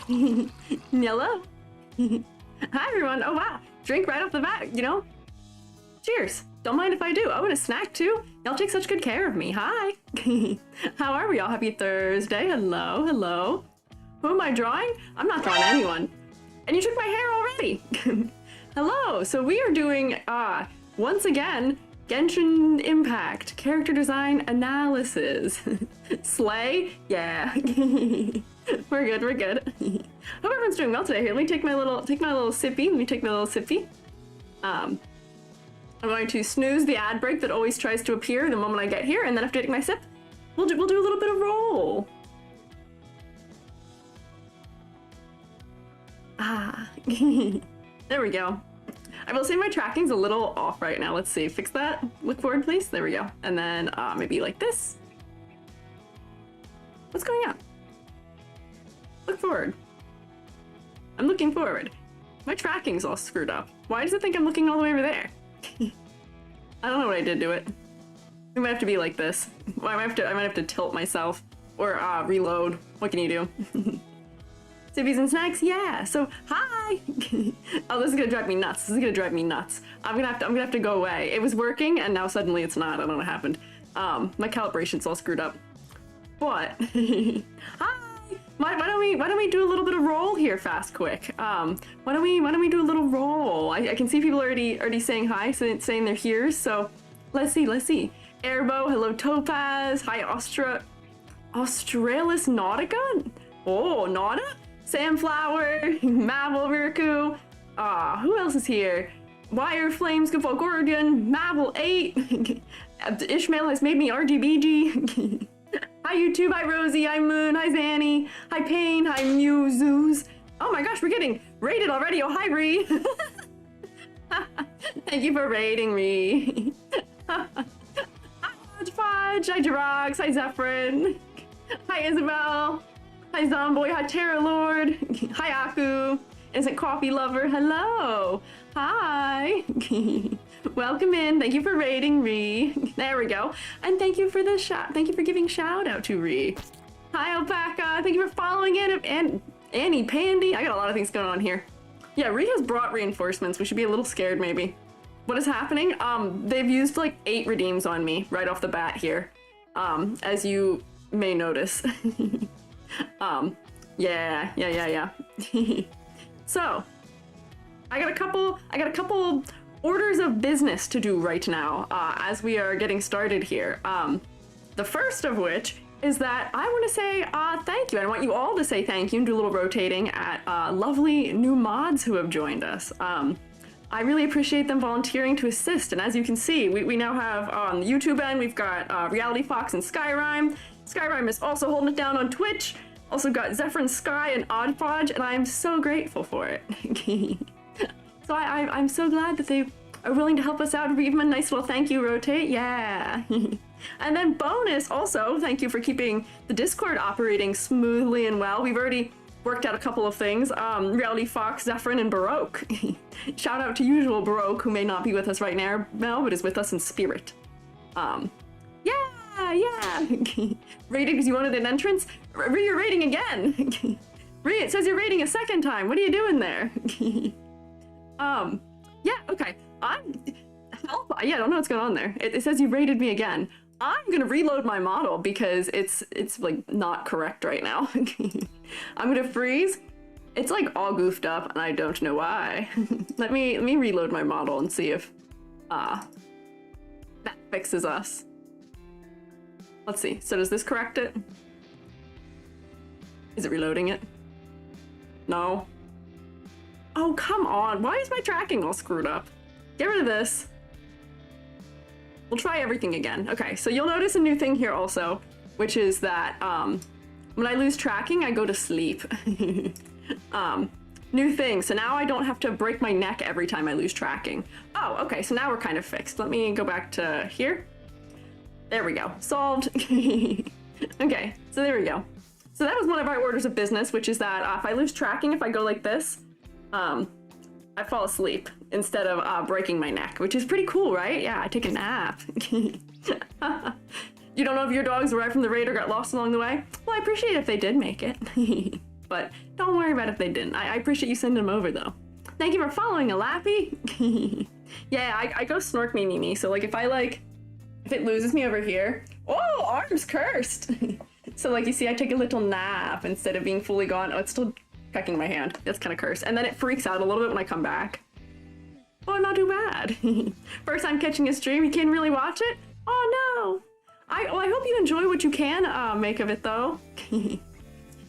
Hello. Hi, everyone. Oh, wow. Drink right off the bat, you know? Cheers. Don't mind if I do. Oh, and a snack, too. Y'all take such good care of me. Hi. How are we all? Happy Thursday. Hello. Hello. Who am I drawing? I'm not drawing anyone. And you took my hair already. Hello. So we are doing, once again, Genshin Impact Character Design Analysis. Slay? Yeah. We're good, we're good. Hope everyone's doing well today. Here, let me take my little sippy. I'm going to snooze the ad break that always tries to appear the moment I get here, and then after taking my sip, we'll do a little bit of roll. There we go. I will say my tracking's a little off right now. Let's see, fix that. Look forward, please. There we go. And then maybe like this. What's going on? Look forward. I'm looking forward. My tracking's all screwed up. Why does it think I'm looking all the way over there? I don't know what I did to it. We might have to be like this. Well, I might have to tilt myself or reload. What can you do? Sippies and snacks, yeah. So hi. Oh, this is gonna drive me nuts. This is gonna drive me nuts. I'm gonna have to go away. It was working and now suddenly it's not. I don't know what happened. My calibration's all screwed up. But hi. Why don't we do a little bit of roll here, fast, quick? Why don't we do a little roll? I can see people already saying hi, saying they're here. So let's see. Airbo, hello Topaz, hi Australis Nautica. Oh, Nauta, Samflower, Mabel Riku. Who else is here? Wire Flames, Gufo Gorgon, Mabel 8. Ishmael has made me RGBG. Hi YouTube, hi Rosie, hi Moon, hi Zanny, hi Pain, hi Muzeus. Oh my gosh, we're getting rated already. Oh, hi Ree. Thank you for rating me. Hi Fudge, hi Jirox, hi Zephyrin, hi Isabel, hi Zomboy, hi Terra Lord, hi Aku, Innocent Coffee Lover, hello, hi. Welcome in. Thank you for rating Ree. There we go. And thank you for the thank you for giving shout out to Ree. Hi Alpaca. Thank you for following in. And Annie Pandy. I got a lot of things going on here. Yeah, Ree has brought reinforcements. We should be a little scared maybe. What is happening? They've used like 8 redeems on me right off the bat here. As you may notice. Yeah. So, I got a couple orders of business to do right now as we are getting started here. The first of which is that I want to say thank you. I want you all to say thank you and do a little rotating at lovely new mods who have joined us. I really appreciate them volunteering to assist, and as you can see, we now have on the YouTube end, we've got Reality Fox and Skyrime. Skyrime is also holding it down on Twitch. Also got Zephyrin Sky and Odd Podge, and I am so grateful for it. So I'm so glad that they are willing to help us out. Give them a nice little thank you rotate. Yeah. And then bonus also, thank you for keeping the Discord operating smoothly and well. We've already worked out a couple of things. Reality Fox, Zephyrin, and Baroque. Shout out to usual Baroque, who may not be with us right now, but is with us in spirit. Yeah. Rated because you wanted an entrance? You're rating again. It says you're rating a second time. What are you doing there? Yeah, okay. Help. Yeah, I don't know what's going on there. It says you rated me again. I'm gonna reload my model because it's like not correct right now. I'm gonna freeze. It's like all goofed up and I don't know why. Let me reload my model and see if that fixes us. Let's see. So does this correct it? Is it reloading it? No. Oh, come on. Why is my tracking all screwed up? Get rid of this. We'll try everything again. Okay, so you'll notice a new thing here also, which is that when I lose tracking, I go to sleep. New thing. So now I don't have to break my neck every time I lose tracking. Oh, okay. So now we're kind of fixed. Let me go back to here. There we go. Solved. Okay, so there we go. So that was one of our orders of business, which is that if I lose tracking, if I go like this, I fall asleep instead of breaking my neck, which is pretty cool, right? Yeah, I take a nap. You don't know if your dogs arrived from the raid or got lost along the way? Well, I appreciate if they did make it. but don't worry about it if they didn't. I appreciate you sending them over though. Thank you for following, Alappy. Yeah, I go snork me, so like if it loses me over here, oh, arms cursed. So like you see, I take a little nap instead of being fully gone. Oh, it's still pecking my hand. That's kind of cursed. And then it freaks out a little bit when I come back. Oh, not too bad. First time catching a stream, you can't really watch it? Oh no. I hope you enjoy what you can make of it though.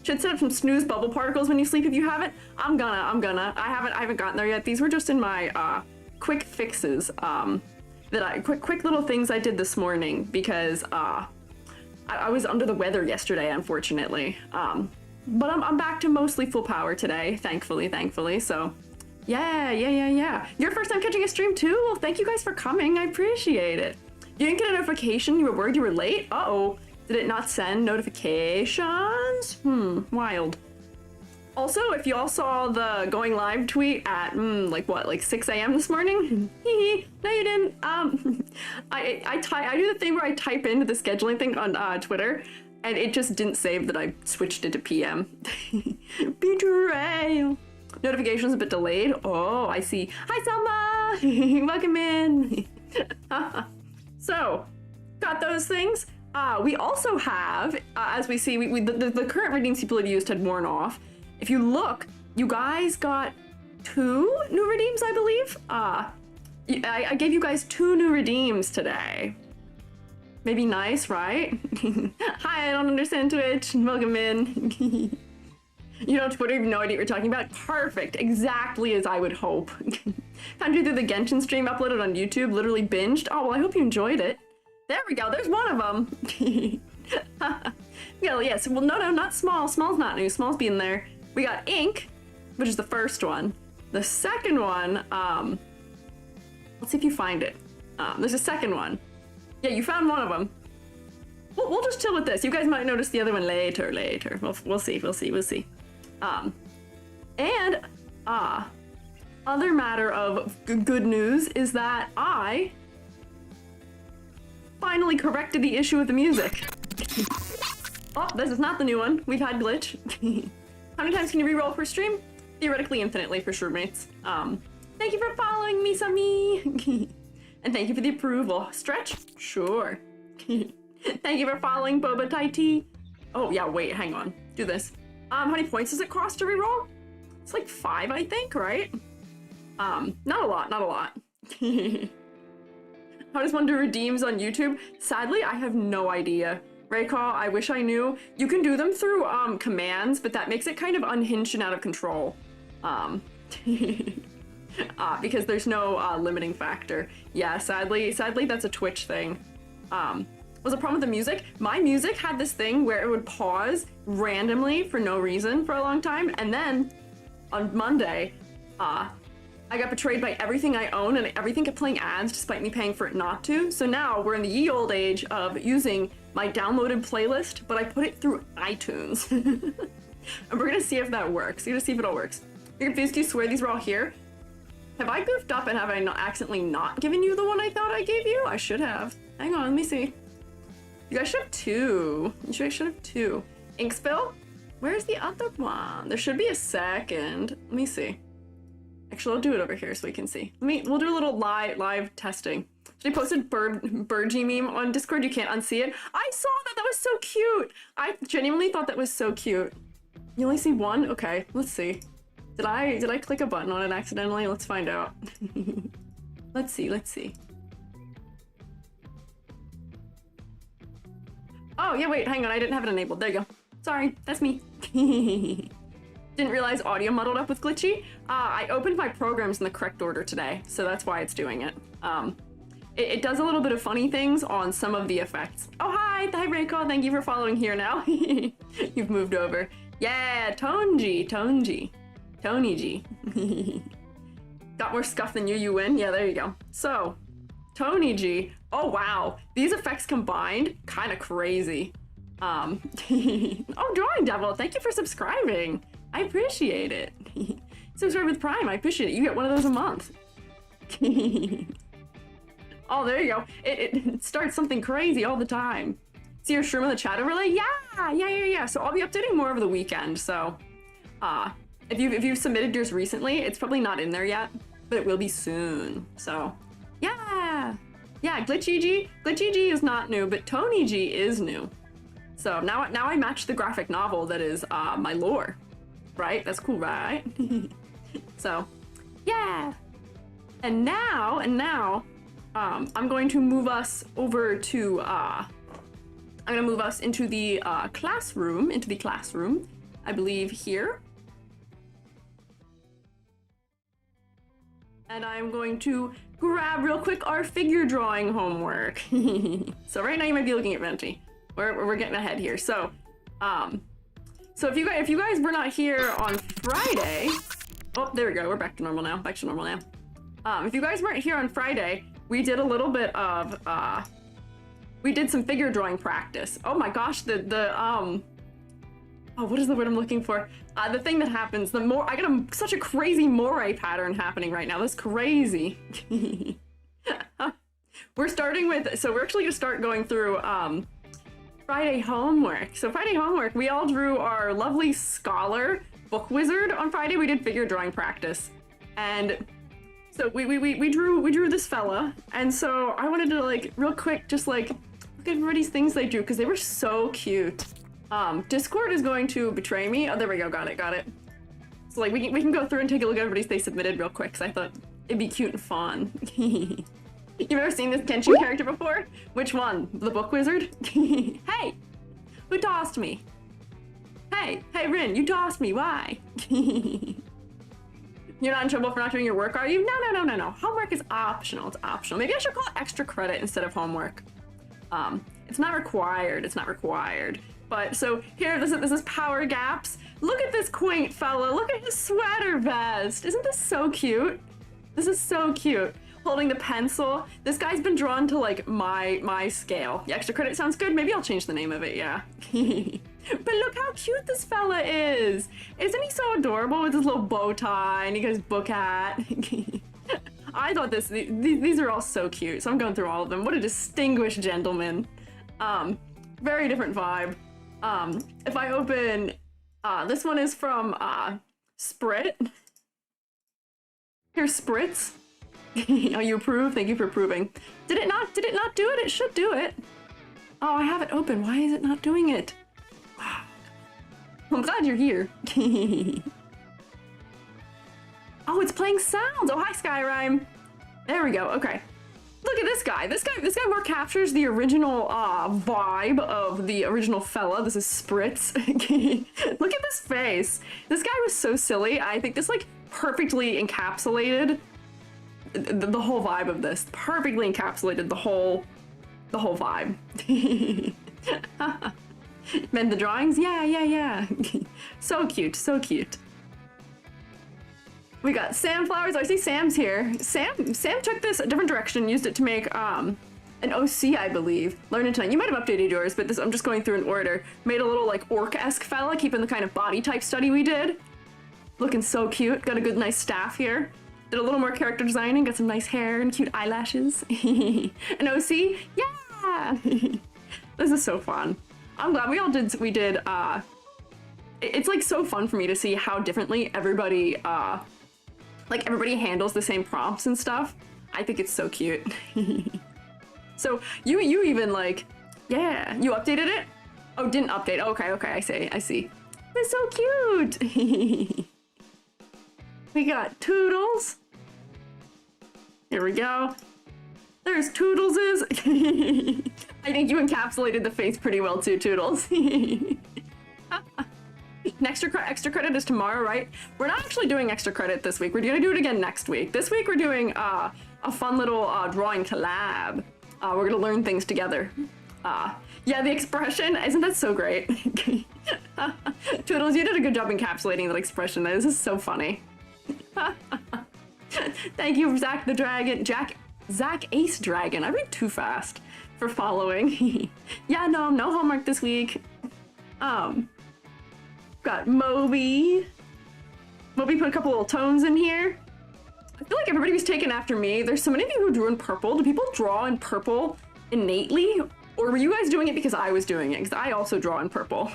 Should set up some snooze bubble particles when you sleep if you haven't. I'm gonna. I haven't gotten there yet. These were just in my quick fixes quick little things I did this morning because I was under the weather yesterday, unfortunately. But I'm back to mostly full power today, thankfully. So yeah. Your first time catching a stream too? Well, thank you guys for coming. I appreciate it. You didn't get a notification? You were worried you were late? Uh-oh. Did it not send notifications? Wild. Also, if you all saw the going live tweet at, like 6 a.m. this morning? No, you didn't. I do the thing where I type into the scheduling thing on Twitter, and it just didn't save that I switched it to PM. Betrayal. Notifications a bit delayed. Oh, I see. Hi, Selma. Welcome in. So, got those things. We also have, as we see, the current redeems people had used had worn off. If you look, you guys got 2 new redeems, I believe. I gave you guys 2 new redeems today. Maybe nice, right? Hi, I don't understand Twitch. Welcome in. You know Twitter, you have no idea what you're talking about? Perfect, exactly as I would hope. Found you through the Genshin stream uploaded on YouTube, literally binged. Oh, well, I hope you enjoyed it. There we go, there's one of them. Yeah, yes, well, no, not Small. Small's not new, Small's been there. We got Ink, which is the first one. The second one, let's see if you find it. There's a second one. Yeah, you found one of them. We'll just chill with this. You guys might notice the other one later. We'll see. And other matter of good news is that I finally corrected the issue with the music. Oh, this is not the new one. We've had glitch. How many times can you reroll per stream? Theoretically, infinitely for sure, mates. Thank you for following me, Sami. And thank you for the approval. Stretch? Sure. Thank you for following Boba Taiti. Oh, yeah, wait, hang on. Do this. How many points does it cost to reroll? It's like 5, I think, right? Not a lot. How does one do redeems on YouTube? Sadly, I have no idea. Raycall, I wish I knew. You can do them through commands, but that makes it kind of unhinged and out of control. Because there's no limiting factor. Yeah, sadly that's a Twitch thing. Was a problem with the music? My music had this thing where it would pause randomly for no reason for a long time, and then on Monday, I got betrayed by everything I own, and everything kept playing ads despite me paying for it not to. So now we're in the ye old age of using my downloaded playlist, but I put it through iTunes. And we're gonna see if that works. We're gonna see if it all works. You're confused? Do you swear these were all here? Have I goofed up and have I not accidentally not given you the one I thought I gave you? I should have. Hang on, let me see. You guys should have 2. You should have 2. Ink spill? Where's the other one? There should be a second. Let me see. Actually, I'll do it over here so we can see. We'll do a little live testing. She posted Birdgie meme on Discord. You can't unsee it. I saw that. That was so cute. I genuinely thought that was so cute. You only see one? Okay, let's see. Did I click a button on it accidentally? Let's find out. Let's see. Oh, yeah, wait, hang on. I didn't have it enabled. There you go. Sorry, that's me. Didn't realize audio muddled up with glitchy. I opened my programs in the correct order today, so that's why it's doing it. It does a little bit of funny things on some of the effects. Oh, hi, Raycall. Thank you for following here now. You've moved over. Yeah, Tony G. Got more scuff than you win. Yeah, there you go. So, Tony G. Oh, wow. These effects combined, kind of crazy. Oh, Drawing Devil, thank you for subscribing. I appreciate it. Subscribe with Prime, I appreciate it. You get one of those a month. Oh, there you go. It starts something crazy all the time. See your stream in the chat overlay? Yeah. So I'll be updating more over the weekend, so if you've submitted yours recently, it's probably not in there yet, but it will be soon. So, yeah, Glitchy G is not new, but Tony G is new. So now I match the graphic novel that is my lore, right? That's cool, right? So, yeah. And now, I'm going to move us over to I'm gonna move us into the classroom, I believe here. And I'm going to grab real quick our figure drawing homework. So right now you might be looking at Venti. We're getting ahead here. So, so if you guys were not here on Friday, oh, there we go. We're back to normal now. If you guys weren't here on Friday, we did a little bit of we did some figure drawing practice. Oh my gosh, oh, what is the word I'm looking for? The thing that happens, I got such a crazy moire pattern happening right now. That's crazy. We're starting with, so we're actually gonna start going through Friday homework. So Friday homework, we all drew our lovely scholar book wizard on Friday. We did figure drawing practice, and so we drew this fella. And so I wanted to like real quick just like look at everybody's things they drew because they were so cute. Discord is going to betray me. Oh, there we go. Got it. So like we can go through and take a look at everybody's they submitted real quick because I thought it'd be cute and fun. You've ever seen this Genshin character before? Which one? The book wizard? Hey, who tossed me? Hey, Rin, you tossed me. Why? You're not in trouble for not doing your work, are you? No. Homework is optional. It's optional. Maybe I should call it extra credit instead of homework. It's not required. But so here, this is Power Gaps. Look at this quaint fella. Look at his sweater vest. Isn't this so cute? This is so cute. Holding the pencil. This guy's been drawn to like my scale. The extra credit sounds good. Maybe I'll change the name of it. Yeah. But look how cute this fella is. Isn't he so adorable with his little bow tie and he got his book hat? I thought these are all so cute. So I'm going through all of them. What a distinguished gentleman. Very different vibe. If I open, this one is from Sprit. Here's Spritz. Oh, you approve? Thank you for approving. Did it not do it? It should do it. Oh, I have it open. Why is it not doing it? Wow. I'm glad you're here. Oh, it's playing sounds. Oh, hi, Skyrime. There we go. Okay. Look at this guy. This guy more captures the original vibe of the original fella. This is Spritz. Look at this face. This guy was so silly. I think this like perfectly encapsulated the whole vibe of this. Perfectly encapsulated the whole vibe. Mend the drawings? Yeah. So cute. We got Sam flowers. I see Sam's here. Sam took this a different direction, used it to make an OC, I believe. Learn it tonight. You might have updated yours, but this I'm just going through in order. Made a little like orc-esque fella, keeping the kind of body type study we did. Looking so cute. Got a good nice staff here. Did a little more character designing, got some nice hair and cute eyelashes. An OC? Yeah! This is so fun. I'm glad we did, it's like so fun for me to see how differently everybody, everybody handles the same prompts and stuff. I think it's so cute. So you even like, yeah, you updated it? Oh, didn't update. Okay, I see. It's so cute. We got Toodles. Here we go. There's Toodleses. I think you encapsulated the face pretty well too, Toodles. Extra credit is tomorrow, right? We're not actually doing extra credit this week. We're gonna do it again next week. This week we're doing a fun little drawing collab. We're gonna learn things together. Yeah, the expression, isn't that so great? Toodles, you did a good job encapsulating that expression. This is so funny. Thank you, Zach the Dragon, Zach Ace Dragon. I read too fast for following. Yeah, no homework this week. Got Moby. Moby put a couple little tones in here. I feel like everybody was taken after me. There's so many of you who drew in purple. Do people draw in purple innately? Or were you guys doing it because I was doing it? Because I also draw in purple.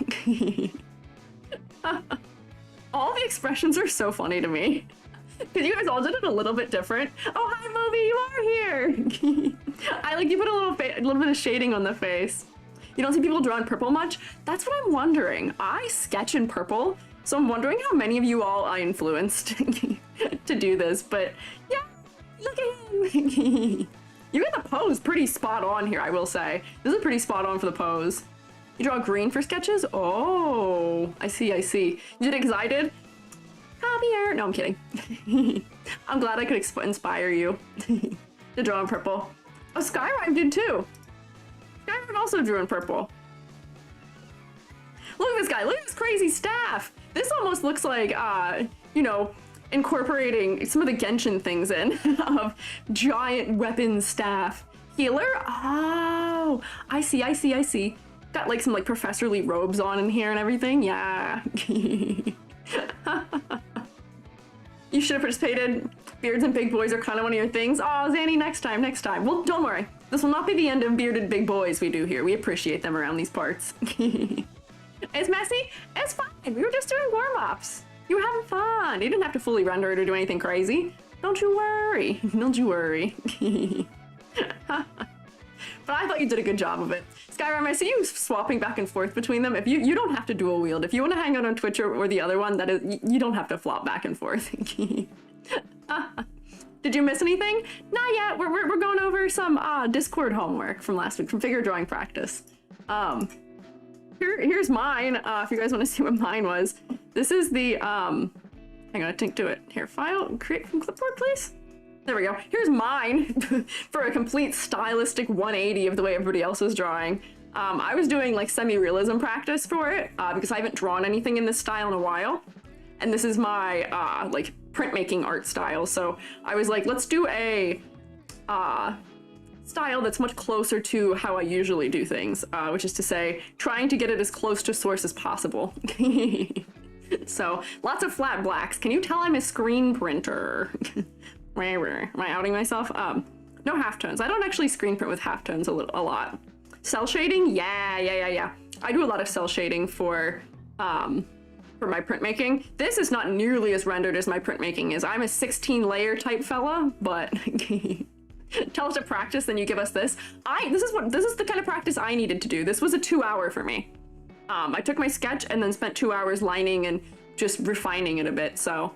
All the expressions are so funny to me. Because you guys all did it a little bit different. Oh, hi, Moby, you are here. I like you put a little bit of shading on the face. You don't see people draw in purple much? That's what I'm wondering. I sketch in purple, so I'm wondering how many of you all I influenced to do this. But yeah, look at him. You got the pose pretty spot on here, I will say. This is pretty spot on for the pose. You draw green for sketches? Oh, I see, I see. You did it because I did? Come here. No, I'm kidding. I'm glad I could inspire you to draw in purple. Oh, Skyrim did too. Skyrim also drew in purple. Look at this guy. Look at this crazy staff. This almost looks like, you know, incorporating some of the Genshin things in of giant weapon staff. Healer? Oh, I see, I see, I see. Got like some like professorly robes on in here and everything. Yeah. You should have participated. Beards and big boys are kind of one of your things. Oh, Zanny, next time, next time. Well, don't worry. This will not be the end of bearded big boys we do here. We appreciate them around these parts. It's messy. It's fine. We were just doing warm-ups. You were having fun. You didn't have to fully render it or do anything crazy. Don't you worry. Don't you worry. But I thought you did a good job of it. Skyrim, I see you swapping back and forth between them. If you don't have to dual wield. If you want to hang out on Twitch or the other one, that is, you don't have to flop back and forth. Did you miss anything? Not yet. We're going over some Discord homework from last week, from figure drawing practice. Here's mine. If you guys want to see what mine was, this is the hang on, I think do it here. File, create from clipboard, please. There we go. Here's mine for a complete stylistic 180 of the way everybody else was drawing. I was doing like semi-realism practice for it because I haven't drawn anything in this style in a while. And this is my like printmaking art style. So I was like, let's do a style that's much closer to how I usually do things, which is to say, trying to get it as close to source as possible. So lots of flat blacks. Can you tell I'm a screen printer? Am I outing myself? No halftones. I don't actually screen print with halftones a lot. Cell shading? Yeah. I do a lot of cell shading for my printmaking. This is not nearly as rendered as my printmaking is. I'm a 16 layer type fella, but tell us to practice, then you give us this. This is the kind of practice I needed to do. This was a 2-hour for me. I took my sketch and then spent 2 hours lining and just refining it a bit, so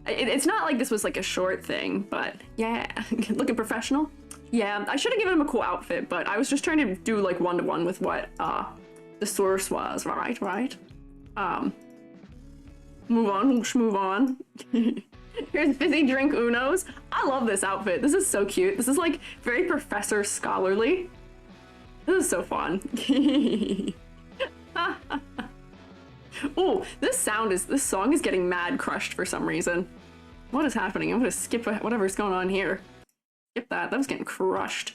it's not like this was like a short thing, but yeah. Looking professional. Yeah, I should have given him a cool outfit, but I was just trying to do like one-to-one with what the source was, right? Move on. Here's Busy Drink Unos. I love this outfit. This is so cute. This is like very professor scholarly. This is so fun. Oh, this song is getting mad crushed for some reason. What is happening? I'm gonna skip whatever's going on here. Skip that. That was getting crushed.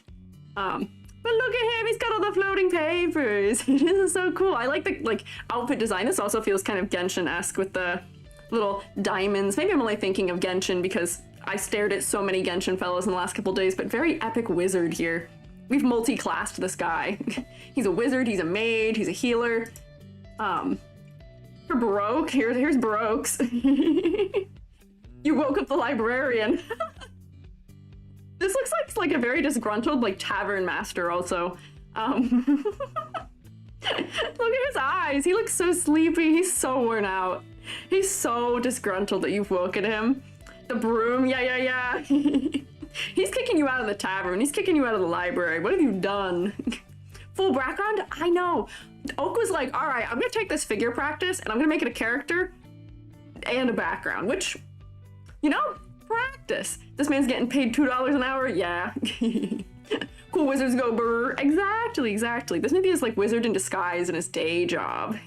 But look at him. He's got all the floating papers. This is so cool. I like the outfit design. This also feels kind of Genshin-esque with the little diamonds. Maybe I'm only thinking of Genshin because I stared at so many Genshin fellows in the last couple days, but very epic wizard here. We've multi-classed this guy. He's a wizard, he's a mage, he's a healer. For Baroque, here's Baroque's. You woke up the librarian. This looks like a very disgruntled like tavern master also. Look at his eyes. He looks so sleepy. He's so worn out. He's so disgruntled that you've woken him. The broom, yeah. He's kicking you out of the tavern. He's kicking you out of the library. What have you done? Full background? I know. Oak was like, all right, I'm gonna take this figure practice and I'm gonna make it a character and a background, which, you know, practice. This man's getting paid $2 an hour. Yeah. Cool wizards go brr. Exactly. This maybe is like wizard in disguise in his day job.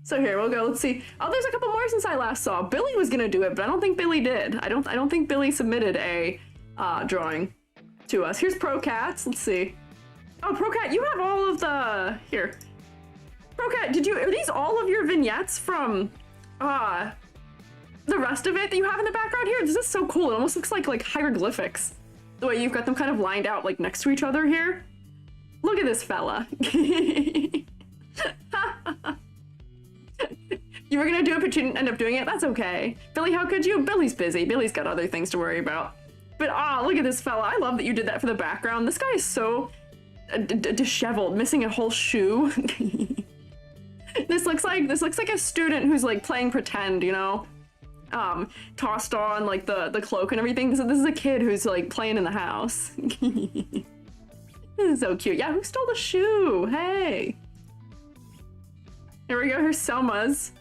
So here we'll go. Let's see. Oh, there's a couple more since I last saw. Billy was gonna do it, but I don't think Billy did. I don't think Billy submitted a drawing to us. Here's Procats. Let's see. Oh, Procat, you have all of the here. Procat, are these all of your vignettes from the rest of it that you have in the background here? This is so cool. It almost looks like hieroglyphics. The way you've got them kind of lined out like next to each other here. Look at this fella. You were gonna do it, but you didn't end up doing it. That's okay. Billy, how could you? Billy's busy. Billy's got other things to worry about. But look at this fella. I love that you did that for the background. This guy is so disheveled, missing a whole shoe. This looks like a student who's like playing pretend, you know? Tossed on like the cloak and everything. So this is a kid who's like playing in the house. This is so cute. Yeah, who stole the shoe? Hey. Here we go, here's Selma's.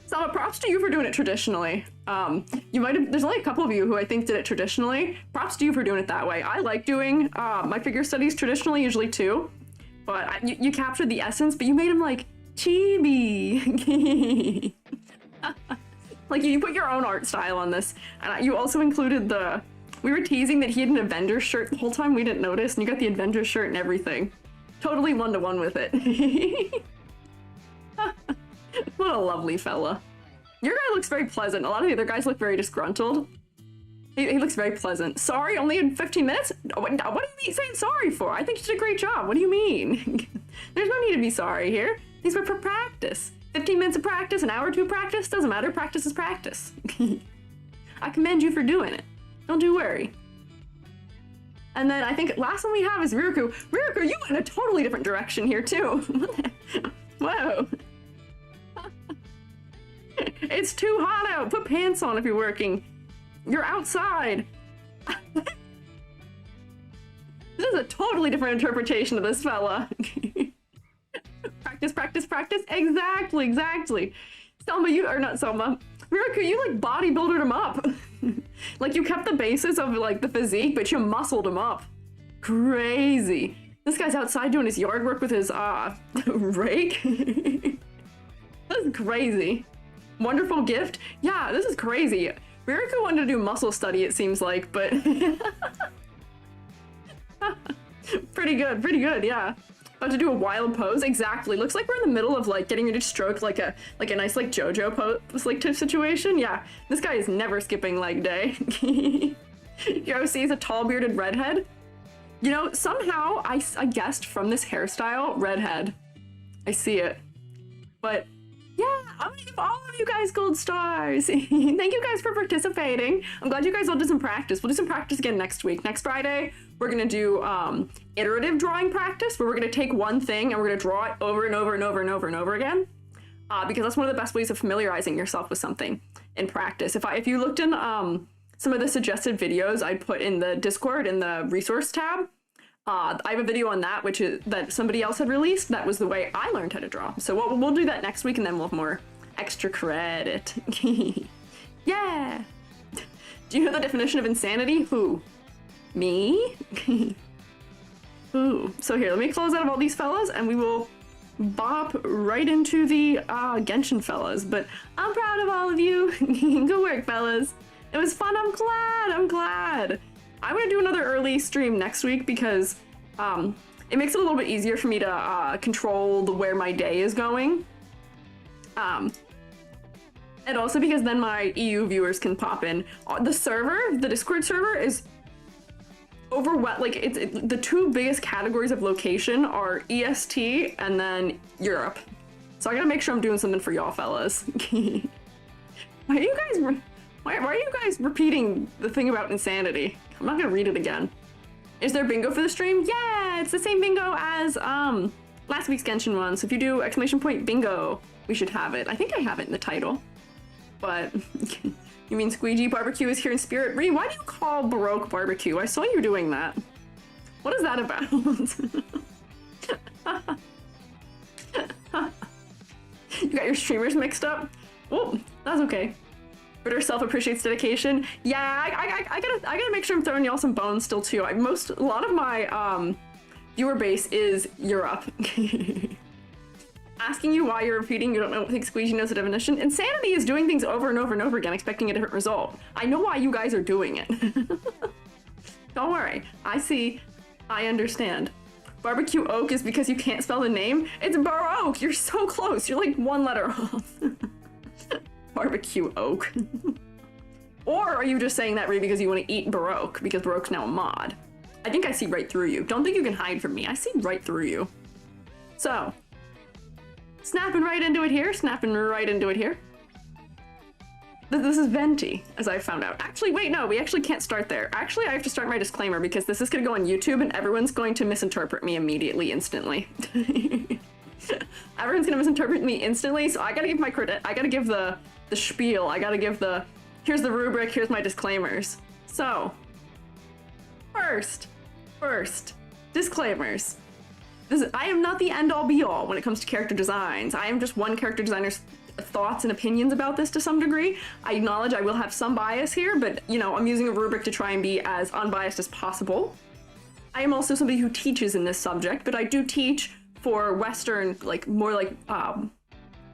Selma, props to you for doing it traditionally. There's only a couple of you who I think did it traditionally. Props to you for doing it that way. I like doing my figure studies traditionally, usually too. But you captured the essence, but you made him like chibi. Like you put your own art style on this. And you also included we were teasing that he had an Avengers shirt the whole time, we didn't notice, and you got the Avengers shirt and everything. Totally one-to-one with it. What a lovely fella. Your guy looks very pleasant. A lot of the other guys look very disgruntled. He looks very pleasant. Sorry, only in 15 minutes? What are you saying sorry for? I think you did a great job. What do you mean? There's no need to be sorry here. These were for practice. 15 minutes of practice, an hour or two of practice, doesn't matter. Practice is practice. I commend you for doing it. Don't you worry. And then I think last one we have is Ryuku. Ryuku, you went in a totally different direction here too. Whoa. It's too hot out. Put pants on if you're working. You're outside. This is a totally different interpretation of this fella. Practice, practice, practice. Exactly. Selma, not Selma. Ryuku, you like bodybuildered him up. Like you kept the basis of like the physique, but you muscled him up. Crazy. This guy's outside doing his yard work with his rake. This is crazy. Wonderful gift. Yeah, this is crazy. Ryuku wanted to do muscle study, it seems like, but pretty good, yeah. About to do a wild pose, exactly. Looks like we're in the middle of like getting ready to stroke like a nice like JoJo pose like type situation. Yeah, this guy is never skipping leg day. Your OC is a tall bearded redhead. You know, somehow I guessed from this hairstyle, redhead. I see it, but. Yeah, I'm gonna give all of you guys gold stars. Thank you guys for participating. I'm glad you guys all did some practice. We'll do some practice again next week. Next Friday, we're gonna do iterative drawing practice, where we're gonna take one thing and we're gonna draw it over and over and over and over and over again. Because that's one of the best ways of familiarizing yourself with something in practice. If you looked in some of the suggested videos I put in the Discord in the resource tab, I have a video on that, that somebody else had released. That was the way I learned how to draw. So we'll do that next week, and then we'll have more extra credit. Yeah. Do you know the definition of insanity? Who? Me? Ooh. So here, let me close out of all these fellas, and we will bop right into the Genshin fellas. But I'm proud of all of you. Good work, fellas. It was fun. I'm glad. I'm gonna do another early stream next week because it makes it a little bit easier for me to control where my day is going. And also because then my EU viewers can pop in. The Discord server is overwhelmed. Like the two biggest categories of location are EST and then Europe. So I gotta make sure I'm doing something for y'all fellas. Why are you guys repeating the thing about insanity? I'm not gonna read it again. Is there bingo for the stream? Yeah, it's the same bingo as last week's Genshin one. So if you do exclamation point bingo, we should have it. I think I have it in the title. But you mean Squiiji barbecue is here in spirit? Ree, why do you call Baroque barbecue? I saw you doing that. What is that about? You got your streamers mixed up? Oh, that's okay. But herself appreciates dedication. Yeah, I gotta make sure I'm throwing y'all some bones still too. A lot of my viewer base is Europe. Asking you why you're repeating, you don't think Squeegee knows the definition. Insanity is doing things over and over and over again, expecting a different result. I know why you guys are doing it. Don't worry, I see, I understand. Barbecue oak is because you can't spell the name? It's Baroque, you're so close, you're like one letter off. Barbecue oak. Or are you just saying that Ree because you want to eat Baroque, because Baroque's now a mod? I think I see right through you. Don't think you can hide from me. I see right through you. So Snapping right into it here, snapping right into it here. This is Venti, as I found out. Actually, wait, no, we actually can't start there. Actually, I have to start my disclaimer because this is gonna go on YouTube and everyone's going to misinterpret me immediately, instantly. Everyone's gonna misinterpret me instantly, so I gotta give my credit. I gotta give the spiel. I gotta give the, here's the rubric, here's my disclaimers. So, first, disclaimers. I am not the end-all be-all when it comes to character designs. I am just one character designer's thoughts and opinions about this to some degree. I acknowledge I will have some bias here, but you know, I'm using a rubric to try and be as unbiased as possible. I am also somebody who teaches in this subject, but I do teach for Western, like more like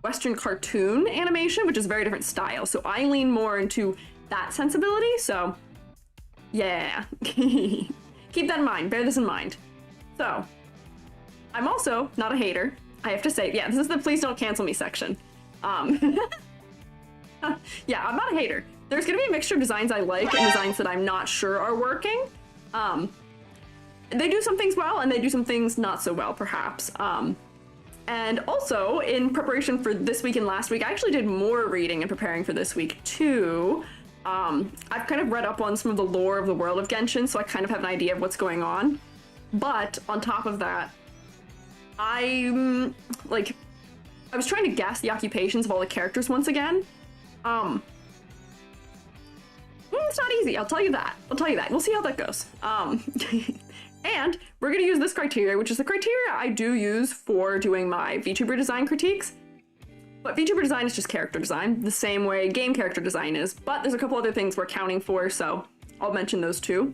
Western cartoon animation, which is a very different style. So I lean more into that sensibility. So yeah, keep that in mind. Bear this in mind. So I'm also not a hater. I have to say, yeah, this is the please don't cancel me section. Yeah, I'm not a hater. There's gonna be a mixture of designs I like and designs that I'm not sure are working. They do some things well and they do some things not so well, perhaps. And also, in preparation for this week and last week, I actually did more reading and preparing for this week too. I've kind of read up on some of the lore of the world of Genshin, so I kind of have an idea of what's going on. But on top of that, I was trying to guess the occupations of all the characters once again. It's not easy, I'll tell you that. We'll see how that goes. And we're gonna use this criteria, which is the criteria I do use for doing my VTuber design critiques. But VTuber design is just character design, the same way game character design is. But there's a couple other things we're counting for, so I'll mention those too.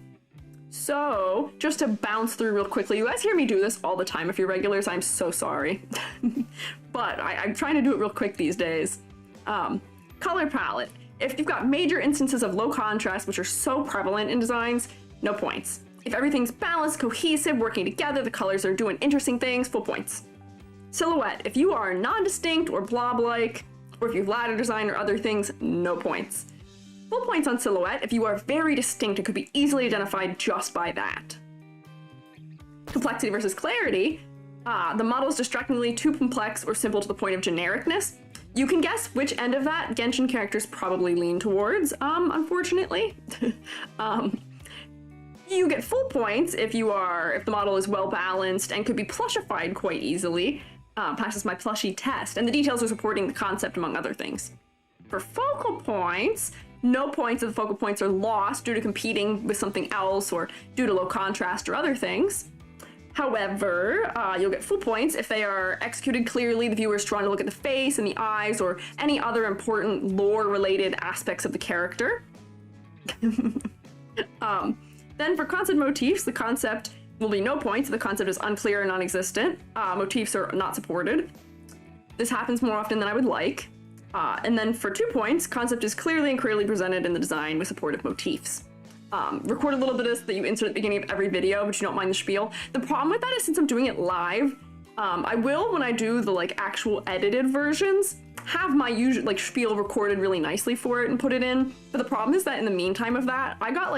So, just to bounce through real quickly, you guys hear me do this all the time. If you're regulars, I'm so sorry. But I'm trying to do it real quick these days. Color palette. If you've got major instances of low contrast, which are so prevalent in designs, no points. If everything's balanced, cohesive, working together, the colors are doing interesting things, full points. Silhouette. If you are non-distinct or blob-like, or if you have ladder design or other things, no points. Full points on silhouette if you are very distinct and could be easily identified just by that. Complexity versus clarity. The model is distractingly too complex or simple to the point of genericness. You can guess which end of that Genshin characters probably lean towards, unfortunately. You get full points if the model is well balanced and could be plushified quite easily, passes my plushie test, and the details are supporting the concept among other things. For focal points, no points if the focal points are lost due to competing with something else or due to low contrast or other things. However, you'll get full points if they are executed clearly, the viewer is drawn to look at the face and the eyes or any other important lore-related aspects of the character. Then for concept motifs, the concept will be no points if the concept is unclear or non-existent. Motifs are not supported. This happens more often than I would like. And then for 2 points, concept is clearly and clearly presented in the design with supportive motifs. Record a little bit of this that you insert at the beginning of every video, but you don't mind the spiel. The problem with that is since I'm doing it live, I will, when I do the actual edited versions, have my usual spiel recorded really nicely for it and put it in. But the problem is that in the meantime of that, I got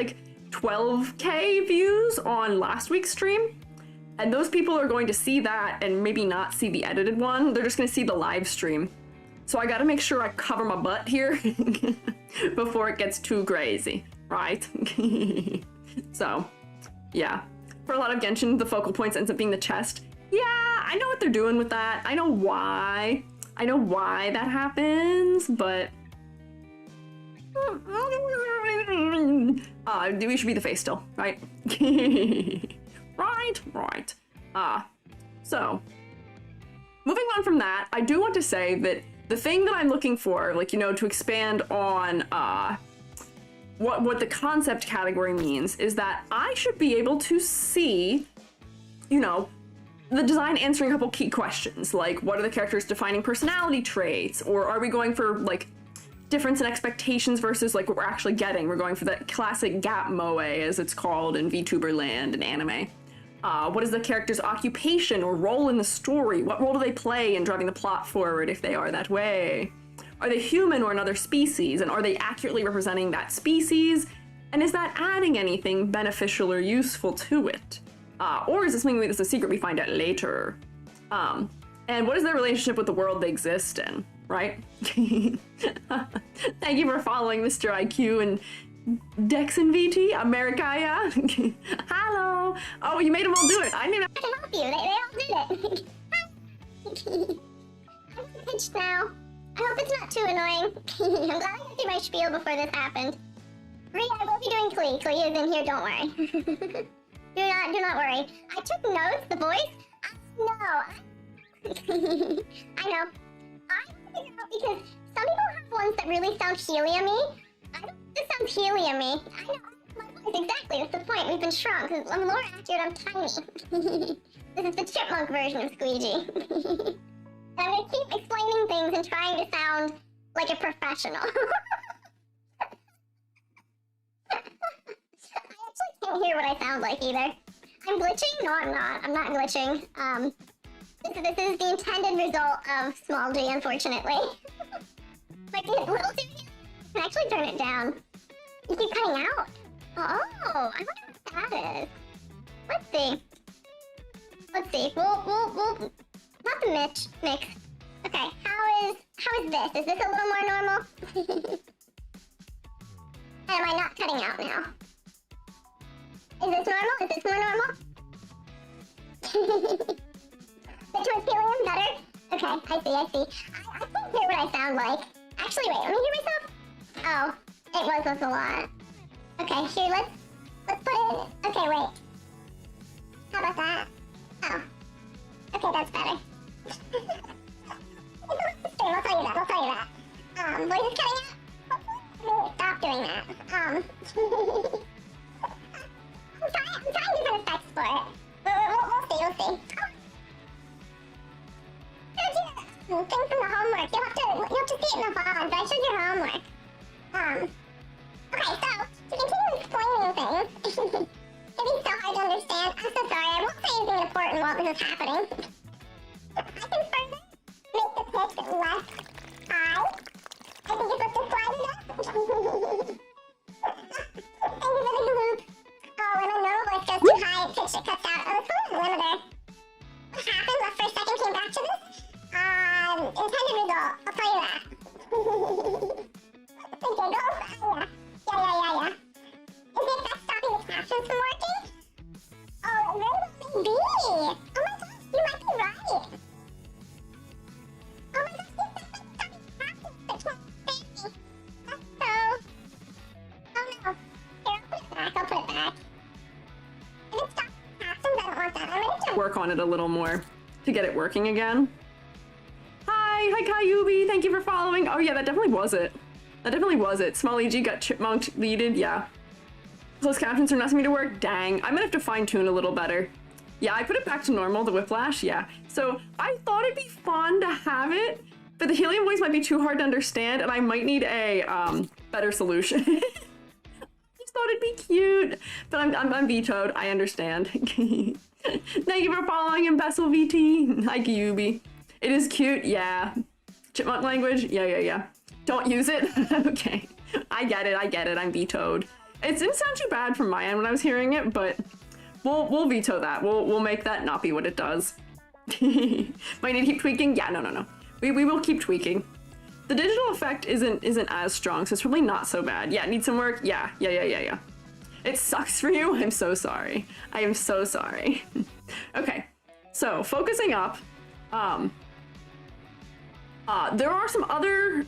12K views on last week's stream. And those people are going to see that and maybe not see the edited one. They're just gonna see the live stream. So I gotta make sure I cover my butt here before it gets too crazy, right? So, yeah. For a lot of Genshin, the focal points ends up being the chest. Yeah, I know what they're doing with that. I know why. I know why that happens, but... we should be the face still, right? Right. So, moving on from that, I do want to say that the thing that I'm looking for, to expand on what the concept category means, is that I should be able to see, the design answering a couple key questions, like what are the characters' defining personality traits, or are we going for difference in expectations versus what we're actually getting? We're going for that classic gap moe, as it's called in VTuber land and anime. What is the character's occupation or role in the story? What role do they play in driving the plot forward if they are that way? Are they human or another species? And are they accurately representing that species? And is that adding anything beneficial or useful to it? Or is this something that's a secret we find out later? And what is their relationship with the world they exist in, right? Thank you for following Mr. IQ and Dex and VT, Americaya. Hello. Oh, you made them all do it. I didn't even I can help you. They all did it. I'm pitched now. I hope it's not too annoying. I'm glad I got through my spiel before this happened. Rhea, I will be doing Klee. Klee is in here, don't worry. do not worry. I took notes, the voice. I know. I figured out because some people have ones that really sound helium-y. I don't think this sounds helium-y. I know. My voice, exactly. That's the point. We've been shrunk. I'm more accurate. I'm tiny. This is the chipmunk version of Squiiji. And I'm gonna keep explaining things and trying to sound like a professional. I actually can't hear what I sound like either. I'm glitching? No, I'm not. I'm not glitching. This is the intended result of small g, unfortunately. Like, little g can actually turn it down. You keep cutting out. Oh, I wonder what that is. Let's see. We'll not the mix. Okay, how is this? Is this a little more normal? Am I not cutting out now? Is this normal? Is this more normal? Which one's helium better? Okay, I see. I can't hear what I sound like. Actually, wait, let me hear myself. Oh, it was a lot. Okay, here, let's put it in. Okay, wait. How about that? Oh. Okay, that's better. I'll tell you that. Voice is cutting out? Stop doing that. I'm trying different effects for it. We'll see. Things from the homework. You'll have to see it in the vlog, but I showed your homework. Okay, so, to continue explaining things, it is so hard to understand. I'm so sorry, I won't say anything important while this is happening. I can further make the pitch less high. I think it's supposed to slide enough. Thank you for the loop. Oh, when my normal voice goes too high, pitch it cuts out. Oh, it's called a limiter. What happened? What first second came back to this? Intended result. I'll tell you that. The giggles? Yeah. Is it that stopping the captions from working? Oh, it really may be. Oh my gosh, you might be right. Oh my gosh, this is stopping the captions but can't say. That's so... Oh no. Here, I'll put it back. If it stops the captions, I don't want that. I'm ready to work on it a little more to get it working again. Hi Kayubi, thank you for following. Oh yeah, that definitely was it. Small EG got chipmunked, leaded, yeah. Closed captions are asking me to work, dang. I'm gonna have to fine tune a little better. Yeah, I put it back to normal, the whiplash, yeah. So I thought it'd be fun to have it, but the helium voice might be too hard to understand and I might need a better solution. I just thought it'd be cute, but I'm vetoed, I understand. Thank you for following Embezzle VT. Hi Kayubi. It is cute, yeah. Chipmunk language, yeah. Don't use it. Okay, I get it, I'm vetoed. It didn't sound too bad from my end when I was hearing it, but we'll veto that. We'll make that not be what it does. Might need to keep tweaking? Yeah, no. We will keep tweaking. The digital effect isn't as strong, so it's probably not so bad. Yeah, need some work? Yeah. It sucks for you? I'm so sorry. I am so sorry. Okay, so focusing up, there are some other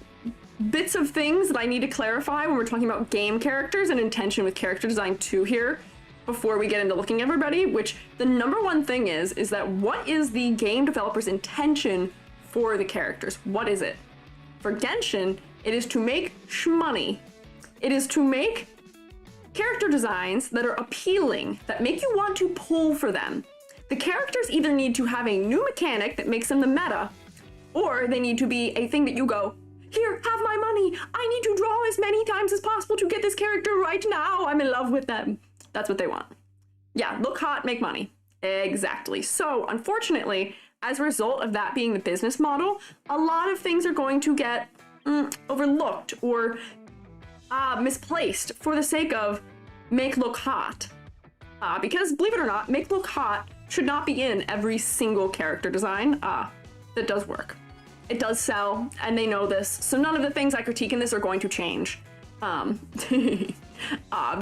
bits of things that I need to clarify when we're talking about game characters and intention with character design 2 here before we get into looking at everybody, which the number one thing is that what is the game developer's intention for the characters? What is it? For Genshin, it is to make shmoney. It is to make character designs that are appealing, that make you want to pull for them. The characters either need to have a new mechanic that makes them the meta, or they need to be a thing that you go, here, have my money. I need to draw as many times as possible to get this character right now. I'm in love with them. That's what they want. Yeah, look hot, make money. Exactly. So unfortunately, as a result of that being the business model, a lot of things are going to get overlooked or misplaced for the sake of make look hot. Because believe it or not, make look hot should not be in every single character design. that does work. It does sell, and they know this, so none of the things I critique in this are going to change. They're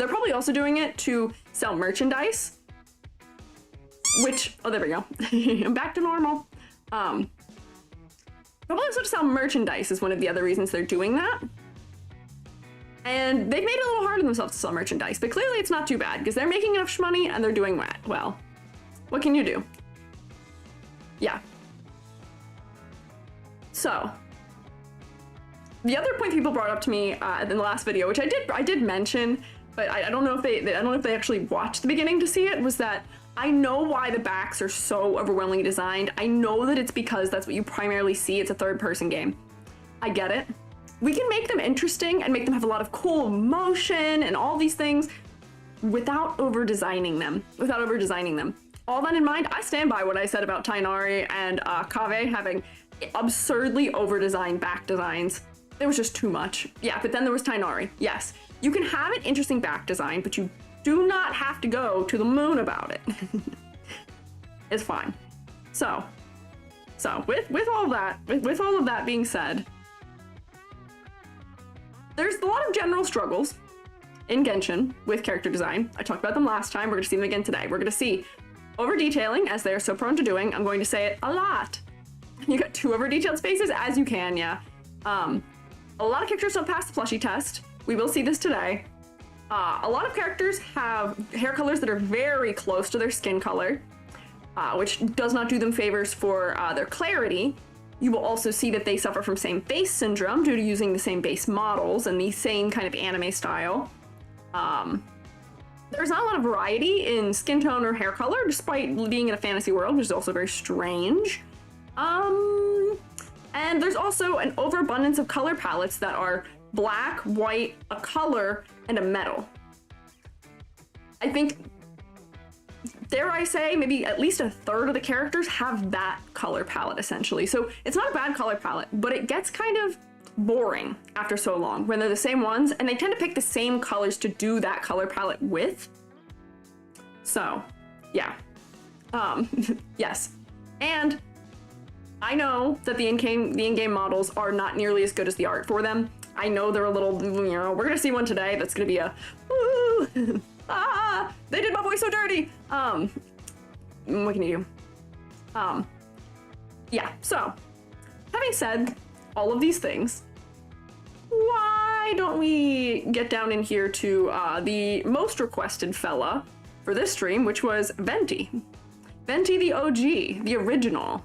probably also doing it to sell merchandise, which, oh, there we go. I'm back to normal. Probably also to sell merchandise is one of the other reasons they're doing that. And they've made it a little hard on themselves to sell merchandise, but clearly it's not too bad because they're making enough money and they're doing well. What can you do? Yeah. So, the other point people brought up to me in the last video, which I did mention, but I don't know if they actually watched the beginning to see it, was that I know why the backs are so overwhelmingly designed. I know that it's because that's what you primarily see. It's a third-person game. I get it. We can make them interesting and make them have a lot of cool motion and all these things without over-designing them. All that in mind, I stand by what I said about Tainari and Kaveh having absurdly over-designed back designs. There was just too much. Yeah, but then there was Tainari. Yes, you can have an interesting back design, but you do not have to go to the moon about it. It's fine. So with all of that being said, there's a lot of general struggles in Genshin with character design. I talked about them last time. We're gonna see them again today. We're gonna see over-detailing, as they are so prone to doing. I'm going to say it a lot. You got 2 over-detailed spaces, as you can, yeah. A lot of characters don't pass the plushie test. We will see this today. A lot of characters have hair colors that are very close to their skin color, which does not do them favors for their clarity. You will also see that they suffer from same base syndrome due to using the same base models and the same kind of anime style. There's not a lot of variety in skin tone or hair color, despite being in a fantasy world, which is also very strange. And there's also an overabundance of color palettes that are black, white, a color, and a metal. I think, dare I say, maybe at least a third of the characters have that color palette, essentially. So it's not a bad color palette, but it gets kind of boring after so long when they're the same ones, and they tend to pick the same colors to do that color palette with. So, yeah. Yes. And I know that the in-game models are not nearly as good as the art for them. I know they're a little, you know, we're gonna see one today that's gonna be a, ooh, ah, they did my voice so dirty. What can you do? Yeah, so, having said all of these things, why don't we get down in here to the most requested fella for this stream, which was Venti. Venti the OG, the original.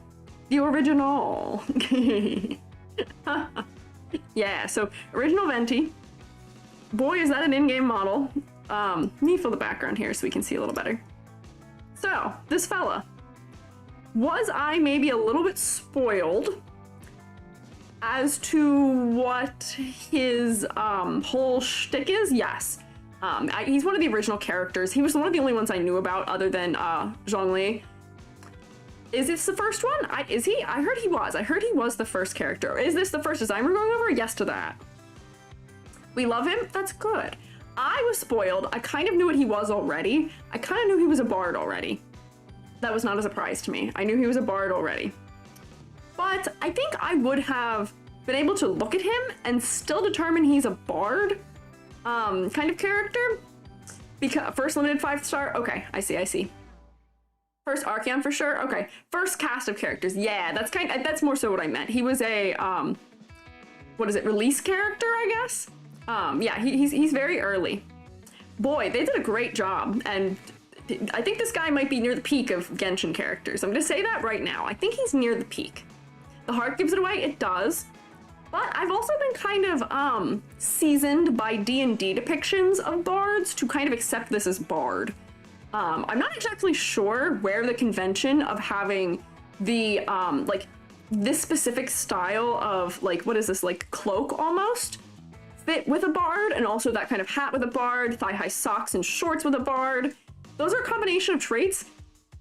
The original. Yeah, so original Venti. Boy, is that an in-game model. Let me fill the background here so we can see a little better. So, this fella. Was I maybe a little bit spoiled as to what his whole shtick is? Yes. He's one of the original characters. He was one of the only ones I knew about other than Zhongli. Is this the first one? Is he? I heard he was. I heard he was the first character. Is this the first design we're going over? Yes to that. We love him? That's good. I was spoiled. I kind of knew what he was already. I kind of knew he was a bard already. That was not a surprise to me. I knew he was a bard already. But I think I would have been able to look at him and still determine he's a bard kind of character. Because first limited 5-star? Okay, I see. First Archeon for sure? Okay. First cast of characters. Yeah, that's more so what I meant. He was a, what is it, release character, I guess? Yeah, he's very early. Boy, they did a great job, and I think this guy might be near the peak of Genshin characters. I'm gonna say that right now. I think he's near the peak. The heart gives it away, it does. But I've also been kind of, seasoned by D&D depictions of bards to kind of accept this as bard. I'm not exactly sure where the convention of having the, like, this specific style of, like, what is this, like, cloak almost, fit with a bard, and also that kind of hat with a bard, thigh-high socks and shorts with a bard. Those are a combination of traits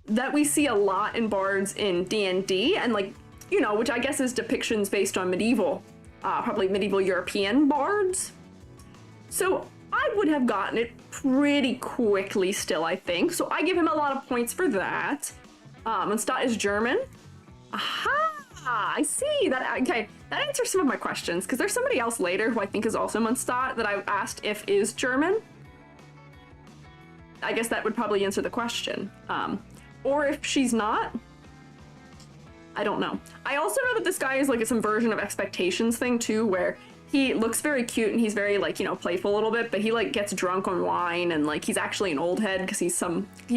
that we see a lot in bards in D&D, and, like, you know, which I guess is depictions based on medieval, probably medieval European bards. So I would have gotten it pretty quickly still, I think. So I give him a lot of points for that. Unstadt is German. Aha! I see that. Okay, that answers some of my questions because there's somebody else later who I think is also Mondstadt that I asked if is German. I guess that would probably answer the question. Or if she's not, I don't know. I also know that this guy is like some version of expectations thing too, where he looks very cute and he's very like, you know, playful a little bit, but he like gets drunk on wine and like he's actually an old head because he's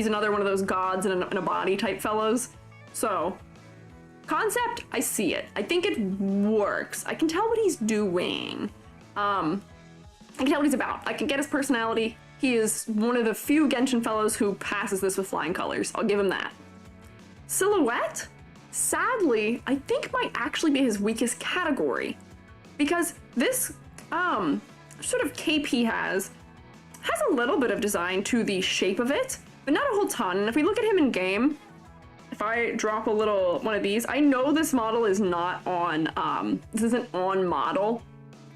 another one of those gods in a body type fellows. So concept, I see it. I think it works. I can tell what he's doing. I can tell what he's about. I can get his personality. He is one of the few Genshin fellows who passes this with flying colors. I'll give him that. Silhouette, sadly, I think might actually be his weakest category. Because this sort of cape he has a little bit of design to the shape of it, but not a whole ton. And if we look at him in game, if I drop a little one of these, I know this model is not on, this isn't on model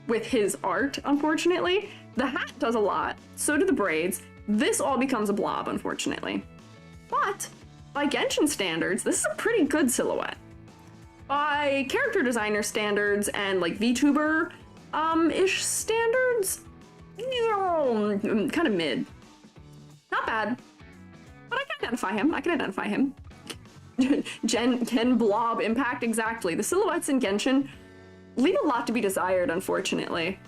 with his art, unfortunately. The hat does a lot, so do the braids. This all becomes a blob, unfortunately. But by Genshin standards, this is a pretty good silhouette. By character designer standards and like VTuber-ish standards, kind of mid. Not bad, but I can identify him. Gen blob impact, exactly. The silhouettes in Genshin leave a lot to be desired, unfortunately.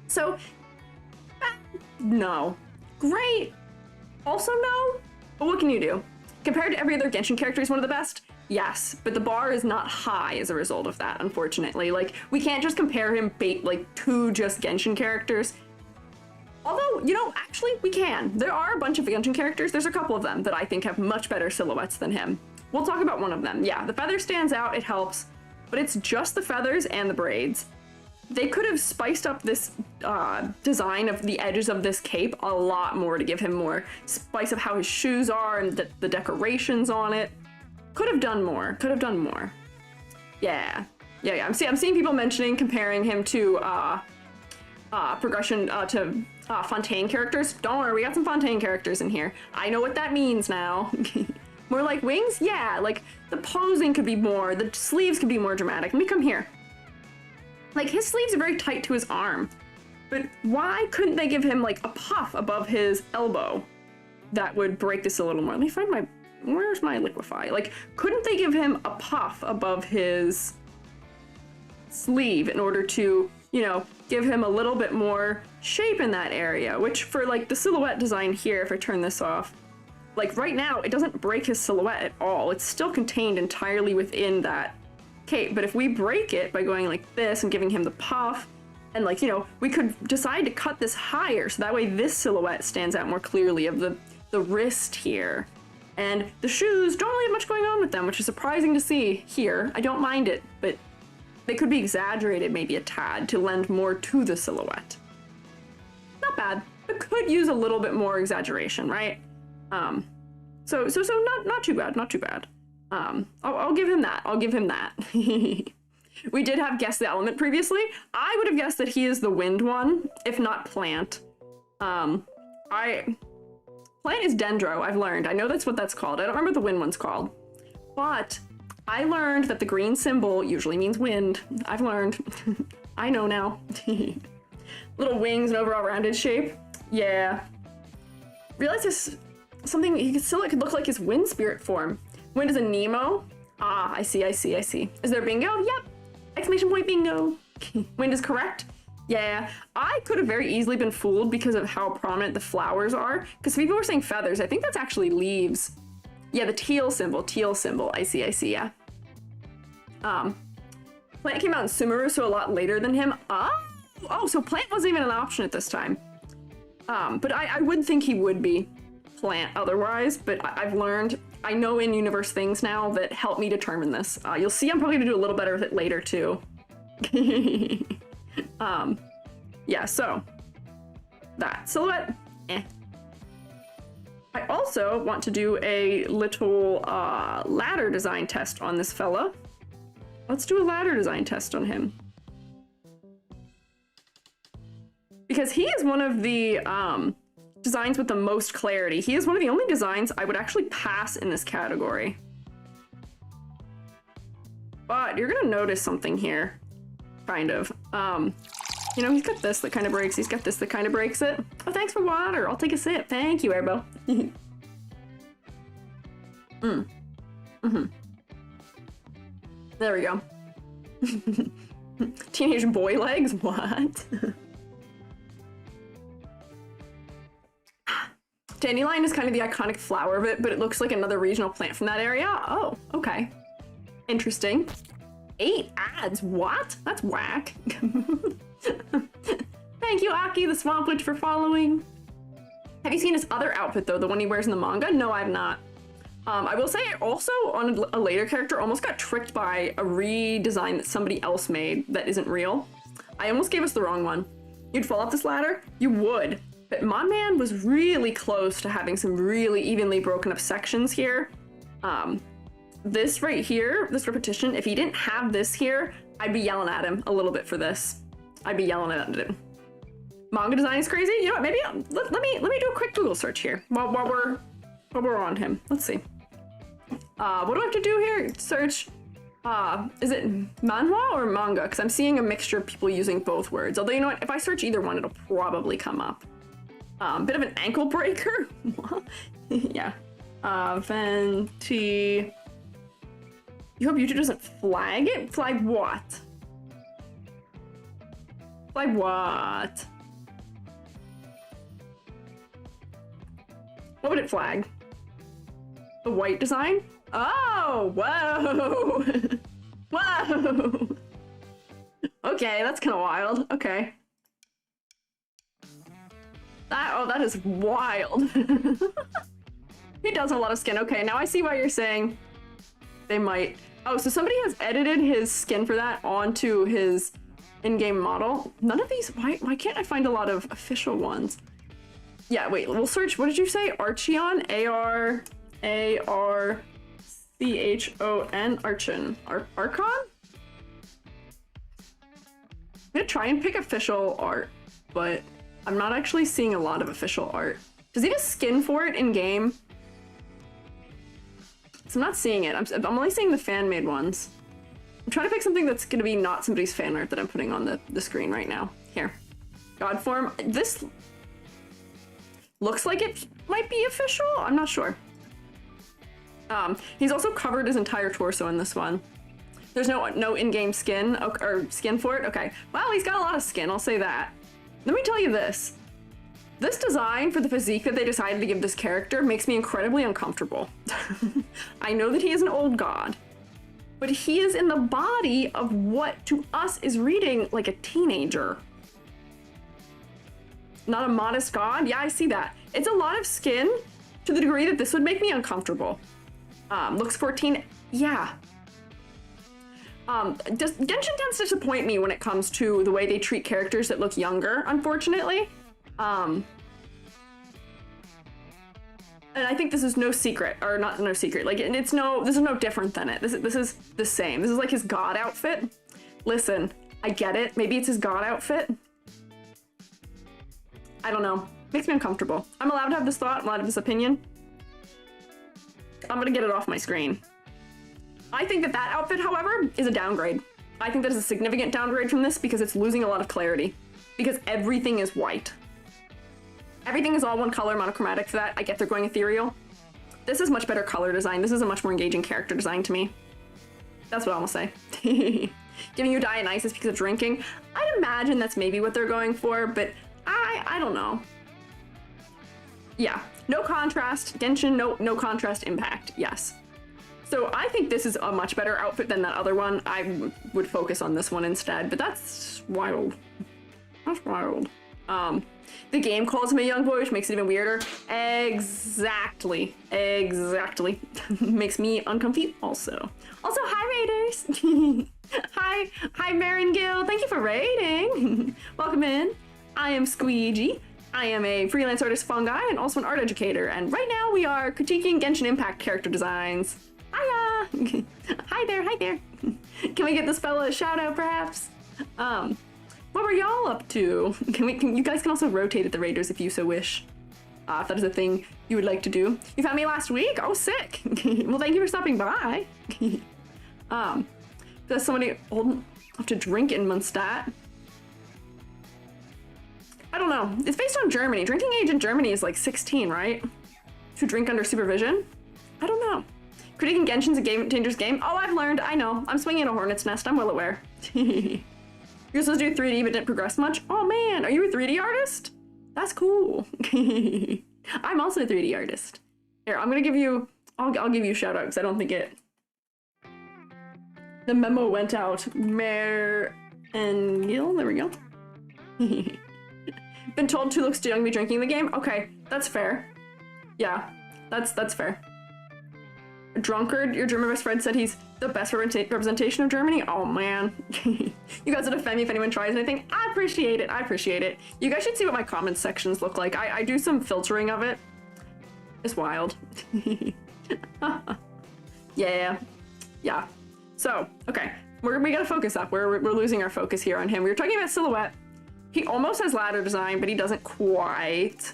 So, no. Great. Also no, but what can you do? Compared to every other Genshin character, he's one of the best? Yes, but the bar is not high as a result of that, unfortunately. Like, we can't just compare him to just Genshin characters. Although, you know, actually, we can. There are a bunch of Genshin characters. There's a couple of them that I think have much better silhouettes than him. We'll talk about one of them. Yeah, the feather stands out, it helps, but it's just the feathers and the braids. They could have spiced up this design of the edges of this cape a lot more to give him more spice of how his shoes are and the decorations on it. Could have done more. Yeah. I'm seeing people comparing him to Fontaine characters. Don't worry, we got some Fontaine characters in here. I know what that means now. More like wings? Yeah, like the posing could be more, the sleeves could be more dramatic. Let me come here. Like, his sleeves are very tight to his arm, but why couldn't they give him, like, a puff above his elbow that would break this a little more? Let me find where's my liquefy? Like, couldn't they give him a puff above his sleeve in order to, you know, give him a little bit more shape in that area, which for, like, the silhouette design here, if I turn this off, like, right now, it doesn't break his silhouette at all. It's still contained entirely within that cape, but if we break it by going like this and giving him the puff, and like, you know, we could decide to cut this higher so that way this silhouette stands out more clearly of the wrist here. And the shoes don't really have much going on with them, which is surprising to see here. I don't mind it, but they could be exaggerated maybe a tad to lend more to the silhouette. Not bad, but could use a little bit more exaggeration, right? So not too bad. I'll give him that. We did have guessed the element previously. I would have guessed that he is the wind one, if not plant. Plant is dendro, I've learned. I know that's what that's called. I don't remember what the wind one's called. But I learned that the green symbol usually means wind. I've learned. I know now. Little wings and overall rounded shape. Yeah. Realize this something he could still could look like his wind spirit form. Wind is a Nemo. Ah, I see. Is there bingo? Yep. Exclamation point bingo. Wind is correct. Yeah, I could have very easily been fooled because of how prominent the flowers are. Because people were saying feathers. I think that's actually leaves. Yeah, the teal symbol. I see, yeah. Plant came out in Sumeru, so a lot later than him. Oh, so Plant wasn't even an option at this time. But I would think he would be Plant otherwise, but I've learned, I know in-universe things now that help me determine this. You'll see I'm probably gonna do a little better with it later too. Yeah, so that silhouette, I also want to do a little ladder design test on this fella. Let's do a ladder design test on him. Because he is one of the designs with the most clarity. He is one of the only designs I would actually pass in this category. But you're gonna notice something here, kind of. You know, he's got this that kind of breaks. He's got this that kind of breaks it. Oh, thanks for water. I'll take a sip. Thank you, Airbo. There we go. Teenage boy legs? What? Dandelion is kind of the iconic flower of it, but it looks like another regional plant from that area. Oh, okay. Interesting. 8 ads? What? That's whack. Thank you, Aki the Swamp Witch, for following. Have you seen his other outfit, though? The one he wears in the manga? No, I've not. I will say, also, on a later character, almost got tricked by a redesign that somebody else made that isn't real. I almost gave us the wrong one. You'd fall off this ladder? You would. But my man was really close to having some really evenly broken up sections here. This right here, this repetition, if he didn't have this here, I'd be yelling at him a little bit for this. I'd be yelling at him. Manga design is crazy. You know what? Maybe let me do a quick Google search here while we're on him. Let's see. What do I have to do here? Search. Is it manhwa or manga? Because I'm seeing a mixture of people using both words. Although, you know what? If I search either one, it'll probably come up. Bit of an ankle breaker. Yeah. Venti. You hope YouTube doesn't flag it? Flag what? Flag what? What would it flag? The white design? Oh, whoa. Whoa. Okay, that's kind of wild. Okay. That is wild. He does have a lot of skin. Okay, now I see why you're saying they might. Oh, so somebody has edited his skin for that onto his in-game model. None of these, why can't I find a lot of official ones? Yeah, wait, we'll search, what did you say? Archeon? A-R-A-R-C-H-O-N? Archon. Archon? I'm gonna try and pick official art, but I'm not actually seeing a lot of official art. Does he have a skin for it in-game? So I'm not seeing it. I'm only seeing the fan-made ones. I'm trying to pick something that's gonna be not somebody's fan art that I'm putting on the screen right now. Here. God form. This looks like it might be official. I'm not sure. He's also covered his entire torso in this one. There's no in-game skin or skin for it. Okay. Well, he's got a lot of skin. I'll say that. Let me tell you this. This design for the physique that they decided to give this character makes me incredibly uncomfortable. I know that he is an old god, but he is in the body of what to us is reading like a teenager. Not a modest god? Yeah, I see that. It's a lot of skin to the degree that this would make me uncomfortable. Looks 14, yeah. Genshin tends to disappoint me when it comes to the way they treat characters that look younger, unfortunately. And I think this is no secret, or not no secret, like, this is no different than it. This is the same. This is like his god outfit. Listen, I get it. Maybe it's his god outfit. I don't know. Makes me uncomfortable. I'm allowed to have this thought, I'm allowed to have this opinion. I'm gonna get it off my screen. I think that outfit, however, is a downgrade. I think that is a significant downgrade from this because it's losing a lot of clarity. Because everything is white. Everything is all one color, monochromatic for that. I get they're going ethereal. This is much better color design. This is a much more engaging character design to me. That's what I'm gonna say. Giving you Dionysus because of drinking. I'd imagine that's maybe what they're going for, but I don't know. Yeah, no contrast. Genshin, no contrast impact, yes. So I think this is a much better outfit than that other one. I would focus on this one instead, but that's wild. That's wild. The game calls him a young boy, which makes it even weirder. Exactly. Makes me uncomfy also. Also, hi raiders. Hi Marin Gill, thank you for raiding. Welcome in. I am Squiiji. I am a freelance artist fungi and also an art educator. And right now we are critiquing Genshin Impact character designs. Hiya! Hi there. Can we get this fella a shout out perhaps? What were y'all up to? You guys can also rotate at the raiders if you so wish. If that is a thing you would like to do. You found me last week? Oh, sick. Well, thank you for stopping by. Does somebody old enough to drink in Mondstadt? I don't know. It's based on Germany. Drinking age in Germany is like 16, right? To drink under supervision? I don't know. Critiquing Genshin's a dangerous game. Oh, I've learned. I know. I'm swinging a hornet's nest. I'm well aware. You're supposed to do 3D but didn't progress much? Oh man, are you a 3D artist? That's cool. I'm also a 3D artist. Here, I'm gonna give you, I'll give you a shout out because I don't think the memo went out. Mare and Gil, there we go. Been told 2 looks too young to be drinking the game? Okay, that's fair. Yeah, that's fair. A drunkard, your German best friend said he's the best representation of Germany? Oh man. You guys will defend me if anyone tries anything. I appreciate it, I appreciate it. You guys should see what my comments sections look like. I do some filtering of it. It's wild. Yeah. So, okay. We gotta focus up. We're losing our focus here on him. We were talking about silhouette. He almost has ladder design, but he doesn't quite.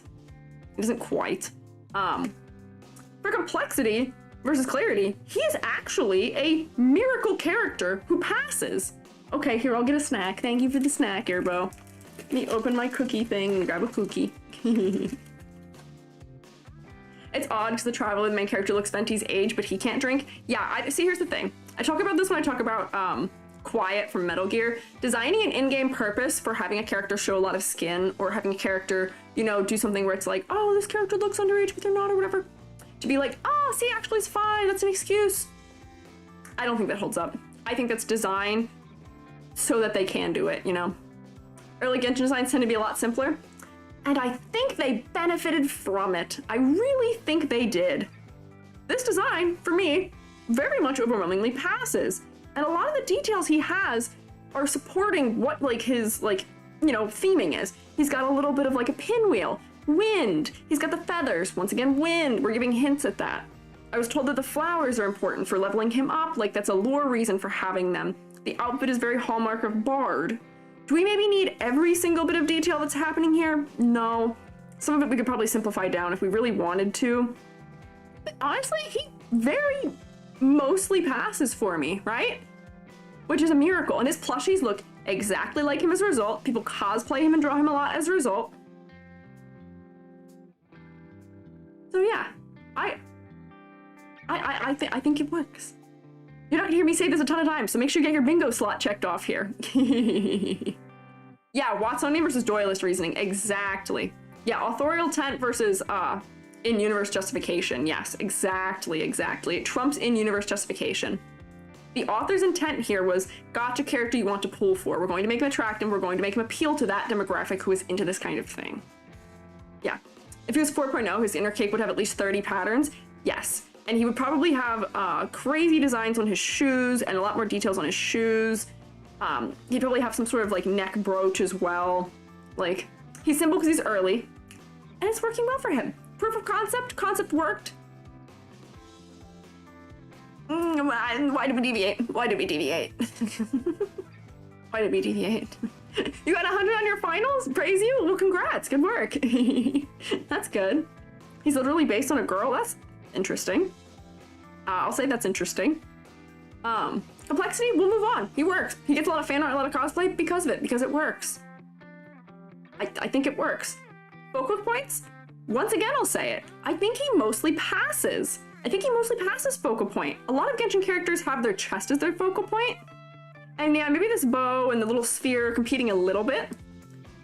For complexity versus clarity, he is actually a miracle character who passes. Okay, here, I'll get a snack. Thank you for the snack, Airbo. Let me open my cookie thing and grab a cookie. It's odd because the traveler, the main character, looks Venti's age, but he can't drink. Yeah, see, here's the thing. I talk about this when I talk about Quiet from Metal Gear. Designing an in-game purpose for having a character show a lot of skin, or having a character, you know, do something where it's like, oh, this character looks underage, but they're not, or whatever. To be like, oh, see, actually it's fine, that's an excuse. I don't think that holds up. I think that's design so that they can do it, you know? Early Genshin designs tend to be a lot simpler, and I think they benefited from it. I really think they did. This design, for me, very much overwhelmingly passes. And a lot of the details he has are supporting what, like, his, like, you know, theming is. He's got a little bit of, like, a pinwheel. Wind. He's got the feathers. Once again, wind. We're giving hints at that. I was told that the flowers are important for leveling him up. Like, that's a lore reason for having them. The outfit is very hallmark of Bard. Do we maybe need every single bit of detail that's happening here? No. Some of it we could probably simplify down if we really wanted to. But honestly, he very mostly passes for me, right? Which is a miracle. And his plushies look exactly like him as a result. People cosplay him and draw him a lot as a result. So yeah, I think it works. You're not gonna hear me say this a ton of times, so make sure you get your bingo slot checked off here. Yeah, Watsonian versus Doyleist reasoning, exactly. Yeah, authorial intent versus in-universe justification. Yes, exactly. It trumps in-universe justification. The author's intent here was, gotcha character you want to pull for. We're going to make him attractive, we're going to make him appeal to that demographic who is into this kind of thing. Yeah. If he was 4.0, his inner cape would have at least 30 patterns. Yes. And he would probably have crazy designs on his shoes and a lot more details on his shoes. He'd probably have some sort of like neck brooch as well. Like, he's simple because he's early. And it's working well for him. Proof of concept worked. Why did we deviate? Why did we deviate? Why did we deviate? You got 100 on your finals? Praise you? Well, congrats. Good work. That's good. He's literally based on a girl? That's interesting. I'll say that's interesting. Complexity? We'll move on. He works. He gets a lot of fan art, a lot of cosplay because of it, because it works. I think it works. Focal points? Once again, I'll say it. I think he mostly passes. I think he mostly passes focal point. A lot of Genshin characters have their chest as their focal point. And yeah, maybe this bow and the little sphere competing a little bit.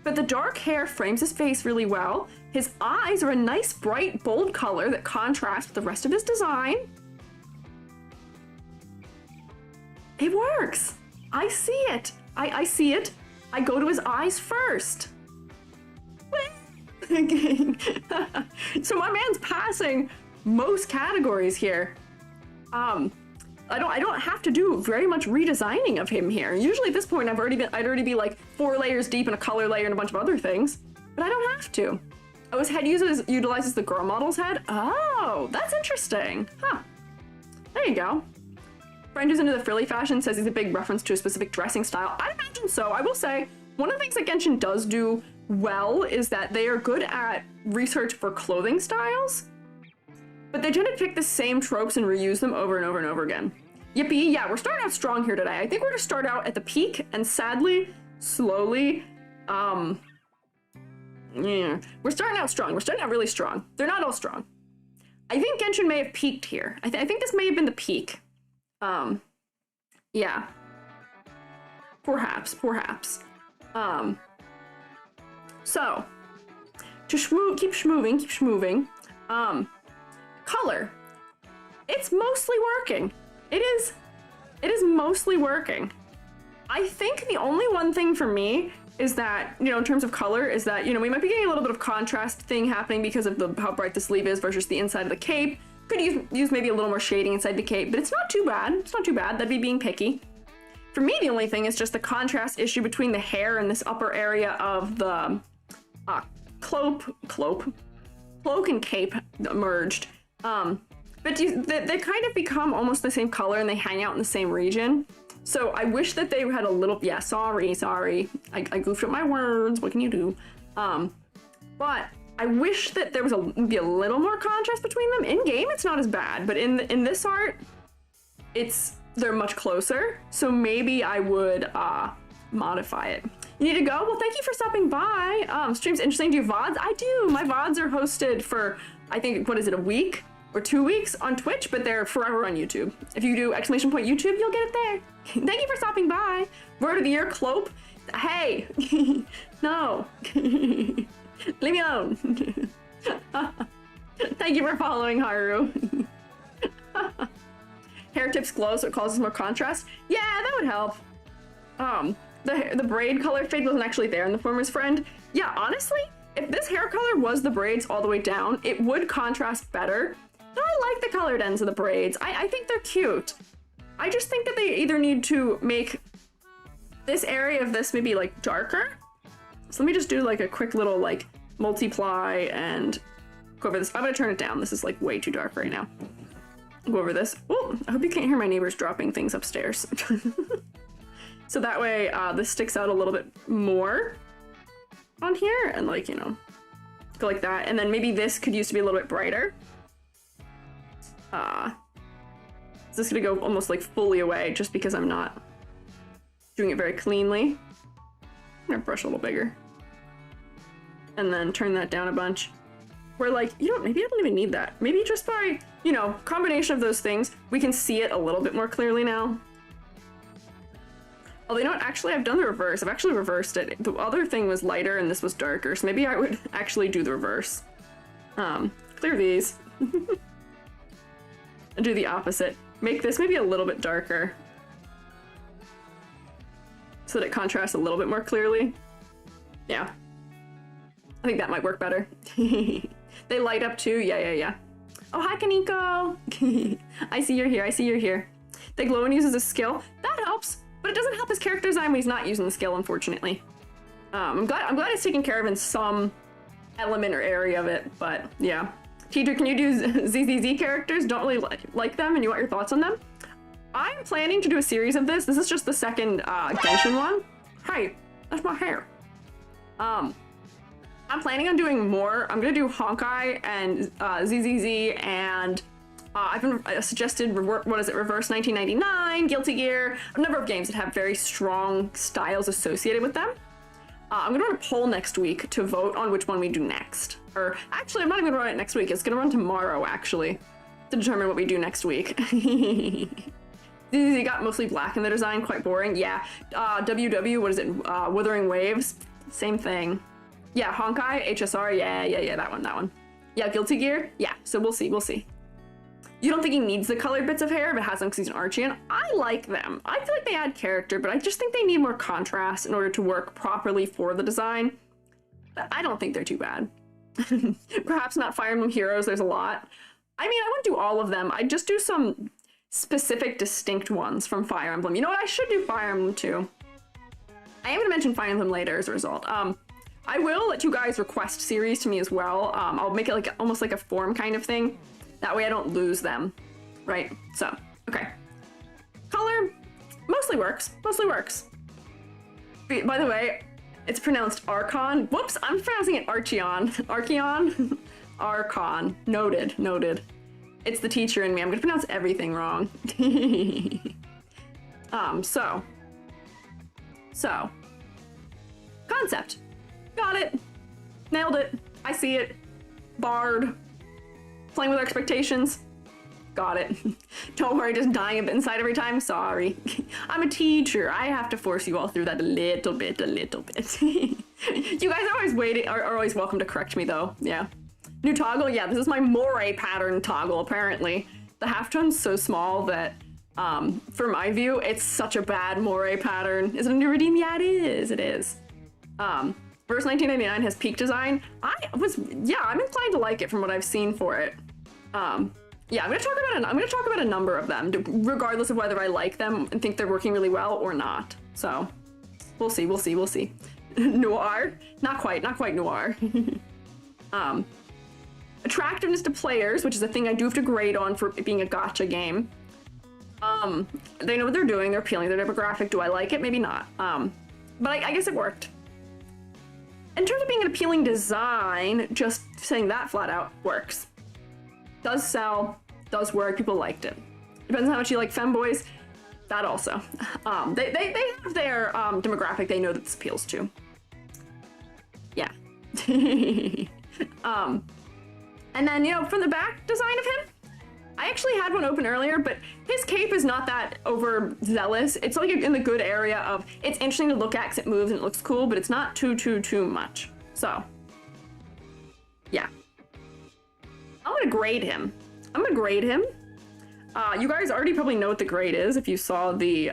But the dark hair frames his face really well. His eyes are a nice, bright, bold color that contrasts with the rest of his design. It works. I see it. I see it. I go to his eyes first. So my man's passing most categories here. I don't have to do very much redesigning of him here. Usually at this point I'd already be like 4 layers deep in a color layer and a bunch of other things, but I don't have to. Oh, his head utilizes the girl model's head? Oh, that's interesting. Huh. There you go. Friend who's into the frilly fashion says he's a big reference to a specific dressing style. I imagine so. I will say, one of the things that Genshin does do well is that they are good at research for clothing styles, but they tend to pick the same tropes and reuse them over and over and over again. Yippee, yeah, we're starting out strong here today. I think we're gonna start out at the peak, and sadly, slowly, yeah, we're starting out strong. We're starting out really strong. They're not all strong. I think Genshin may have peaked here. I think this may have been the peak. Yeah. Perhaps. So, to keep schmoving. Color. It's mostly working. It is mostly working. I think the only one thing for me is that, you know, in terms of color, is that, you know, we might be getting a little bit of contrast thing happening because of how bright the sleeve is versus the inside of the cape. Could use maybe a little more shading inside the cape, but it's not too bad. It's not too bad. That'd be being picky. For me, the only thing is just the contrast issue between the hair and this upper area of the cloak and cape merged. But they kind of become almost the same color and they hang out in the same region. So I wish that they had a little, yeah, sorry. I goofed up my words, what can you do? But I wish that there was maybe a little more contrast between them. In game, it's not as bad, but in this art, they're much closer. So maybe I would modify it. You need to go? Well, thank you for stopping by. Stream's interesting. Do you VODs? I do. My VODs are hosted for, I think, what is it, a week or 2 weeks on Twitch, but they're forever on YouTube. If you do ! YouTube, you'll get it there. Thank you for stopping by. Word of the year, Clope. Hey, no. Leave me alone. Thank you for following, Haru. Hair tips glow so it causes more contrast. Yeah, that would help. The braid color fade wasn't actually there in the former's friend. Yeah, honestly, if this hair color was the braids all the way down, it would contrast better. But I like the colored ends of the braids. I think they're cute. I just think that they either need to make this area of this maybe like darker. So let me just do like a quick little like multiply and go over this. I'm gonna turn it down. This is like way too dark right now. Go over this. Oh, I hope you can't hear my neighbors dropping things upstairs. So that way this sticks out a little bit more on here and like, you know, go like that. And then maybe this could use to be a little bit brighter. This is gonna go almost like fully away just because I'm not doing it very cleanly. I'm gonna brush a little bigger. And then turn that down a bunch. Where like, you know, maybe I don't even need that. Maybe just by, you know, combination of those things, we can see it a little bit more clearly now. Although, you know what, actually I've done the reverse. I've actually reversed it. The other thing was lighter and this was darker, so maybe I would actually do the reverse. Clear these. And do the opposite. Make this maybe a little bit darker. So that it contrasts a little bit more clearly. Yeah. I think that might work better. They light up too, yeah. Oh, hi, Kaneko! I see you're here. They glow and uses a skill. That helps, but it doesn't help his character design when he's not using the skill, unfortunately. I'm glad it's taken care of in some element or area of it, but yeah. Teacher, can you do ZZZ characters? Don't really like them, and you want your thoughts on them? I'm planning to do a series of this. This is just the second Genshin one. Hi, that's my hair. I'm planning on doing more. I'm gonna do Honkai and ZZZ, and I've been suggested, what is it, Reverse 1999, Guilty Gear, a number of games that have very strong styles associated with them. I'm gonna run a poll next week to vote on which one we do next. Or actually, I'm not even gonna run it next week. It's gonna run tomorrow, actually, to determine what we do next week. ZZZ got mostly black in the design, quite boring. Yeah, WW, what is it, Wuthering Waves, same thing. Yeah, Honkai, HSR, yeah, that one. Yeah, Guilty Gear, yeah, so we'll see. You don't think he needs the colored bits of hair if it has them because he's an Archean? I like them. I feel like they add character, but I just think they need more contrast in order to work properly for the design. But I don't think they're too bad. Perhaps not Fire Emblem Heroes, there's a lot. I mean, I wouldn't do all of them. I'd just do some specific, distinct ones from Fire Emblem. You know what? I should do Fire Emblem too. I am going to mention Fire Emblem later as a result. I will let you guys request series to me as well. I'll make it like almost like a form kind of thing. That way I don't lose them, right? So, okay. Color, mostly works. By the way, it's pronounced Archon. Whoops, I'm pronouncing it Archeon. Archeon? Archon. Noted. It's the teacher in me. I'm gonna pronounce everything wrong. So. Concept. Got it. Nailed it. I see it. Bard. Playing with our expectations. Got it. Don't worry, just dying a bit inside every time. Sorry. I'm a teacher. I have to force you all through that a little bit. You guys are always welcome to correct me though. Yeah. New toggle. Yeah, this is my moire pattern toggle apparently. The halftone's so small that for my view, it's such a bad moire pattern. Is it a new redeem? Yeah, it is. It is. Verse 1999 has peak design. I'm inclined to like it from what I've seen for it. Yeah, I'm gonna talk about a number of them, regardless of whether I like them and think they're working really well or not. So, we'll see. Noir, not quite noir. Attractiveness to players, which is a thing I do have to grade on for it being a gacha game. They know what they're doing. They're appealing to their demographic. Do I like it? Maybe not. But I guess it worked. In terms of being an appealing design, just saying that flat out works. Does sell, does work, people liked it. Depends on how much you like femboys, that also. They have their demographic they know that this appeals to. Yeah. And then, you know, from the back design of him, I actually had one open earlier, but his cape is not that overzealous. It's like in the good area of, it's interesting to look at because it moves and it looks cool, but it's not too much. So, yeah. I'm gonna grade him. You guys already probably know what the grade is if you saw the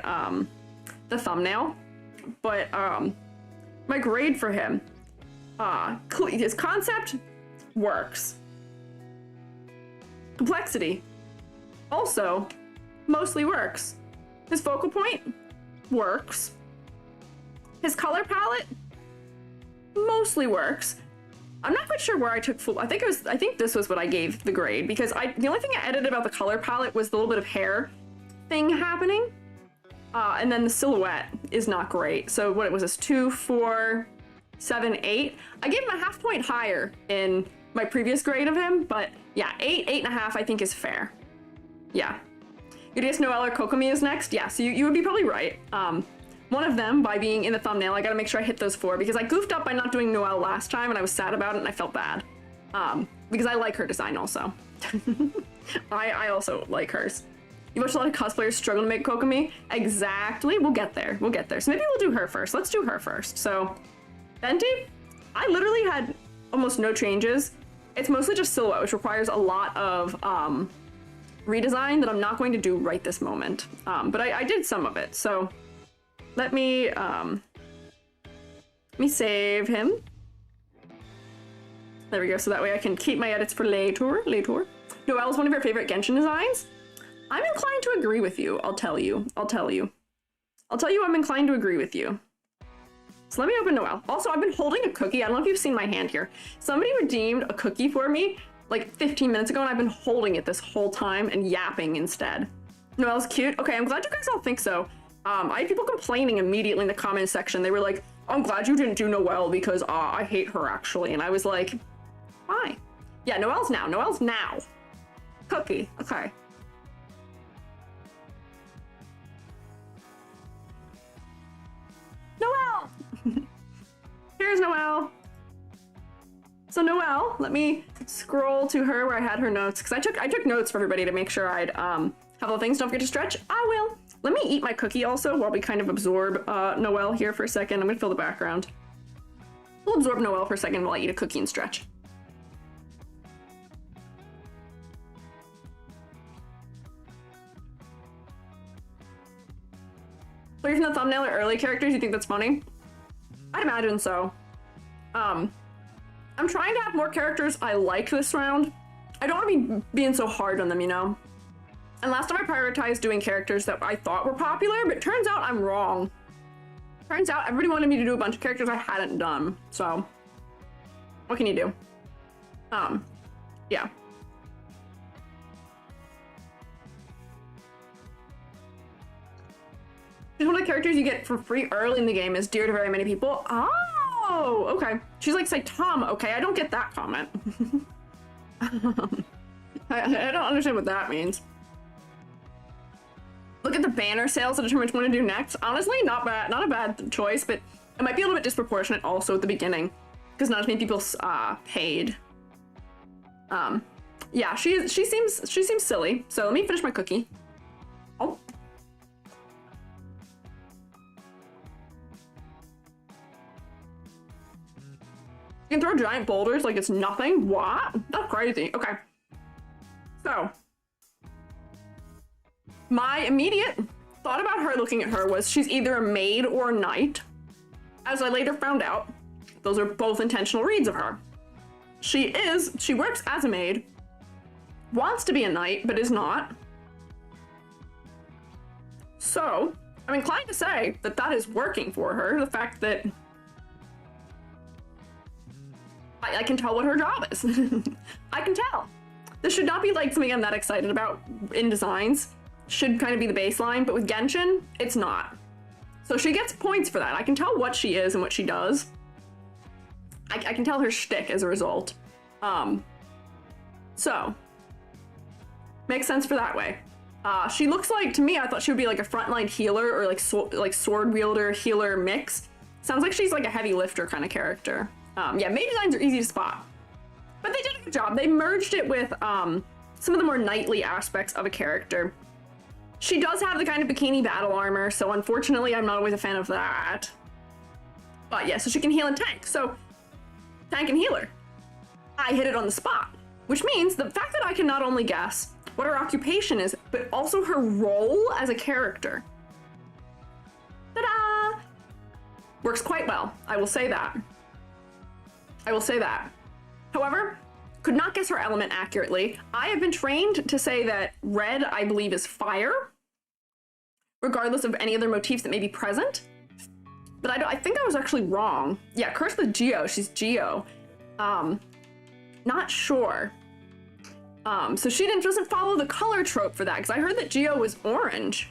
thumbnail, but my grade for him, his concept works. Complexity also mostly works. His focal point works. His color palette mostly works. I'm not quite sure where I took full. I think this was what I gave the grade because the only thing I edited about the color palette was the little bit of hair thing happening. And then the silhouette is not great. So what was this? 2, 4, 7, 8. I gave him a half point higher in my previous grade of him, but yeah, 8.5 I think is fair. Yeah. You'd guess Noelle or Kokomi is next? Yeah, so you would be probably right. One of them, by being in the thumbnail, I gotta make sure I hit those 4 because I goofed up by not doing Noelle last time and I was sad about it and I felt bad. Because I like her design also. I also like hers. You watch a lot of cosplayers struggle to make Kokomi? Exactly, we'll get there. So maybe we'll do her first. Let's do her first. So, Venti, I literally had almost no changes. It's mostly just silhouette, which requires a lot of redesign that I'm not going to do right this moment. But I did some of it, so let me save him. There we go, so that way I can keep my edits for later. Noelle is one of your favorite Genshin designs? I'm inclined to agree with you, I'll tell you I'm inclined to agree with you. So let me open Noelle. Also, I've been holding a cookie. I don't know if you've seen my hand here. Somebody redeemed a cookie for me like 15 minutes ago and I've been holding it this whole time and yapping instead. Noelle's cute? Okay, I'm glad you guys all think so. I had people complaining immediately in the comment section. They were like, I'm glad you didn't do Noelle because I hate her actually. And I was like, why? Yeah, Noelle's now. Cookie, okay. Noelle! Here's Noelle. So Noelle, let me scroll to her where I had her notes because I took notes for everybody to make sure I'd have all the things. Don't forget to stretch. I will. Let me eat my cookie also while we kind of absorb Noelle here for a second. I'm gonna fill the background. We'll absorb Noelle for a second while I eat a cookie and stretch. So you're from the thumbnail or early characters, you think that's funny? I'd imagine so. I'm trying to have more characters I like this round. I don't want to be being so hard on them, you know? And last time I prioritized doing characters that I thought were popular, but it turns out I'm wrong. Turns out everybody wanted me to do a bunch of characters I hadn't done, so what can you do? Yeah. She's one of the characters you get for free early in the game is dear to very many people. Oh, okay. She's like Saitama. Okay, I don't get that comment. I don't understand what that means. Look at the banner sales to determine what to do next. Honestly, not bad, not a bad choice, but it might be a little bit disproportionate also at the beginning because not as many people paid. Yeah, she seems silly. So let me finish my cookie. Oh. You can throw giant boulders like it's nothing? What? That's crazy. Okay. So, my immediate thought about her looking at her was she's either a maid or a knight. As I later found out, those are both intentional reads of her. She works as a maid, wants to be a knight, but is not. So, I'm inclined to say that that is working for her. The fact that I can tell what her job is. I can tell. This should not be like something I'm that excited about in designs. Should kind of be the baseline, but with Genshin, it's not. So she gets points for that. I can tell what she is and what she does. I can tell her shtick as a result. So, makes sense for that way. She looks like, to me, I thought she would be like a frontline healer or like sword wielder healer mix. Sounds like she's like a heavy lifter kind of character. Yeah, maid designs are easy to spot. But they did a good job. They merged it with some of the more knightly aspects of a character. She does have the kind of bikini battle armor, so unfortunately I'm not always a fan of that. But yeah, so she can heal and tank. So, tank and healer. I hit it on the spot. Which means the fact that I can not only guess what her occupation is, but also her role as a character. Ta-da! Works quite well, I will say that. I will say that. However, could not guess her element accurately. I have been trained to say that red, I believe, is fire, regardless of any other motifs that may be present. But I think I was actually wrong. Yeah, cursed with Geo. She's Geo. Not sure. So she doesn't follow the color trope for that, because I heard that Geo was orange.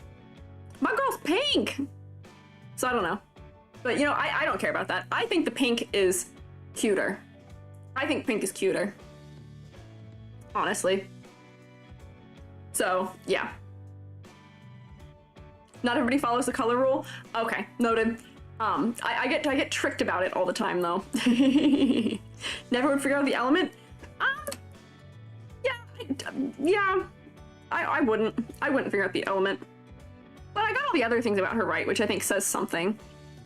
My girl's pink! So I don't know. But, you know, I don't care about that. I think the pink is cuter. I think pink is cuter. Honestly. So, yeah. Not everybody follows the color rule? Okay, noted. I get tricked about it all the time, though. Never would figure out the element? Yeah, I wouldn't figure out the element. But I got all the other things about her right, which I think says something.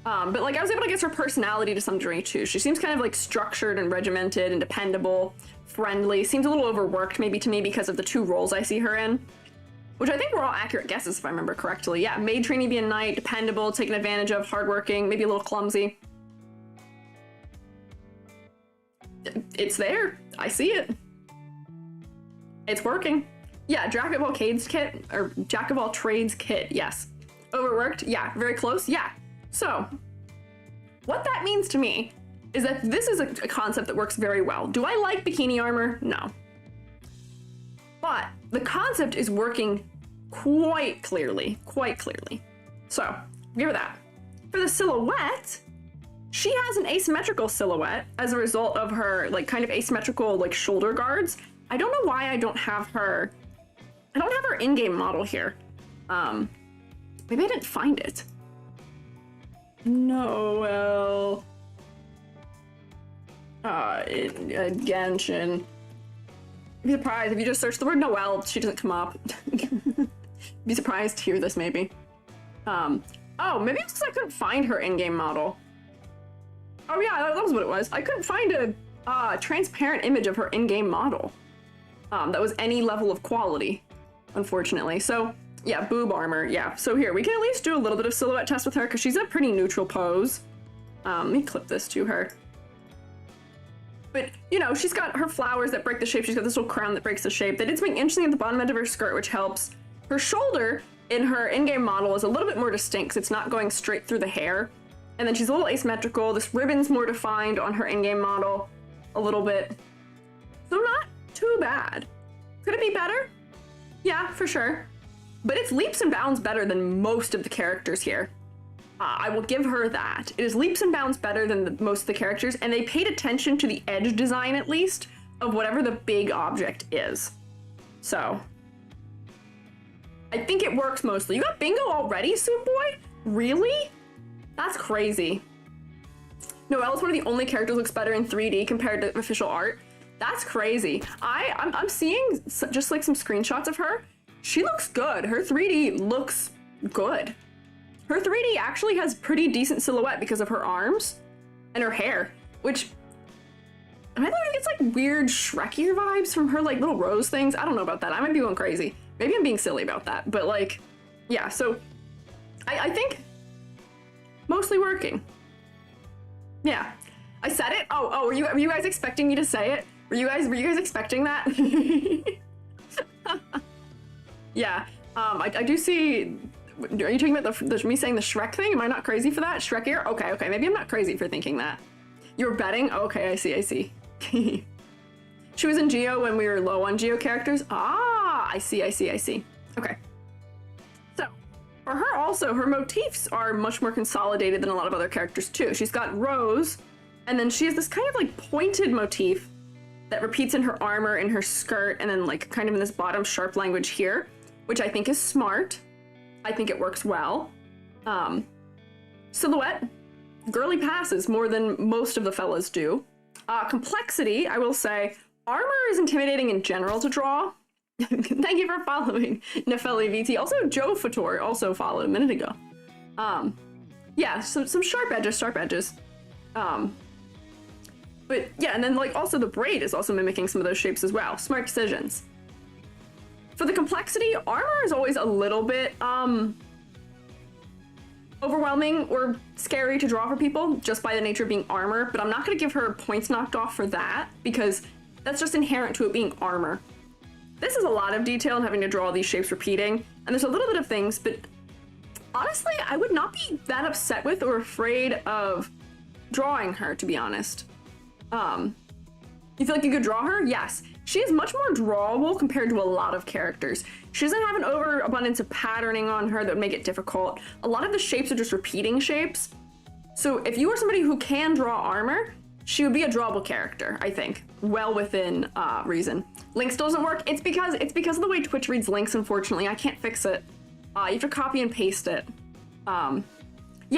But like I was able to guess her personality to some degree too. She seems kind of like structured and regimented and dependable, friendly, seems a little overworked maybe to me because of the two roles I see her in. Which I think were all accurate guesses if I remember correctly. Yeah, maid training, be a knight, dependable, taken advantage of, hardworking, maybe a little clumsy. It's there. I see it. It's working. Yeah, Jack of all trades kit, or Jack of all trades kit, yes. Overworked, yeah. Very close, yeah. So, what that means to me is that this is a concept that works very well. Do I like bikini armor? No. But the concept is working quite clearly. So, give her that. For the silhouette, she has an asymmetrical silhouette as a result of her like kind of asymmetrical like shoulder guards. I don't know why I don't have her in-game model here. Maybe I didn't find it. Noelle. Genshin. Be surprised if you just search the word Noelle, she doesn't come up. Be surprised to hear this, maybe. Oh, maybe it's because I couldn't find her in-game model. Oh yeah, that was what it was. I couldn't find a transparent image of her in-game model. That was any level of quality, unfortunately. So, yeah, boob armor, yeah. So here, we can at least do a little bit of silhouette test with her, because she's in a pretty neutral pose. Let me clip this to her. But, you know, she's got her flowers that break the shape. She's got this little crown that breaks the shape. They did something interesting at the bottom end of her skirt, which helps. Her shoulder in her in-game model is a little bit more distinct, because it's not going straight through the hair. And then she's a little asymmetrical. This ribbon's more defined on her in-game model a little bit. So not too bad. Could it be better? Yeah, for sure. But it's leaps and bounds better than most of the characters here. I will give her that. It is leaps and bounds better than most of the characters, and they paid attention to the edge design, at least, of whatever the big object is. So I think it works mostly. You got bingo already, Soup Boy? Really? That's crazy. Noelle is one of the only characters that looks better in 3D compared to official art. That's crazy. I'm seeing just like some screenshots of her. She looks good. Her 3D looks good. Her 3D actually has pretty decent silhouette because of her arms and her hair, which am I thinking it's like weird Shrekier vibes from her like little rose things? I don't know about that. I might be going crazy. Maybe I'm being silly about that, but like, yeah, so I think mostly working. Yeah, I said it. Oh, were you guys expecting me to say it? Were you guys expecting that? Yeah, I do see. Are you talking about me saying the Shrek thing? Am I not crazy for that? Shrekier? Okay, maybe I'm not crazy for thinking that. You were betting? Okay, I see. She was in Geo when we were low on Geo characters. Ah, I see. Okay. So, for her also, her motifs are much more consolidated than a lot of other characters too. She's got Rose, and then she has this kind of like pointed motif that repeats in her armor, in her skirt, and then like kind of in this bottom sharp language here, which I think is smart. I think it works well. Silhouette, girly passes more than most of the fellas do. Complexity, I will say, armor is intimidating in general to draw. Thank you for following, Nefeli VT. Also, Joe Fator also followed a minute ago. Yeah, so some sharp edges. But yeah, and then like also the braid is also mimicking some of those shapes as well. Smart decisions. For the complexity, armor is always a little bit overwhelming or scary to draw for people just by the nature of being armor, but I'm not going to give her points knocked off for that because that's just inherent to it being armor. This is a lot of detail and having to draw these shapes repeating, and there's a little bit of things, but honestly, I would not be that upset with or afraid of drawing her, to be honest. You feel like you could draw her? Yes. She is much more drawable compared to a lot of characters. She doesn't have an overabundance of patterning on her that would make it difficult. A lot of the shapes are just repeating shapes. So if you are somebody who can draw armor, she would be a drawable character, I think. Well within reason. Links doesn't work. It's because of the way Twitch reads links, unfortunately. I can't fix it. You have to copy and paste it. Yeah,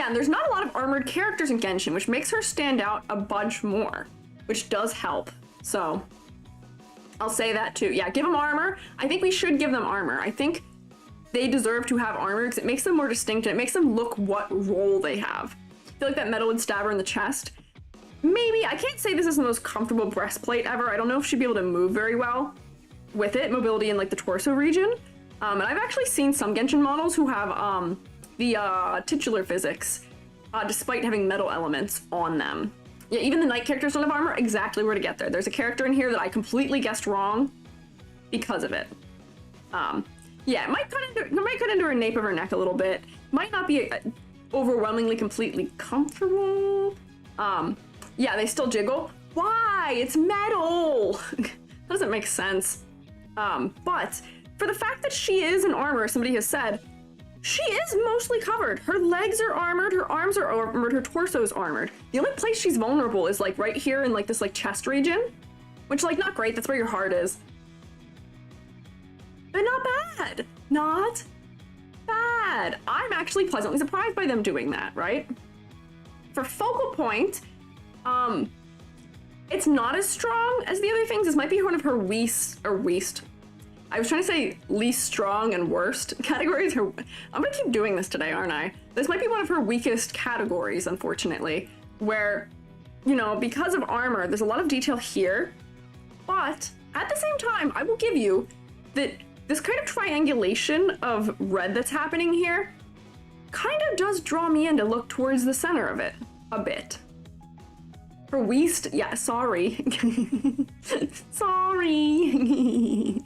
and there's not a lot of armored characters in Genshin, which makes her stand out a bunch more, which does help. So I'll say that too. Yeah, give them armor. I think we should give them armor. I think they deserve to have armor because it makes them more distinct and it makes them look what role they have. I feel like that metal would stab her in the chest. Maybe, I can't say this is the most comfortable breastplate ever. I don't know if she'd be able to move very well with it, mobility in like the torso region. And I've actually seen some Genshin models who have the titular physics, despite having metal elements on them. Yeah, even the knight characters don't have armor. Exactly where to get there. There's a character in here that I completely guessed wrong because of it. Yeah, it might cut into her nape of her neck a little bit. Might not be overwhelmingly completely comfortable. Yeah, they still jiggle. Why? It's metal. That doesn't make sense. But for the fact that she is in armor, somebody has said, she is mostly covered. Her legs are armored, her arms are armored, her torso is armored. The only place she's vulnerable is like right here in like this like chest region, which like not great, that's where your heart is. But not bad. Not bad. I'm actually pleasantly surprised by them doing that, right? For focal point, it's not as strong as the other things. This might be one of her least. I was trying to say least strong and worst categories. I'm gonna keep doing this today, aren't I? This might be one of her weakest categories, unfortunately, where, you know, because of armor, there's a lot of detail here, but at the same time, I will give you that this kind of triangulation of red that's happening here kind of does draw me in to look towards the center of it a bit. For Weast, yeah, sorry. Sorry.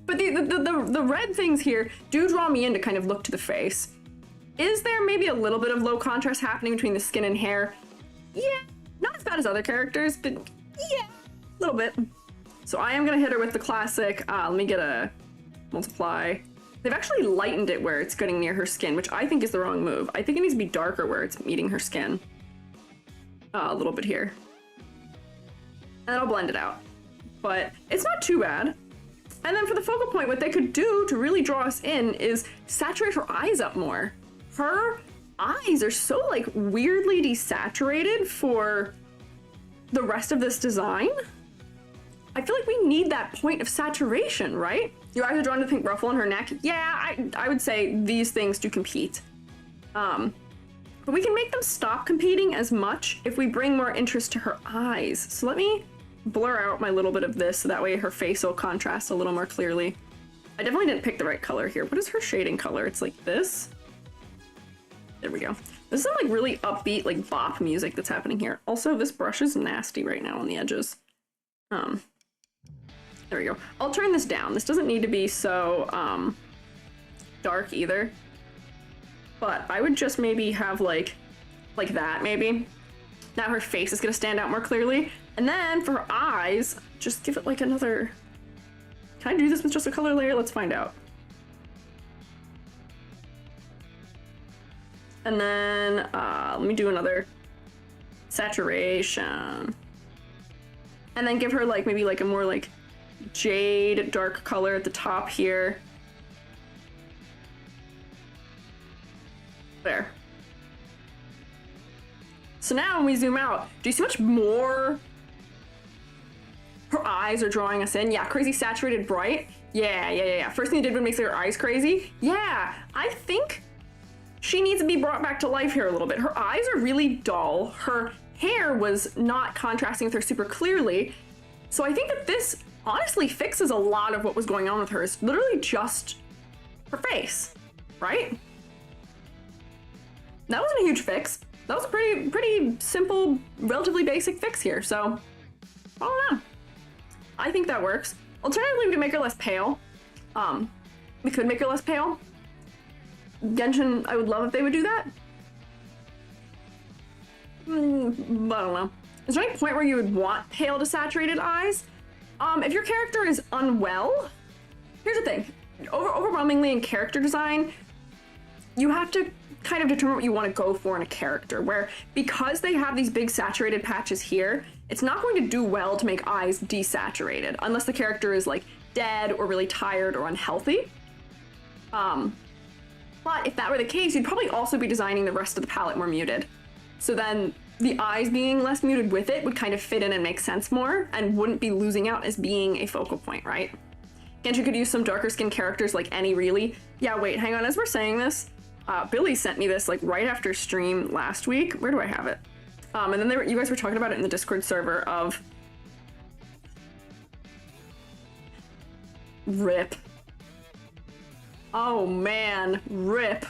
But the red things here do draw me in to kind of look to the face. Is there maybe a little bit of low contrast happening between the skin and hair? Yeah, not as bad as other characters, but yeah, a little bit. So I am gonna hit her with the classic, let me get a multiply. They've actually lightened it where it's getting near her skin, which I think is the wrong move. I think it needs to be darker where it's meeting her skin. A little bit here. And I'll blend it out. But it's not too bad. And then for the focal point, what they could do to really draw us in is saturate her eyes up more. Her eyes are so like weirdly desaturated for the rest of this design. I feel like we need that point of saturation, right? Your eyes are drawn to the pink ruffle on her neck. Yeah, I would say these things do compete. But we can make them stop competing as much if we bring more interest to her eyes. So let me blur out my little bit of this so that way her face will contrast a little more clearly. I definitely didn't pick the right color here. What is her shading color? It's like this. There we go. This is some like really upbeat like bop music that's happening here. Also, this brush is nasty right now on the edges. There we go. I'll turn this down. This doesn't need to be so dark either. But I would just maybe have like that maybe. Now her face is gonna stand out more clearly. And then for her eyes, just give it like another... Can I do this with just a color layer? Let's find out. And then let me do another saturation. And then give her like maybe like a more like jade dark color at the top here. There. So now when we zoom out, do you see much more her eyes are drawing us in? Yeah, crazy saturated bright. Yeah. First thing you did would make her eyes crazy. Yeah, I think she needs to be brought back to life here a little bit. Her eyes are really dull. Her hair was not contrasting with her super clearly. So I think that this honestly fixes a lot of what was going on with her. It's literally just her face, right? That wasn't a huge fix. That was a pretty simple, relatively basic fix here. So, I don't know. I think that works. Alternatively, we could make her less pale. We could make her less pale. Genshin, I would love if they would do that. I don't know. Is there any point where you would want pale to saturated eyes? If your character is unwell, here's the thing. Overwhelmingly in character design, you have to kind of determine what you want to go for in a character, where because they have these big saturated patches here, it's not going to do well to make eyes desaturated unless the character is like dead or really tired or unhealthy. But if that were the case, you'd probably also be designing the rest of the palette more muted. So then the eyes being less muted with it would kind of fit in and make sense more and wouldn't be losing out as being a focal point, right? Genshin could use some darker skinned characters like any really. Yeah, wait, hang on, as we're saying this, Billy sent me this like right after stream last week. Where do I have it? And then you guys were talking about it in the Discord server of RIP. Oh man, RIP.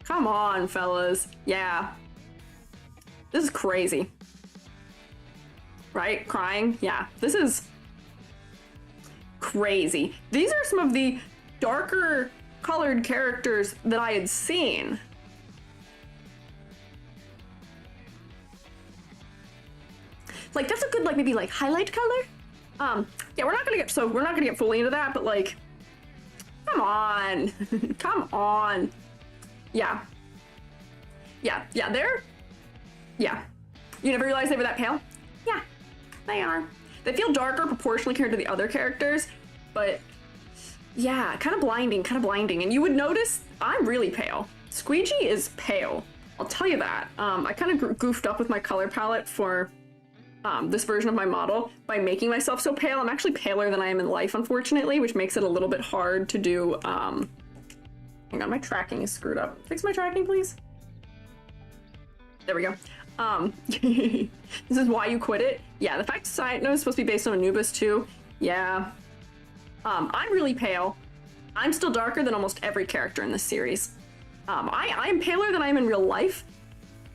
Come on, fellas. Yeah. This is crazy. Right? Crying? Yeah. This is crazy. These are some of the darker colored characters that I had seen. Like that's a good like maybe like highlight color. Yeah, we're not gonna get fully into that, but like come on. Come on. Yeah. They're yeah. You never realized they were that pale? Yeah, they are. They feel darker proportionally compared to the other characters, but yeah, kind of blinding. And you would notice I'm really pale. Squiiji is pale. I'll tell you that. I kind of goofed up with my color palette for this version of my model by making myself so pale. I'm actually paler than I am in life, unfortunately, which makes it a little bit hard to do. Hang on, my tracking is screwed up. Fix my tracking, please. There we go. This is why you quit it. Yeah, the fact Cyano is supposed to be based on Anubis too. Yeah. I'm really pale. I'm still darker than almost every character in this series. I'm paler than I am in real life,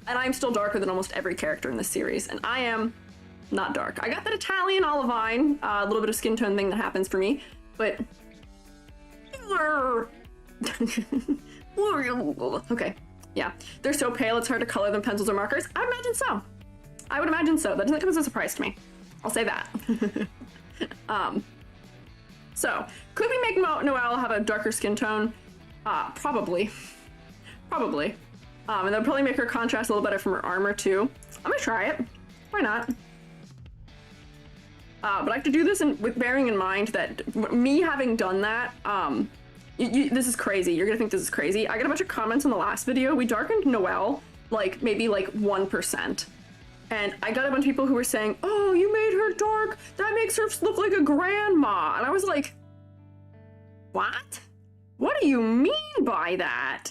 and I'm still darker than almost every character in this series, and I am not dark. I got that Italian olivine, a little bit of skin tone thing that happens for me, but... Okay, yeah. They're so pale it's hard to color them pencils or markers. I would imagine so. That doesn't come as a surprise to me. I'll say that. So, could we make Noelle have a darker skin tone? Probably. And that'll probably make her contrast a little better from her armor too. I'm gonna try it. Why not? But I have to do this with bearing in mind that me having done that, this is crazy. You're gonna think this is crazy. I got a bunch of comments in the last video. We darkened Noelle, like, maybe like 1%. And I got a bunch of people who were saying, oh, you made her dark. That makes her look like a grandma. And I was like, what? What do you mean by that?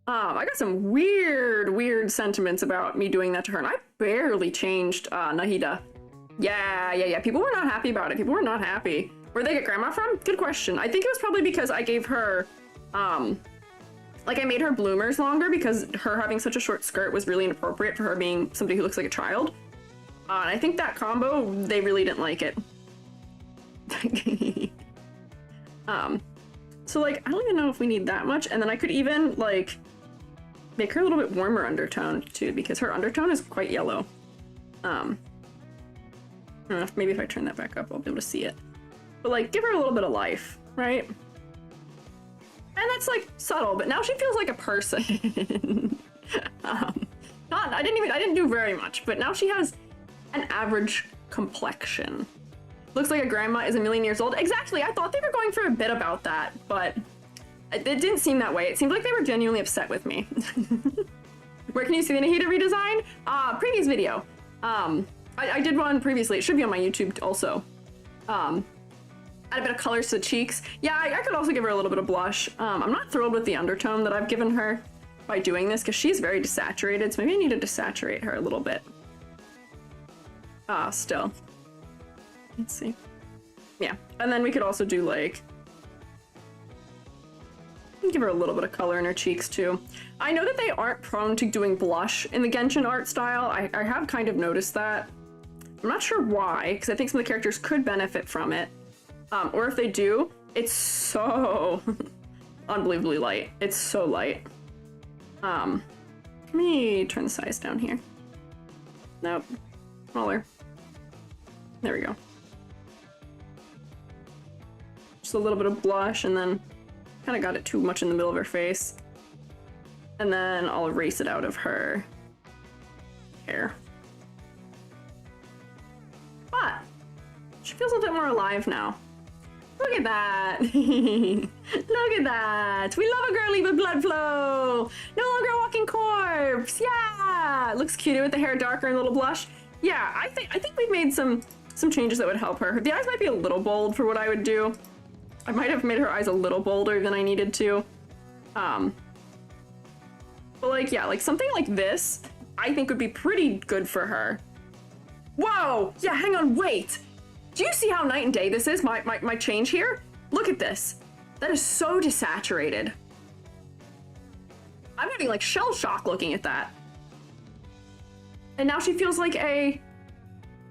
I got some weird sentiments about me doing that to her, and I barely changed Nahida. Yeah. People were not happy about it. People were not happy. Where'd they get grandma from? Good question. I think it was probably because I gave her, like I made her bloomers longer because her having such a short skirt was really inappropriate for her being somebody who looks like a child. And I think that combo, they really didn't like it. So like, I don't even know if we need that much. And then I could even like make her a little bit warmer undertone too, because her undertone is quite yellow. I don't know if maybe if I turn that back up, I'll be able to see it. But like, give her a little bit of life, right? And that's like subtle, but now she feels like a person. I didn't do very much, but now she has an average complexion. Looks like a grandma is a million years old. Exactly, I thought they were going for a bit about that, but it didn't seem that way. It seemed like they were genuinely upset with me. Where can you see the Nahida redesign? Previous video. I did one previously. It should be on my YouTube also. Add a bit of colors to the cheeks. Yeah, I could also give her a little bit of blush. I'm not thrilled with the undertone that I've given her by doing this because she's very desaturated, so maybe I need to desaturate her a little bit. Still. Let's see. Yeah, and then we could also do like, give her a little bit of color in her cheeks too. I know that they aren't prone to doing blush in the Genshin art style. I have kind of noticed that. I'm not sure why, because I think some of the characters could benefit from it. Or if they do, it's so unbelievably light. It's so light. Let me turn the size down here. Nope. Smaller. There we go. Just a little bit of blush, and then kind of got it too much in the middle of her face. And then I'll erase it out of her hair. But she feels a bit more alive now. Look at that. Look at that. We love a girlie with blood flow. No longer a walking corpse. Yeah. Looks cuter with the hair darker and a little blush. Yeah, I think we've made some changes that would help her. The eyes might be a little bold for what I would do. I might have made her eyes a little bolder than I needed to. But like, yeah, like something like this, I think would be pretty good for her. Whoa! Yeah, hang on, wait! Do you see how night and day this is, my change here? Look at this. That is so desaturated. I'm having like shell shock looking at that. And now she feels like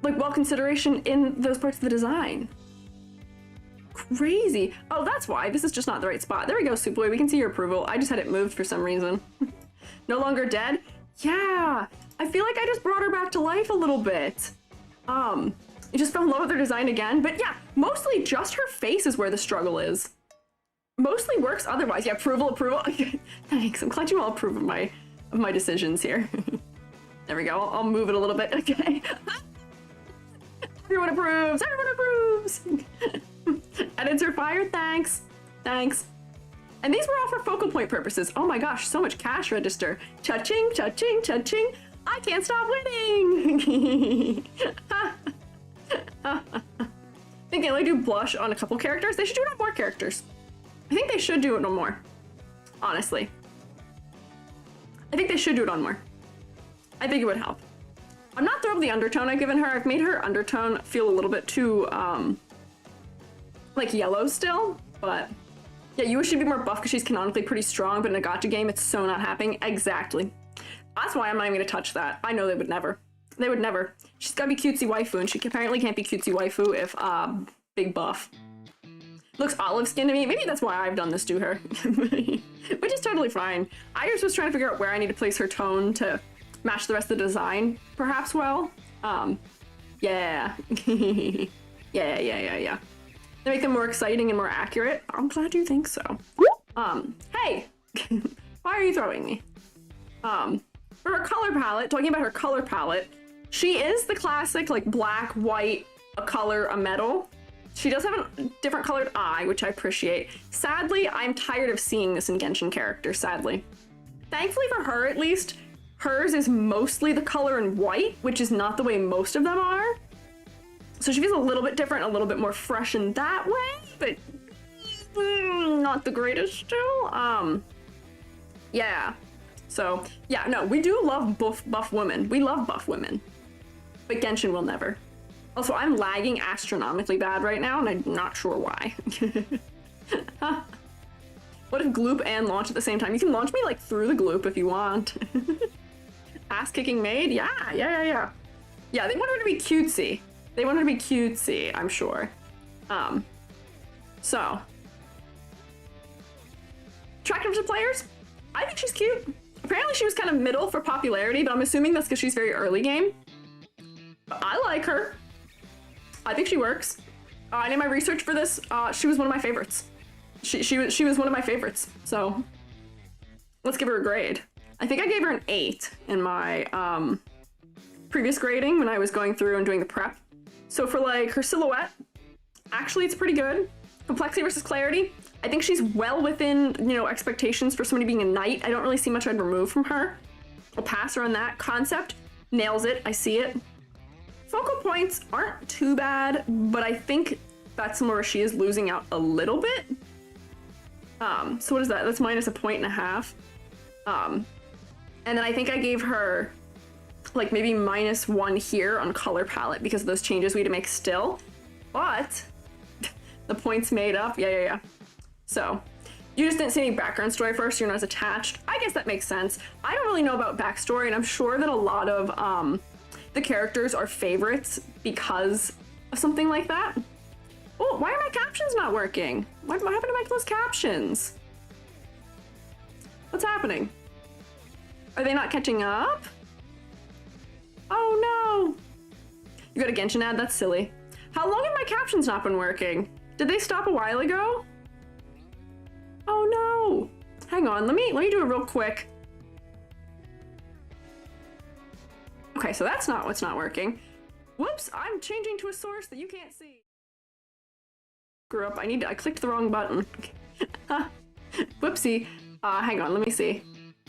well consideration in those parts of the design. Crazy. Oh, that's why. This is just not the right spot. There we go, Superboy. We can see your approval. I just had it moved for some reason. No longer dead? Yeah. I feel like I just brought her back to life a little bit. You just fell in love with her design again. But yeah, mostly just her face is where the struggle is. Mostly works otherwise. Yeah, approval. Thanks. I'm glad you all approve of my decisions here. There we go. I'll move it a little bit. Okay. Everyone approves. Everyone approves. Edits are fired. Thanks. And these were all for focal point purposes. Oh my gosh, so much cash register. Cha-ching, cha-ching, cha-ching. I can't stop winning. I think they only do blush on a couple characters. They should do it on more characters. I think they should do it on more. Honestly. I think they should do it on more. I think it would help. I'm not thrilled with the undertone I've given her. I've made her undertone feel a little bit too, like yellow still, but yeah, you wish she'd be more buff because she's canonically pretty strong, but in a gacha game, it's so not happening. Exactly. That's why I'm not even gonna touch that. I know they would never. They would never. She's gotta be cutesy waifu, and she apparently can't be cutesy waifu if, big buff. Looks olive skin to me. Maybe that's why I've done this to her. Which is totally fine. I was just trying to figure out where I need to place her tone to match the rest of the design, perhaps well. Yeah. Yeah. To make them more exciting and more accurate. I'm glad you think so. Hey! Why are you throwing me? For her color palette, talking about her color palette, she is the classic, like, black, white, a color, a metal. She does have a different colored eye, which I appreciate. Sadly, I'm tired of seeing this in Genshin characters, sadly. Thankfully for her, at least, hers is mostly the color in white, which is not the way most of them are. So she feels a little bit different, a little bit more fresh in that way, but not the greatest still. Yeah. So, yeah, no, we do love buff women. We love buff women. But Genshin will never. Also, I'm lagging astronomically bad right now, and I'm not sure why. What if gloop and launch at the same time? You can launch me, like, through the gloop if you want. Ass-kicking maid? Yeah. Yeah, they want her to be cutesy. They want her to be cutesy, I'm sure. So. Attractive to players? I think she's cute. Apparently she was kind of middle for popularity, but I'm assuming that's because she's very early game. But I like her. I think she works. I did my research for this. She was one of my favorites. She was one of my favorites. So let's give her a grade. I think I gave her an 8 in my previous grading when I was going through and doing the prep. So for like her silhouette, actually it's pretty good. Complexity versus clarity, I think she's well within, you know, expectations for somebody being a knight. I don't really see much I'd remove from her. I'll pass her on that. Concept, nails it. I see it. Focal points aren't too bad, but I think that's somewhere she is losing out a little bit. So what is that? That's minus a 1.5. And then I think I gave her like maybe -1 here on color palette because of those changes we had to make still. But the points made up. Yeah. So you just didn't see any background story first. You're not as attached. I guess that makes sense. I don't really know about backstory, and I'm sure that a lot of the characters are favorites because of something like that. Oh, why are my captions not working? What happened to my closed captions? What's happening? Are they not catching up? Oh no! You got a Genshin ad? That's silly. How long have my captions not been working? Did they stop a while ago? Oh no! Hang on, let me do it real quick. Okay, so that's not what's not working. Whoops, I'm changing to a source that you can't see. Screw up, I clicked the wrong button. Whoopsie. Hang on, let me see.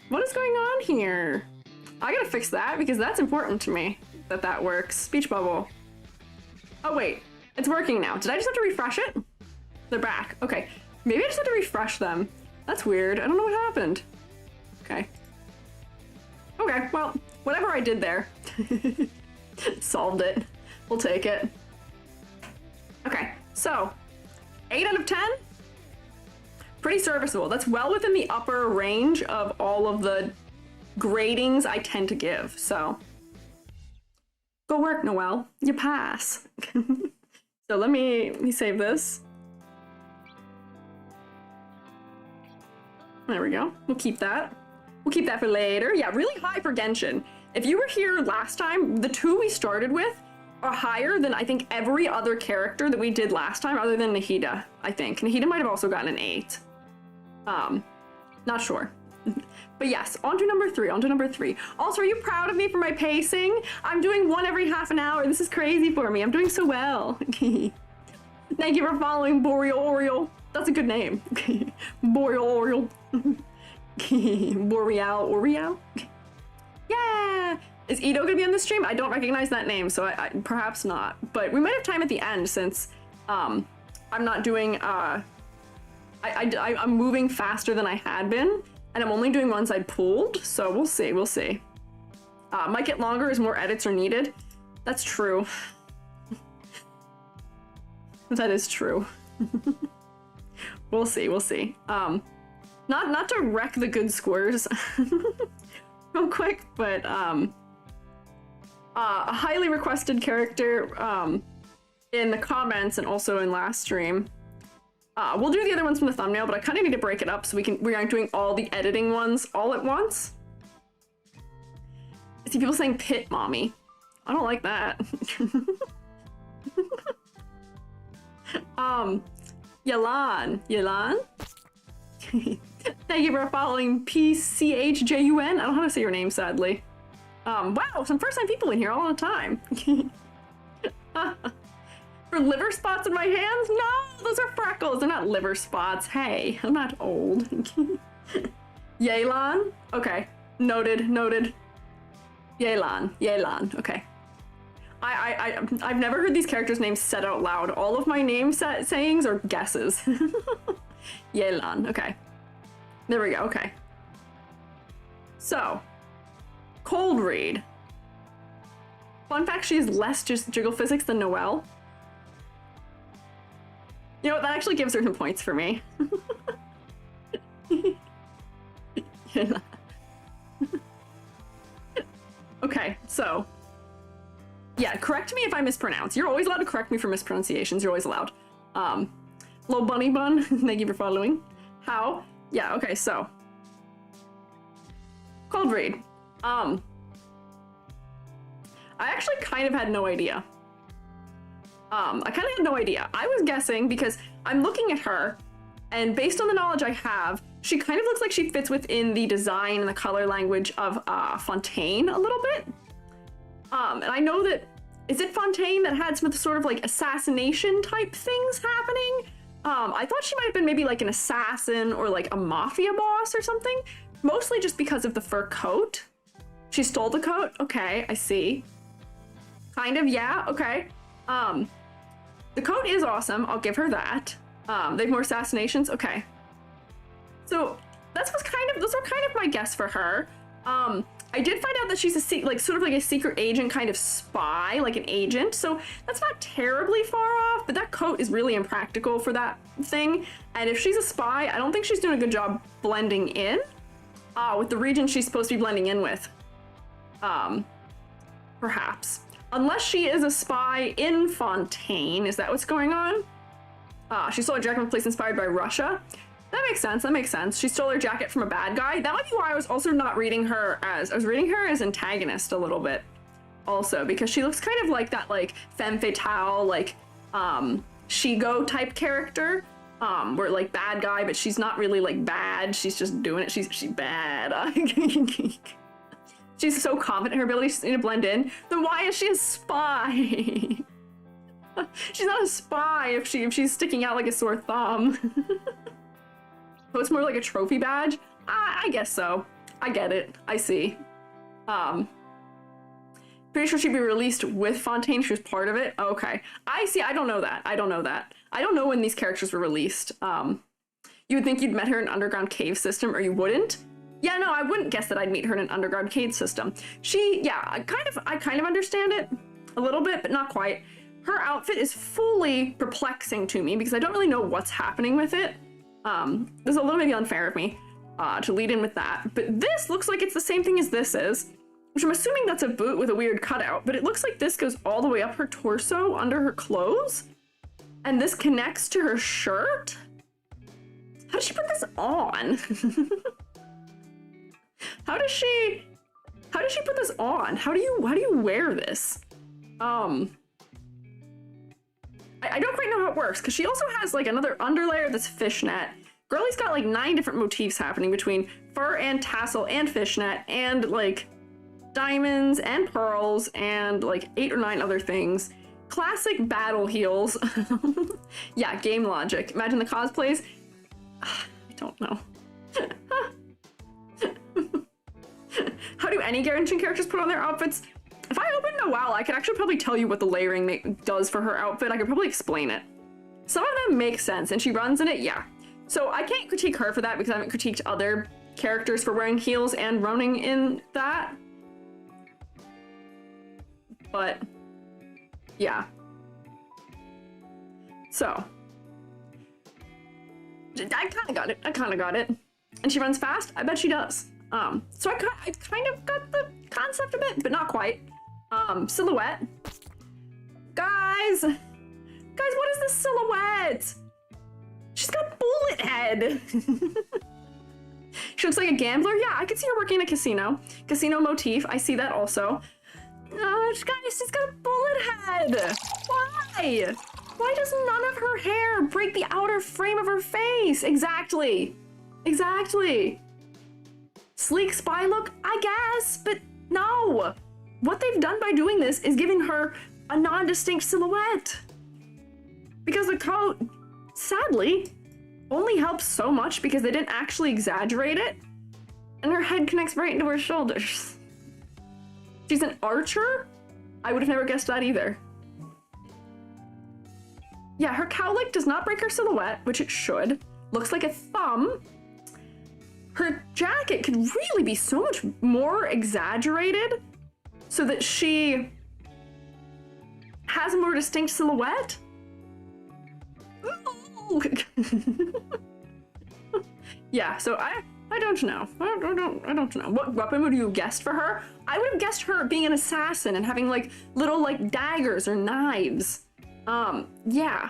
What is going on here? I gotta fix that because that's important to me, that works. Speech bubble. Oh wait, it's working now. Did I just have to refresh it? They're back, okay. Maybe I just had to refresh them. That's weird, I don't know what happened. Okay. Okay, well, whatever I did there. Solved it. We'll take it. Okay, so 8 out of 10? Pretty serviceable. That's well within the upper range of all of the gradings I tend to give, so. Go work, Noelle. You pass. So let me save this. There we go. We'll keep that. We'll keep that for later. Yeah, really high for Genshin. If you were here last time, the 2 we started with are higher than I think every other character that we did last time other than Nahida, I think. Nahida might have also gotten an 8. Not sure. But yes, on to number 3. Also, are you proud of me for my pacing? I'm doing 1 every half an hour. This is crazy for me. I'm doing so well. Thank you for following Boreal Oriole. That's a good name. Boreal Oriole. Boreal Oriole. Yeah! Is Ito gonna be on the stream? I don't recognize that name, so I perhaps not. But we might have time at the end since I'm not doing I'm moving faster than I had been, and I'm only doing ones I pulled, so we'll see. Might get longer as more edits are needed. That's true. That is true. We'll see. Not to wreck the good scores real quick, but a highly requested character in the comments and also in last stream. We'll do the other ones from the thumbnail, but I kind of need to break it up so we aren't doing all the editing ones all at once. I see people saying pit mommy. I don't like that. Yelan? Thank you for following PCHJUN. I don't know how to say your name, sadly. Wow, some first-time people in here all the time. For liver spots in my hands? No, those are freckles. They're not liver spots. Hey, I'm not old. Yelan? Okay. Noted, noted. Yelan, Yelan, okay. I've never heard these characters' names said out loud. All of my name sayings are guesses. Yelan, okay. There we go, okay. So, cold read. Fun fact, she has less just jiggle physics than Noelle. You know what, that actually gives her some points for me. Okay, so. Yeah, correct me if I mispronounce. You're always allowed to correct me for mispronunciations. You're always allowed. Low bunny bun, thank you for following. How? Yeah, okay, so. Cold read. I actually kind of had no idea. I kind of had no idea. I was guessing because I'm looking at her, and based on the knowledge I have, she kind of looks like she fits within the design and the color language of Fontaine a little bit. And I know that, is it Fontaine that had some sort of like assassination type things happening? I thought she might have been maybe like an assassin or like a mafia boss or something, mostly just because of the fur coat. She stole the coat? Okay, I see. Kind of, yeah, okay. The coat is awesome, I'll give her that. They have more assassinations, okay. So those are kind of my guess for her. I did find out that she's sort of like a secret agent kind of spy, like an agent. So that's not terribly far off, but that coat is really impractical for that thing. And if she's a spy, I don't think she's doing a good job blending in with the region she's supposed to be blending in with. Perhaps. Unless she is a spy in Fontaine. Is that what's going on? She stole a jacket from a place inspired by Russia. That makes sense, that makes sense. She stole her jacket from a bad guy. That might be why I was also not reading her as, I was reading her as antagonist a little bit. Also, because she looks kind of like that, like, femme fatale, like, Shigo type character. Where, like, bad guy, but she's not really, like, bad. She's just doing it. She's bad. She's so confident in her ability, she's to blend in. Then why is she a spy? She's not a spy if she's sticking out like a sore thumb. So it's more like a trophy badge? I guess so. I get it. I see. Pretty sure she'd be released with Fontaine. She was part of it. Okay. I see. I don't know that. I don't know that. I don't know when these characters were released. You would think you'd met her in an underground cave system, or you wouldn't? Yeah, no, I wouldn't guess that I'd meet her in an underground cave system. I kind of understand it a little bit, but not quite. Her outfit is fully perplexing to me because I don't really know what's happening with it. This is a little maybe unfair of me to lead in with that, but this looks like it's the same thing as this is, which I'm assuming that's a boot with a weird cutout, but it looks like this goes all the way up her torso under her clothes, and this connects to her shirt? How does she put this on? How does she put this on? How do you wear this? I don't quite know how it works, because she also has like another underlayer that's fishnet. Girlie's got like 9 different motifs happening between fur and tassel and fishnet and like diamonds and pearls and like 8 or 9 other things. Classic battle heels. Yeah, game logic. Imagine the cosplays. I don't know. How do any Genshin characters put on their outfits? If I open Noelle, I could actually probably tell you what the layering does for her outfit. I could probably explain it. Some of them make sense, and she runs in it, yeah. So I can't critique her for that because I haven't critiqued other characters for wearing heels and running in that. But, yeah. So. I kind of got it. And she runs fast? I bet she does. So I kind of got the concept of it, but not quite. Silhouette. Guys, what is this silhouette? She's got bullet head. She looks like a gambler. Yeah, I could see her working in a casino. Casino motif, I see that also. Guys, she's got a bullet head. Why? Why does none of her hair break the outer frame of her face? Exactly. Sleek spy look, I guess, but no. What they've done by doing this is giving her a non-distinct silhouette. Because the coat, sadly, only helps so much because they didn't actually exaggerate it. And her head connects right into her shoulders. She's an archer? I would have never guessed that either. Yeah, her cowlick does not break her silhouette, which it should. Looks like a thumb. Her jacket could really be so much more exaggerated so that she has a more distinct silhouette. Yeah, so I don't know. I don't know. What weapon would you have guessed for her? I would have guessed her being an assassin and having like little like daggers or knives. Yeah.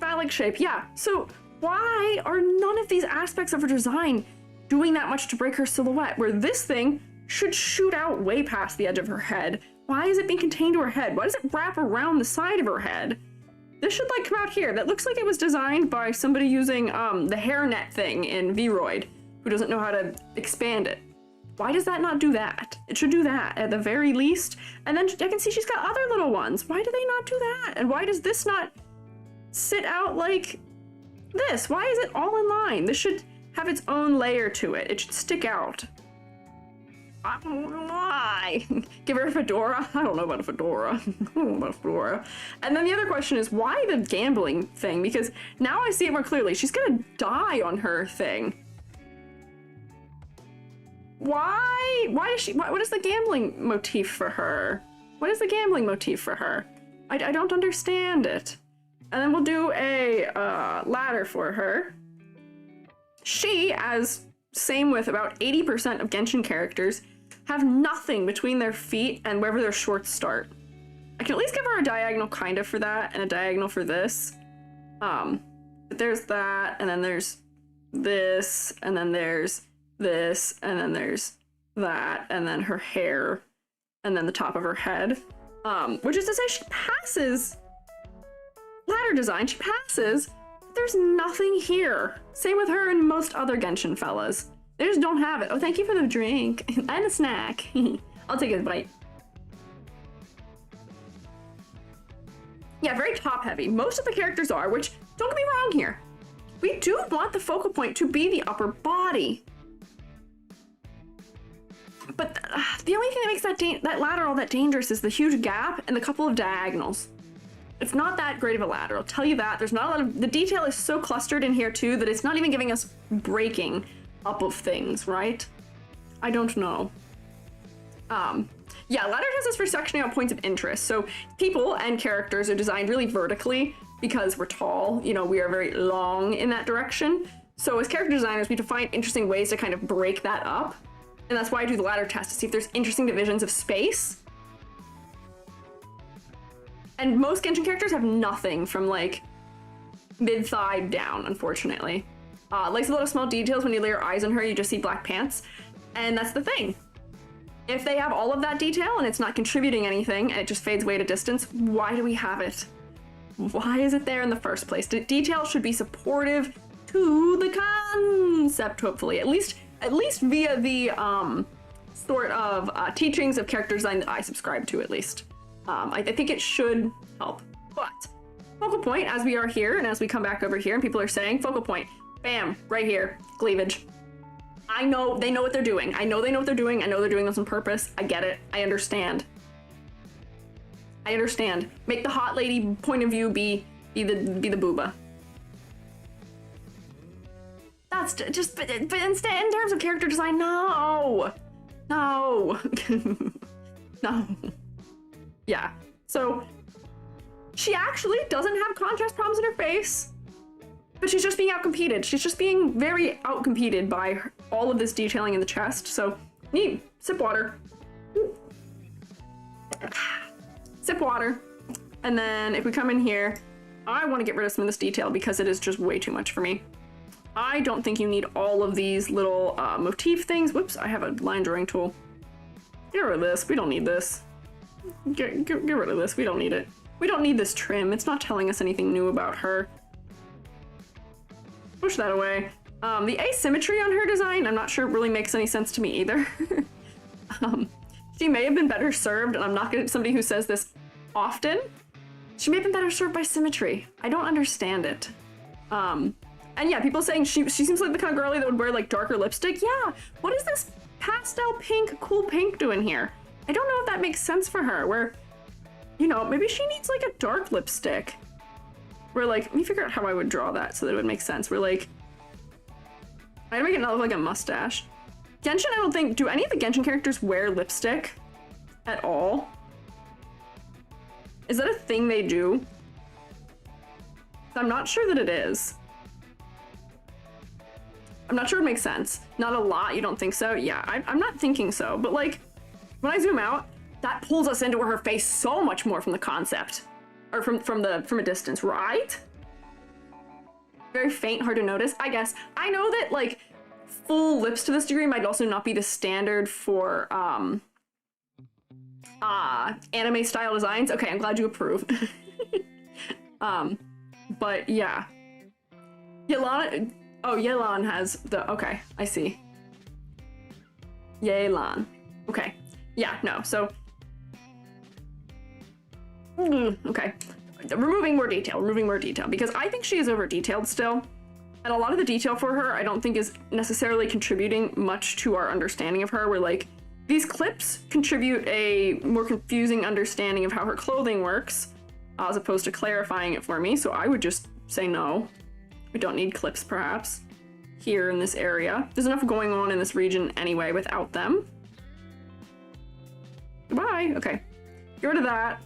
Phallic shape, yeah. So why are none of these aspects of her design doing that much to break her silhouette, where this thing should shoot out way past the edge of her head? Why is it being contained to her head? Why does it wrap around the side of her head? This should like come out here. That looks like it was designed by somebody using the hairnet thing in Vroid, who doesn't know how to expand it. Why does that not do that? It should do that at the very least. And then I can see she's got other little ones. Why do they not do that? And why does this not sit out like this? Why is it all in line? This should have its own layer to it. It should stick out. I don't know why. Give her a fedora? I don't know about a fedora. I don't know about a fedora. And then the other question is, why the gambling thing? Because now I see it more clearly. She's gonna die on her thing. Why? Why is she? What is the gambling motif for her? What is the gambling motif for her? I don't understand it. And then we'll do a ladder for her. She, as same with about 80% of Genshin characters, have nothing between their feet and wherever their shorts start. I can at least give her a diagonal kind of for that and a diagonal for this. But there's that, and then there's this, and then there's this, and then there's that, and then her hair, and then the top of her head. Which is to say she passes ladder design, she passes, but there's nothing here. Same with her and most other Genshin fellas. They just don't have it. Oh, thank you for the drink and a snack. I'll take a bite. Yeah, very top heavy. Most of the characters are, which, don't get me wrong here. We do want the focal point to be the upper body. But the only thing that makes that ladder all that dangerous is the huge gap and the couple of diagonals. It's not that great of a ladder, I'll tell you that. There's not a lot of, the detail is so clustered in here too that it's not even giving us breaking up of things, right? I don't know. Yeah, ladder tests is for sectioning out points of interest. So people and characters are designed really vertically because we're tall, you know, we are very long in that direction. So as character designers, we have to find interesting ways to kind of break that up. And that's why I do the ladder test, to see if there's interesting divisions of space. And most Genshin characters have nothing from like mid-thigh down, unfortunately. Like a lot of small details, when you lay your eyes on her, you just see black pants. And that's the thing. If they have all of that detail and it's not contributing anything and it just fades away at a distance, why do we have it? Why is it there in the first place? The detail should be supportive to the concept, hopefully. At least via the sort of teachings of character design that I subscribe to, at least. I think it should help. But focal point, as we are here and as we come back over here and people are saying focal point, bam, right here, cleavage. I know they know what they're doing. I know they know what they're doing. I know they're doing this on purpose. I get it. I understand. I understand. Make the hot lady point of view be the booba. That's just, but instead, in terms of character design, no. No. No. Yeah. So she actually doesn't have contrast problems in her face. But she's just being outcompeted. She's just being very outcompeted by all of this detailing in the chest. So, neat. Sip water. Sip water. And then if we come in here, I want to get rid of some of this detail because it is just way too much for me. I don't think you need all of these little motif things. Whoops, I have a line drawing tool. Get rid of this. We don't need this. Get rid of this. We don't need it. We don't need this trim. It's not telling us anything new about her. Push that away. The asymmetry on her design, I'm not sure it really makes any sense to me either. She may have been better served, and I'm not somebody who says this often. She may have been better served by symmetry. I don't understand it. And yeah, people saying she seems like the kind of girly that would wear like darker lipstick. Yeah, what is this pastel pink, cool pink doing here? I don't know if that makes sense for her, where, you know, maybe she needs like a dark lipstick. Where like, let me figure out how I would draw that so that it would make sense. We're like, I gotta make it not look like a mustache. Genshin, I don't think, do any of the Genshin characters wear lipstick at all? Is that a thing they do? I'm not sure that it is. I'm not sure it makes sense. Not a lot, you don't think so? Yeah, I'm not thinking so, but like, when I zoom out, that pulls us into her face so much more from the concept. Or from a distance, right? Very faint, hard to notice, I guess. I know that like full lips to this degree might also not be the standard for anime style designs. Okay, I'm glad you approve. But yeah. Yelan, oh, Yelan has the, okay, I see. Yelan. Okay. Yeah, no, so okay, removing more detail, because I think she is over detailed still, and a lot of the detail for her I don't think is necessarily contributing much to our understanding of her. Where like these clips contribute a more confusing understanding of how her clothing works, as opposed to clarifying it for me. So I would just say no, we don't need clips perhaps here in this area. There's enough going on in this region anyway without them. Goodbye. Okay, get rid of that.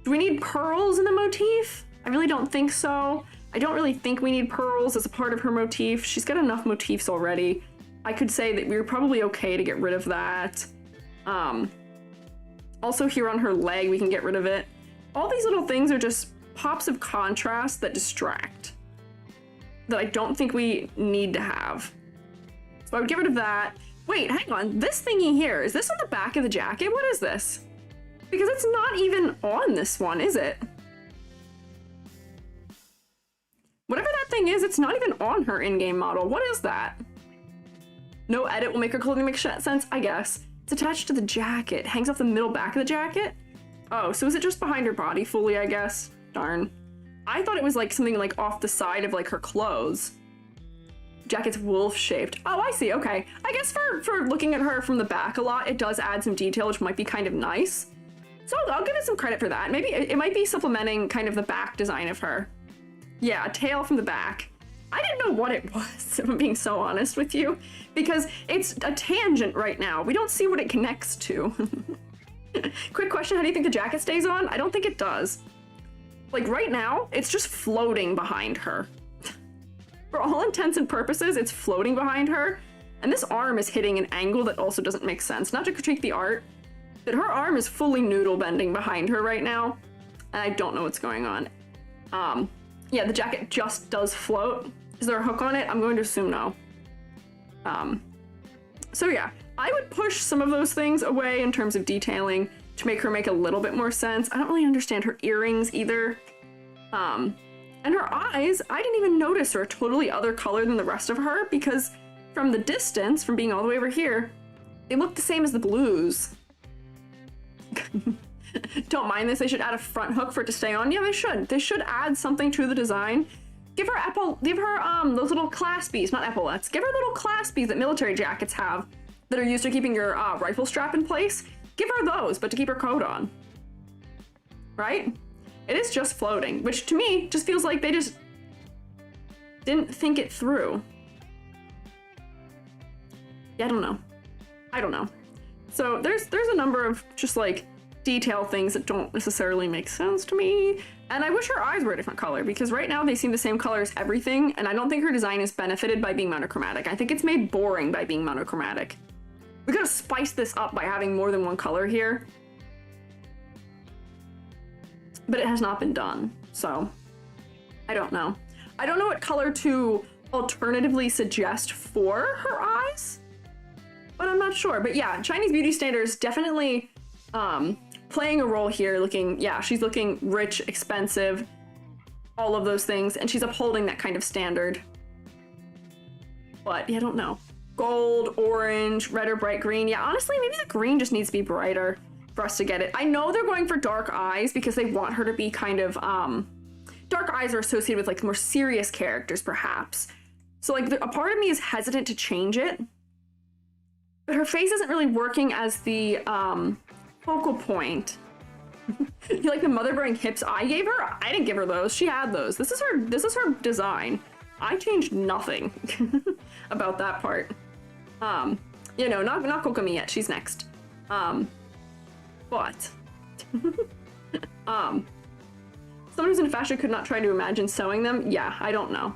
Do we need pearls in the motif? I really don't think so. I don't really think we need pearls as a part of her motif. She's got enough motifs already. I could say that we're probably okay to get rid of that. Also here on her leg, we can get rid of it. All these little things are just pops of contrast that distract, that I don't think we need to have. So I would get rid of that. Wait, hang on, this thingy here, is this on the back of the jacket? What is this? Because it's not even on this one, is it? Whatever that thing is, it's not even on her in-game model. What is that? No edit will make her clothing make sense, I guess. It's attached to the jacket. Hangs off the middle back of the jacket? Oh, so is it just behind her body fully, I guess? Darn. I thought it was like something like off the side of like her clothes. Jacket's wolf-shaped. Oh, I see, okay. I guess for looking at her from the back a lot, it does add some detail, which might be kind of nice. So I'll give it some credit for that. Maybe it might be supplementing kind of the back design of her. Yeah, a tail from the back. I didn't know what it was, if I'm being so honest with you, because it's a tangent right now. We don't see what it connects to. Quick question, how do you think the jacket stays on? I don't think it does. Like right now, it's just floating behind her. For all intents and purposes, it's floating behind her. And this arm is hitting an angle that also doesn't make sense. Not to critique the art, but her arm is fully noodle bending behind her right now. And I don't know what's going on. Yeah, the jacket just does float. Is there a hook on it? I'm going to assume no. So yeah, I would push some of those things away in terms of detailing to make her make a little bit more sense. I don't really understand her earrings either. And her eyes, I didn't even notice are a totally other color than the rest of her, because from the distance, from being all the way over here, they look the same as the blues. Don't mind this, they should add a front hook for it to stay on. Yeah, they should. They should add something to the design. Give her those little claspies, not epaulets. Give her little claspies that military jackets have that are used to keeping your rifle strap in place. Give her those, but to keep her coat on. Right? It is just floating, which to me just feels like they just didn't think it through. Yeah, I don't know. I don't know. So there's a number of just like detail things that don't necessarily make sense to me. And I wish her eyes were a different color, because right now they seem the same color as everything, and I don't think her design is benefited by being monochromatic. I think it's made boring by being monochromatic. We gotta spice this up by having more than one color here. But it has not been done, so I don't know. I don't know what color to alternatively suggest for her eyes, but I'm not sure. But yeah, Chinese beauty standards definitely playing a role here, looking, yeah, she's looking rich, expensive, all of those things, and she's upholding that kind of standard. But yeah, I don't know. Gold, orange, red or bright green. Yeah, honestly, maybe the green just needs to be brighter. for us to get it. I know they're going for dark eyes because they want her to be kind of, dark eyes are associated with like more serious characters, perhaps. So like a part of me is hesitant to change it, but her face isn't really working as the focal point. You like the mother bearing hips I gave her? I didn't give her those. She had those. This is her design. I changed nothing about that part. You know, not Kokomi yet. She's next. But someone who's in fashion could not try to imagine sewing them. Yeah, I don't know.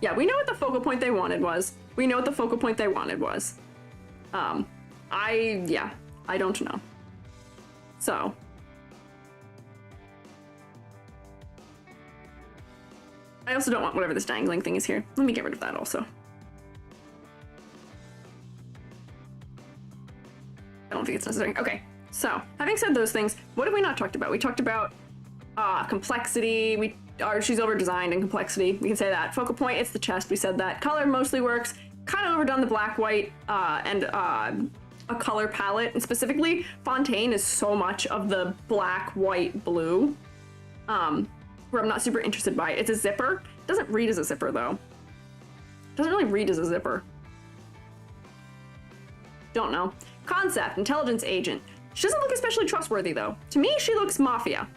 Yeah, we know what the focal point they wanted was. We know what the focal point they wanted was. I don't know. So. I also don't want whatever this dangling thing is here. Let me get rid of that also. I don't think it's necessary. Okay, so having said those things, what have we not talked about? We talked about complexity. She's over-designed in complexity. We can say that. Focal point, it's the chest. We said that. Color mostly works. Kind of overdone the black, white, and a color palette. And specifically, Fontaine is so much of the black, white, blue, where I'm not super interested by it. It's a zipper. It doesn't read as a zipper, though. It doesn't really read as a zipper. Don't know. Concept, intelligence agent. She doesn't look especially trustworthy, though. To me, she looks mafia.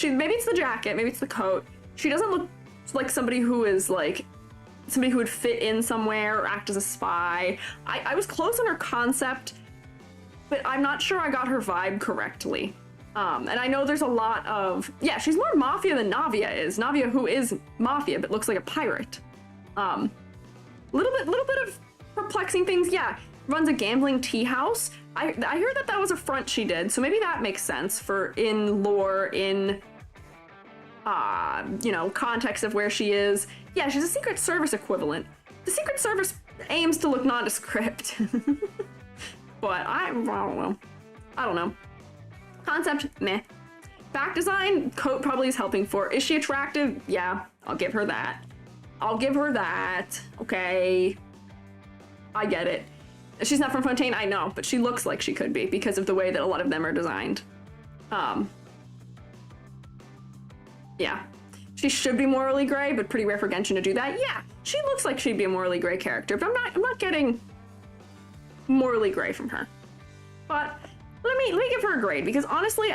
Maybe it's the jacket, maybe it's the coat. She doesn't look like somebody who is like somebody who would fit in somewhere or act as a spy. I was close on her concept, but I'm not sure I got her vibe correctly. And I know there's a lot of, yeah, she's more mafia than Navia is. Navia, who is mafia but looks like a pirate. Little bit of perplexing things. Yeah, runs a gambling tea house. I heard that was a front she did, so maybe that makes sense for in lore, in you know, context of where she is. Yeah, she's a Secret Service equivalent. The Secret Service aims to look nondescript. But I don't know. I don't know. Concept, meh. Back design, coat probably is helping for. Is she attractive? Yeah, I'll give her that. I'll give her that. Okay. I get it. She's not from Fontaine, I know, but she looks like she could be because of the way that a lot of them are designed. Yeah. She should be morally gray, but pretty rare for Genshin to do that. Yeah, she looks like she'd be a morally gray character, but I'm not getting morally gray from her. But let me give her a grade, because honestly,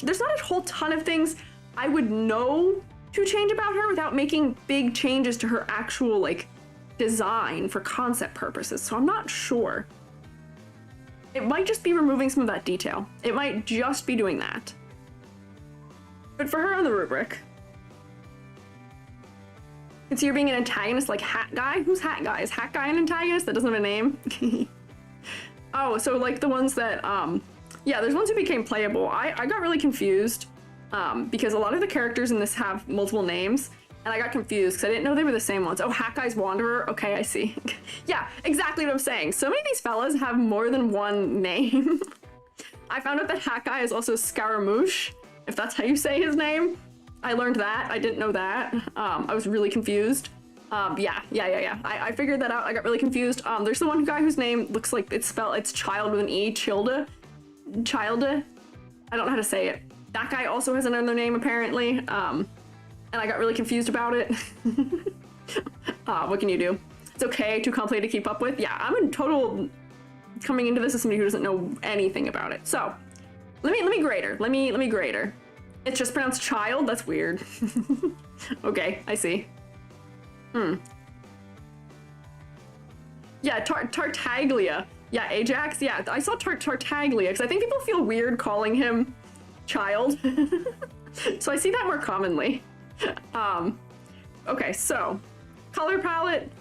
there's not a whole ton of things I would know to change about her without making big changes to her actual, like, design for concept purposes, so I'm not sure. It might just be removing some of that detail. It might just be doing that. But for her on the rubric, consider being an antagonist like Hat Guy? Who's Hat Guy? Is Hat Guy an antagonist that doesn't have a name? Oh, so like the ones that, yeah, there's ones who became playable. I got really confused because a lot of the characters in this have multiple names, and I got confused because I didn't know they were the same ones. Oh, Hat Guy's Wanderer? Okay, I see. Yeah, exactly what I'm saying. So many of these fellas have more than one name. I found out that Hat Guy is also Scaramouche, if that's how you say his name. I learned that. I didn't know that. I was really confused. Yeah. I figured that out. I got really confused. There's the one guy whose name looks like it's child with an E, Childa. Childa? I don't know how to say it. That guy also has another name, apparently. And I got really confused about it. What can you do? It's okay, too complicated to keep up with. Yeah, I'm in total coming into this as somebody who doesn't know anything about it. So, let me grade her. Let me grade her. It's just pronounced child? That's weird. Okay, I see. Yeah, Tartaglia. Yeah, Ajax. Yeah, I saw Tartaglia because I think people feel weird calling him child. So I see that more commonly. Okay, so color palette.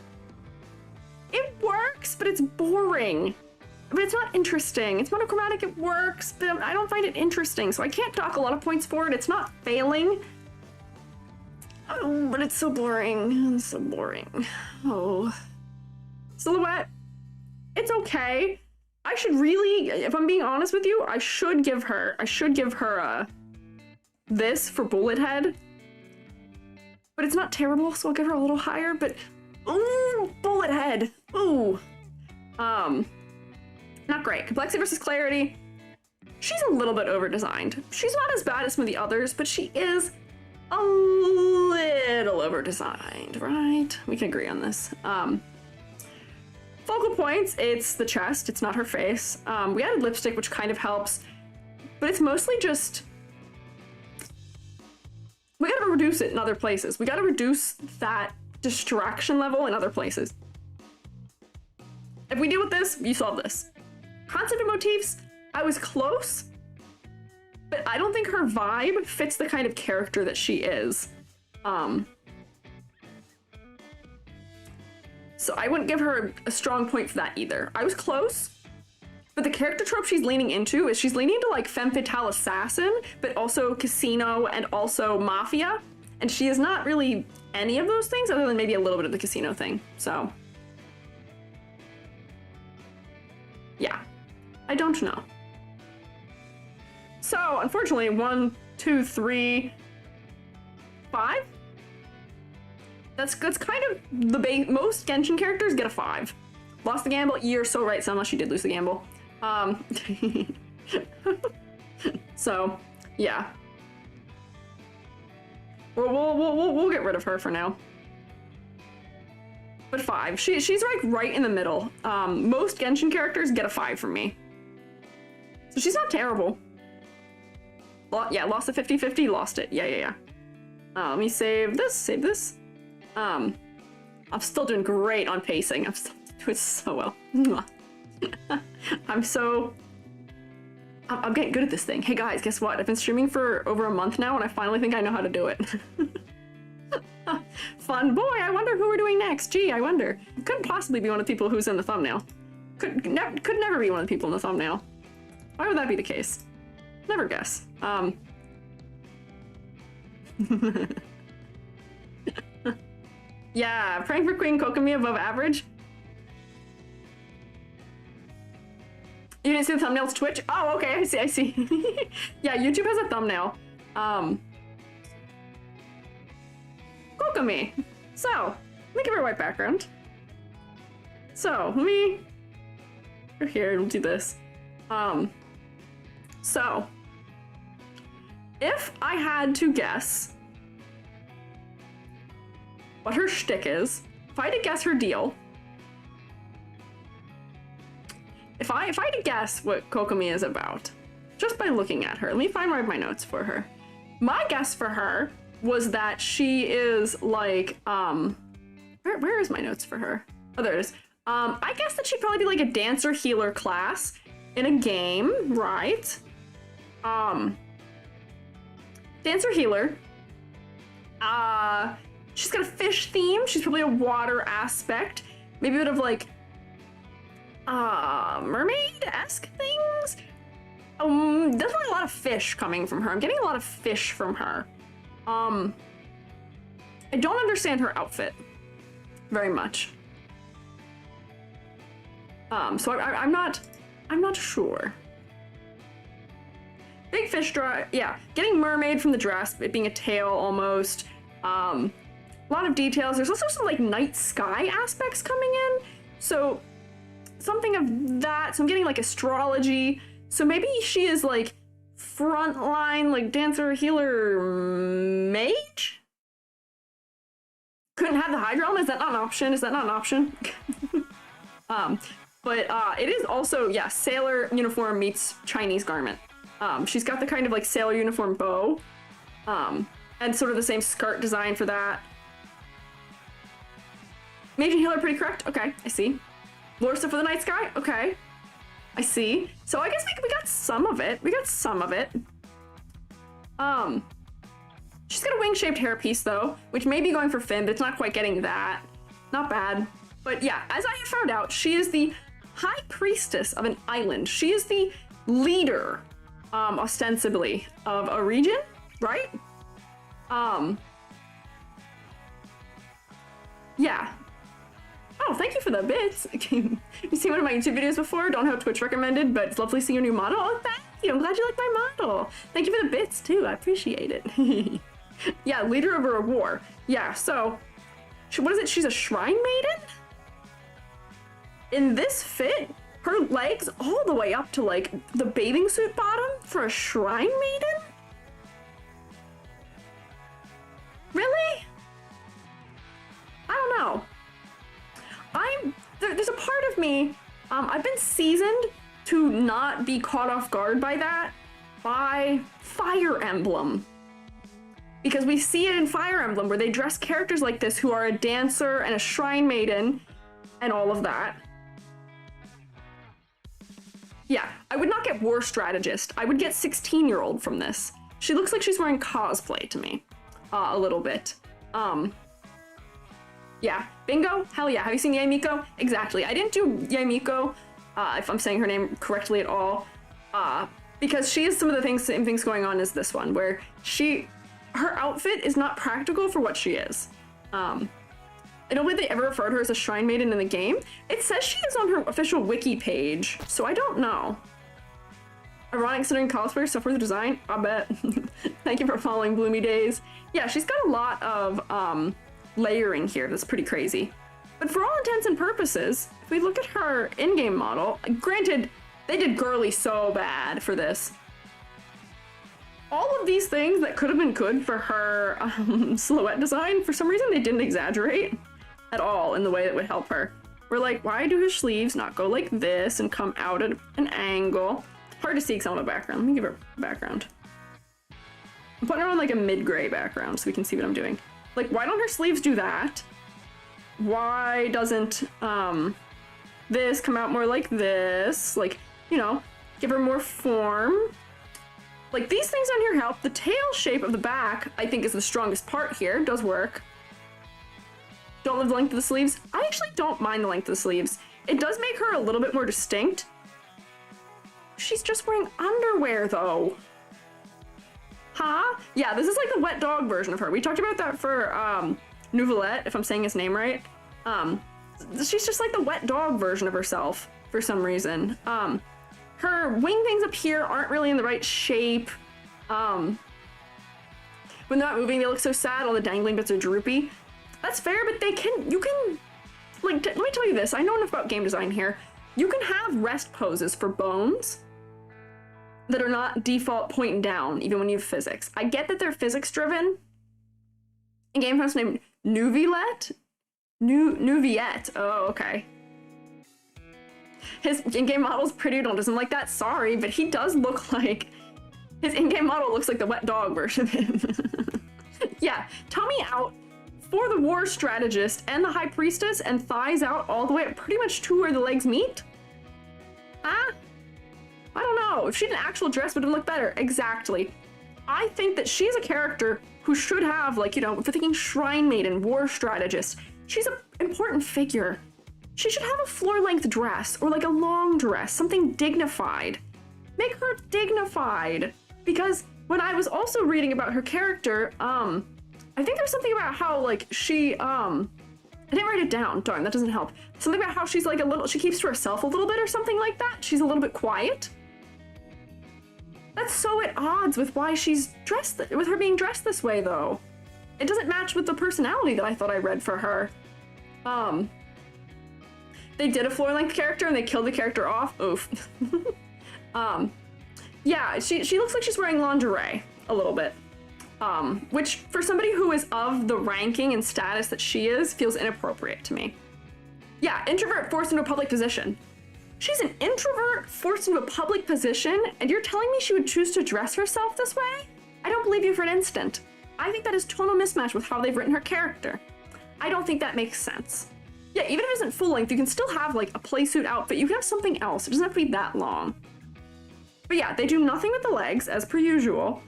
It works, but it's boring. But it's not interesting. It's monochromatic, it works, but I don't find it interesting, so I can't dock a lot of points for it. It's not failing. Oh, but it's so boring. It's so boring. Oh. Silhouette. It's okay. I should really, if I'm being honest with you, I should give her this for Bullet Head. But it's not terrible, so I'll give her a little higher, but ooh, Bullet Head. Ooh. Not great. Complexity versus clarity. she's a little bit over-designed. She's not as bad as some of the others, but she is a little over-designed, right? We can agree on this. Focal points, it's the chest, it's not her face. We added lipstick, which kind of helps, but it's mostly just... We gotta reduce it in other places. We gotta reduce that distraction level in other places. If we deal with this, you solve this. Concept of motifs, I was close, but I don't think her vibe fits the kind of character that she is. So I wouldn't give her a strong point for that either. I was close, but the character trope she's leaning into is she's leaning into like femme fatale assassin, but also casino and also mafia. And she is not really any of those things other than maybe a little bit of the casino thing. So yeah, I don't know. So unfortunately, 1, 2, 3, 5. That's kind of the base. Most Genshin characters get a 5. Lost the gamble. You're so right, so unless you did lose the gamble. So yeah, we'll get rid of her for now. But 5. She's like right in the middle. Most Genshin characters get a 5 from me. So she's not terrible. Yeah, lost the 50-50, lost it. Yeah. Let me save this. I'm still doing great on pacing. I'm still doing so well. I'm getting good at this thing. Hey guys, guess what? I've been streaming for over a month now and I finally think I know how to do it. Fun boy, I wonder who we're doing next. Gee, I wonder. Couldn't possibly be one of the people who's in the thumbnail. Could never be one of the people in the thumbnail. Why would that be the case? Never guess. Yeah, praying for Queen Kokomi above average. You didn't see the thumbnails Twitch? Oh, okay, I see. Yeah, YouTube has a thumbnail. Kokomi. So, let me give her a white background. So, let me... We're here, we'll do this. So, if I had to guess what her shtick is, if I had to guess her deal, if I had to guess what Kokomi is about, just by looking at her, let me find my notes for her. My guess for her was that she is like, where is my notes for her? Oh, there it is. I guess that she'd probably be like a dancer healer class in a game, right? Dancer healer. She's got a fish theme. She's probably a water aspect. Maybe a bit of like, mermaid-esque things. There's really a lot of fish coming from her. I'm getting a lot of fish from her. I don't understand her outfit very much. So I'm not sure. Big fish draw, yeah. Getting mermaid from the dress, it being a tail almost. A lot of details. There's also some like night sky aspects coming in. So something of that. So I'm getting like astrology. So maybe she is like frontline, like dancer, healer, mage? Couldn't have the Hydra element? Is that not an option? But it is also, yeah, sailor uniform meets Chinese garment. She's got the kind of like sailor uniform bow, and sort of the same skirt design for that. Mage and healer, pretty correct. Okay, I see. Lore stuff for the night sky. Okay, I see. So I guess we got some of it. She's got a wing-shaped hairpiece though, which may be going for Finn, but it's not quite getting that. Not bad. But yeah, as I have found out, she is the high priestess of an island. She is the leader, ostensibly, of a region, right? Yeah. Oh, thank you for the bits. You've seen one of my YouTube videos before. Don't have Twitch recommended, but it's lovely seeing your new model. Oh, thank you. I'm glad you like my model. Thank you for the bits, too. I appreciate it. Yeah, leader of a war. Yeah, so... What is it? She's a shrine maiden? In this fit, her legs all the way up to like the bathing suit bottom for a shrine maiden? Really? I don't know. There's a part of me, I've been seasoned to not be caught off guard by that by Fire Emblem. Because we see it in Fire Emblem where they dress characters like this who are a dancer and a shrine maiden and all of that. Yeah, I would not get war strategist. I would get 16-year-old from this. She looks like she's wearing cosplay to me. A little bit. Yeah, bingo, hell yeah. Have you seen Yaimiko? Exactly. I didn't do Yaimiko, if I'm saying her name correctly at all, because she has some of the same things going on as this one, where her outfit is not practical for what she is. I don't think they ever referred to her as a shrine maiden in the game. It says she is on her official wiki page, so I don't know. Ironic considering cosplayer stuff for the design, I bet. Thank you for following Bloomy Days. Yeah, she's got a lot of layering here that's pretty crazy. But for all intents and purposes, if we look at her in-game model, granted, they did girly so bad for this. All of these things that could have been good for her silhouette design, for some reason they didn't exaggerate at all in the way that would help her. We're like, why do her sleeves not go like this and come out at an angle? It's hard to see because I want a background. Let me give her a background. I'm putting her on like a mid-gray background so we can see what I'm doing. Like, why don't her sleeves do that? Why doesn't this come out more like this? Like, you know, give her more form. Like, these things on here help. The tail shape of the back, I think, is the strongest part here. Does work. Don't love the length of the sleeves. I actually don't mind the length of the sleeves. It does make her a little bit more distinct. She's just wearing underwear, though. Huh? Yeah, this is like the wet dog version of her. We talked about that for Nouvellette, if I'm saying his name right. She's just like the wet dog version of herself for some reason. Her wing things up here aren't really in the right shape. When they're not moving, they look so sad. All the dangling bits are droopy. That's fair, but you can, like, let me tell you this. I know enough about game design here. You can have rest poses for bones that are not default pointing down, even when you have physics. I get that they're physics driven. In game house named Nouvellette? Nouviette. Oh, okay. His in-game model's pretty, doesn't like that, sorry, but he does look like, his in-game model looks like the wet dog version of him. Yeah, tummy out for the war strategist and the high priestess, and thighs out all the way up pretty much to where the legs meet? Huh? I don't know. If she had an actual dress, would it look better? Exactly. I think that she's a character who should have, like, you know, if we're thinking shrine maiden, war strategist, she's an important figure. She should have a floor-length dress, or like a long dress, something dignified. Make her dignified. Because when I was also reading about her character, I think there was something about how, like, she, I didn't write it down, darn, that doesn't help. Something about how she's like she keeps to herself a little bit or something like that. She's a little bit quiet. That's so at odds with why she's dressed, with her being dressed this way, though. It doesn't match with the personality that I thought I read for her. They did a floor-length character and they killed the character off. Oof. Yeah, she looks like she's wearing lingerie a little bit. Which, for somebody who is of the ranking and status that she is, feels inappropriate to me. Yeah, introvert forced into a public position. She's an introvert forced into a public position, and you're telling me she would choose to dress herself this way? I don't believe you for an instant. I think that is total mismatch with how they've written her character. I don't think that makes sense. Yeah, even if it isn't full length, you can still have, like, a playsuit outfit. You can have something else. It doesn't have to be that long. But yeah, they do nothing with the legs, as per usual.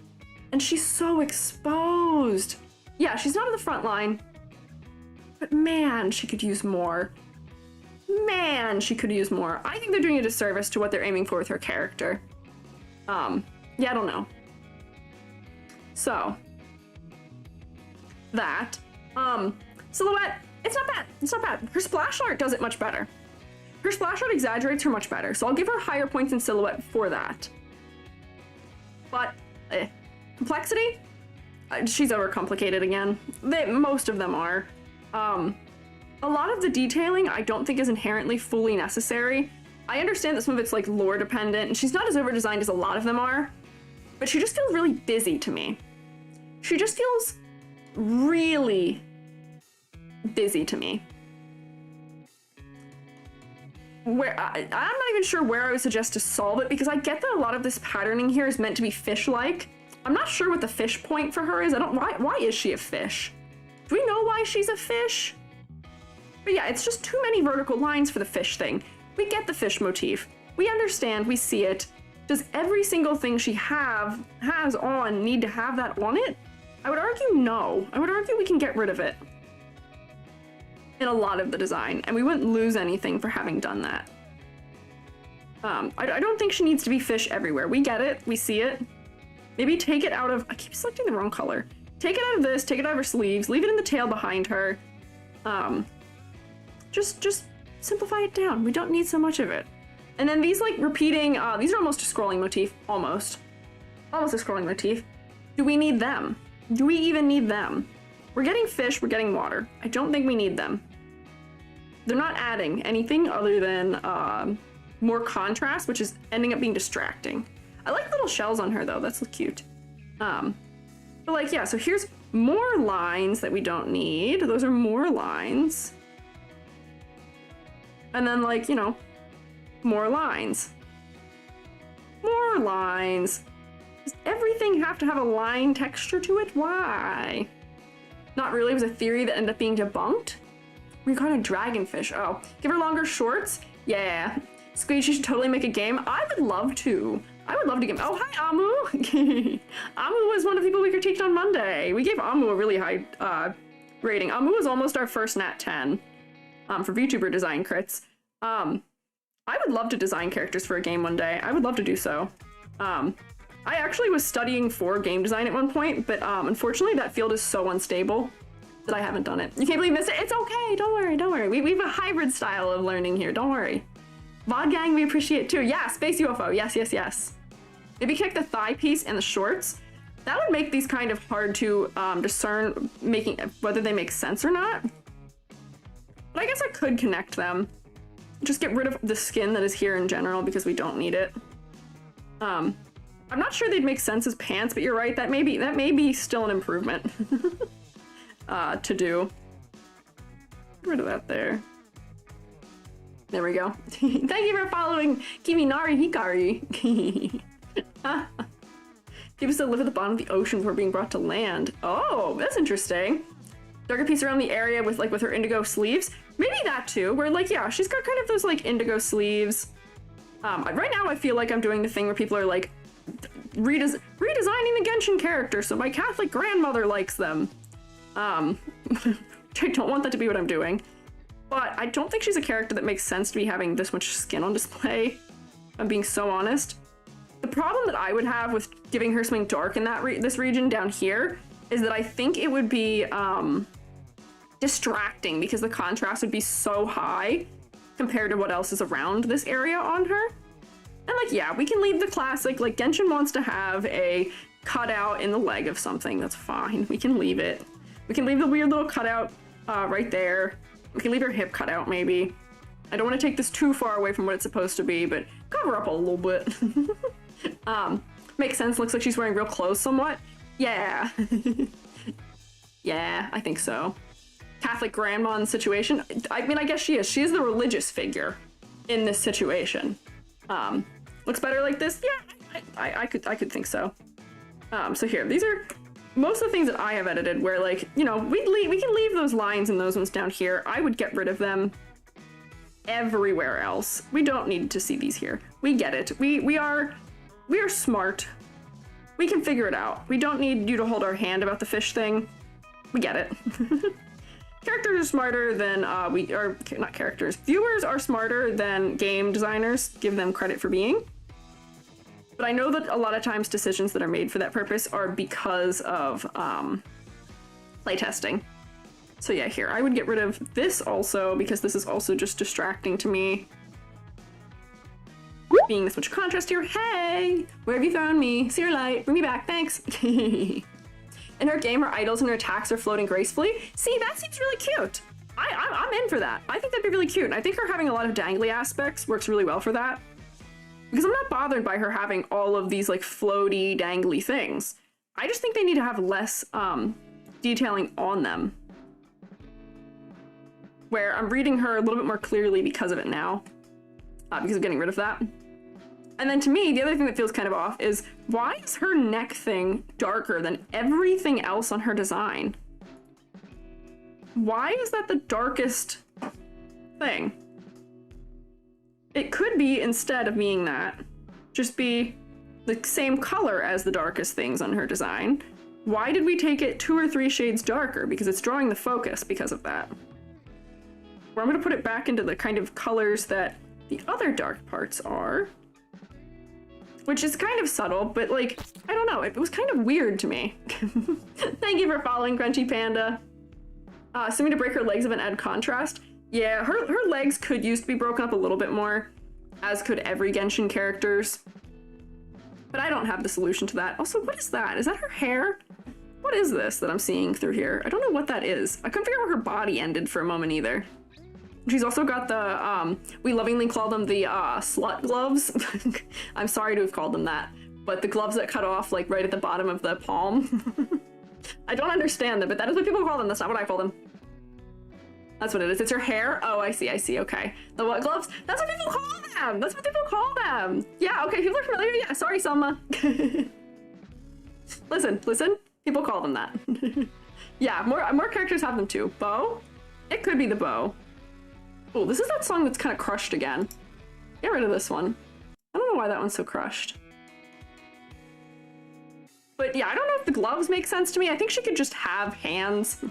And she's so exposed. Yeah, she's not in the front line. But man, she could use more. Man, she could use more. I think they're doing a disservice to what they're aiming for with her character. Yeah, I don't know. So, that. Silhouette, it's not bad. It's not bad. Her splash art does it much better. Her splash art exaggerates her much better, so I'll give her higher points in silhouette for that. But, complexity? She's overcomplicated again. Most of them are. A lot of the detailing I don't think is inherently fully necessary. I understand that some of it's like lore dependent, and she's not as over-designed as a lot of them are, but she just feels really busy to me. She just feels really busy to me. Where I'm not even sure where I would suggest to solve it, because I get that a lot of this patterning here is meant to be fish-like. I'm not sure what the fish point for her is. Why is she a fish? Do we know why she's a fish? But yeah, it's just too many vertical lines for the fish thing. We get the fish motif. We understand, we see it. Does every single thing she has on need to have that on it? I would argue no. I would argue we can get rid of it in a lot of the design, and we wouldn't lose anything for having done that. I don't think she needs to be fish everywhere. We get it, we see it. Maybe take it out of, I keep selecting the wrong color. Take it out of this, take it out of her sleeves, leave it in the tail behind her. Just simplify it down. We don't need so much of it. And then these like repeating, these are almost a scrolling motif, almost a scrolling motif. Do we need them? Do we even need them? We're getting fish, we're getting water. I don't think we need them. They're not adding anything other than more contrast, which is ending up being distracting. I like little shells on her though, that's cute. But like, yeah, so here's more lines that we don't need. Those are more lines. And then like, you know, more lines. More lines. Does everything have to have a line texture to it? Why? Not really, it was a theory that ended up being debunked. We got a dragonfish. Oh, give her longer shorts? Yeah. Squiiji should totally make a game. I would love to. I would love to give. Oh, hi, Amu. Amu was one of the people we critiqued on Monday. We gave Amu a really high rating. Amu was almost our first Nat 10 for VTuber design crits. I would love to design characters for a game one day. I would love to do so. I actually was studying for game design at one point, but unfortunately that field is so unstable that I haven't done it. You can't believe this? It's okay, don't worry, don't worry. We have a hybrid style of learning here, don't worry. VOD gang, we appreciate too. Yeah, space UFO, yes, yes, yes. Maybe kick the thigh piece and the shorts. That would make these kind of hard to discern whether they make sense or not. But I guess I could connect them. Just get rid of the skin that is here in general because we don't need it. I'm not sure they'd make sense as pants, but you're right, that may be still an improvement to do. Get rid of that there. There we go. Thank you for following Kiminari Hikari. People still live at the bottom of the ocean before being brought to land. Oh, that's interesting. Darker piece around the area with her indigo sleeves. Maybe that too, where like, yeah, she's got kind of those like indigo sleeves. Right now I feel like I'm doing the thing where people are like redesigning the Genshin character so my Catholic grandmother likes them. I don't want that to be what I'm doing. But I don't think she's a character that makes sense to be having this much skin on display, if I'm being so honest. The problem that I would have with giving her something dark in this region down here is that I think it would be distracting because the contrast would be so high compared to what else is around this area on her. And like, yeah, we can leave the classic, like Genshin wants to have a cutout in the leg of something, that's fine. We can leave it. We can leave the weird little cutout right there. We can leave her hip cut out, maybe. I don't want to take this too far away from what it's supposed to be, but cover up a little bit. Makes sense, looks like she's wearing real clothes somewhat. Yeah. Yeah, I think so. Catholic grandma in the situation. I mean, I guess she is. She is the religious figure in this situation. Looks better like this? Yeah, I could think so. So here, these are most of the things that I have edited where, like, you know, we can leave those lines and those ones down here. I would get rid of them everywhere else. We don't need to see these here. We get it. We are smart. We can figure it out. We don't need you to hold our hand about the fish thing. We get it. Characters are smarter than not characters. Viewers are smarter than game designers. Give them credit for being. But I know that a lot of times decisions that are made for that purpose are because of playtesting. So yeah, here, I would get rid of this also because this is also just distracting to me. Being this much contrast here. Hey! Where have you thrown me? See your light. Bring me back. Thanks. In her game, her idols and her attacks are floating gracefully. See, that seems really cute. I'm in for that. I think that'd be really cute. And I think her having a lot of dangly aspects works really well for that. Because I'm not bothered by her having all of these like floaty, dangly things. I just think they need to have less detailing on them. Where I'm reading her a little bit more clearly because of it now. Because of getting rid of that. And then to me, the other thing that feels kind of off is, why is her neck thing darker than everything else on her design? Why is that the darkest thing? It could be, instead of being that, just be the same color as the darkest things on her design. Why did we take it 2 or 3 shades darker? Because it's drawing the focus because of that. Or I'm going to put it back into the kind of colors that the other dark parts are. Which is kind of subtle, but like, I don't know, it was kind of weird to me. Thank you for following, Crunchy Panda. Assuming to break her legs of an add contrast. Yeah, her legs could use to be broken up a little bit more, as could every Genshin character's. But I don't have the solution to that. Also, what is that? Is that her hair? What is this that I'm seeing through here? I don't know what that is. I couldn't figure out where her body ended for a moment either. She's also got the, we lovingly call them the slut gloves. I'm sorry to have called them that, but the gloves that cut off like right at the bottom of the palm. I don't understand them, but that is what people call them. That's not what I call them. That's what it is. It's her hair. Oh, I see, okay. The what gloves? That's what people call them! That's what people call them! Yeah, okay, people are familiar. Yeah, sorry, Selma. Listen. People call them that. Yeah, more characters have them too. Bow? It could be the bow. Oh, this is that song that's kind of crushed again. Get rid of this one. I don't know why that one's so crushed. But yeah, I don't know if the gloves make sense to me. I think she could just have hands.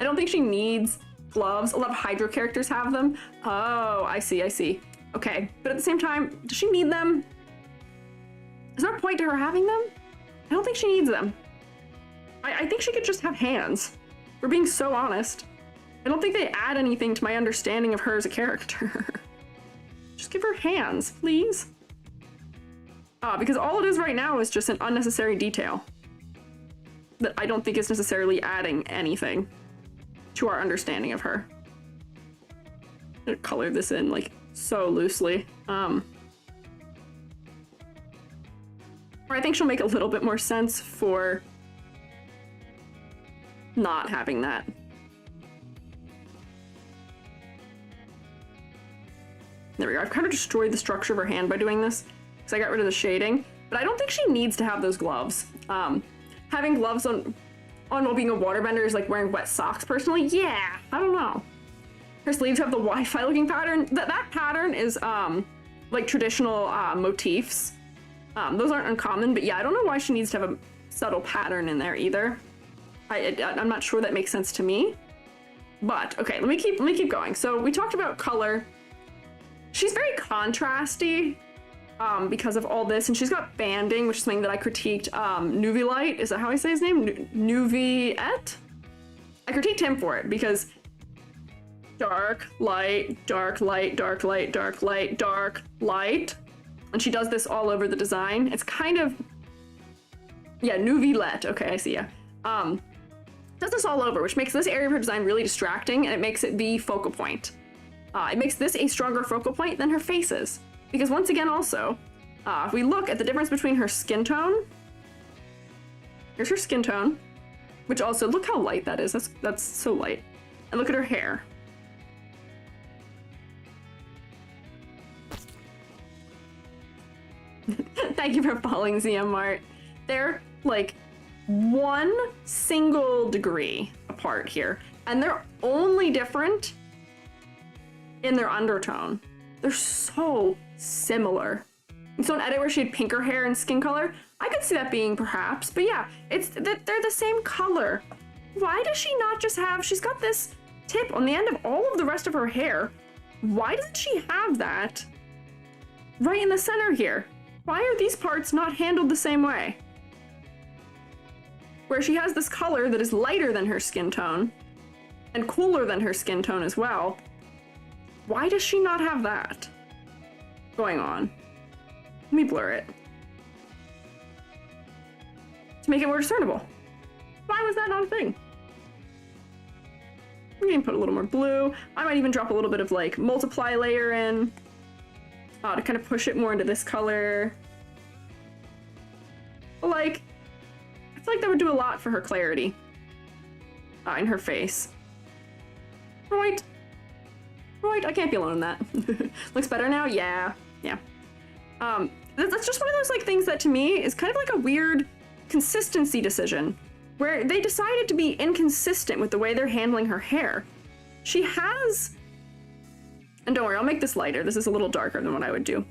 I don't think she needs gloves. A lot of Hydro characters have them. Oh, I see. Okay, but at the same time, does she need them? Is there a point to her having them? I don't think she needs them. I think she could just have hands. We're being so honest. I don't think they add anything to my understanding of her as a character. Just give her hands, please. Because all it is right now is just an unnecessary detail that I don't think is necessarily adding anything to our understanding of her. I'm gonna color this in like so loosely. Or I think she'll make a little bit more sense for not having that. There we go. I've kind of destroyed the structure of her hand by doing this because I got rid of the shading, but I don't think she needs to have those gloves. Having gloves on while being a waterbender is like wearing wet socks personally. Yeah, I don't know. Her sleeves have the Wi-Fi looking pattern. That pattern is like traditional motifs. Those aren't uncommon, but yeah, I don't know why she needs to have a subtle pattern in there either. I'm not sure that makes sense to me. But okay, let me keep going. So we talked about color. She's very contrasty because of all this, and she's got banding, which is something that I critiqued Nuvilite. Is that how I say his name? Nuviet? I critiqued him for it because dark, light, dark, light, dark, light, dark, light, dark, light. And she does this all over the design. It's kind of, yeah, Nuvilette. Okay, I see, yeah. Does this all over, which makes this area of her design really distracting, and it makes it the focal point. It makes this a stronger focal point than her faces. Because once again also, if we look at the difference between her skin tone, here's her skin tone, which also, look how light that is, that's so light. And look at her hair. Thank you for following ZM Mart. They're like 1 single degree apart here, and they're only different in their undertone. They're so similar. So an edit where she had pinker hair and skin color, I could see that being perhaps, but yeah, they're the same color. Why does she not just have, she's got this tip on the end of all of the rest of her hair. Why doesn't she have that right in the center here? Why are these parts not handled the same way? Where she has this color that is lighter than her skin tone and cooler than her skin tone as well. Why does she not have that going on? Let me blur it to make it more discernible. Why was that not a thing? I'm gonna put a little more blue. I might even drop a little bit of like multiply layer in to kind of push it more into this color. But like, I feel like that would do a lot for her clarity in her face. Right. Right, I can't be alone in that. Looks better now? Yeah. Yeah. That's just one of those like things that to me is kind of like a weird consistency decision where they decided to be inconsistent with the way they're handling her hair. She has, and don't worry, I'll make this lighter. This is a little darker than what I would do.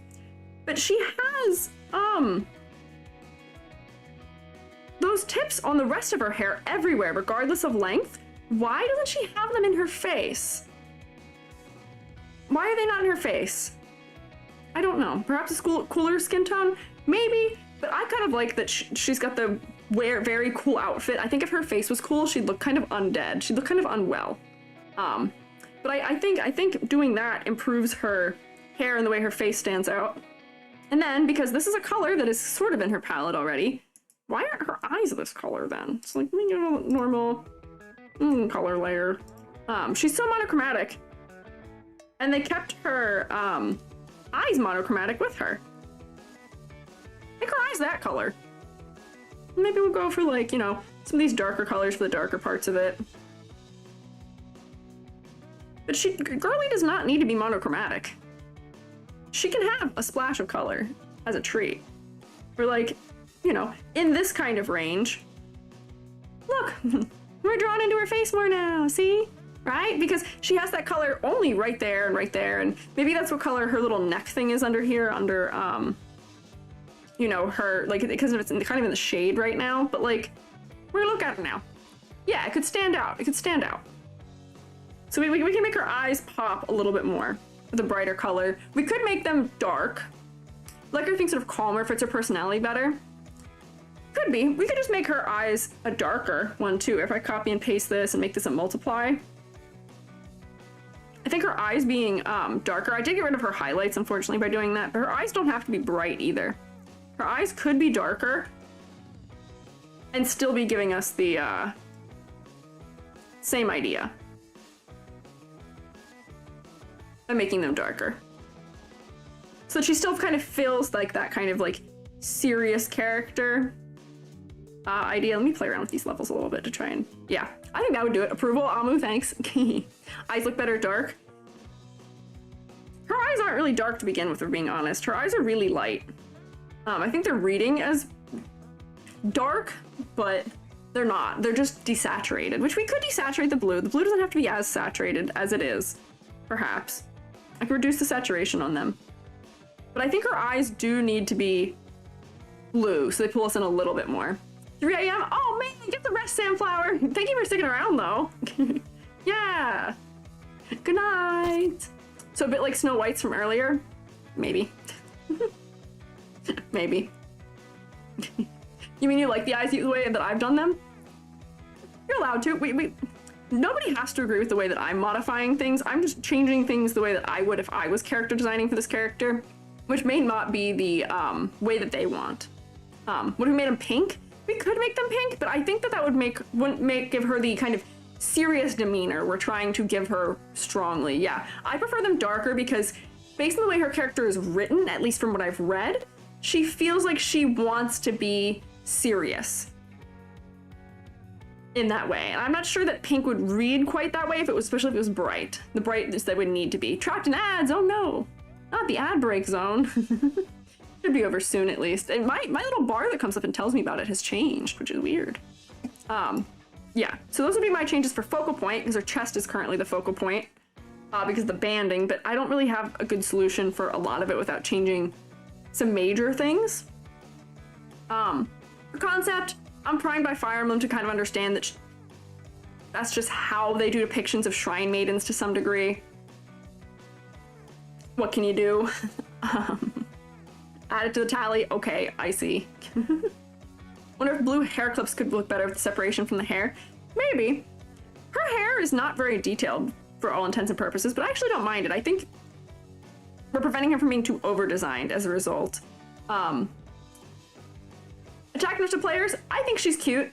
But she has, those tips on the rest of her hair everywhere, regardless of length. Why doesn't she have them in her face? Why are they not in her face? I don't know. Perhaps a cooler skin tone? Maybe, but I kind of like that she's got the very cool outfit. I think if her face was cool, she'd look kind of undead. She'd look kind of unwell. But I think doing that improves her hair and the way her face stands out. And then, because this is a color that is sort of in her palette already, why aren't her eyes this color then? It's like, you know, normal color layer. She's so monochromatic. And they kept her eyes monochromatic with her. Make her eyes that color. Maybe we'll go for like, you know, some of these darker colors for the darker parts of it. But Girly does not need to be monochromatic. She can have a splash of color as a treat. Or like, you know, in this kind of range. Look, we're drawn into her face more now, see? Right? Because she has that color only right there, and maybe that's what color her little neck thing is under here, under, you know, her, like, because it's kind of in the shade right now, but like, we're gonna look at it now. Yeah, it could stand out. It could stand out. So we can make her eyes pop a little bit more with a brighter color. We could make them dark. Like her thing sort of calmer, fits her personality better. Could be. We could just make her eyes a darker one too. If I copy and paste this and make this a multiply. I think her eyes being darker. I did get rid of her highlights, unfortunately, by doing that, but her eyes don't have to be bright either. Her eyes could be darker and still be giving us the same idea. By making them darker. So that she still kind of feels like that kind of like serious character idea. Let me play around with these levels a little bit to try and, yeah, I think that would do it. Approval, Amu, thanks. Eyes look better dark. Her eyes aren't really dark to begin with, if we're being honest. Her eyes are really light. I think they're reading as dark, but they're not. They're just desaturated, which we could desaturate the blue. The blue doesn't have to be as saturated as it is, perhaps. I could reduce the saturation on them. But I think her eyes do need to be blue, so they pull us in a little bit more. 3 a.m. Oh man, get the rest, Samflower. Thank you for sticking around though. Yeah. Good night. So a bit like Snow White's from earlier? Maybe. Maybe. You mean you like the eyes the way that I've done them? You're allowed to. Nobody has to agree with the way that I'm modifying things. I'm just changing things the way that I would if I was character designing for this character, which may not be the way that they want. Would we made them pink? We could make them pink, but I think that wouldn't give her the kind of serious demeanor we're trying to give her strongly. Yeah, I prefer them darker because based on the way her character is written, at least from what I've read, she feels like she wants to be serious in that way. And I'm not sure that pink would read quite that way especially if it was bright. The brightness that would need to be. Trapped in ads, oh no. Not the ad break zone. Should be over soon at least. And my little bar that comes up and tells me about it has changed, which is weird. Yeah, so those would be my changes for focal point, because her chest is currently the focal point, because of the banding, but I don't really have a good solution for a lot of it without changing some major things. For concept, I'm primed by Fire Emblem to kind of understand that that's just how they do depictions of shrine maidens to some degree. What can you do? Add it to the tally. Okay, I see. Wonder if blue hair clips could look better with the separation from the hair. Maybe. Her hair is not very detailed for all intents and purposes, but I actually don't mind it. I think we're preventing her from being too over-designed as a result. Attack nurse to players, I think she's cute.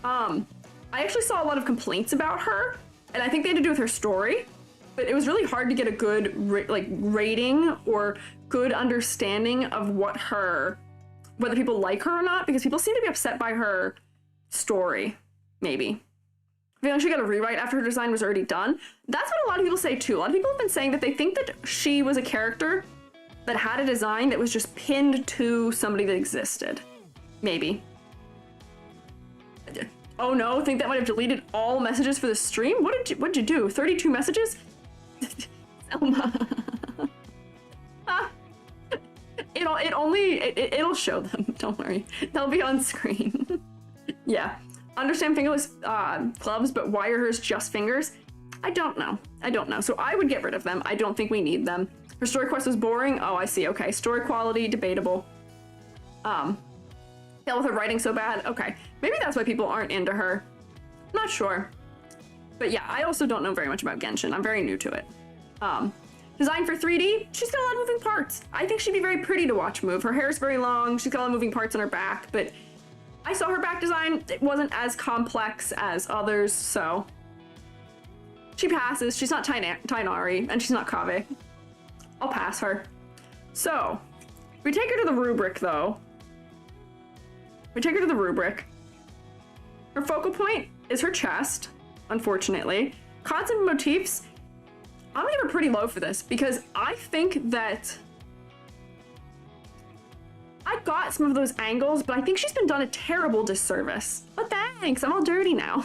I actually saw a lot of complaints about her And I think they had to do with her story, but it was really hard to get a good rating or good understanding of whether people like her or not, because people seem to be upset by her story, maybe. I feel like she got a rewrite after her design was already done. That's what a lot of people say too. A lot of people have been saying that they think that she was a character that had a design that was just pinned to somebody that existed. Maybe. Oh no, think that might have deleted all messages for the stream? What'd you do? 32 messages? Selma. It'll show them, don't worry. They'll be on screen. Yeah. Understand fingerless clubs, but why are hers just fingers? I don't know. So I would get rid of them. I don't think we need them. Her story quest was boring. Oh, I see. Okay. Story quality, debatable. Dealt with her writing so bad. Okay. Maybe that's why people aren't into her. Not sure. But yeah, I also don't know very much about Genshin. I'm very new to it. Designed for 3D, she's got a lot of moving parts. I think she'd be very pretty to watch move. Her hair is very long. She's got a lot of moving parts on her back, but I saw her back design. It wasn't as complex as others, so she passes. She's not Tainari, and she's not Kaveh. I'll pass her. So, we take her to the rubric, though. Her focal point is her chest, unfortunately. Concept motifs, I'm gonna give her pretty low for this, because I think that I got some of those angles, but I think she's been done a terrible disservice. But thanks, I'm all dirty now.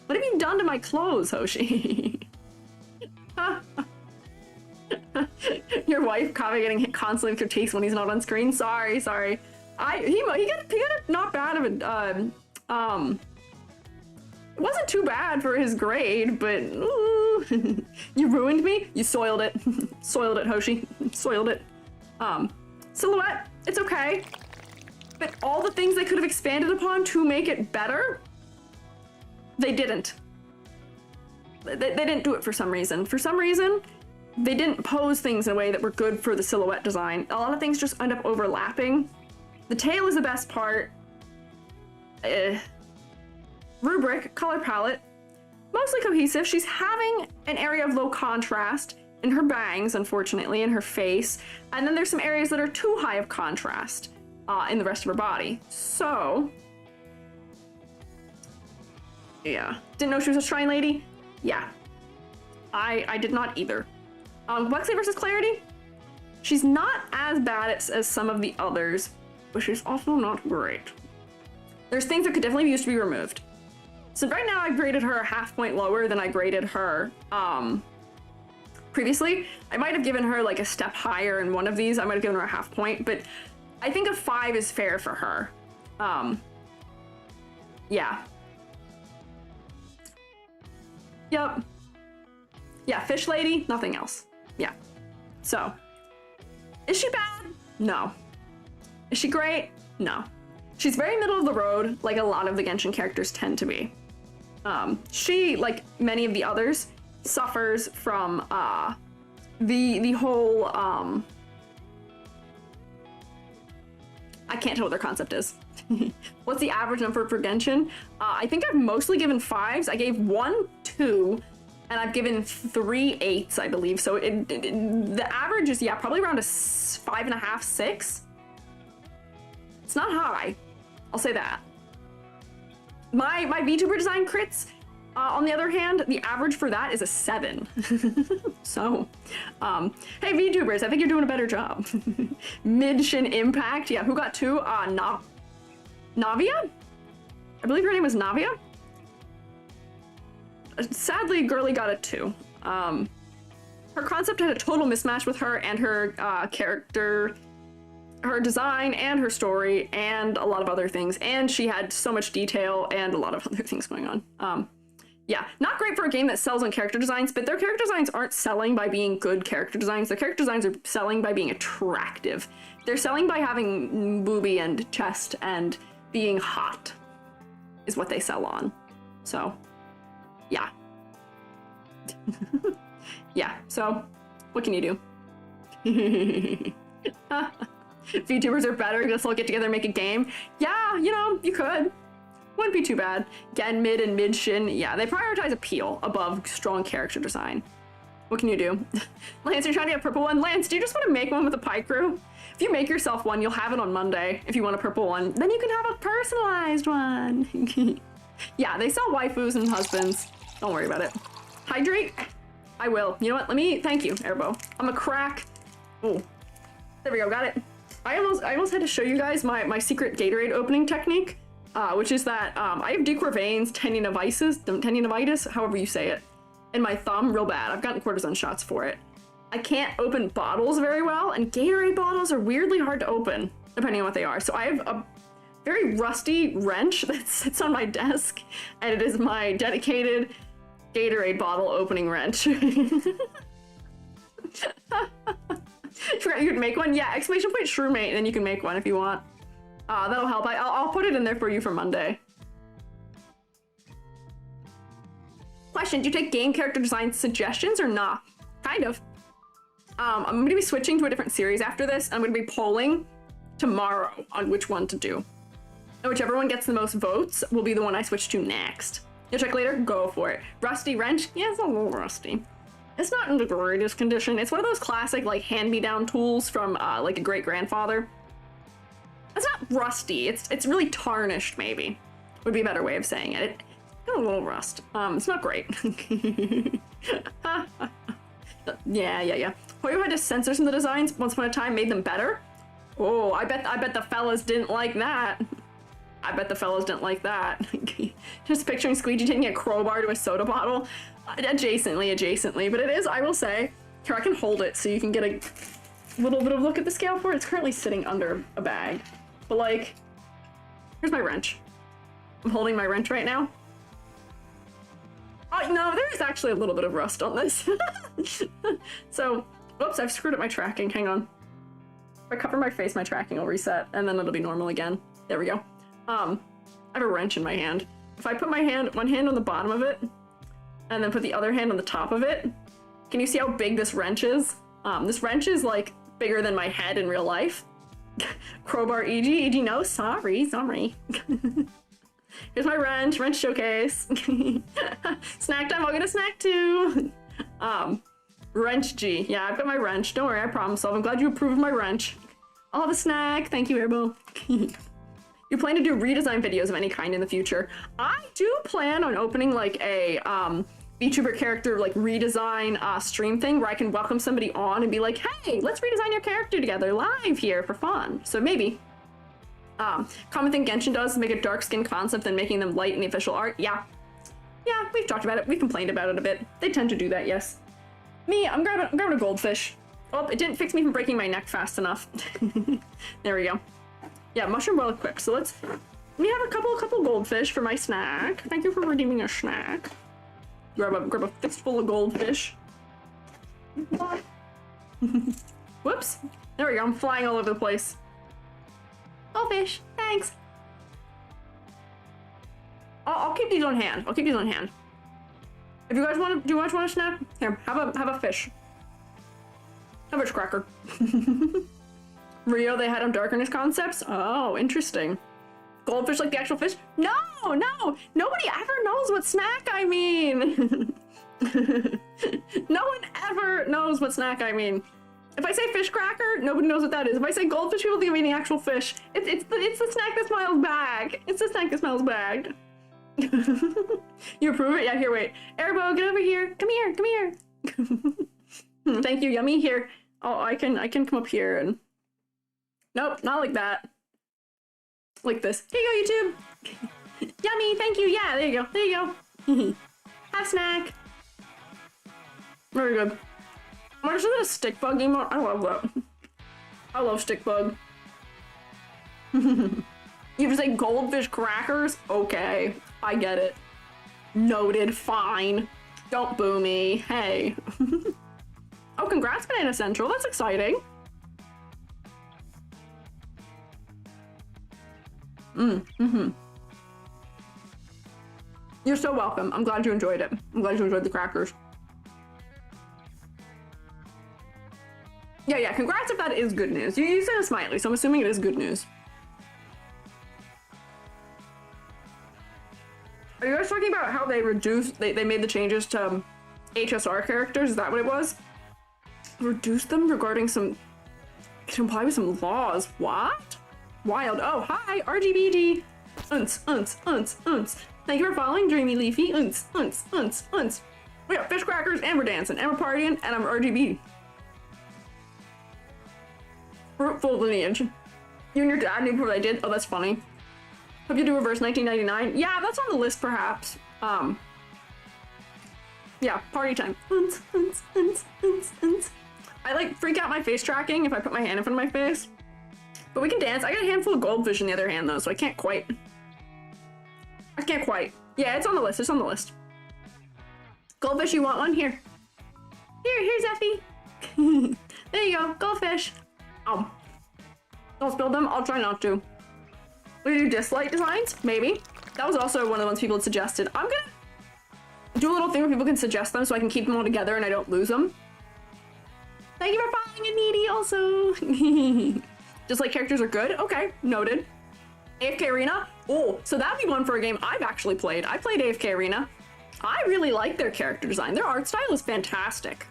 What have you done to my clothes, Hoshi? Your wife, Kaveh, getting hit constantly with critiques when he's not on screen. Sorry. He got a not bad of a it wasn't too bad for his grade, but ooh, you ruined me. You soiled it. Soiled it, Hoshi. Soiled it. Silhouette, it's okay. But all the things they could have expanded upon to make it better, they didn't. They didn't do it for some reason. For some reason, they didn't pose things in a way that were good for the silhouette design. A lot of things just end up overlapping. The tail is the best part. Rubric, color palette, mostly cohesive. She's having an area of low contrast in her bangs, unfortunately, in her face. And then there's some areas that are too high of contrast in the rest of her body. So, yeah. Didn't know she was a shrine lady? Yeah. I did not either. Complexity versus clarity? She's not as bad as some of the others, but she's also not great. There's things that could definitely be used to be removed. So right now I graded her a half point lower than I graded her previously. I might have given her like a step higher in one of these. I might have given her a half point, but I think a 5 is fair for her. Yeah. Yep. Yeah, fish lady, nothing else. Yeah. So, is she bad? No. Is she great? No. She's very middle of the road, like a lot of the Genshin characters tend to be. She, like many of the others, suffers from the whole I can't tell what their concept is. What's the average number for Genshin? I think I've mostly given 5s. I gave 1, 2, and I've given 3 8s, I believe. So the average is, yeah, probably around a 5.5, 6. It's not high. I'll say that. My VTuber design crits, on the other hand, the average for that is a 7. So, hey VTubers, I think you're doing a better job. Mid-shin impact, yeah, who got 2? Navia? I believe her name was Navia. Sadly, Girly got a 2. Her concept had a total mismatch with her and her character, her design and her story and a lot of other things, and she had so much detail and a lot of other things going on. Yeah, not great for a game that sells on character designs, but their character designs aren't selling by being good character designs. Their character designs are selling by being attractive. They're selling by having boobie and chest and being hot is what they sell on. So, yeah. Yeah, so what can you do? VTubers are better, guess they'll get together and make a game. Yeah, you know, you could. wouldn't be too bad. Gen Mid and Mid Shin, yeah, they prioritize appeal above strong character design. What can you do? Lance, you're trying to get a purple one. Lance, do you just want to make one with a pie crew? If you make yourself one, you'll have it on Monday if you want a purple one. Then you can have a personalized one. Yeah, they sell waifus and husbands. Don't worry about it. Hydrate? I will. You know what? Let me, thank you, Airbo. I'm a crack. Oh, there we go, got it. I almost had to show you guys my secret Gatorade opening technique, which is that I have Duchra veins, tendinitis, however you say it, in my thumb real bad. I've gotten cortisone shots for it. I can't open bottles very well, and Gatorade bottles are weirdly hard to open, depending on what they are. So I have a very rusty wrench that sits on my desk, and it is my dedicated Gatorade bottle opening wrench. You could make one? Yeah, exclamation point shroomate, and then you can make one if you want. That'll help. I'll put it in there for you for Monday. Question, do you take game character design suggestions or not? Kind of. I'm going to be switching to a different series after this. I'm going to be polling tomorrow on which one to do. And whichever one gets the most votes will be the one I switch to next. You'll check later? Go for it. Rusty wrench? Yeah, it's a little rusty. It's not in the greatest condition. It's one of those classic, like, hand-me-down tools from, like, a great-grandfather. It's not rusty. It's really tarnished, maybe. Would be a better way of saying it. It's got a little rust. It's not great. Yeah. Hoyo had to censor some of the designs once upon a time, made them better. Oh, I bet the fellas didn't like that. I bet the fellas didn't like that. Just picturing Squiiji taking a crowbar to a soda bottle. Adjacently, but it is, I will say, here, I can hold it so you can get a little bit of look at the scale for it. It's currently sitting under a bag, but like, here's my wrench. I'm holding my wrench right now. Oh, no, there is actually a little bit of rust on this. So, whoops, I've screwed up my tracking. Hang on. If I cover my face, my tracking will reset, and then it'll be normal again. There we go. I have a wrench in my hand. If I put one hand on the bottom of it, and then put the other hand on the top of it, can you see how big this wrench is? This wrench is, like, bigger than my head in real life. Crowbar EG, no, sorry. Here's my wrench showcase. Snack time, I'll get a snack too. Wrench G, yeah, I've got my wrench. Don't worry, I problem solve. I'm glad you approve of my wrench. I'll have a snack, thank you, Airbo. You plan to do redesign videos of any kind in the future? I do plan on opening, like, a, VTuber character, like, redesign stream thing where I can welcome somebody on and be like, hey, let's redesign your character together live here for fun. So maybe. Common thing Genshin does is make a dark skin concept and making them light in the official art. Yeah, we've talked about it. We've complained about it a bit. They tend to do that, yes. Me, I'm grabbing a goldfish. Oh, it didn't fix me from breaking my neck fast enough. There we go. Yeah, mushroom well equipped. So let me have a couple goldfish for my snack. Thank you for redeeming a snack. Grab a fistful of goldfish. Whoops. There we go. I'm flying all over the place. Goldfish. Thanks. I'll keep these on hand. If you guys want to, do you guys want a snack? Here, have a fish. Have a fish cracker. Rio, they had on darkness concepts. Oh, interesting. Goldfish like the actual fish? No, nobody ever knows what snack I mean. No one ever knows what snack I mean. If I say fish cracker, nobody knows what that is. If I say goldfish, people think I'm eating actual fish. It's the snack that smells bagged. It's the snack that smells bagged. You approve it? Yeah, here, wait. Airbo, get over here. Come here. Thank you, Yummy. Here. Oh, I can come up here and... Nope, not like that. Like this. Here you go, YouTube. Yummy, thank you. Yeah, there you go. Have a snack. Very good. What is it, a stick bug emote? I love that. I love stick bug. You just say goldfish crackers? Okay, I get it. Noted, fine. Don't boo me. Hey. Oh, congrats, Banana Central. That's exciting. You're so welcome. I'm glad you enjoyed it. I'm glad you enjoyed the crackers. Yeah, congrats if that is good news. You said a smiley, so I'm assuming it is good news. Are you guys talking about how they reduced, they made the changes to HSR characters? Is that what it was? Reduce them regarding some, to comply with some laws. What? Wild. Oh, hi, RGBG. Unts, unts, unts, unts. Thank you for following Dreamy Leafy. Unts, unts, unts, unts. We got fish crackers, and we're dancing, and we're partying, and I'm RGB. Fruitful lineage. You and your dad knew what I did? Oh, that's funny. Hope you do reverse 1999. Yeah, that's on the list, perhaps. Yeah, party time. Unts, unts, unts, unts, unts. I like freak out my face tracking if I put my hand in front of my face. But we can dance. I got a handful of goldfish in the other hand, though, so I can't quite. I can't quite. Yeah, it's on the list. It's on the list. Goldfish, you want one? Here. Here's Effie. There you go. Goldfish. Don't spill them. I'll try not to. We do dislike designs? Maybe. That was also one of the ones people had suggested. I'm gonna do a little thing where people can suggest them so I can keep them all together and I don't lose them. Thank you for following a needy also. Dislike characters are good? Okay, noted. AFK Arena? Oh, so that'd be one for a game I've actually played. I played AFK Arena. I really like their character design. Their art style is fantastic.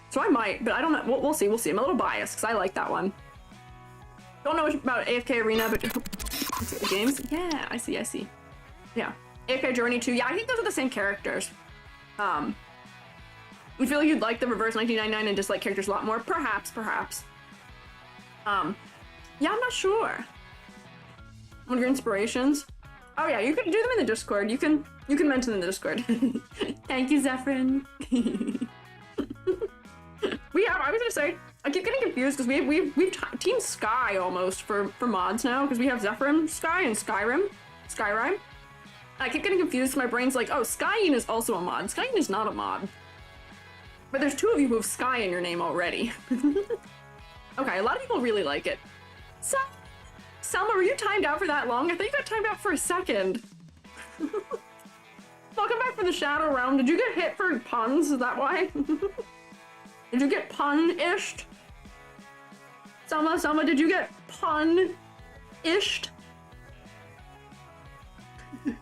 So I might, but I don't know. We'll see. We'll see. I'm a little biased because I like that one. Don't know much about AFK Arena, but the games. Yeah, I see. I see. Yeah, AFK Journey 2. Yeah, I think those are the same characters. We feel like you'd like the reverse 1999 and dislike characters a lot more. Perhaps, perhaps. Yeah, I'm not sure. One of your inspirations? Oh yeah, you can do them in the Discord. You can mention them in the Discord. Thank you, Zephyrin. I was gonna say, I keep getting confused because we've Team Sky almost for mods now because we have Zephyrin Sky and Skyrim. I keep getting confused. My brain's like, oh, Skyin is also a mod. Skyin is not a mod. But there's two of you who have Sky in your name already. Okay, a lot of people really like it. So, Selma, were you timed out for that long? I think you got timed out for a second. Welcome back for the Shadow Realm. Did you get hit for puns? Is that why? Did you get pun-ished? Selma, did you get pun-ished? You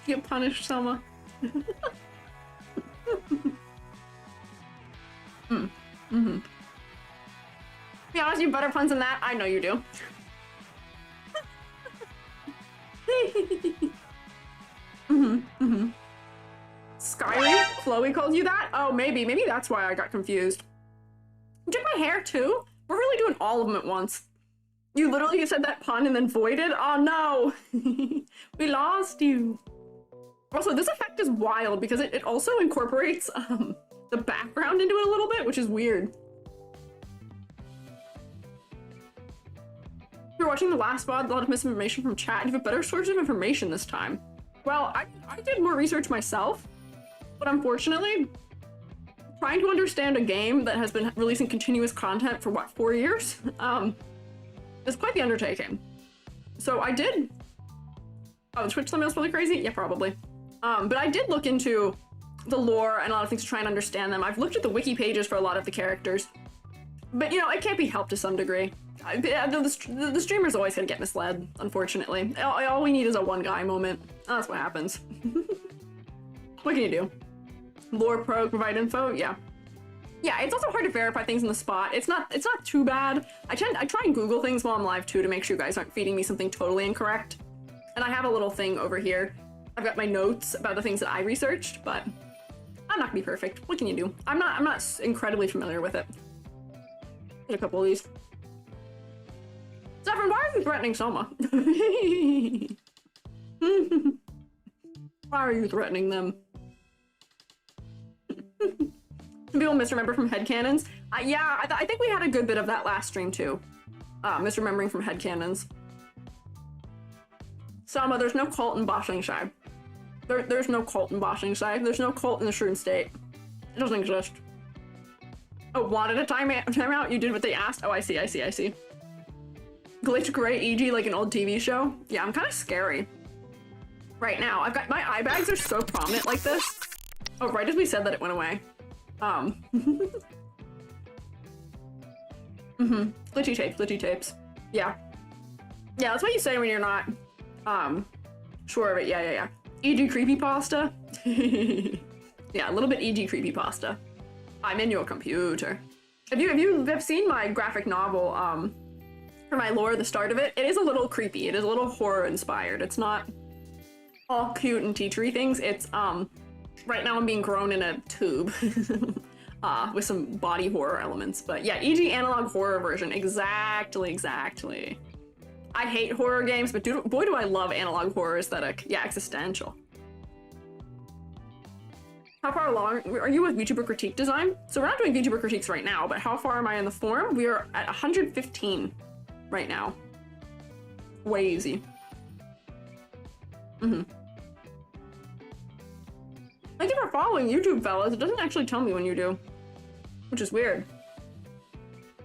get punished, Selma. Mm-hmm. To be honest, you have better puns than that. I know you do. Skyrim? Chloe called you that? Oh, maybe that's why I got confused. You did my hair too? We're really doing all of them at once. You literally said that pun and then voided? Oh no! We lost you. Also, this effect is wild because it also incorporates the background into it a little bit, which is weird. If you're watching the last VOD, a lot of misinformation from chat. You have a better source of information this time. Well, I did more research myself, but unfortunately, trying to understand a game that has been releasing continuous content for what, 4 years? Is quite the undertaking. So I did. Oh, the Twitch thumbnail's probably crazy? Yeah, probably. But I did look into the lore and a lot of things to try and understand them. I've looked at the wiki pages for a lot of the characters. But, you know, it can't be helped to some degree. The streamer's always gonna get misled, unfortunately. All we need is a one guy moment. That's what happens. What can you do? Lore pro, provide info? Yeah. Yeah, it's also hard to verify things in the spot. It's not too bad. I try and Google things while I'm live too to make sure you guys aren't feeding me something totally incorrect. And I have a little thing over here. I've got my notes about the things that I researched, but I'm not gonna be perfect. What can you do? I'm not incredibly familiar with it. Get a couple of these. Zephyrin, why are you threatening Soma? Why are you threatening them? People misremember from headcanons. Yeah, I think we had a good bit of that last stream too. Misremembering from headcanons. Sama, there's no cult in Boshingshire. There's no cult in Boshingshire. There's no cult in the Shroom State. It doesn't exist. Oh, wanted a timeout? You did what they asked? Oh, I see. Glitch Gray EG like an old TV show? Yeah, I'm kind of scary. Right now, I've got my eye bags are so prominent like this. Oh, right as we said that it went away. Glitchy tapes. Yeah. Yeah, that's what you say when you're not, Sure of it. Yeah, yeah, yeah. E.g. creepypasta. Yeah, a little bit E.g. creepypasta. I'm in your computer. Have you seen my graphic novel, for my lore, the start of it? It is a little creepy. It is a little horror inspired. It's not all cute and teachery things. It's, right now I'm being grown in a tube. With some body horror elements. But yeah, e.g. analog horror version. Exactly, exactly. I hate horror games, but boy do I love analog horror aesthetic. Yeah, existential. How far along are you with VTuber critique design? So we're not doing VTuber critiques right now, but how far am I in the forum? We are at 115 right now. Way easy. Thank you for following YouTube, fellas. It doesn't actually tell me when you do, which is weird.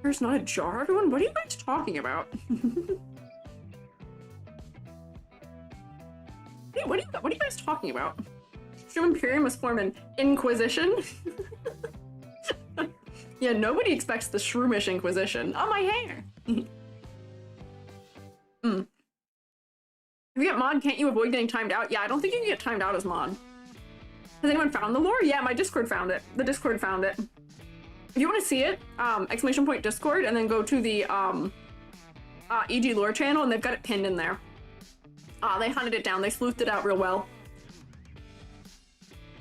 There's not a jar, everyone? What are you guys talking about? What are you guys talking about? Shroom Imperium must form an Inquisition? Yeah, nobody expects the Shroomish Inquisition. Oh, my hair! If you get mod, can't you avoid getting timed out? Yeah, I don't think you can get timed out as mod. Has anyone found the lore? Yeah, my Discord found it. The Discord found it. If you want to see it, exclamation point Discord, and then go to the EG lore channel, and they've got it pinned in there. They hunted it down. They sleuthed it out real well.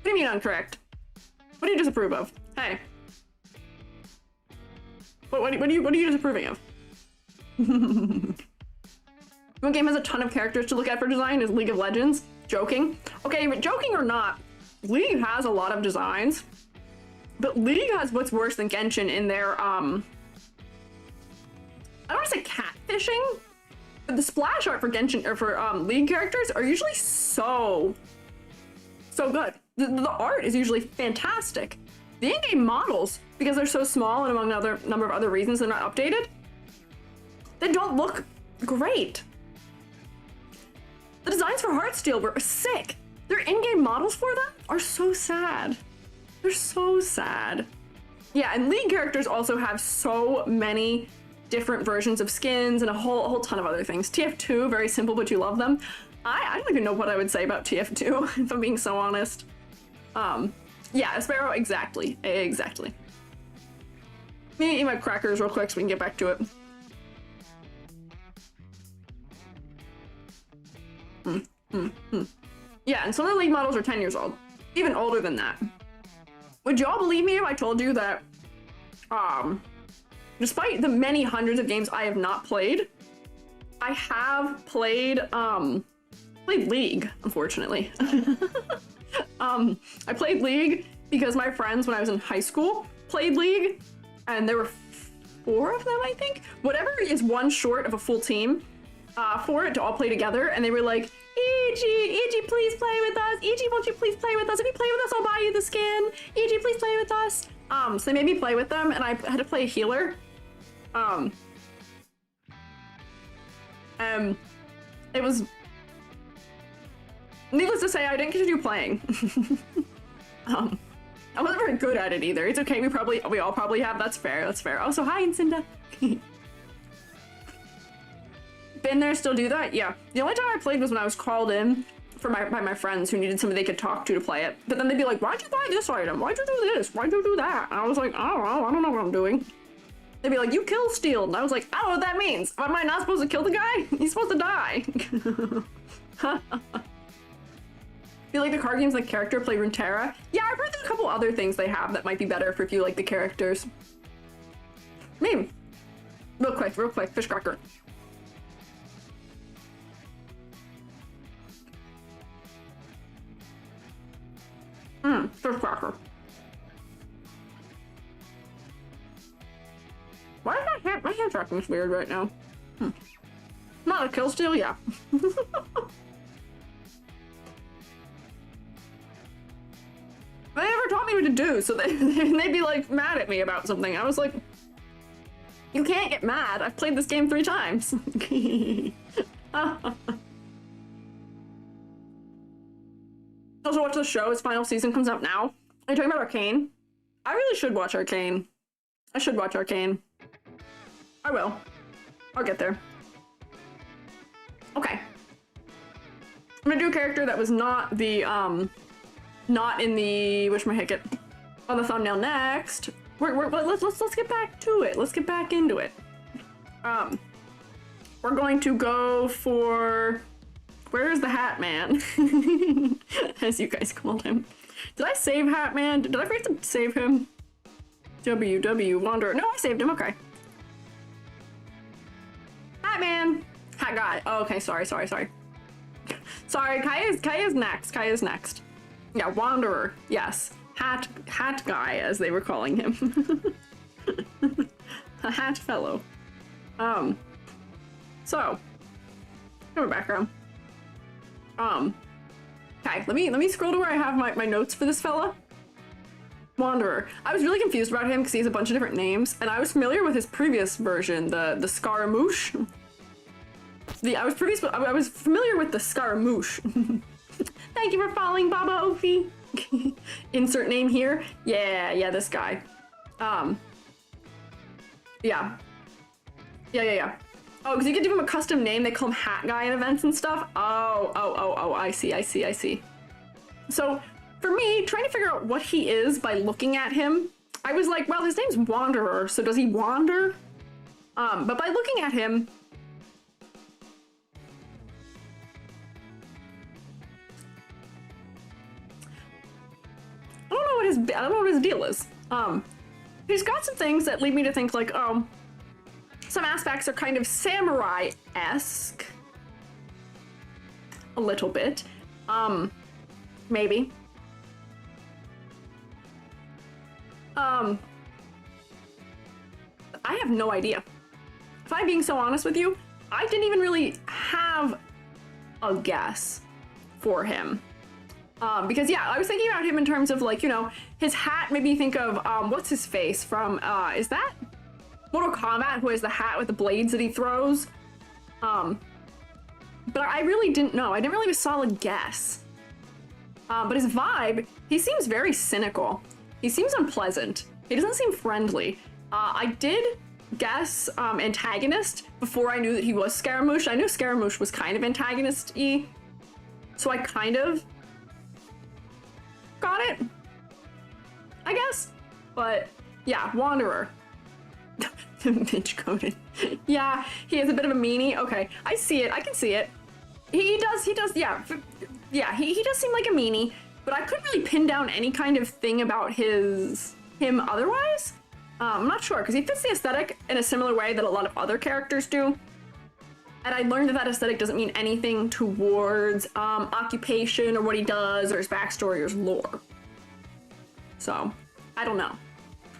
What do you mean incorrect? What do you disapprove of? Hey. What are you disapproving of? One game has a ton of characters to look at for design is League of Legends. Joking. Okay, but joking or not, League has a lot of designs, but League has what's worse than Genshin in their, I don't want to say catfishing, but the splash art for Genshin, or for League characters are usually so good. The art is usually fantastic. The in-game models, because they're so small and among another number of other reasons they're not updated, they don't look great. The designs for Heartsteel were sick. Their in-game models for them are so sad. They're so sad. Yeah, and League characters also have so many different versions of skins and a whole ton of other things. TF2, very simple, but you love them. I don't even know what I would say about TF2, if I'm being so honest. Yeah, Sparrow, exactly. Exactly. Let me eat my crackers real quick so we can get back to it. Yeah, and some of the League models are 10 years old. Even older than that. Would y'all believe me if I told you that, despite the many hundreds of games I have not played, I have played League, unfortunately. I played League because my friends, when I was in high school, played League, and there were 4 of them, I think? Whatever is one short of a full team for it to all play together, and they were like, EG, please play with us. EG, won't you please play with us? If you play with us, I'll buy you the skin. EG, please play with us. So they made me play with them, and I had to play a healer. It was... Needless to say, I didn't continue playing. I wasn't very good at it either. It's okay, we all probably have, that's fair, that's fair. Oh, so hi, Incinda. Been there, still do that? Yeah. The only time I played was when I was called in by my friends who needed somebody they could talk to play it. But then they'd be like, why'd you buy this item? Why'd you do this? Why'd you do that? And I was like, I don't know what I'm doing. They'd be like, you kill steal. And I was like, I don't know what that means. Am I not supposed to kill the guy? He's supposed to die. Feel like the card games like character play Runeterra? Yeah, I've heard there's a couple other things they have that might be better for if you like the characters. Real quick, fish cracker. Fish cracker. Why is my hand tracking's weird right now? Not a kill steal, yeah. They never taught me what to do, so they'd be like mad at me about something. I was like, you can't get mad. I've played this game 3 times. Also watch the show. Its final season comes out now. Are you talking about Arcane? I really should watch Arcane. I should watch Arcane. I will. I'll get there. Okay. I'm gonna do a character that was not the, not in the, whatchamahicket, on the thumbnail next. Let's get back to it. Let's get back into it. We're going to go for, where's the Hat Man? As you guys called him. Did I save Hat Man? Did I forget to save him? WW Wanderer. No, I saved him. Okay. Hat Man. Hat Guy. Oh, okay. Sorry. Sorry, Kaeya's next. Kaeya's next. Yeah, Wanderer. Yes. Hat Guy, as they were calling him. A hat fellow. So, have a background. Okay, let me scroll to where I have my notes for this fella. Wanderer. I was really confused about him because he has a bunch of different names, and I was familiar with his previous version, the Scaramouche. I was familiar with the Scaramouche. Thank you for following, Baba Ophi. Insert name here. Yeah, this guy. Yeah. Oh, because you can give him a custom name. They call him Hat Guy in events and stuff. Oh, I see. So, for me, trying to figure out what he is by looking at him, I was like, well, his name's Wanderer, so does he wander? But by looking at him, I don't know what his deal is. He's got some things that lead me to think like, oh, some aspects are kind of samurai-esque. A little bit. Maybe. I have no idea. If I'm being so honest with you, I didn't even really have a guess for him. Because yeah, I was thinking about him in terms of like, you know, his hat made me think of, what's his face from, is that Mortal Kombat, who has the hat with the blades that he throws? But I really didn't know. I didn't really have a solid guess. But his vibe, he seems very cynical. He seems unpleasant. He doesn't seem friendly. I did guess antagonist before I knew that he was Scaramouche. I knew Scaramouche was kind of antagonist-y, so I kind of got it, I guess. But yeah, Wanderer. Bitch coded. Yeah, he is a bit of a meanie. Okay, I see it. I can see it. He does, yeah. Yeah, he does seem like a meanie, but I couldn't really pin down any kind of thing about him otherwise. I'm not sure, because he fits the aesthetic in a similar way that a lot of other characters do. And I learned that aesthetic doesn't mean anything towards occupation or what he does or his backstory or his lore. So, I don't know.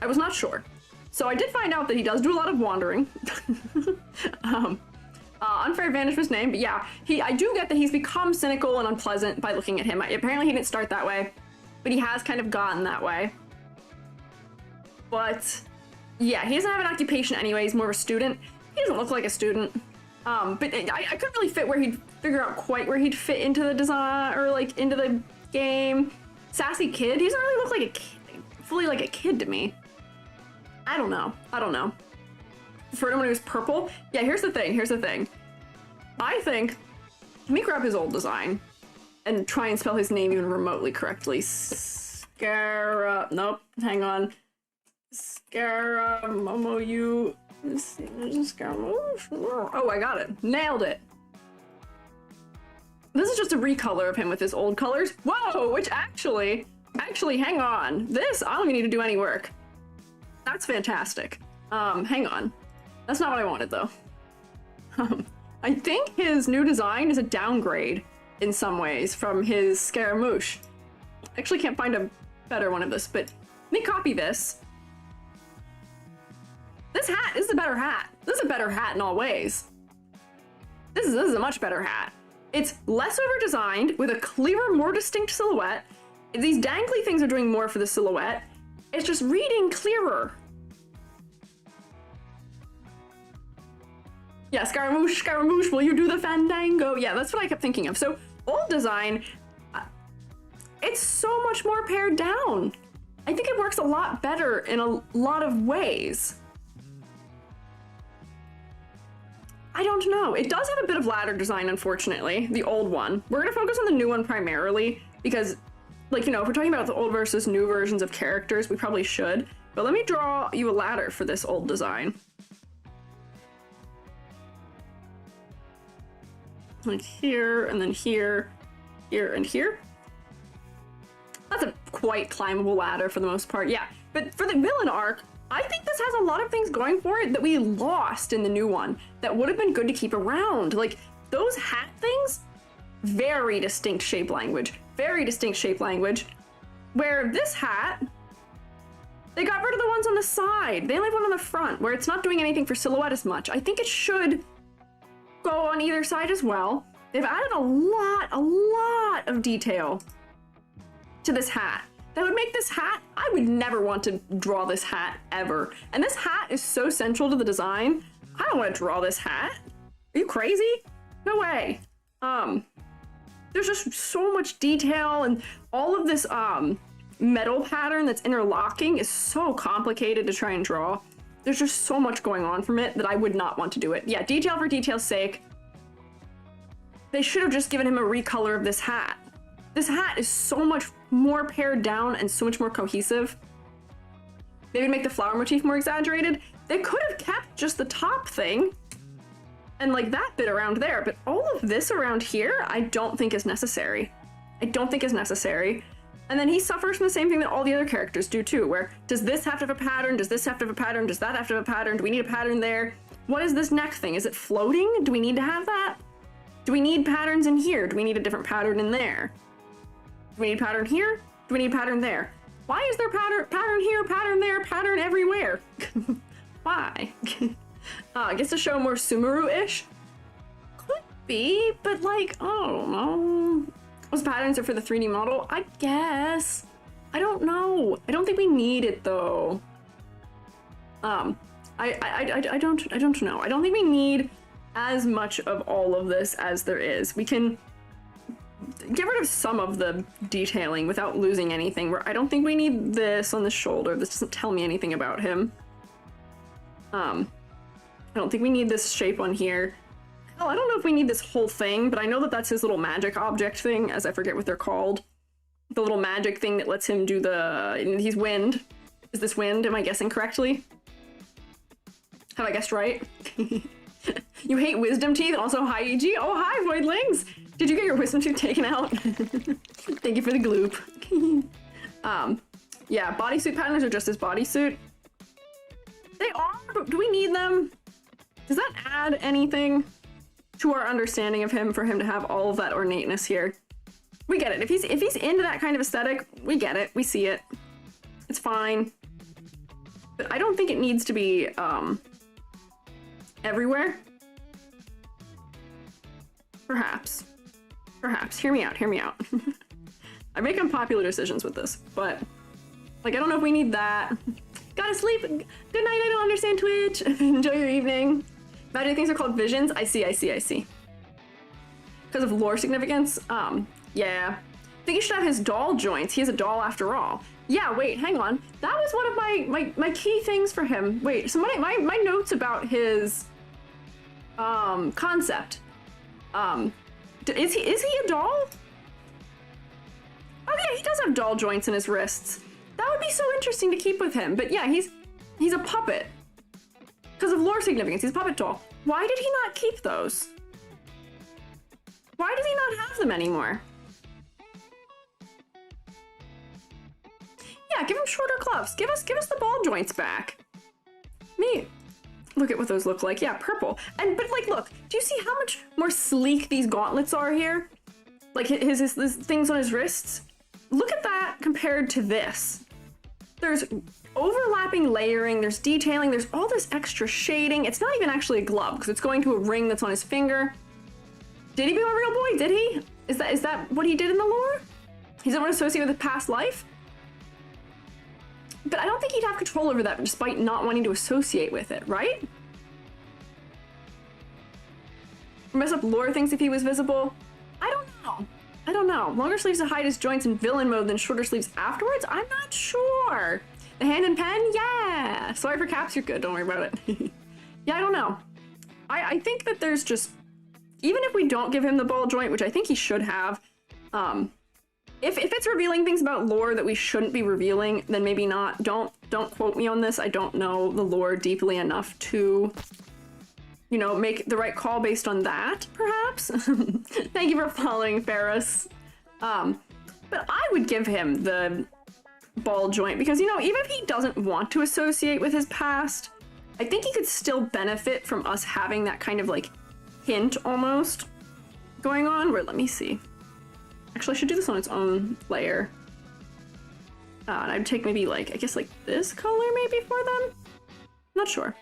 I was not sure. So I did find out that he does do a lot of wandering. Unfair advantage was his name, but yeah, I do get that he's become cynical and unpleasant by looking at him. Apparently he didn't start that way, but he has kind of gotten that way. But yeah, he doesn't have an occupation anyway, he's more of a student. He doesn't look like a student. But I couldn't really figure out quite where he'd fit into the design, or like into the game. Sassy kid? He doesn't really look like a kid, fully like a kid to me. I don't know. For anyone who's purple, yeah, here's the thing. I think, let me grab his old design and try and spell his name even remotely correctly. Nope, hang on. Scaramouche. Oh, I got it. Nailed it. This is just a recolor of him with his old colors. Whoa, which actually, hang on. This, I don't even need to do any work. That's fantastic. Hang on. That's not what I wanted, though. I think his new design is a downgrade in some ways from his Scaramouche. I actually can't find a better one of this, but let me copy this. This is a better hat. This is a better hat in all ways. This is a much better hat. It's less over-designed, with a clearer, more distinct silhouette. These dangly things are doing more for the silhouette. It's just reading clearer. Yeah, Scaramouche, will you do the fandango? Yeah, that's what I kept thinking of. So, old design, it's so much more pared down. I think it works a lot better in a lot of ways. I don't know. It does have a bit of ladder design, unfortunately, the old one. We're gonna focus on the new one primarily because, like, you know, if we're talking about the old versus new versions of characters, we probably should. But let me draw you a ladder for this old design. Like here, and then here, here, and here. That's a quite climbable ladder for the most part, yeah. But for the villain arc, I think this has a lot of things going for it that we lost in the new one that would have been good to keep around. Like, those hat things, very distinct shape language. Very distinct shape language. Where this hat, they got rid of the ones on the side. They only have one on the front, where it's not doing anything for silhouette as much. I think it should go on either side as well. They've added a lot of detail to this hat. That would make this hat, I would never want to draw this hat ever. And this hat is so central to the design. I don't want to draw this hat. Are you crazy? No way. There's just so much detail, and all of this metal pattern that's interlocking is so complicated to try and draw. There's just so much going on from it that I would not want to do it. Yeah, detail for detail's sake. They should have just given him a recolor of this hat. This hat is so much more pared down and so much more cohesive. Maybe make the flower motif more exaggerated. They could have kept just the top thing and like that bit around there, but all of this around here, I don't think is necessary. I don't think is necessary. And then he suffers from the same thing that all the other characters do too, where does this have to have a pattern? Does this have to have a pattern? Does that have to have a pattern? Do we need a pattern there? What is this neck thing? Is it floating? Do we need to have that? Do we need patterns in here? Do we need a different pattern in there? Do we need pattern here? Do we need pattern there? Why is there pattern here, pattern there, pattern everywhere? Why? I guess to show more Sumeru-ish? Could be, but like, I don't know. Those patterns are for the 3D model? I guess. I don't know. I don't think we need it though. I don't know. I don't think we need as much of all of this as there is. We can get rid of some of the detailing without losing anything. Where I don't think we need this on the shoulder. This doesn't tell me anything about him. I don't think we need this shape on here. Hell, I don't know if we need this whole thing, but I know that that's his little magic object thing, as I forget what they're called. The little magic thing that lets him do the... He's wind. Is this wind? Am I guessing correctly? Have I guessed right? You hate wisdom teeth? Also, hi, EG. Oh, hi, voidlings! Did you get your wisdom tooth taken out? Thank you for the gloop. Yeah, bodysuit patterns are just his bodysuit. They are, but do we need them? Does that add anything to our understanding of him for him to have all of that ornateness here? We get it. If he's into that kind of aesthetic, we get it. We see it. It's fine. But I don't think it needs to be everywhere. Perhaps. Perhaps. Hear me out. Hear me out. I make unpopular decisions with this, but like I don't know if we need that. Gotta sleep. Good night. I don't understand Twitch. Enjoy your evening. Magic things are called visions. I see. Because of lore significance. Yeah. I think he should have his doll joints. He has a doll after all. Yeah, wait, hang on. That was one of my key things for him. Wait, so my notes about his concept. Is he a doll? Oh yeah, he does have doll joints in his wrists. That would be so interesting to keep with him. But yeah, he's a puppet. Because of lore significance, he's a puppet doll. Why did he not keep those? Why does he not have them anymore? Yeah, give him shorter gloves. Give us the ball joints back. Me. Look at what those look like. Yeah, purple. But like, look, do you see how much more sleek these gauntlets are here? Like his things on his wrists? Look at that compared to this. There's overlapping layering, there's detailing, there's all this extra shading. It's not even actually a glove because it's going to a ring that's on his finger. Did he become a real boy? Did he? Is that what he did in the lore? He's someone associated with a past life? But I don't think he'd have control over that despite not wanting to associate with it, right? Mess up lore things if he was visible? I don't know. I don't know. Longer sleeves to hide his joints in villain mode than shorter sleeves afterwards? I'm not sure. The hand and pen? Yeah. Sorry for caps, you're good. Don't worry about it. Yeah, I don't know. I think that there's just, even if we don't give him the ball joint, which I think he should have, if it's revealing things about lore that we shouldn't be revealing, then maybe not. Don't quote me on this. I don't know the lore deeply enough to, you know, make the right call based on that, perhaps. Thank you for following, Ferris. But I would give him the ball joint because, you know, even if he doesn't want to associate with his past, I think he could still benefit from us having that kind of like hint almost going on. Where, let me see. Actually, I should do this on its own layer. And I'd take maybe like, I guess like this color maybe for them? Not sure.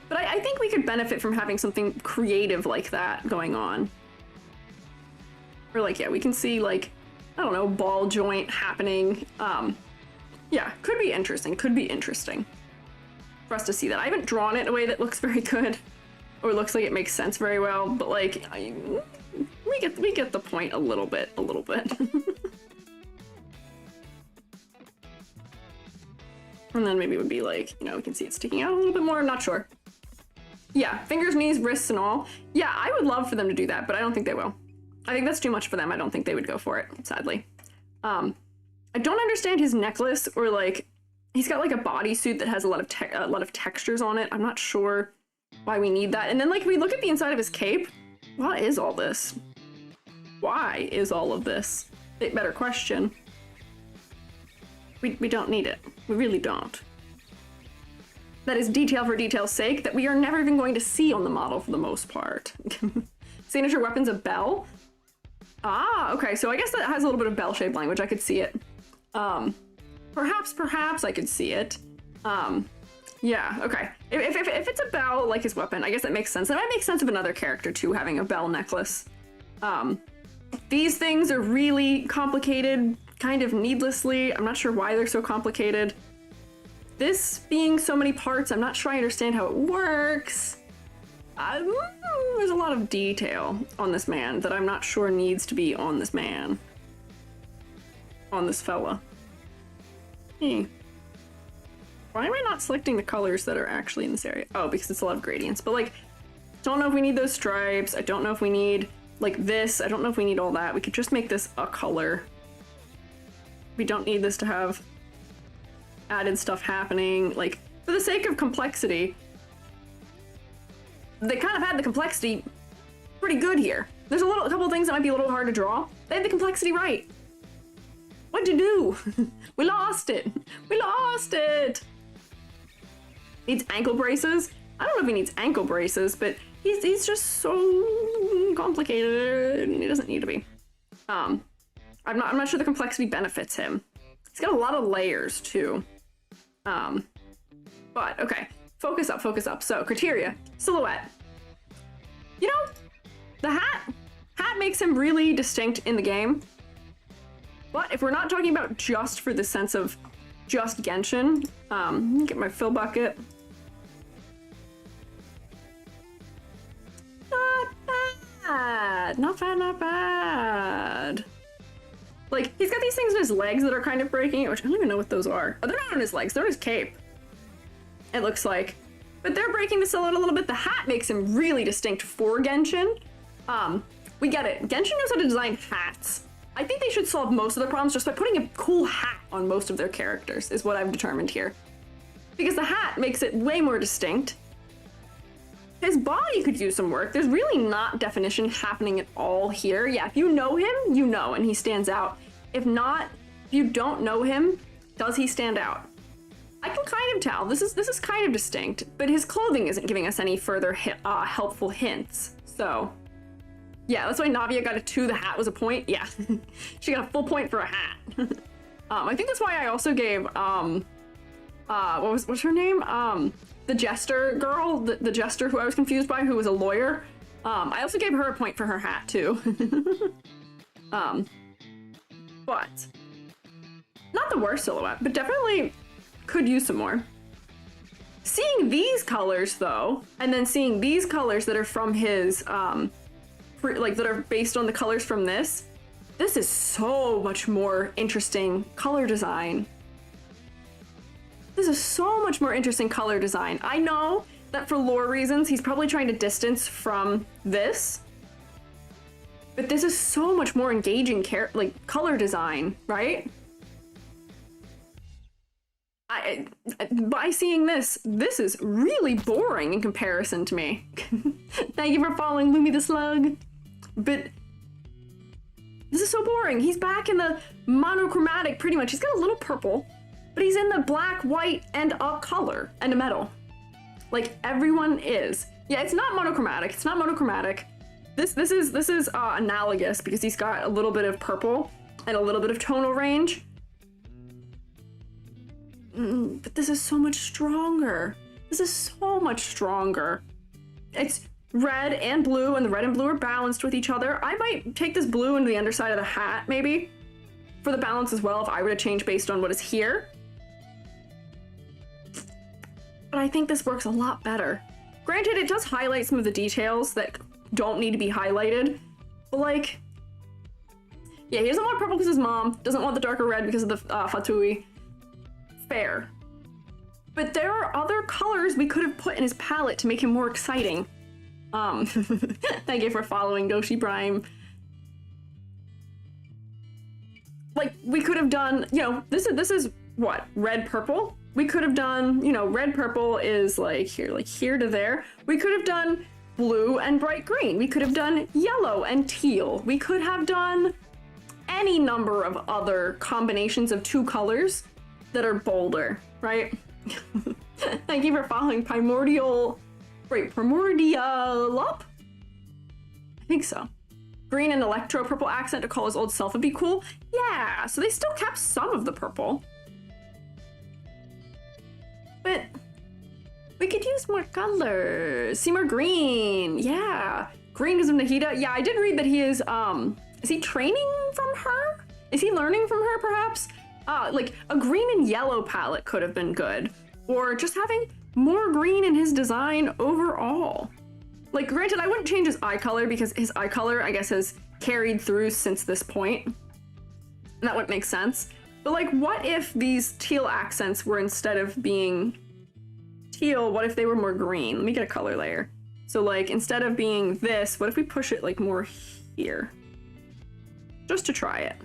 But I think we could benefit from having something creative like that going on. Or like, yeah, we can see like, I don't know, ball joint happening. Yeah, could be interesting for us to see that. I haven't drawn it in a way that looks very good or looks like it makes sense very well, but like, we get the point a little bit. And then maybe it would be like, you know, we can see it sticking out a little bit more. I'm not sure. Yeah, fingers, knees, wrists, and all. Yeah, I would love for them to do that, but I don't think they will. I think that's too much for them. I don't think they would go for it, sadly. I don't understand his necklace, or like, he's got like a bodysuit that has a lot of textures on it. I'm not sure why we need that. And then like, if we look at the inside of his cape, what is all this? Why is all of this? Better question. We don't need it. We really don't. That is detail for detail's sake that we are never even going to see on the model for the most part. Signature weapon's a bell. Ah, okay, so I guess that has a little bit of bell-shaped language. I could see it. Perhaps I could see it. Yeah, okay. If it's a bell, like his weapon, I guess that makes sense. That might make sense of another character, too, having a bell necklace. These things are really complicated, kind of needlessly. I'm not sure why they're so complicated. This being so many parts, I'm not sure I understand how it works. There's a lot of detail on this man that I'm not sure needs to be on this man. On this fella. Why am I not selecting the colors that are actually in this area? Oh, because it's a lot of gradients. But like, don't know if we need those stripes. I don't know if we need like this. I don't know if we need all that. We could just make this a color. We don't need this to have added stuff happening. Like, for the sake of complexity, they kind of had the complexity pretty good here. There's a couple of things that might be a little hard to draw. They had the complexity right. What'd you do? We lost it. We lost it. Needs ankle braces. I don't know if he needs ankle braces, but he's just so complicated. He doesn't need to be. I'm not sure the complexity benefits him. He's got a lot of layers too. But okay, focus up. So criteria, silhouette. You know, the hat makes him really distinct in the game. But if we're not talking about just for the sense of just Genshin, get my fill bucket. Not bad. Like, he's got these things in his legs that are kind of breaking, which I don't even know what those are. Oh, they're not on his legs, they're on his cape. It looks like. But they're breaking the silhouette a little bit. The hat makes him really distinct for Genshin. We get it. Genshin knows how to design hats. I think they should solve most of their problems just by putting a cool hat on most of their characters, is what I've determined here. Because the hat makes it way more distinct. His body could use some work. There's really not definition happening at all here. Yeah, if you know him, you know, and he stands out. If not, if you don't know him, does he stand out? I can kind of tell. This is kind of distinct, but his clothing isn't giving us any further helpful hints. So, yeah, that's why Navia got a 2. The hat was a point. Yeah, she got a full point for a hat. I think that's why I also gave what's her name? The jester girl, the jester who I was confused by, who was a lawyer. I also gave her a point for her hat too. But not the worst silhouette, but definitely could use some more. Seeing these colors though, and then seeing these colors that are from his, like that are based on the colors from this is so much more interesting color design. This is so much more interesting color design. I know that for lore reasons, he's probably trying to distance from this. But this is so much more engaging color design, right? By seeing this is really boring in comparison to me. Thank you for following Lumi the Slug. But this is so boring. He's back in the monochromatic, pretty much. He's got a little purple, but he's in the black, white, and a color, and a metal. Like everyone is. Yeah, it's not monochromatic. It's not monochromatic. This is analogous because he's got a little bit of purple and a little bit of tonal range. But this is so much stronger. This is so much stronger. It's red and blue, and the red and blue are balanced with each other. I might take this blue into the underside of the hat, maybe, for the balance as well, if I were to change based on what is here. But I think this works a lot better. Granted, it does highlight some of the details that don't need to be highlighted, but like, yeah, he doesn't want purple because his mom doesn't want the darker red because of the Fatui. Fair. But there are other colors we could have put in his palette to make him more exciting. Thank you for following Doshi Prime. Like, we could have done, you know, this is what, red purple? We could have done, you know, red purple is like here to there. We could have done blue and bright green. We could have done yellow and teal. We could have done any number of other combinations of two colors that are bolder, right? Thank you for following Primordial up? I think so. Green and electro purple accent to call his old self would be cool. Yeah, so they still kept some of the purple. But we could use more colors. See more green. Yeah. Green is of Nahida. Yeah, I did read that he is he training from her? Is he learning from her, perhaps? Like, a green and yellow palette could have been good. Or just having more green in his design overall. Like, granted, I wouldn't change his eye color because his eye color, I guess, has carried through since this point. And that wouldn't make sense. But, like, what if these teal accents were, instead of being teal, what if they were more green? Let me get a color layer. So, like, instead of being this, what if we push it, like, more here? Just to try it.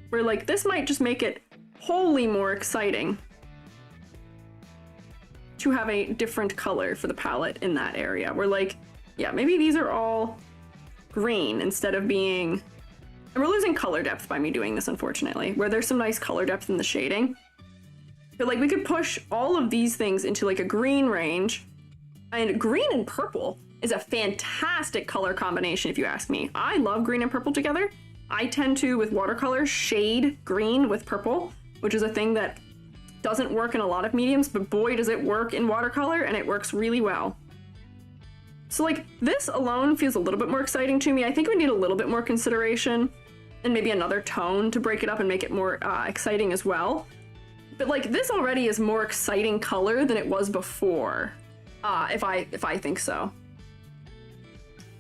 Where, like, this might just make it wholly more exciting to have a different color for the palette in that area. Where, like, yeah, maybe these are all green instead of being... And we're losing color depth by me doing this, unfortunately, where there's some nice color depth in the shading. But, like, we could push all of these things into, like, a green range. And green and purple is a fantastic color combination, if you ask me. I love green and purple together. I tend to, with watercolor, shade green with purple, which is a thing that doesn't work in a lot of mediums, but boy, does it work in watercolor, and it works really well. So, like, this alone feels a little bit more exciting to me. I think we need a little bit more consideration and maybe another tone to break it up and make it more exciting as well. But, like, this already is more exciting color than it was before, if I think so.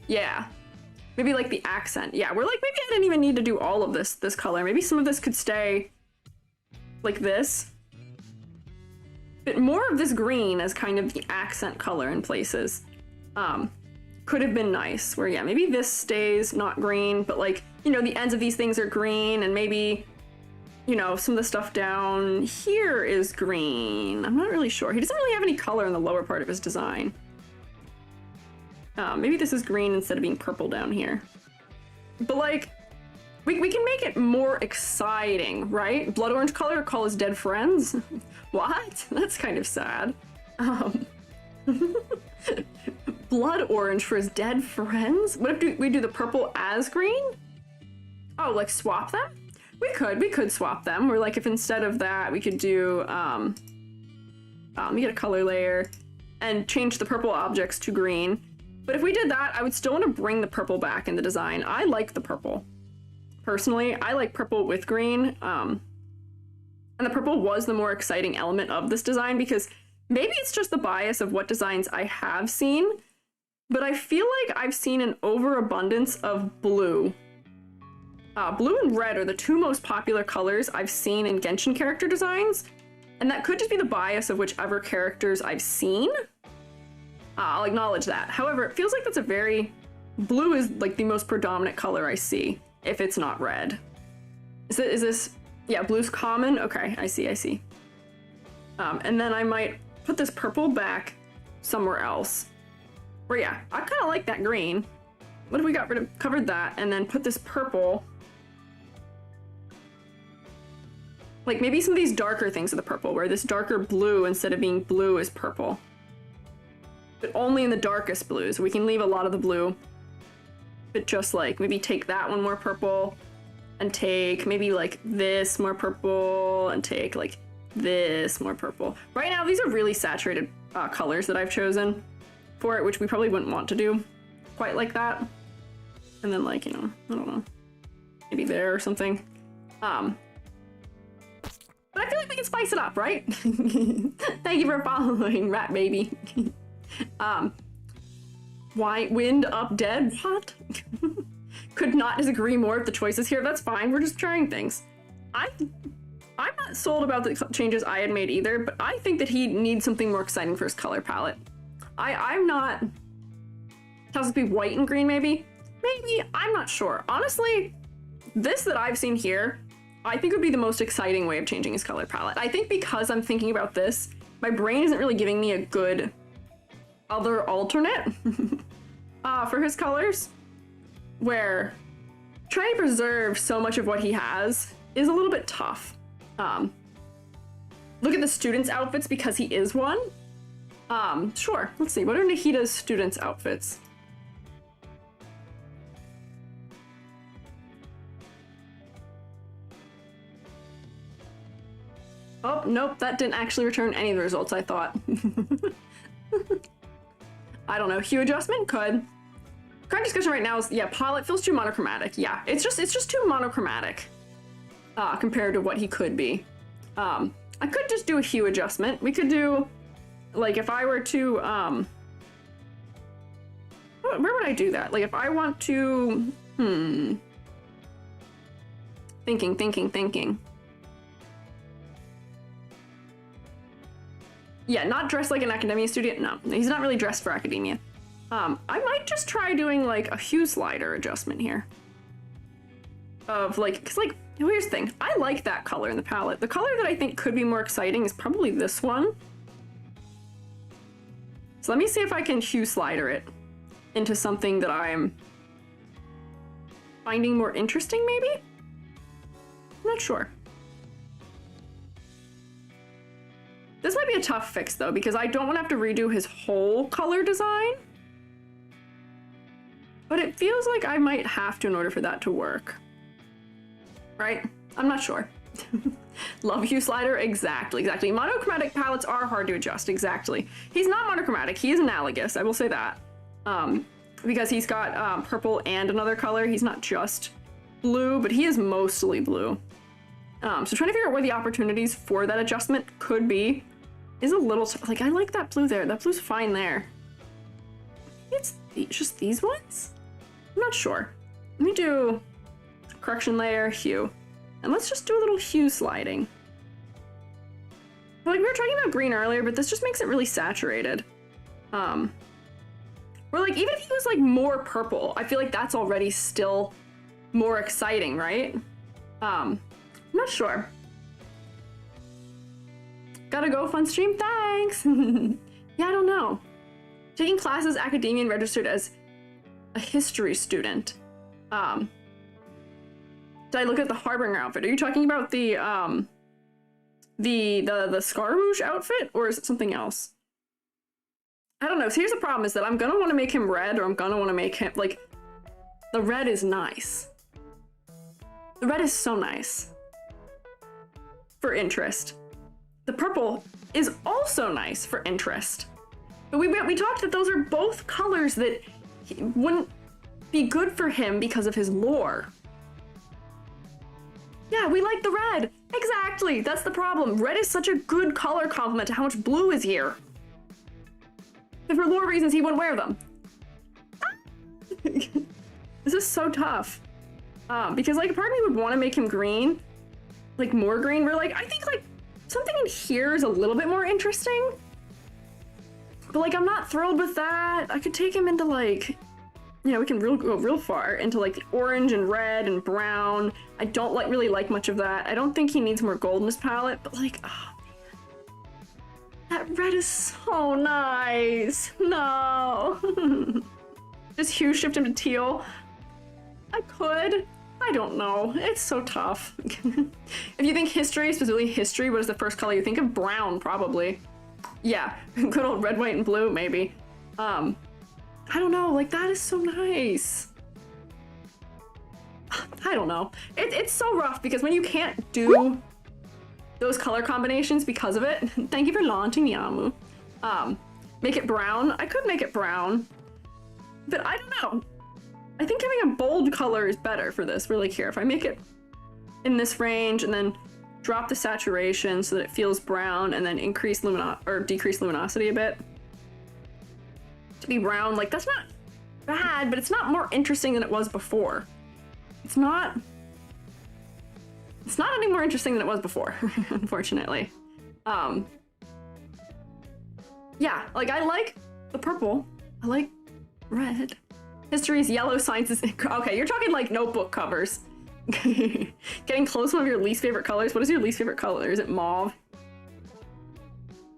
Yeah. Maybe, like, the accent. Yeah, we're like, maybe I didn't even need to do all of this color. Maybe some of this could stay like this. But more of this green as kind of the accent color in places could have been nice. Where, yeah, maybe this stays not green, but, like, you know, the ends of these things are green, and maybe, you know, some of the stuff down here is green. I'm not really sure. He doesn't really have any color in the lower part of his design. Maybe this is green instead of being purple down here. But, like, we can make it more exciting, right? Blood orange color, call his dead friends? What? That's kind of sad. Blood orange for his dead friends? What if we do the purple as green? Oh, like swap them? We could swap them. Or, like, if instead of that we could do, let me get a color layer and change the purple objects to green. But if we did that, I would still want to bring the purple back in the design. I like the purple. Personally, I like purple with green. And the purple was the more exciting element of this design because maybe it's just the bias of what designs I have seen, but I feel like I've seen an overabundance of blue. Blue and red are the two most popular colors I've seen in Genshin character designs, and that could just be the bias of whichever characters I've seen. I'll acknowledge that. However, it feels like that's a very... Blue is like the most predominant color I see, if it's not red. Is this... Yeah, blue's common? Okay, I see. And then I might put this purple back somewhere else. Or yeah, I kind of like that green. What if we got rid of... Covered that, and then put this purple... Like, maybe some of these darker things are the purple, where this darker blue, instead of being blue, is purple. But only in the darkest blues. We can leave a lot of the blue. But just, like, maybe take that one more purple, and take maybe, like, this more purple, and take, like, this more purple. Right now, these are really saturated colors that I've chosen for it, which we probably wouldn't want to do quite like that. And then, like, you know, I don't know. Maybe there or something. But I feel like we can spice it up, right? Thank you for following, rat baby. Why wind up dead? What? Could not disagree more with the choices here. That's fine. We're just trying things. I'm not sold about the changes I had made either, but I think that he needs something more exciting for his color palette. I'm not... It has to be white and green, maybe? Maybe. I'm not sure. Honestly, this that I've seen here, I think would be the most exciting way of changing his color palette. I think because I'm thinking about this, my brain isn't really giving me a good other alternate for his colors, where trying to preserve so much of what he has is a little bit tough. Look at the students' outfits because he is one. Sure, let's see, what are Nahida's students' outfits? Oh, nope, that didn't actually return any of the results I thought. I don't know, hue adjustment? Could. Current discussion right now is, yeah, palette feels too monochromatic. Yeah, it's just too monochromatic compared to what he could be. I could just do a hue adjustment. We could do, like, if I were to, where would I do that? Like, if I want to, Thinking. Yeah, not dressed like an academia student. No, he's not really dressed for academia. I might just try doing, like, a hue slider adjustment here. Of, like, because, like, here's the thing. I like that color in the palette. The color that I think could be more exciting is probably this one. So let me see if I can hue slider it into something that I'm finding more interesting, maybe? I'm not sure. This might be a tough fix, though, because I don't want to have to redo his whole color design. But it feels like I might have to in order for that to work. Right? I'm not sure. Love hue slider? Exactly. Monochromatic palettes are hard to adjust, exactly. He's not monochromatic, he is analogous, I will say that. Because he's got purple and another color. He's not just blue, but he is mostly blue. So trying to figure out where the opportunities for that adjustment could be is a little, like, I like that blue there. That blue's fine there. It's just these ones? I'm not sure. Let me do correction layer, hue. And let's just do a little hue sliding. Like, we were talking about green earlier, but this just makes it really saturated. Where, like, even if he was, like, more purple, I feel like that's already still more exciting, right? I'm not sure. Gotta go, fun stream, thanks! Yeah, I don't know. Taking classes, academia, and registered as a history student. Did I look at the Harbinger outfit? Are you talking about the Scaramouche outfit, or is it something else? I don't know. So here's the problem, is that I'm gonna want to make him red, or I'm gonna want to make him, like, the red is nice. The red is so nice. For interest. The purple is also nice for interest. But we talked that those are both colors that wouldn't be good for him because of his lore. Yeah, we like the red. Exactly, that's the problem. Red is such a good color complement to how much blue is here. But for lore reasons, he wouldn't wear them. This is so tough. Because, like, part of me would want to make him green. Like, more green. Where, like, I think, like, something in here is a little bit more interesting. But like, I'm not thrilled with that. I could take him into like, you know, we can go real far into like orange and red and brown. I don't really like much of that. I don't think he needs more gold in his palette, but like, oh man. That red is so nice. No. Just hue shift him to teal. I could. I don't know. It's so tough. If you think history, specifically history, what is the first color you think of? Brown, probably. Yeah, good old red, white, and blue, maybe. I don't know, like that is so nice. I don't know. It's so rough because when you can't do those color combinations because of it, thank you for launching Yamu. Make it brown. I could make it brown, but I don't know. I think having a bold color is better for this. We're like, here, if I make it in this range and then drop the saturation so that it feels brown and then increase decrease luminosity a bit to be brown, like that's not bad, but it's not more interesting than it was before. It's not any more interesting than it was before, unfortunately. Yeah, like I like the purple. I like red. History is yellow, science is... Okay, you're talking like notebook covers. Getting close to one of your least favorite colors. What is your least favorite color? Is it mauve?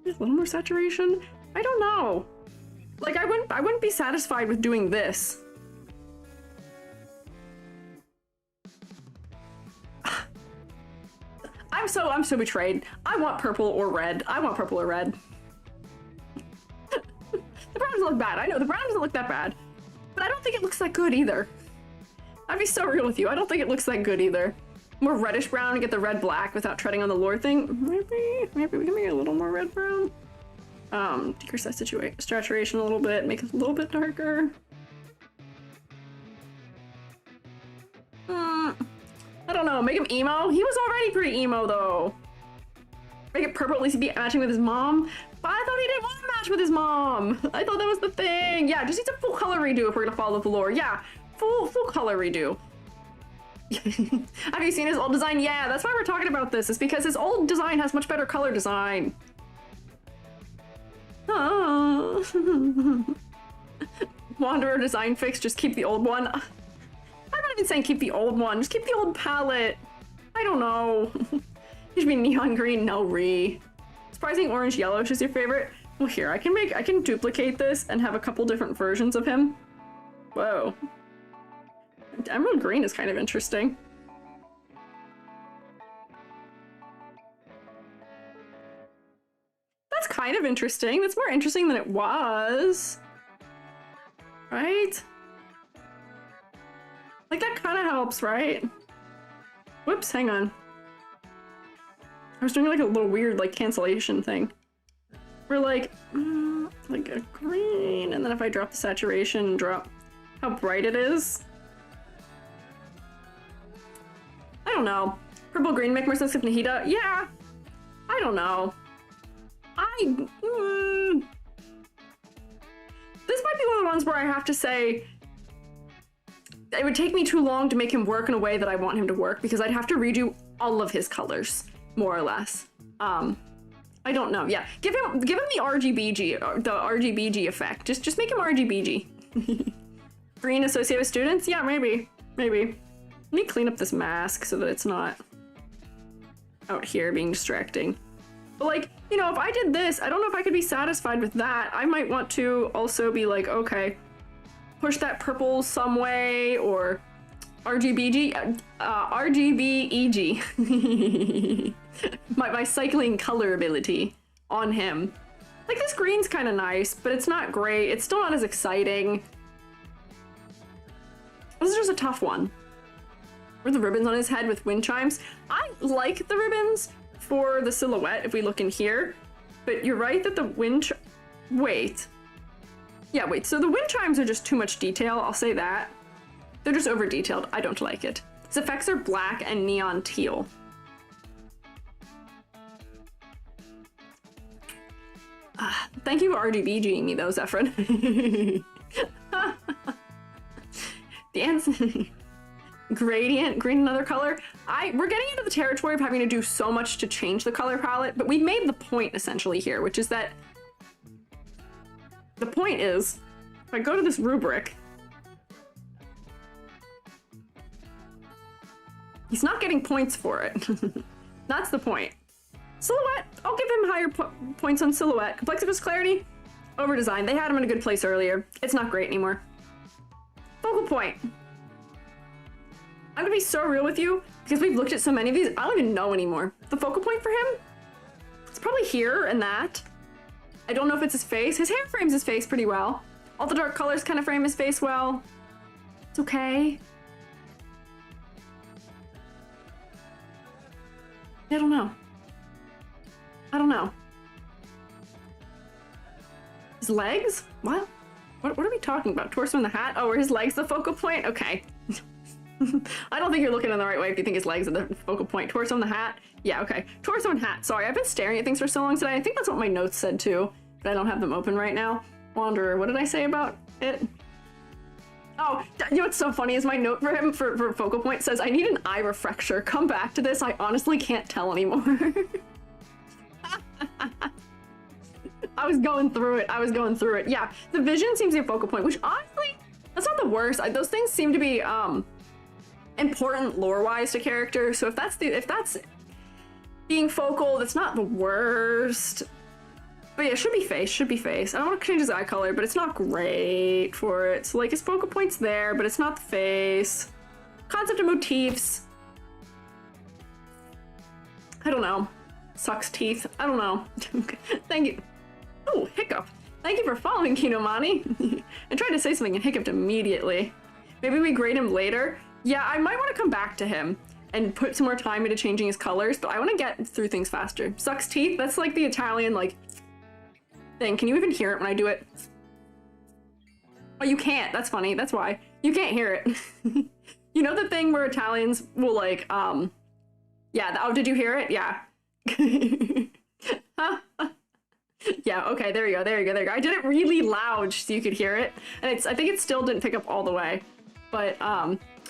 A little more saturation? I don't know. Like I wouldn't be satisfied with doing this. I'm so betrayed. I want purple or red. I want purple or red. The brown doesn't look bad. I know the brown doesn't look that bad. But I don't think it looks that good either. I'd be so real with you. I don't think it looks that good either. More reddish brown to get the red black without treading on the lore thing. Maybe we can make it a little more red brown. Decrease that saturation a little bit, make it a little bit darker. I don't know, make him emo? He was already pretty emo though. Make it purple, at least he'd be matching with his mom. But I thought he didn't want to match with his mom. I thought that was the thing. Yeah, just needs a full color redo if we're gonna follow the lore. Yeah, full color redo. Have you seen his old design? Yeah, that's why we're talking about this. It's because his old design has much better color design. Oh. Wanderer design fix, just keep the old one. I'm not even saying keep the old one, just keep the old palette. I don't know. It should be neon green, no re. Surprising orange yellowish is your favorite? Well here, I can duplicate this and have a couple different versions of him. Whoa. Emerald green is kind of interesting. That's kind of interesting. That's more interesting than it was. Right? Like that kind of helps, right? Whoops, hang on. I was doing like a little weird like cancellation thing. We're like a green, and then if I drop the saturation and drop how bright it is. I don't know. Purple green make more sense with Nahida? Yeah. I don't know. This might be one of the ones where I have to say it would take me too long to make him work in a way that I want him to work because I'd have to redo all of his colors, more or less. I don't know. Yeah, give him the RGBG effect. Just make him RGBG. Green associated with students? Yeah, maybe. Let me clean up this mask so that it's not out here being distracting. But like, you know, if I did this, I don't know if I could be satisfied with that. I might want to also be like, okay, push that purple some way, or RGBG, RGBEG. my cycling color ability on him. Like this green's kind of nice, but it's not great. It's still not as exciting. This is just a tough one. Or the ribbons on his head with wind chimes. I like the ribbons for the silhouette if we look in here, but you're right that the wind wait. Yeah, wait, so the wind chimes are just too much detail, I'll say that. They're just over detailed. I don't like it. His effects are black and neon teal. Thank you for RGBGing me though, Zephyrin. The answer. Gradient, green another color. We're getting into the territory of having to do so much to change the color palette, but we've made the point essentially here, which is that the point is, if I go to this rubric, he's not getting points for it. That's the point. Silhouette, I'll give him higher points on silhouette. Complexiveness, clarity, over design. They had him in a good place earlier. It's not great anymore. Focal point. I'm gonna be so real with you because we've looked at so many of these. I don't even know anymore. The focal point for him, it's probably here and that. I don't know if it's his face. His hair frames his face pretty well. All the dark colors kind of frame his face well. It's okay. I don't know. I don't know. His legs? What? What are we talking about? Torso and the hat? Oh, are his legs the focal point? Okay. I don't think you're looking in the right way if you think his legs are the focal point. Torso and the hat? Yeah, okay. Torso and hat. Sorry, I've been staring at things for so long today. I think that's what my notes said too, but I don't have them open right now. Wanderer, what did I say about it? Oh, you know what's so funny is my note for him for focal point says, I need an eye refresher. Come back to this. I honestly can't tell anymore. I was going through it. Yeah, the vision seems to be a focal point, which honestly, that's not the worst. Those things seem to be important lore-wise to characters. So if that's being focal, that's not the worst. But yeah, should be face. I don't want to change his eye color, but it's not great for it. So like his focal point's there, but it's not the face. Concept of motifs. I don't know. Sucks teeth. I don't know. Thank you. Oh, hiccup. Thank you for following, Kinomani. I tried to say something and hiccuped immediately. Maybe we grade him later. Yeah, I might want to come back to him and put some more time into changing his colors, but I want to get through things faster. Sucks teeth. That's like the Italian, like, thing. Can you even hear it when I do it? Oh, you can't. That's funny. That's why. You can't hear it. You know the thing where Italians will like, yeah. Oh, did you hear it? Yeah. Yeah, okay, there you go. I did it really loud so you could hear it. And I think it still didn't pick up all the way. But,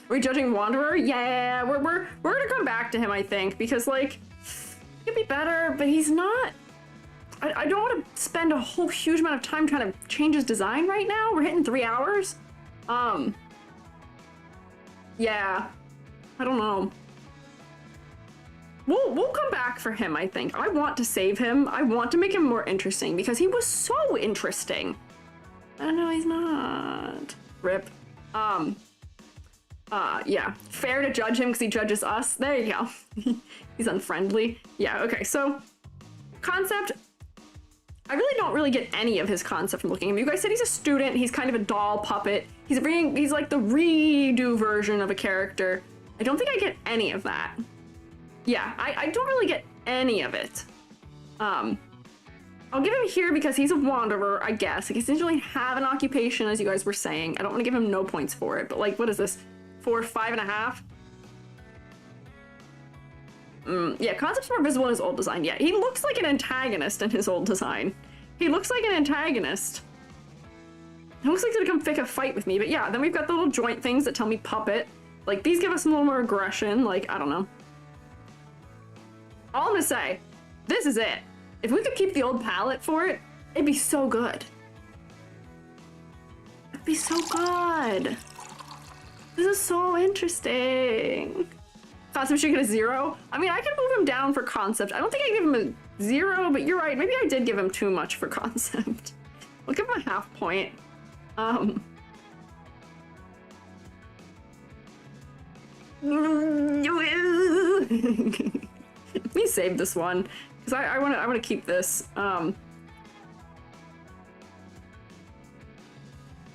we're judging Wanderer? Yeah, we're gonna come back to him, I think, because like, he could be better, but he's not. I don't want to spend a whole huge amount of time trying to change his design right now. We're hitting 3 hours. Yeah, I don't know. We'll come back for him, I think. I want to save him. I want to make him more interesting because he was so interesting. Oh no, he's not. Rip. Yeah. Fair to judge him because he judges us. There you go. He's unfriendly. Yeah, okay, so concept. I really don't get any of his concept from looking at him. You guys said he's a student. He's kind of a doll puppet. He's like the redo version of a character. I don't think I get any of that. Yeah, I don't really get any of it. I'll give him here because he's a wanderer, I guess. He doesn't really have an occupation, as you guys were saying. I don't want to give him no points for it, but like, what is this? 4, 5.5? Yeah, concept's more visible in his old design. Yeah, he looks like an antagonist in his old design. He looks like an antagonist. He looks like he's gonna come pick a fight with me, but yeah, then we've got the little joint things that tell me puppet. Like, these give us a little more aggression, like, I don't know. All I'm gonna say, this is it. If we could keep the old palette for it, it'd be so good. It'd be so good. This is so interesting. Concept should get a 0. I mean, I can move him down for concept. I don't think I give him a 0, but you're right. Maybe I did give him too much for concept. We'll give him a half point. Let me save this one because I want to keep this. I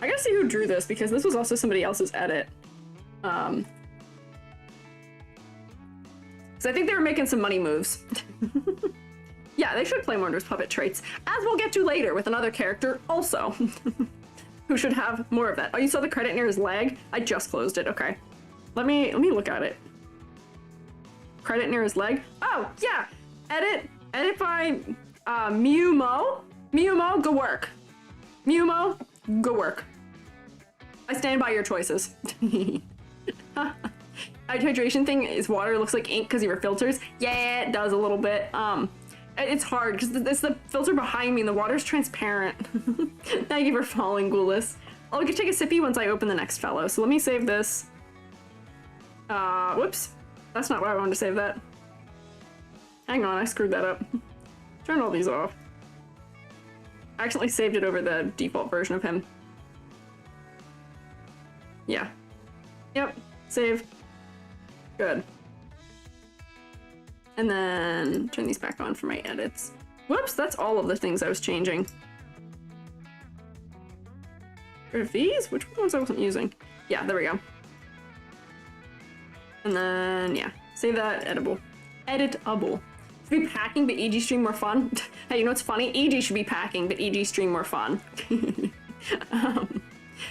gotta see who drew this because this was also somebody else's edit. Because I think they were making some money moves. Yeah, they should play more into his puppet traits, as we'll get to later with another character also, who should have more of that. Oh, you saw the credit near his leg? I just closed it. Okay, let me look at it. Credit near his leg. Oh yeah, edit by Miumo. Miumo, go work. Miumo, go work. I stand by your choices. Hydration thing is water looks like ink because of your filters. Yeah, it does a little bit. It's hard because it's the filter behind me and the water's transparent. Thank you for following, Ghoulis. I'll take a sippy once I open the next fellow. So let me save this. Whoops. That's not why I wanted to save that. Hang on, I screwed that up. Turn all these off. I accidentally saved it over the default version of him. Yeah. Yep. Save. Good. And then turn these back on for my edits. Whoops, that's all of the things I was changing. Rid of these? Which ones I wasn't using? Yeah, there we go. And then, yeah, save that, editable. Editable. Should be packing, but EG stream more fun. Hey, you know what's funny? EG should be packing, but EG stream more fun.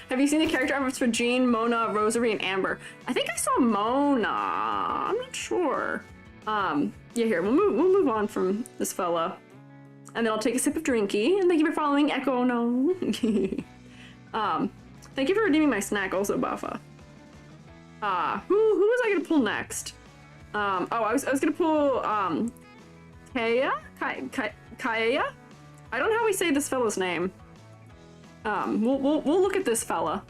Have you seen the character efforts for Jean, Mona, Rosary, and Amber? I think I saw Mona. I'm not sure. Yeah, here, we'll move on from this fella. And then I'll take a sip of drinky, and thank you for following Echo No. Thank you for redeeming my snack also, Buffa. Who was I gonna pull next? Oh, I was gonna pull, Kaeya? Kaeya? I don't know how we say this fella's name. We'll look at this fella.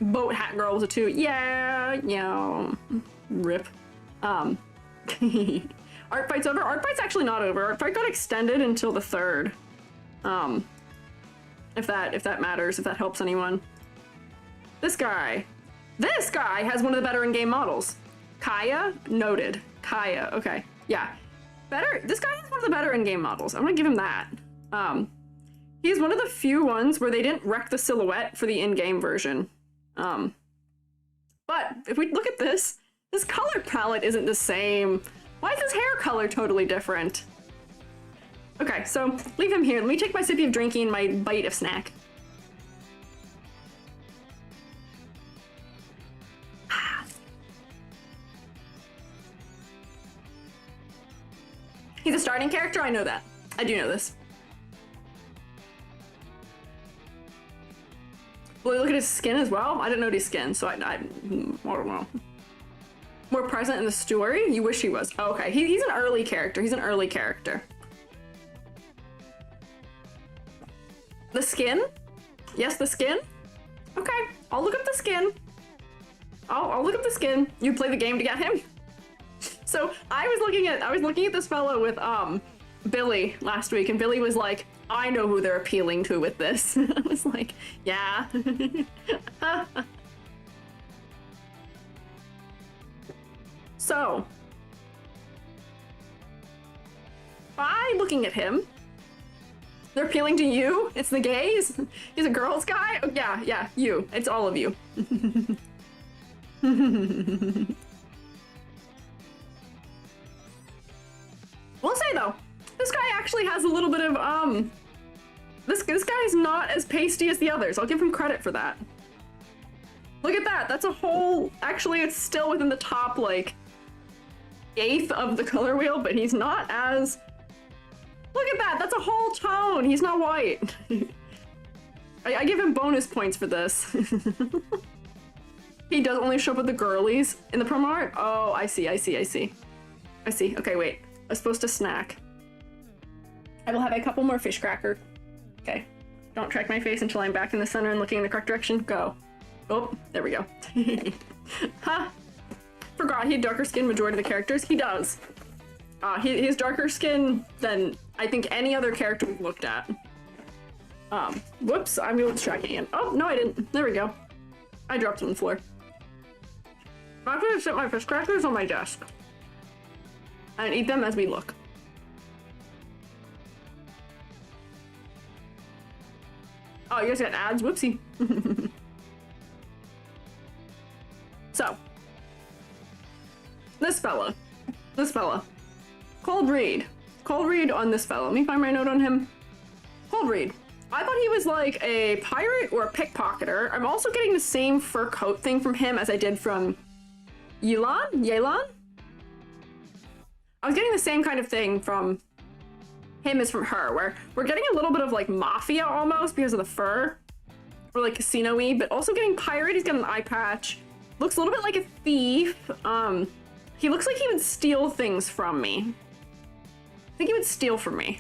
Boat hat girl was a 2. Yeah, rip. Art fight's over. Art fight's actually not over. Art fight got extended until the 3rd. If that matters, if that helps anyone. This guy has one of the better in-game models. Kaeya, noted. Kaeya, okay, yeah. This guy has one of the better in-game models. I'm gonna give him that. He's one of the few ones where they didn't wreck the silhouette for the in-game version. But if we look at this color palette isn't the same. Why is his hair color totally different? Okay, so leave him here. Let me take my sippy of drinking and my bite of snack. He's a starting character, I know that. I do know this. Will you look at his skin as well? I didn't notice skin, so I don't know. More present in the story? You wish he was. Oh, okay, he's an early character. He's an early character. The skin? Yes, the skin? Okay, I'll look up the skin. I'll look up the skin. You play the game to get him? So I was looking at this fellow with Billy last week, and Billy was like, I know who they're appealing to with this. I was like, yeah. So, by looking at him, they're appealing to you? It's the gays? He's a girls guy? Oh, yeah, you. It's all of you. We'll say though, this guy actually has a little bit of, this guy's not as pasty as the others. I'll give him credit for that. Look at that, that's a whole, actually it's still within the top, like, 1/8 of the color wheel, but he's not as, look at that, that's a whole tone. He's not white. I give him bonus points for this. He does only show up with the girlies in the promo art? Oh, I see. Okay, wait. I was supposed to snack. I will have a couple more fish cracker. Okay. Don't track my face until I'm back in the center and looking in the correct direction. Go. Oh, there we go. Ha! Forgot he had darker skin majority of the characters. He does. He has darker skin than I think any other character we've looked at. Whoops, I'm going to track again. Oh, no I didn't. There we go. I dropped it on the floor. I'm going to set my fish crackers on my desk. And eat them as we look. Oh, you guys got ads? Whoopsie. So. This fella. Cold read on this fella. Let me find my note on him. Cold read. I thought he was like a pirate or a pickpocketer. I'm also getting the same fur coat thing from him as I did from Yelan? I was getting the same kind of thing from him as from her, where we're getting a little bit of like mafia almost because of the fur. Or like casino-y, but also getting pirate. He's got an eye patch. Looks a little bit like a thief. He looks like he would steal things from me. think he would steal from me.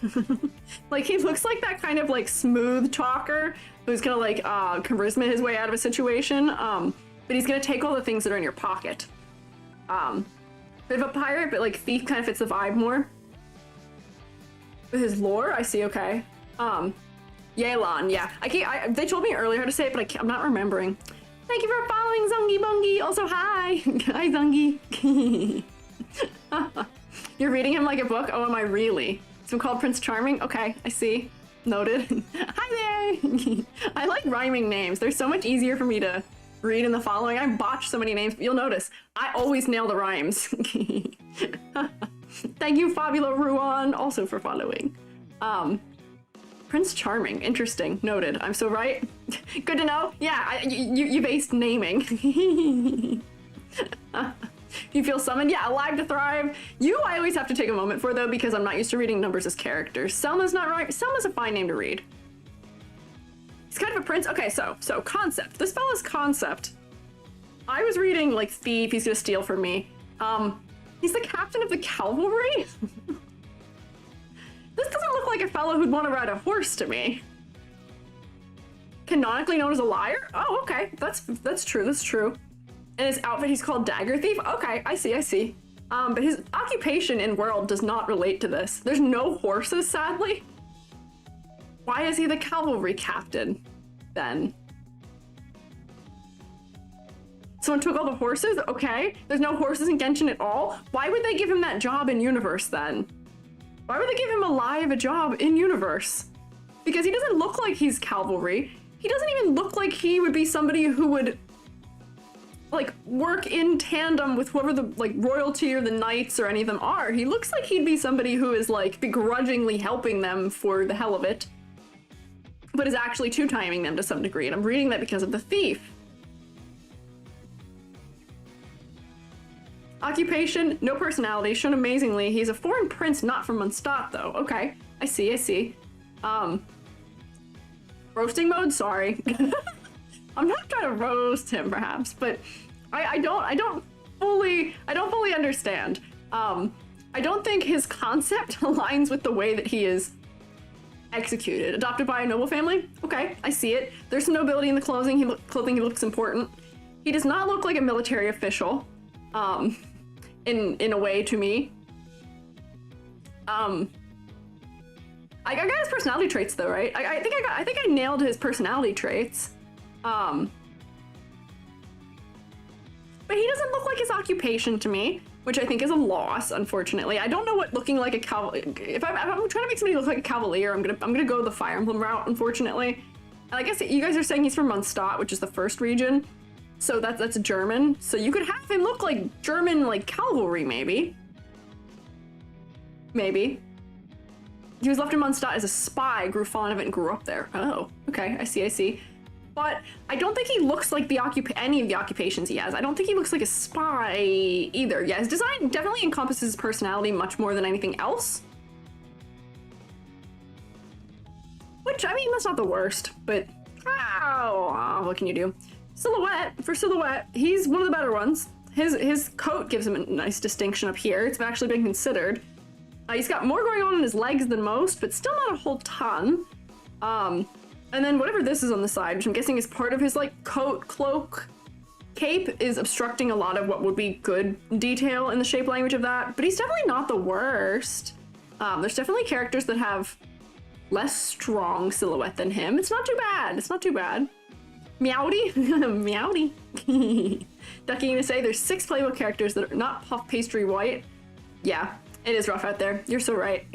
Like, he looks like that kind of, like, smooth talker who's gonna, like, charisma his way out of a situation, but he's gonna take all the things that are in your pocket. Bit of a pirate, but, like, thief kind of fits the vibe more. With his lore, I see, okay. Yelan, yeah. They told me earlier how to say it, but I'm not remembering. Thank you for following, Zungy Bungy. Also, hi. Hi, Zungy. You're reading him like a book? Oh, am I really? It's been called Prince Charming? Okay, I see. Noted. Hi there. I like rhyming names. They're so much easier for me to read in the following. I botched so many names, but you'll notice I always nail the rhymes. Thank you, Fabula Ruan, also for following. Prince Charming, interesting, noted. I'm so right. Good to know. Yeah, you've aced naming. You feel summoned? Yeah, alive to thrive. I always have to take a moment for, though, because I'm not used to reading numbers as characters. Selma's not right. Selma's a fine name to read. He's kind of a prince. Okay, so concept. This fella's concept. I was reading, like, thief, he's gonna steal from me. He's the captain of the cavalry? This doesn't look like a fellow who'd want to ride a horse to me. Canonically known as a liar? Oh, okay. That's true, that's true. And his outfit, he's called Dagger Thief? Okay, I see. But his occupation in world does not relate to this. There's no horses, sadly. Why is he the cavalry captain, then? Someone took all the horses? Okay. There's no horses in Genshin at all? Why would they give him that job in universe, then? Why would they give him a job in universe? Because he doesn't look like he's cavalry. He doesn't even look like he would be somebody who would, like, work in tandem with whoever the, like, royalty or the knights or any of them are. He looks like he'd be somebody who is, like, begrudgingly helping them for the hell of it, but is actually two-timing them to some degree, and I'm reading that because of the thief. Occupation, no personality, shown amazingly. He's a foreign prince, not from Mondstadt, though. Okay, I see. Roasting mode? Sorry. I'm not trying to roast him, perhaps, but I don't fully understand. I don't think his concept aligns with the way that he is executed. Adopted by a noble family? Okay, I see it. There's some nobility in the clothing. He looks important. He does not look like a military official. In a way to me. I got his personality traits though, right? I think I nailed his personality traits. But he doesn't look like his occupation to me, which I think is a loss, unfortunately. I don't know what looking like a if I'm trying to make somebody look like a cavalier, I'm gonna go the Fire Emblem route, unfortunately. And I guess you guys are saying he's from Mondstadt, which is the first region. So that's German. So you could have him look like German, like, cavalry, maybe. Maybe. He was left in Mondstadt as a spy, grew fond of it, and grew up there. Oh, okay, I see. But I don't think he looks like any of the occupations he has. I don't think he looks like a spy either. Yeah, his design definitely encompasses his personality much more than anything else. Which, I mean, that's not the worst, but what can you do? Silhouette, he's one of the better ones. His coat gives him a nice distinction up here. It's actually been considered. He's got more going on in his legs than most, but still not a whole ton. And then whatever this is on the side, which I'm guessing is part of his, like, coat, cloak, cape, is obstructing a lot of what would be good detail in the shape language of that. But he's definitely not the worst. There's definitely characters that have less strong silhouette than him. It's not too bad. Meowdy? Meowdy. Ducky to say there's 6 playable characters that are not puff pastry white. Yeah, it is rough out there. You're so right.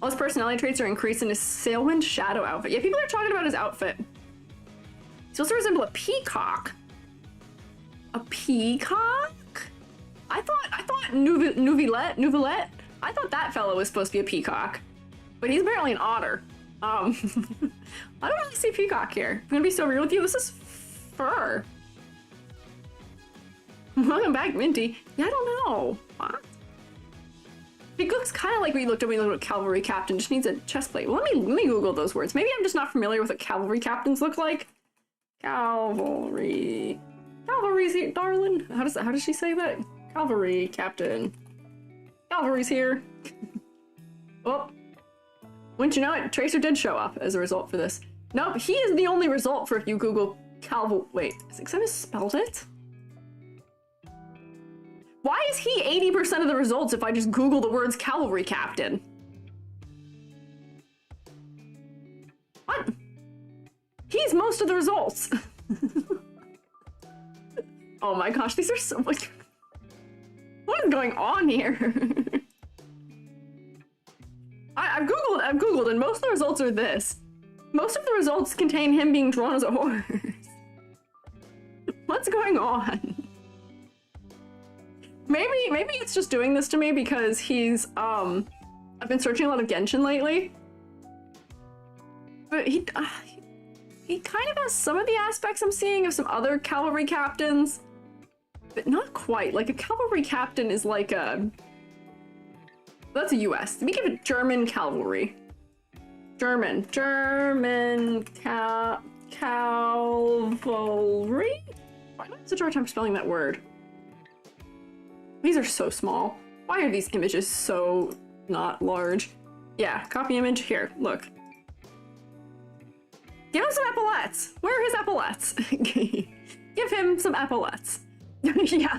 All his personality traits are increased in his Sailwind Shadow outfit. Yeah, people are talking about his outfit. He's supposed to resemble a peacock. A peacock? I thought Nouvillette? I thought that fellow was supposed to be a peacock. But he's apparently an otter. I don't really see peacock here. I'm gonna be so real with you. This is fur. Welcome back, Venti. Yeah, I don't know. What? He looks kind of like we looked at cavalry captain. Just needs a chest plate. Well, let me Google those words. Maybe I'm just not familiar with what cavalry captains look like. Cavalry, darling. How does she say that? Cavalry captain. Cavalry's here. Well, wouldn't you know it, Tracer did show up as a result for this. Nope, he is the only result for if you Google wait, is I misspelled it? Why is he 80% of the results if I just Google the words cavalry captain? What? He's most of the results. Oh my gosh, these are so much. What is going on here? I've Googled and most of the results are this. Most of the results contain him being drawn as a horse. What's going on? Maybe it's just doing this to me because he's, I've been searching a lot of Genshin lately. But he kind of has some of the aspects I'm seeing of some other cavalry captains. But not quite. Like, a cavalry captain is like a... That's a US. Let me give it German cavalry. German cavalry? Why do I have such a hard time spelling that word? These are so small. Why are these images so not large? Yeah, copy image. Here, look. Give him some epaulettes. Where are his epaulettes? Give him some epaulettes. Yeah.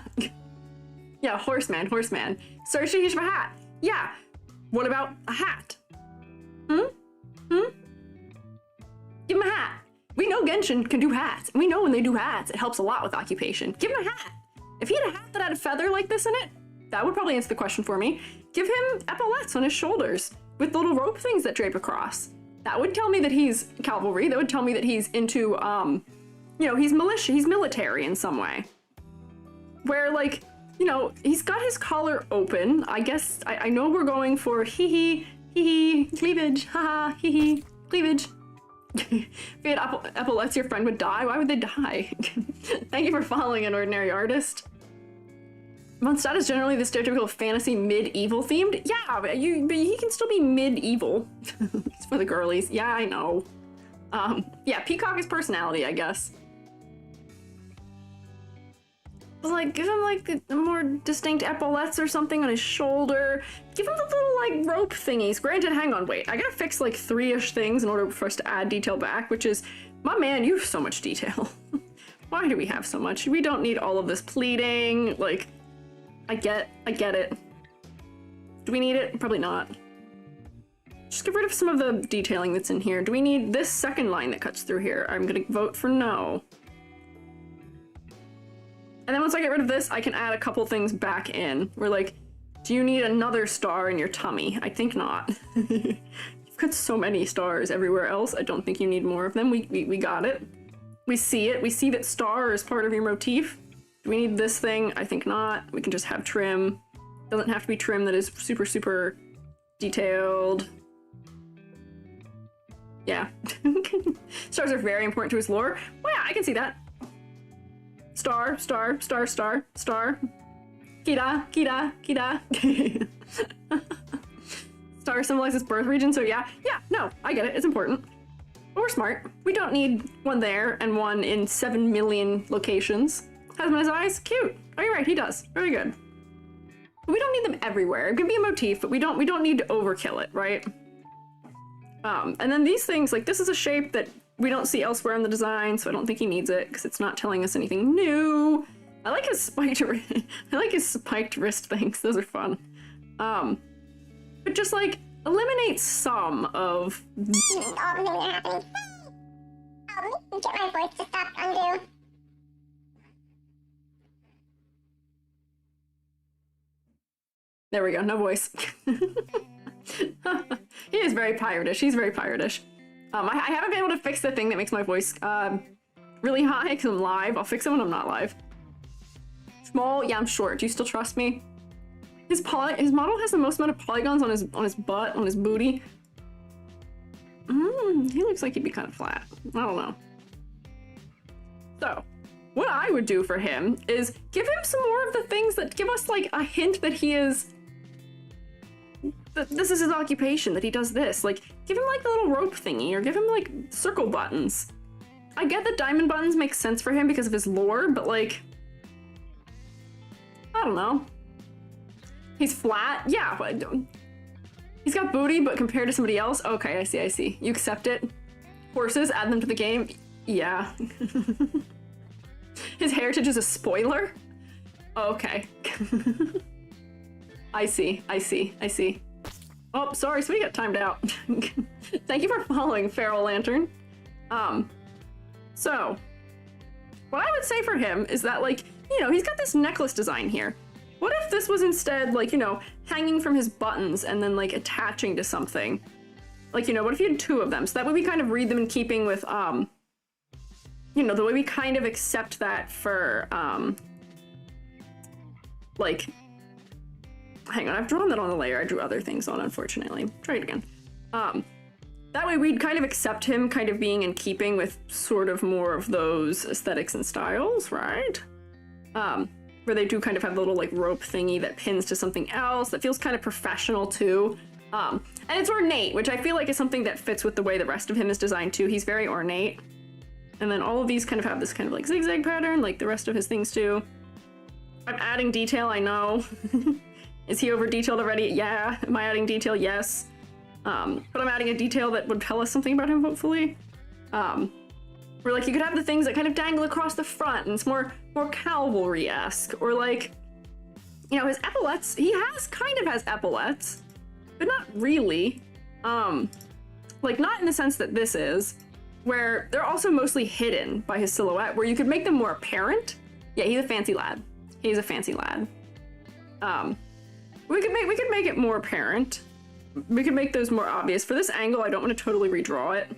Yeah, horseman. Search for hat. Yeah. What about a hat? Give him a hat. We know Genshin can do hats. We know when they do hats, it helps a lot with occupation. Give him a hat. If he had a hat that had a feather like this in it, that would probably answer the question for me. Give him epaulettes on his shoulders with little rope things that drape across. That would tell me that he's cavalry. That would tell me that he's into, you know, he's militia, he's military in some way. Where, like, you know, he's got his collar open. I guess, I know we're going for hee cleavage, haha, hee cleavage. If you had epaulettes, your friend would die. Why would they die? Thank you for following An Ordinary Artist. Mondstadt is generally the stereotypical fantasy medieval themed. Yeah, but he can still be medieval. It's for the girlies. Yeah, I know. Yeah, Peacock is personality, I guess. But, like, give him like the more distinct epaulettes or something on his shoulder. Give him the little like rope thingies. Granted, hang on, wait. I gotta fix like 3-ish things in order for us to add detail back, which is, my man, you have so much detail. Why do we have so much? We don't need all of this pleating. Like, I get it. Do we need it? Probably not. Just get rid of some of the detailing that's in here. Do we need this second line that cuts through here? I'm gonna vote for no. And then once I get rid of this, I can add a couple things back in. We're like, do you need another star in your tummy? I think not. You've got so many stars everywhere else. I don't think you need more of them. We got it. We see it. We see that star is part of your motif. Do we need this thing? I think not. We can just have trim. Doesn't have to be trim that is super, super detailed. Yeah. Stars are very important to his lore. Well, yeah, I can see that. Star. Kira. Star symbolizes birth region, so yeah, no, I get it, it's important. But we're smart. We don't need one there and one in 7 million locations. Has him in his eyes? Cute. Oh, you're right, he does. Very good. But we don't need them everywhere. It can be a motif, but we don't need to overkill it, right? And then these things, like this is a shape that we don't see elsewhere in the design, so I don't think he needs it because it's not telling us anything new. I like his spiked wrist things. Those are fun. But just like eliminate some of. All the things are happening. Get my voice to stop undo. There we go. No voice. He is very piratish. He's very piratish. I haven't been able to fix the thing that makes my voice really high because I'm live. I'll fix it when I'm not live. Small, yeah, I'm short. Do you still trust me? His model has the most amount of polygons on his butt, on his booty. He looks like he'd be kind of flat. I don't know. So, what I would do for him is give him some more of the things that give us like a hint that he is. That this is his occupation, that he does this. Like, give him like the little rope thingy, or give him like circle buttons. I get that diamond buttons make sense for him because of his lore, but like, I don't know. He's flat? Yeah, but he's got booty, but compared to somebody else? Okay, I see, I see. You accept it? Horses, add them to the game? Yeah. His heritage is a spoiler? Okay. I see, I see, I see. Oh, sorry, so we got timed out. Thank you for following, Feral Lantern. So, what I would say for him is that, like, you know, he's got this necklace design here. What if this was instead, like, you know, hanging from his buttons and then, like, attaching to something? Like, you know, what if you had 2 of them? So that way we kind of read them in keeping with, you know, the way we kind of accept that for, like, hang on, I've drawn that on the layer. I drew other things on, unfortunately. Try it again. That way we'd kind of accept him kind of being in keeping with sort of more of those aesthetics and styles, right? Where they do kind of have a little, like, rope thingy that pins to something else that feels kind of professional, too. And it's ornate, which I feel like is something that fits with the way the rest of him is designed, too. He's very ornate. And then all of these kind of have this kind of, like, zigzag pattern, like the rest of his things, too. I'm adding detail, I know. Is he over-detailed already? Yeah. Am I adding detail? Yes. But I'm adding a detail that would tell us something about him, hopefully. Where, like, you could have the things that kind of dangle across the front, and it's more cavalry-esque. Or, like, you know, his epaulets, he kind of has epaulets, but not really. Like, not in the sense that this is, where they're also mostly hidden by his silhouette, where you could make them more apparent. Yeah, he's a fancy lad. He's a fancy lad. We could make it more apparent. We could make those more obvious. For this angle, I don't want to totally redraw it,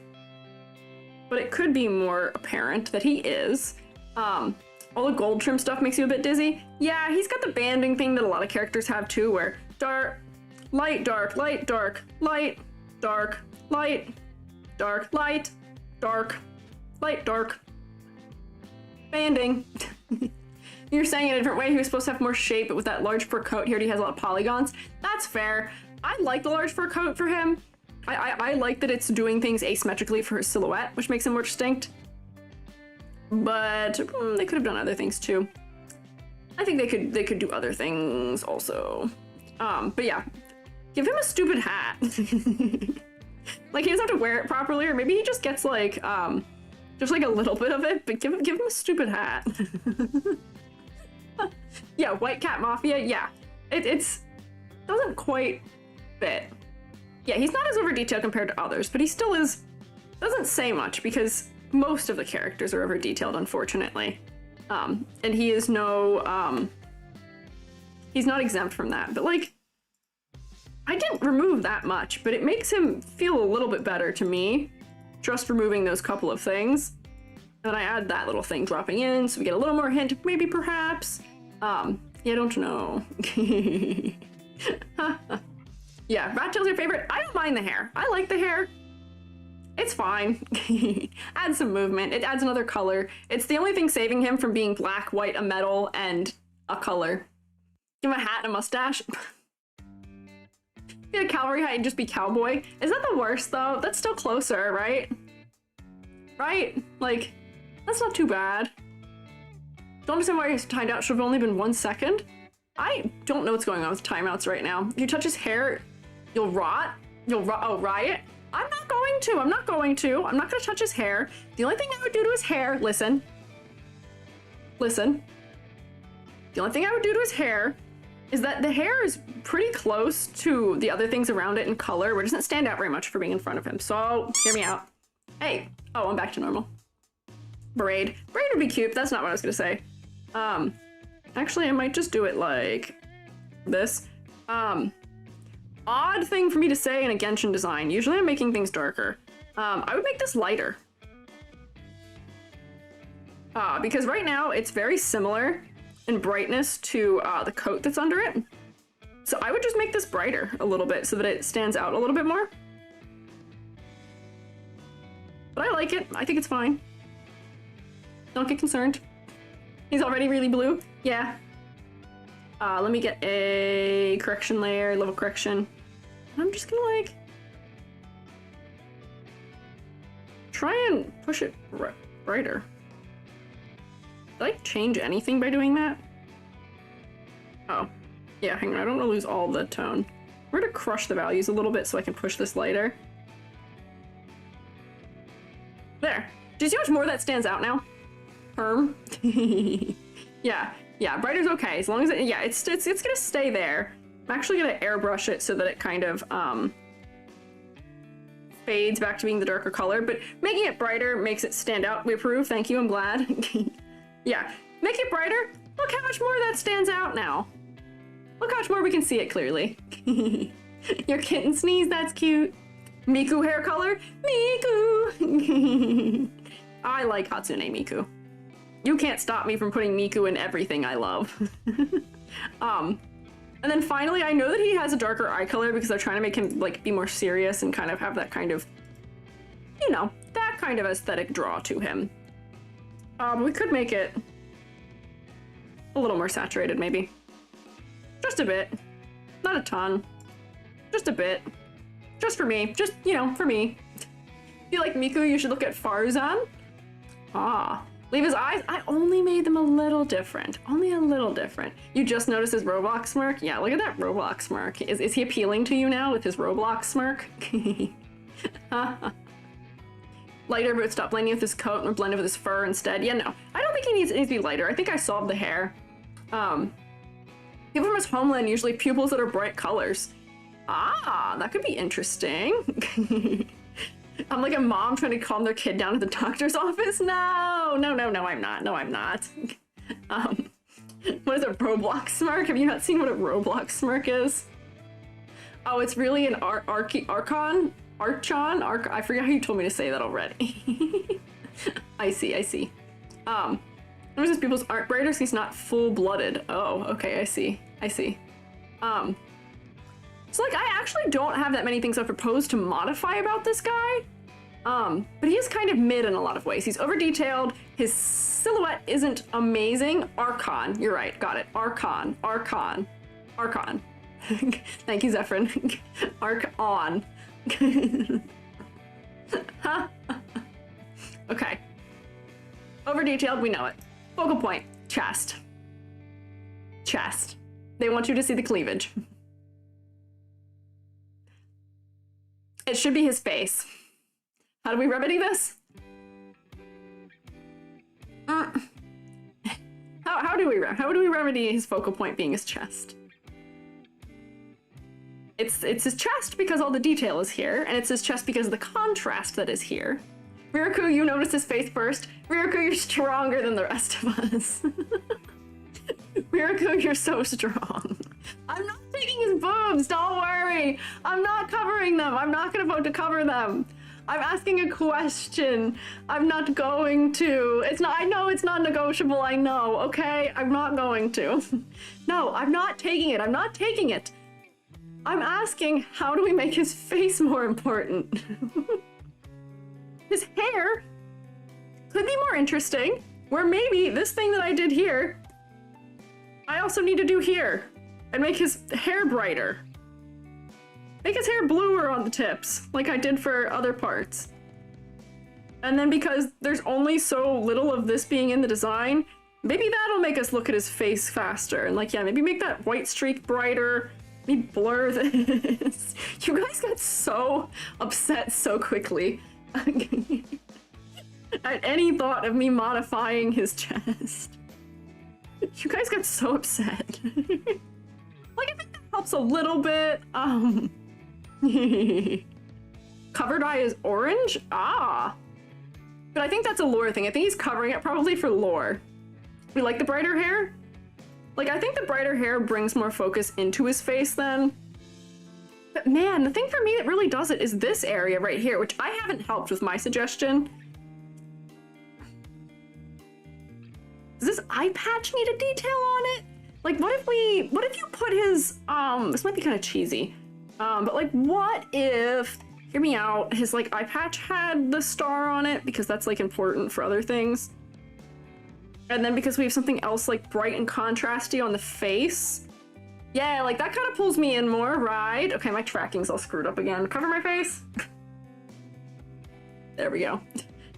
but it could be more apparent that he is. All the gold trim stuff makes you a bit dizzy. Yeah, he's got the banding thing that a lot of characters have too, where dark, light, dark, light, dark, light, dark, light, dark, light, dark, light, dark. Banding. You're saying it a different way. He was supposed to have more shape, but with that large fur coat, he already has a lot of polygons. That's fair. I like the large fur coat for him. I like that it's doing things asymmetrically for his silhouette, which makes him more distinct. But they could have done other things too. I think they could do other things also. But yeah, give him a stupid hat. Like, he doesn't have to wear it properly, or maybe he just gets like just like a little bit of it. But give him a stupid hat. Yeah, White Cat Mafia. Yeah, it's doesn't quite fit. Yeah, he's not as over detailed compared to others, but he still is. Doesn't say much because most of the characters are over detailed, unfortunately. And he is no he's not exempt from that. But like, I didn't remove that much, but it makes him feel a little bit better to me, just removing those couple of things. And then I add that little thing dropping in, so we get a little more hint, maybe, perhaps. Yeah, I don't know. Yeah, rat tail's your favorite. I don't mind the hair. I like the hair. It's fine. Adds some movement. It adds another color. It's the only thing saving him from being black, white, a metal, and a color. Give him a hat and a mustache. Get a cavalry hat and just be cowboy. Is that the worst, though? That's still closer, right? Right? Like, that's not too bad. Don't understand why he's timed out. Should have only been 1 second. I don't know what's going on with timeouts right now. If you touch his hair, you'll rot. Oh, riot? I'm not going to. I'm not going to touch his hair. The only thing I would do to his hair, listen. The only thing I would do to his hair is that the hair is pretty close to the other things around it in color, where it doesn't stand out very much for being in front of him. So, hear me out. Hey. Oh, I'm back to normal. Braid. Braid would be cute, but that's not what I was gonna say. Actually, I might just do it like this. Odd thing for me to say in a Genshin design. Usually I'm making things darker. I would make this lighter. Because right now it's very similar in brightness to the coat that's under it. So I would just make this brighter a little bit so that it stands out a little bit more. But I like it. I think it's fine. Don't get concerned. He's already really blue. Yeah. Let me get a correction layer, level correction. I'm just gonna like try and push it brighter. Did I change anything by doing that? Oh. Yeah, hang on, I don't want to lose all the tone. We're gonna crush the values a little bit so I can push this lighter. There. Do you see how much more that stands out now? Yeah, yeah, brighter's okay, as long as it's gonna stay there. I'm actually gonna airbrush it so that it kind of, fades back to being the darker color, but making it brighter makes it stand out. We approve, thank you, I'm glad. Yeah, make it brighter. Look how much more that stands out now. Look how much more we can see it clearly. Your kitten sneeze, that's cute. Miku hair color, Miku. I like Hatsune Miku. You can't stop me from putting Miku in everything I love. And then finally, I know that he has a darker eye color because they're trying to make him like be more serious and kind of have that kind of, you know, that kind of aesthetic draw to him. We could make it a little more saturated, maybe. Just a bit. Not a ton. Just a bit. Just for me. Just, you know, for me. If you like Miku, you should look at Farzan. Ah. Leave his eyes. I only made them a little different. Only a little different. You just noticed his Roblox smirk? Yeah, look at that Roblox smirk. Is he appealing to you now with his Roblox smirk? Lighter, but stop blending with his coat and blend it with his fur instead. Yeah, no. I don't think he needs to be lighter. I think I solved the hair. People from his homeland usually pupils that are bright colors. Ah, that could be interesting. I'm like a mom trying to calm their kid down at the doctor's office. No, I'm not. No, I'm not. What is a Roblox smirk? Have you not seen what a Roblox smirk is? Oh, it's really an Archon? I forget how you told me to say that already. I see. Notice his pupils aren't brighter so he's not full-blooded. Oh, okay, I see. So, like, I actually don't have that many things I propose to modify about this guy. But he is kind of mid in a lot of ways. He's over-detailed. His silhouette isn't amazing. Archon. You're right. Got it. Archon. Thank you, Zephyrin. Archon. Okay. Over-detailed, we know it. Focal point. Chest. They want you to see the cleavage. It should be his face. How do we remedy this? How do we remedy his focal point being his chest? It's his chest because all the detail is here, and it's his chest because of the contrast that is here. Riraku, you noticed his face first. Riraku, you're stronger than the rest of us. Riraku, you're so strong. I'm not taking his boobs, don't worry. I'm not covering them. I'm not gonna vote to cover them. I'm asking a question. I'm not going to. I know it's not negotiable, I know, okay? I'm not going to. No, I'm not taking it. I'm asking, how do we make his face more important? His hair could be more interesting, where maybe this thing that I did here, I also need to do here, and make his hair brighter. Make his hair bluer on the tips, like I did for other parts. And then because there's only so little of this being in the design, maybe that'll make us look at his face faster. And like, yeah, maybe make that white streak brighter. Maybe blur this. You guys got so upset so quickly. At any thought of me modifying his chest. You guys got so upset. Like, I think that helps a little bit. Covered eye is orange? Ah. But I think that's a lore thing. I think he's covering it probably for lore. We like the brighter hair? Like, I think the brighter hair brings more focus into his face then. But man, the thing for me that really does it is this area right here, which I haven't helped with my suggestion. Does this eye patch need a detail on it? Like, what if you put his, this might be kind of cheesy, but like, what if, hear me out, his like eye patch had the star on it because that's like important for other things. And then because we have something else like bright and contrasty on the face. Yeah, like that kind of pulls me in more, right? Okay, my tracking's all screwed up again. Cover my face. There we go.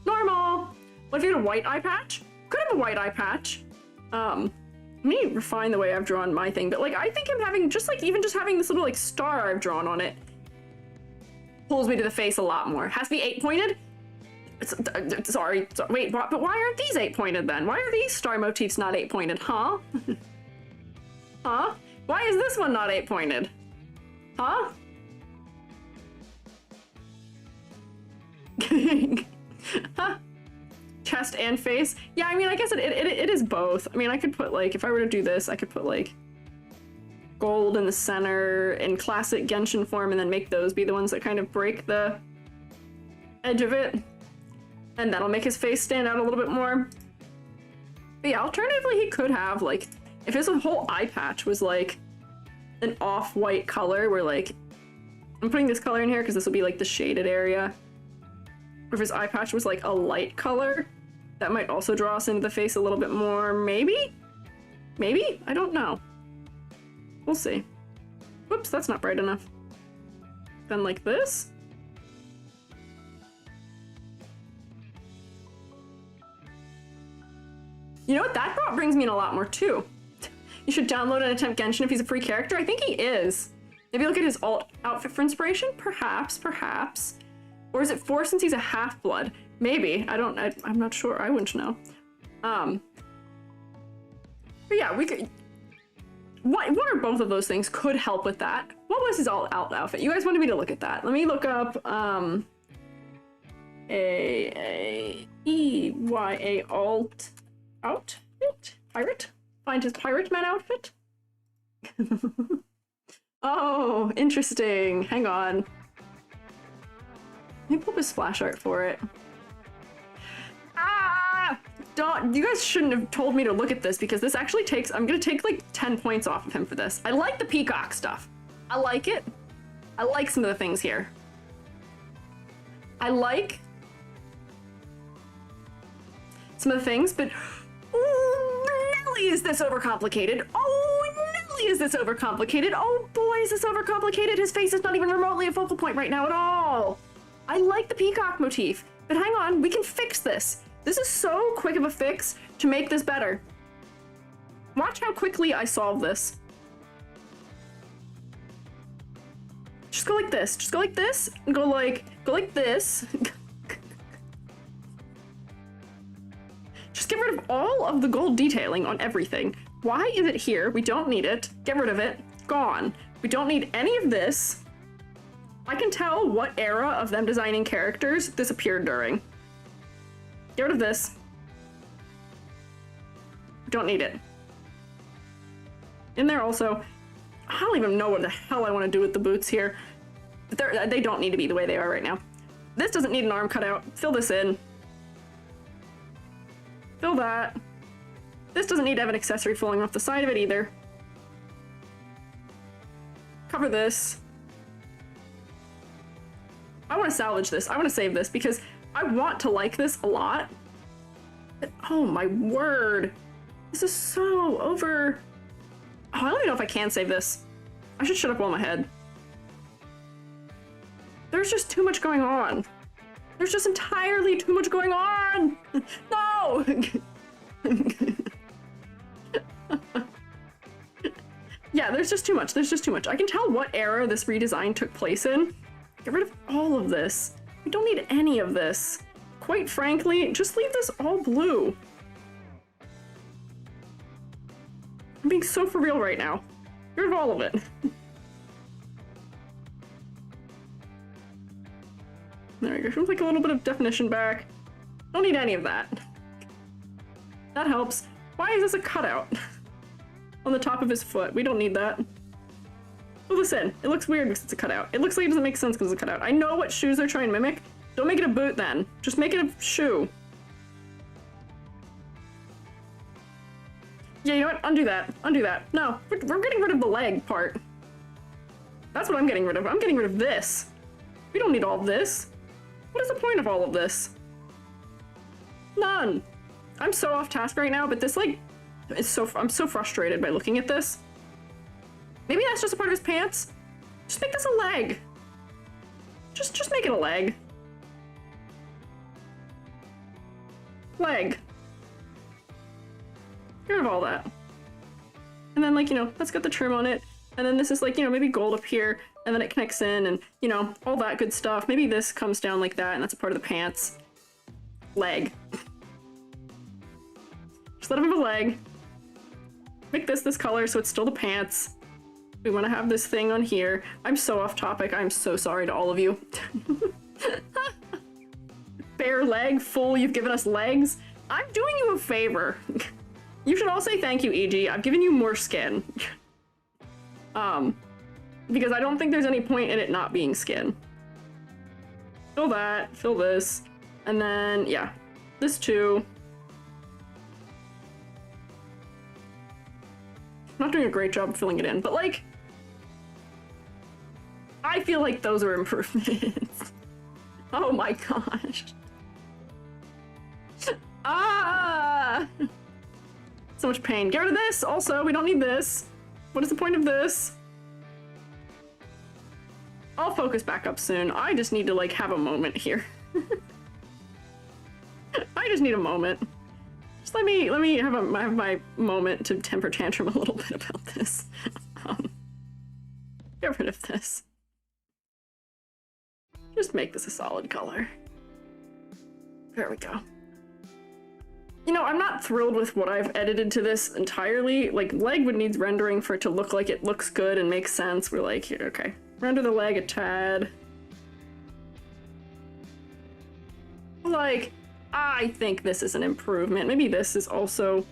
Normal. What if you had a white eye patch? Could have a white eye patch. Let me refine the way I've drawn my thing, but like I think I'm having just like even just having this little like star I've drawn on it pulls me to the face a lot more. Has to be 8-pointed? Sorry, wait, but why aren't these 8-pointed then? Why are these star motifs not 8-pointed, huh? Huh? Why is this one not 8-pointed? Huh? Huh? Chest and face? Yeah, I mean, I guess it is both. I mean, I could put, like, if I were to do this, I could put, like, gold in the center in classic Genshin form and then make those be the ones that kind of break the edge of it. And that'll make his face stand out a little bit more. But yeah, alternatively, he could have, like, if his whole eye patch was, like, an off-white color where, like, I'm putting this color in here because this will be, like, the shaded area. Or if his eye patch was, like, a light color, that might also draw us into the face a little bit more. Maybe? Maybe? I don't know. We'll see. Whoops, that's not bright enough. Then like this. You know what? That brings me in a lot more too. You should download and attempt Genshin if he's a free character. I think he is. Maybe look at his alt outfit for inspiration? Perhaps, perhaps. Or is it 4 since he's a half-blood? Maybe. I'm not sure. I wouldn't know. But yeah, we could... One or both of those things could help with that. What was his alt outfit? You guys wanted me to look at that. Let me look up, E-Y-A alt outfit? Pirate? Find his pirate man outfit? Oh, interesting. Hang on. Let me pull up a splash art for it. Ah! You guys shouldn't have told me to look at this because this actually takes, I'm gonna take like 10 points off of him for this. I like the peacock stuff. I like it. I like some of the things here. I like some of the things, but oh, Nelly, is this overcomplicated? Oh, Nelly, is this overcomplicated? Oh boy, is this overcomplicated. His face is not even remotely a focal point right now at all. I like the peacock motif, but hang on, we can fix this. This is so quick of a fix to make this better. Watch how quickly I solve this. Just go like this. Just go like this and go like this. Just get rid of all of the gold detailing on everything. Why is it here? We don't need it. Get rid of it. Gone. We don't need any of this. I can tell what era of them designing characters this appeared during. Get rid of this. Don't need it. In there also, I don't even know what the hell I want to do with the boots here. But they don't need to be the way they are right now. This doesn't need an arm cutout. Fill this in. Fill that. This doesn't need to have an accessory falling off the side of it either. Cover this. I want to salvage this. I want to save this because I want to like this a lot. But oh my word. This is so over... Oh, I don't even know if I can save this. I should shut up while I'm ahead. There's just too much going on. There's just entirely too much going on! No! Yeah, there's just too much. There's just too much. I can tell what era this redesign took place in. Get rid of all of this. We don't need any of this. Quite frankly, just leave this all blue. I'm being so for real right now. Get rid of all of it. There we go. Should we take a little bit of definition back? Don't need any of that. That helps. Why is this a cutout? On the top of his foot. We don't need that. Fill this in. It looks weird because it's a cutout. It looks like it doesn't make sense because it's a cutout. I know what shoes they're trying to mimic. Don't make it a boot then. Just make it a shoe. Yeah, you know what? Undo that. Undo that. No, we're getting rid of the leg part. That's what I'm getting rid of. I'm getting rid of this. We don't need all of this. What is the point of all of this? None. I'm so off task right now, but this, like, is so... I'm so frustrated by looking at this. Maybe that's just a part of his pants. Just make this a leg. Just make it a leg. Leg. Get rid of all that. And then, like, you know, that's got the trim on it. And then this is, like, you know, maybe gold up here, and then it connects in, and, you know, all that good stuff. Maybe this comes down like that, and that's a part of the pants. Leg. Just let him have a leg. Make this color so it's still the pants. We want to have this thing on here. I'm so off topic. I'm so sorry to all of you. Bare leg, full, you've given us legs. I'm doing you a favor. You should all say thank you, EG. I've given you more skin. Because I don't think there's any point in it not being skin. Fill that, fill this, and then, yeah, this too. I'm not doing a great job filling it in, but, like, I feel like those are improvements. Oh my gosh. Ah! So much pain. Get rid of this! Also, we don't need this. What is the point of this? I'll focus back up soon. I just need to, like, have a moment here. I just need a moment. Just let me have my moment to temper tantrum a little bit about this. Get rid of this. Just make this a solid color. There we go. You know, I'm not thrilled with what I've edited to this entirely. Like, leg would need rendering for it to look like it looks good and makes sense. We're like, here, okay. Render the leg a tad. Like, I think this is an improvement. Maybe this is also...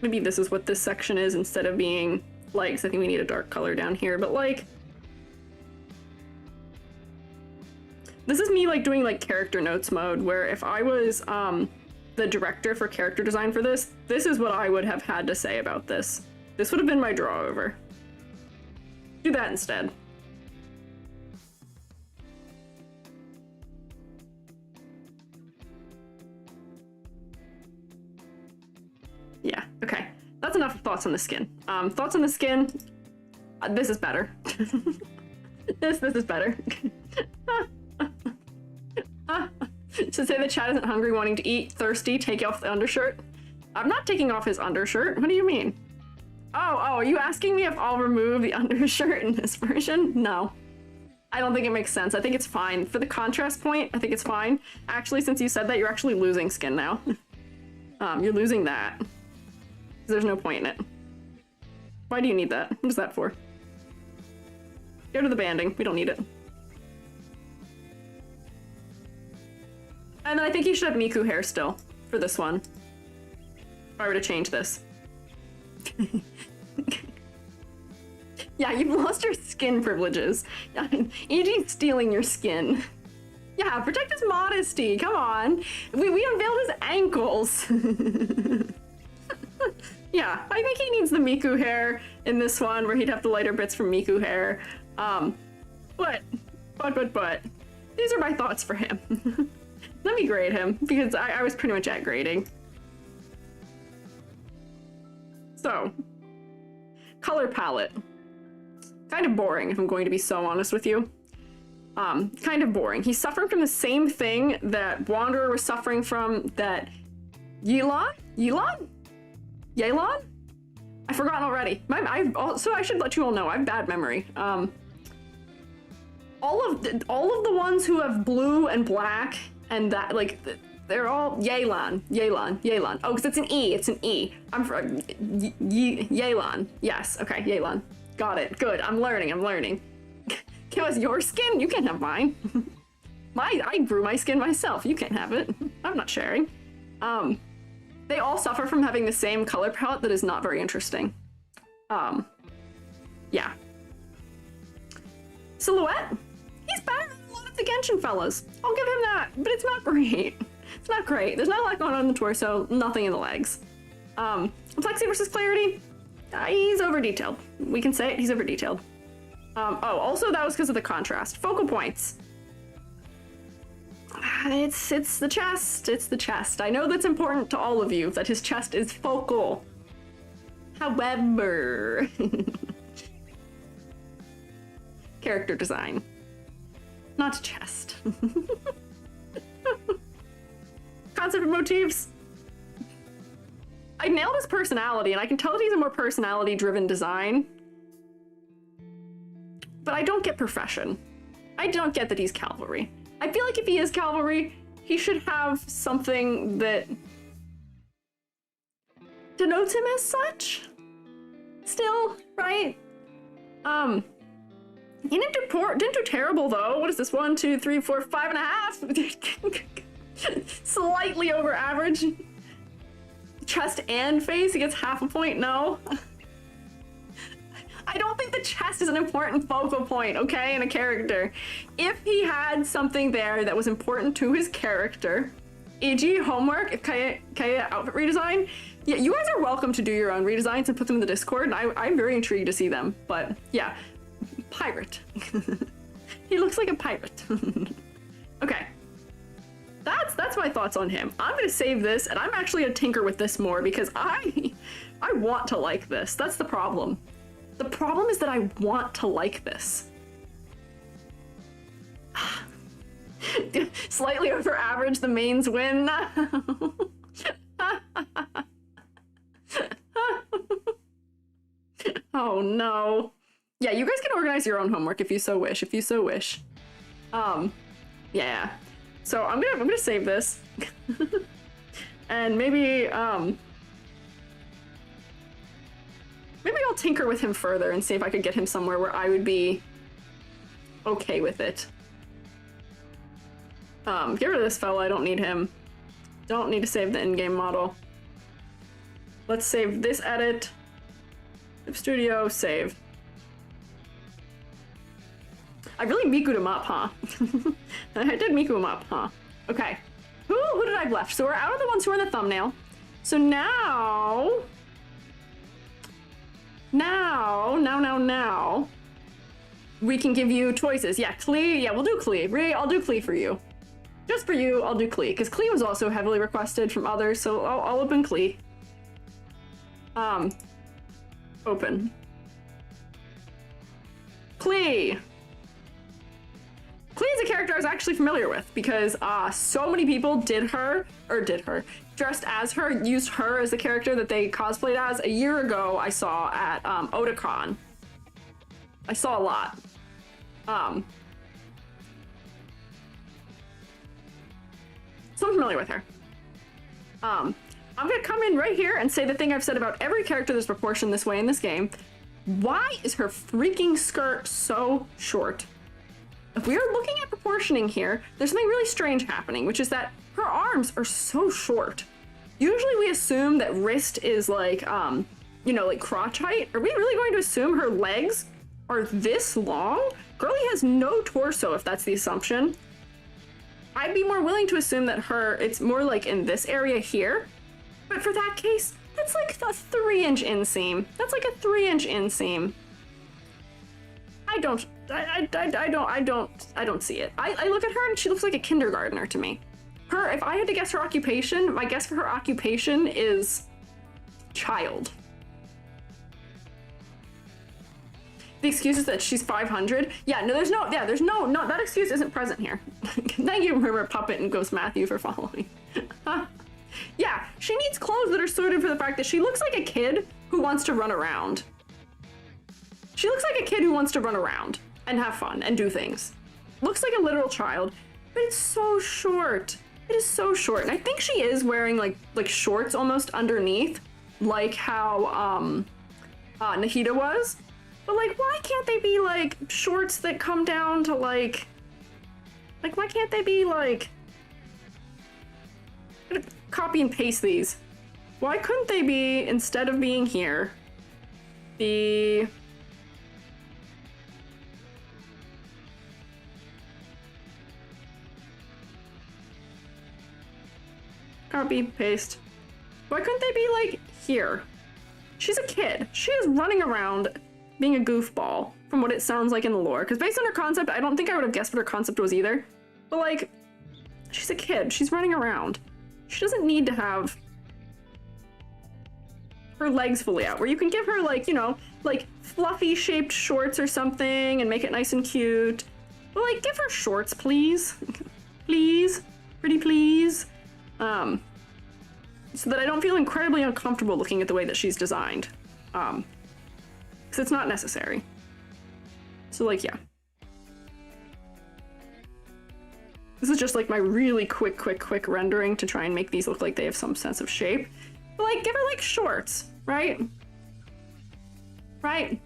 Maybe this is what this section is instead of being legs. I think we need a dark color down here, but, like... This is me, like, doing, like, character notes mode, where if I was, the director for character design for this is what I would have had to say about this. This would have been my draw over. Do that instead. Yeah, okay. That's enough thoughts on the skin. Thoughts on the skin. This is better. This is better. To say the chat isn't hungry, wanting to eat, thirsty, take off the undershirt. I'm not taking off his undershirt. What do you mean? Oh, are you asking me if I'll remove the undershirt in this version? No. I don't think it makes sense. I think it's fine. For the contrast point, I think it's fine. Actually, since you said that, you're actually losing skin now. You're losing that. There's no point in it. Why do you need that? What is that for? Go to the banding. We don't need it. And then I think you should have Miku hair still for this one. If I were to change this. Yeah, you've lost your skin privileges. EG's stealing your skin. Yeah, protect his modesty. Come on. We unveiled his ankles. Yeah, I think he needs the Miku hair in this one, where he'd have the lighter bits from Miku hair. But these are my thoughts for him. Let me grade him, because I was pretty much at grading. So, color palette. Kind of boring, if I'm going to be so honest with you. Kind of boring. He's suffering from the same thing that Wanderer was suffering from, that Yelan? I've forgotten already. So I should let you all know, I have bad memory. All of the ones who have blue and black and that, like, they're all Yelan. Oh, because it's an E. I'm from Yelan. Yes, okay, Yelan. Got it. Good. I'm learning. Give us your skin. You can't have mine. I grew my skin myself. You can't have it. I'm not sharing. They all suffer from having the same color palette that is not very interesting. Yeah. Silhouette? He's better than a lot of the Genshin fellas. I'll give him that, but it's not great. It's not great. There's not a lot going on in the torso, nothing in the legs. Complexity versus clarity? He's over-detailed. We can say it, he's over-detailed. Also that was because of the contrast. Focal points. It's the chest. I know that's important to all of you, that his chest is focal. However... character design. Not chest. Concept of motifs. I nailed his personality, and I can tell that he's a more personality-driven design. But I don't get profession. I don't get that he's cavalry. I feel like if he is cavalry, he should have something that denotes him as such. Still, right? He didn't do terrible though. What is this? 1, 2, 3, 4, 5.5. Slightly over average. Chest and face, he gets half a point. No. I don't think the chest is an important focal point, okay, in a character. If he had something there that was important to his character, e.g. homework, if Kaeya outfit redesign, yeah, you guys are welcome to do your own redesigns and put them in the Discord. I'm very intrigued to see them, but yeah, pirate. He looks like a pirate. Okay, that's my thoughts on him. I'm gonna save this, and I'm actually gonna tinker with this more because I want to like this. That's the problem. The problem is that I want to like this. Slightly over average, the mains win. Oh no. Yeah, you guys can organize your own homework if you so wish, Yeah. So I'm gonna save this. And maybe I'll tinker with him further and see if I could get him somewhere where I would be okay with it. Get rid of this fella, I don't need him. Don't need to save the in-game model. Let's save this edit. Studio, save. I really Miku'd him up, huh? I did Miku him up, huh? Okay. Who did I have left? So we're out of the ones who are in the thumbnail. So now, we can give you choices. Yeah, Klee. Yeah, we'll do Klee. Rhea, I'll do Klee for you. Just for you, I'll do Klee, because Klee was also heavily requested from others, so I'll open Klee. Open. Klee. Klee is a character I was actually familiar with because so many people dressed as her, used her as the character that they cosplayed as. A year ago, I saw at Otakon. I saw a lot. So I'm familiar with her. I'm gonna come in right here and say the thing I've said about every character that's proportioned this way in this game. Why is her freaking skirt so short? If we are looking at proportioning here, there's something really strange happening, which is that her arms are so short. Usually we assume that wrist is like, you know, like crotch height. Are we really going to assume her legs are this long? Girlie has no torso if that's the assumption. I'd be more willing to assume that it's more like in this area here. But for that case, that's like a 3-inch inseam. That's like a 3-inch inseam. I don't see it. I look at her and she looks like a kindergartner to me. If I had to guess her occupation, my guess for her occupation is child. The excuse is that she's 500. Yeah, no, that excuse isn't present here. Thank you, River Puppet and Ghost Matthew, for following. Yeah, she needs clothes that are suited for the fact that she looks like a kid who wants to run around. She looks like a kid who wants to run around and have fun and do things. Looks like a literal child, but it's so short. It is so short. And I think she is wearing like shorts almost underneath, like how Nahida was. But like, why can't they be like shorts that come down to like why can't they be like, I'm gonna copy and paste these. Why couldn't they be, instead of being here, be copy, paste. Why couldn't they be like here? She's a kid. She is running around being a goofball, from what it sounds like in the lore. Because based on her concept, I don't think I would have guessed what her concept was either. But like, she's a kid. She's running around. She doesn't need to have her legs fully out, where you can give her like, you know, like fluffy shaped shorts or something and make it nice and cute. But like, give her shorts, please. Please. Pretty please. so that I don't feel incredibly uncomfortable looking at the way that she's designed. Because it's not necessary. So like, yeah. This is just like my really quick rendering to try and make these look like they have some sense of shape. But like, give her like shorts, right? Right?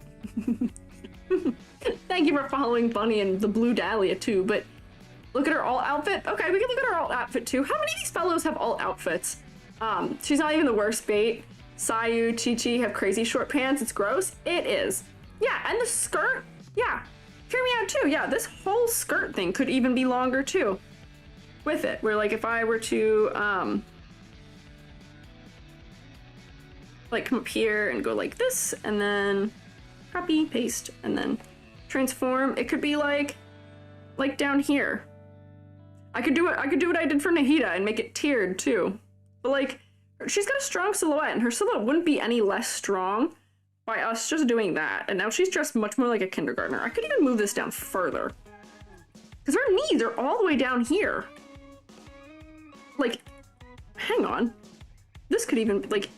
Thank you for following Bunny and the Blue Dahlia too, but look at her alt outfit. Okay, we can look at her alt outfit too. How many of these fellows have alt outfits? She's not even the worst bait. Sayu, Chi-Chi have crazy short pants. It's gross. It is. Yeah, and the skirt, yeah. Hear me out too. Yeah, this whole skirt thing could even be longer too. With it, where like if I were to like come up here and go like this, and then copy, paste, and then transform, it could be like down here. I could do what I did for Nahida and make it tiered too. But like, she's got a strong silhouette, and her silhouette wouldn't be any less strong by us just doing that. And now she's dressed much more like a kindergartner. I could even move this down further. Because her knees are all the way down here. Like, hang on. This could even be, like,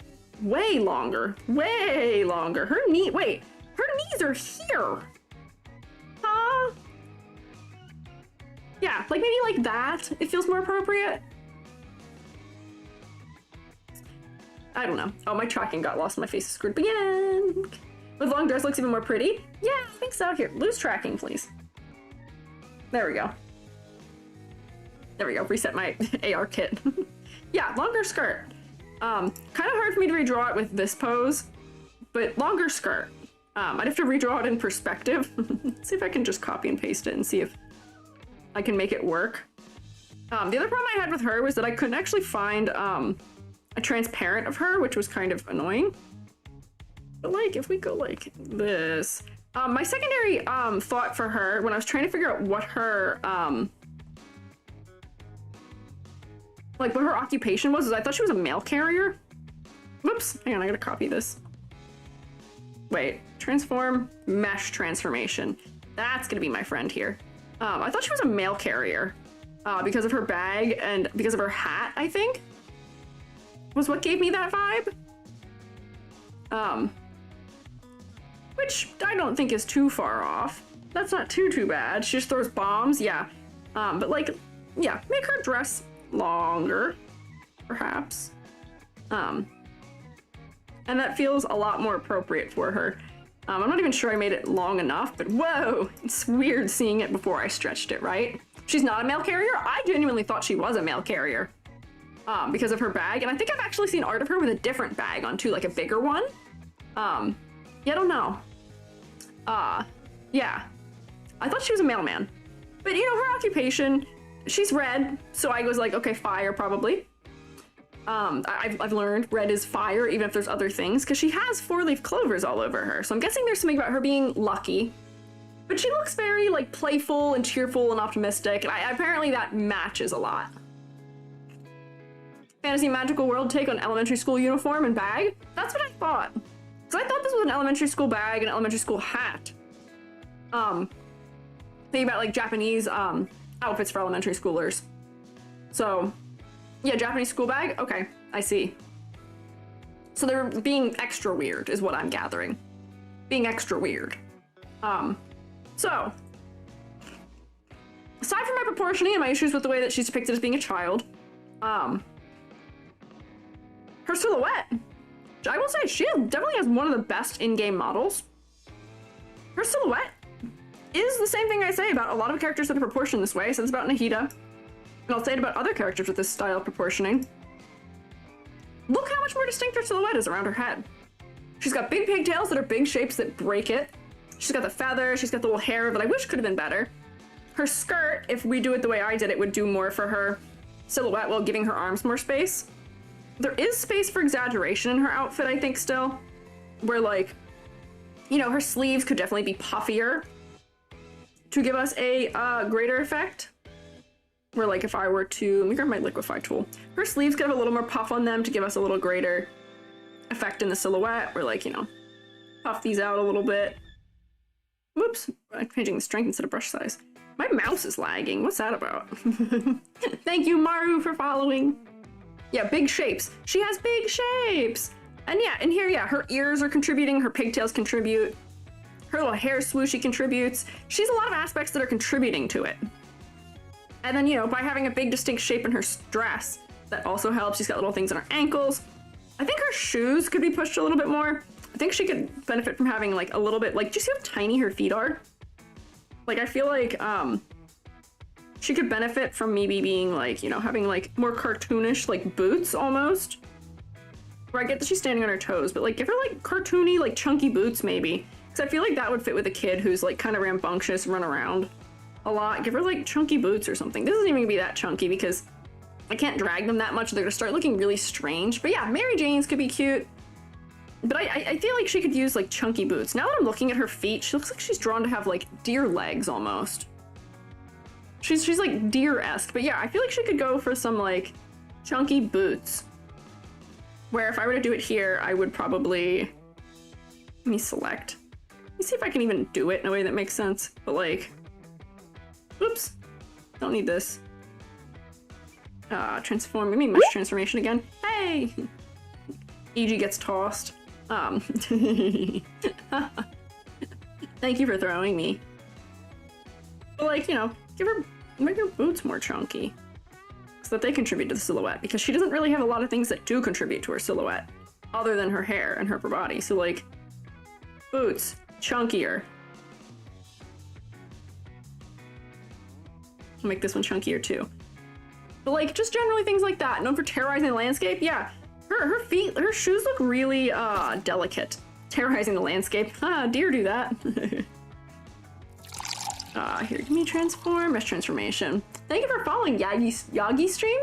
way longer. Way longer. Her knees are here. Huh? Yeah, like maybe like that. It feels more appropriate. I don't know. Oh, my tracking got lost. My face is screwed up again. With long dress looks even more pretty. Yeah, I think so. Here, lose tracking, please. There we go. There we go. Reset my AR kit. Yeah, longer skirt. Kind of hard for me to redraw it with this pose, but longer skirt. I'd have to redraw it in perspective. Let's see if I can just copy and paste it and see if I can make it work. The other problem I had with her was that I couldn't actually find a transparent of her, which was kind of annoying. But like, if we go like this, my secondary thought for her when I was trying to figure out what her what her occupation was, is I thought she was a mail carrier. Whoops, hang on, I gotta copy this. Wait, transform, mesh transformation. That's gonna be my friend here. I thought she was a mail carrier because of her bag and because of her hat, I think, was what gave me that vibe. Which I don't think is too far off. That's not too bad. She just throws bombs, yeah. But like, yeah, make her dress longer, perhaps. And that feels a lot more appropriate for her. I'm not even sure I made it long enough, but whoa, it's weird seeing it before I stretched it, right? She's not a mail carrier? I genuinely thought she was a mail carrier because of her bag, and I think I've actually seen art of her with a different bag on too, like a bigger one. Yeah, I don't know. Yeah, I thought she was a mailman. But you know, her occupation, she's red, so I was like, okay, fire probably. I've learned red is fire, even if there's other things, because she has 4-leaf clovers all over her. So I'm guessing there's something about her being lucky. But she looks very like playful and cheerful and optimistic, and apparently that matches a lot. Fantasy magical world take on elementary school uniform and bag? That's what I thought. Because I thought this was an elementary school bag and elementary school hat. Thinking about like Japanese outfits for elementary schoolers. So yeah, Japanese school bag? Okay, I see. So they're being extra weird is what I'm gathering. Being extra weird. So, aside from my proportioning and my issues with the way that she's depicted as being a child, her silhouette, I will say she definitely has one of the best in-game models. Her silhouette is the same thing I say about a lot of characters that are proportioned this way, so it's about Nahida. And I'll say it about other characters with this style of proportioning. Look how much more distinct her silhouette is around her head. She's got big pigtails that are big shapes that break it. She's got the feather, she's got the little hair that I wish could have been better. Her skirt, if we do it the way I did it, would do more for her silhouette while giving her arms more space. There is space for exaggeration in her outfit, I think, still. Where, like, you know, her sleeves could definitely be puffier to give us a greater effect. Where, like, if I were to, let me grab my liquefy tool. Her sleeves could have a little more puff on them to give us a little greater effect in the silhouette. Where, like, you know, puff these out a little bit. Whoops, I'm changing the strength instead of brush size. My mouse is lagging. What's that about? Thank you, Maru, for following. Yeah, big shapes. She has big shapes. And yeah, in here, yeah, her ears are contributing, her pigtails contribute, her little hair swooshy contributes. She's a lot of aspects that are contributing to it. And then, you know, by having a big distinct shape in her dress, that also helps. She's got little things on her ankles. I think her shoes could be pushed a little bit more. I think she could benefit from having like a little bit, like, do you see how tiny her feet are? Like, I feel like, she could benefit from maybe being like, you know, having like more cartoonish, like boots almost. Where I get that she's standing on her toes, but like give her like cartoony, like chunky boots maybe. Because I feel like that would fit with a kid who's like kind of rambunctious, run around a lot. Give her like chunky boots or something. This isn't even gonna be that chunky because I can't drag them that much. They're gonna start looking really strange. But yeah, Mary Jane's could be cute. But I feel like she could use like chunky boots. Now that I'm looking at her feet, she looks like she's drawn to have like deer legs almost. She's like deer-esque, but yeah, I feel like she could go for some like chunky boots. Where if I were to do it here, I would probably, let me select. Let me see if I can even do it in a way that makes sense. But like, oops, don't need this. Transform, give me mesh transformation again. Hey! EG gets tossed. Thank you for throwing me. But like, you know, make her boots more chunky so that they contribute to the silhouette, because she doesn't really have a lot of things that do contribute to her silhouette other than her hair and her upper body. So like, boots, chunkier. I'll make this one chunkier too. But like, just generally things like that. Known for terrorizing the landscape, yeah. Her feet, her shoes look really delicate. Terrorizing the landscape. Deer do that. Here, give me transform, mesh transformation. Thank you for following Yagi stream.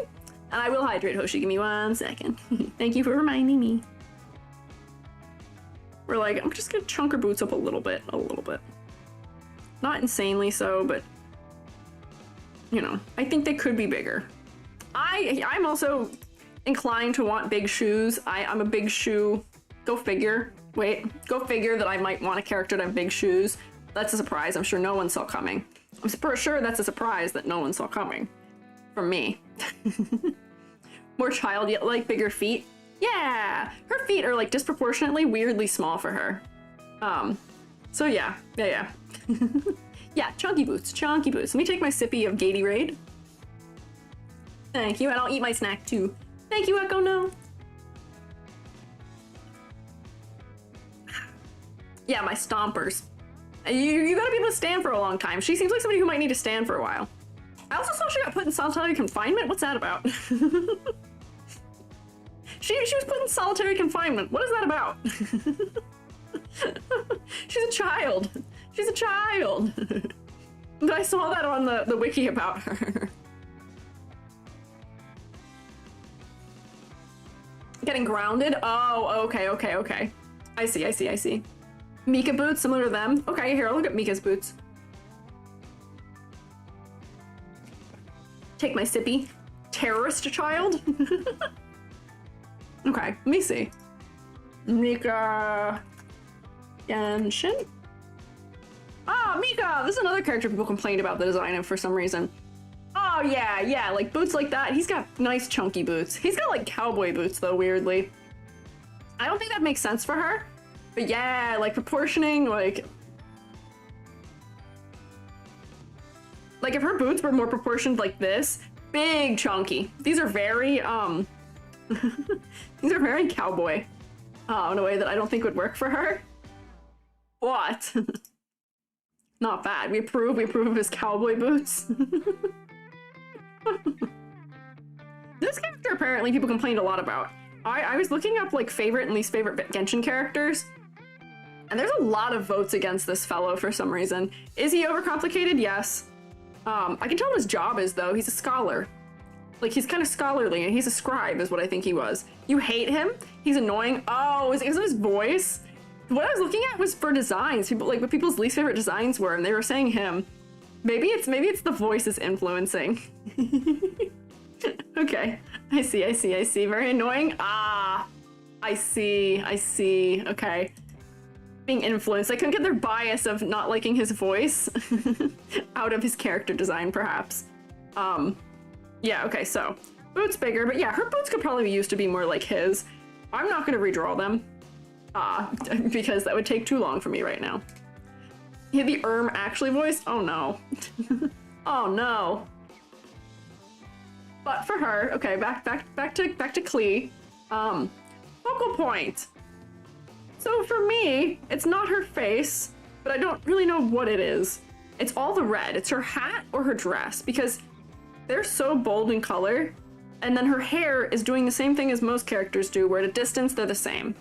And I will hydrate Hoshi, give me 1 second. Thank you for reminding me. We're like, I'm just gonna chunk her boots up a little bit. Not insanely so, but you know, I think they could be bigger. I'm also inclined to want big shoes. I'm a big shoe. Go figure. Wait, go figure that I might want a character to have big shoes. That's a surprise I'm sure no one saw coming. I'm for sure that's a surprise that no one saw coming. From me. More child yet like bigger feet. Yeah! Her feet are like disproportionately weirdly small for her. So yeah. Yeah, chunky boots. Let me take my sippy of Gatorade. Thank you, and I'll eat my snack too. Thank you, Echo No. Yeah, my stompers. You gotta be able to stand for a long time. She seems like somebody who might need to stand for a while. I also saw she got put in solitary confinement. What's that about? She was put in solitary confinement. What is that about? She's a child. But I saw that on the wiki about her. Getting grounded? Oh, okay. I see. Mika boots, similar to them. Okay, here, I'll look at Mika's boots. Take my sippy. Terrorist child? Okay, let me see. Mika... Genshin? Mika! This is another character people complained about the design of for some reason. Oh, yeah, like boots like that. He's got nice chunky boots. He's got like cowboy boots though, weirdly. I don't think that makes sense for her. But yeah, like proportioning, like if her boots were more proportioned like this, big chunky. These are very, these are very cowboy, in a way that I don't think would work for her. What? Not bad. We approve of his cowboy boots. This character apparently people complained a lot about. I was looking up like favorite and least favorite Genshin characters, and there's a lot of votes against this fellow for some reason. Is he overcomplicated? Yes. I can tell what his job is though. He's a scholar. Like he's kind of scholarly, and he's a scribe is what I think he was. You hate him? He's annoying? Oh, is it because of his voice? What I was looking at was for designs. People like what people's least favorite designs were, and they were saying him. Maybe it's the voice is influencing. Okay, I see. Very annoying. I see. Okay. Being influenced. I couldn't get their bias of not liking his voice out of his character design, perhaps. Yeah, okay, so Boots bigger, but yeah, her boots could probably be used to be more like his. I'm not gonna redraw them, because that would take too long for me right now. Yeah, the actually voice? Oh no. Oh no. But for her, okay, back to Klee. Focal point. So for me, it's not her face, but I don't really know what it is. It's all the red. It's her hat or her dress, because they're so bold in color. And then her hair is doing the same thing as most characters do, where at a distance they're the same.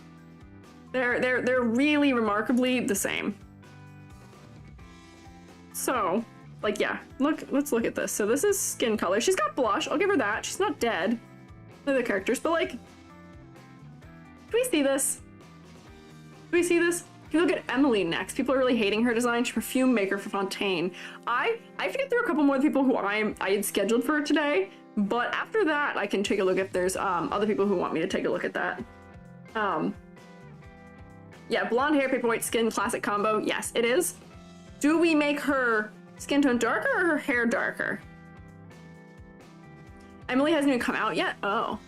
They're really remarkably the same. So, like, yeah, let's look at this. So this is skin color. She's got blush. I'll give her that. She's not dead. The other characters, but like, do we see this? Do we see this? If you look at Emily next, people are really hating her design. She's perfume maker for Fontaine. I have to get through a couple more people who I had scheduled for today, but after that, I can take a look if there's other people who want me to take a look at that. Yeah, blonde hair, paper white skin, classic combo. Yes, it is. Do we make her skin tone darker or her hair darker? Emily hasn't even come out yet. Oh.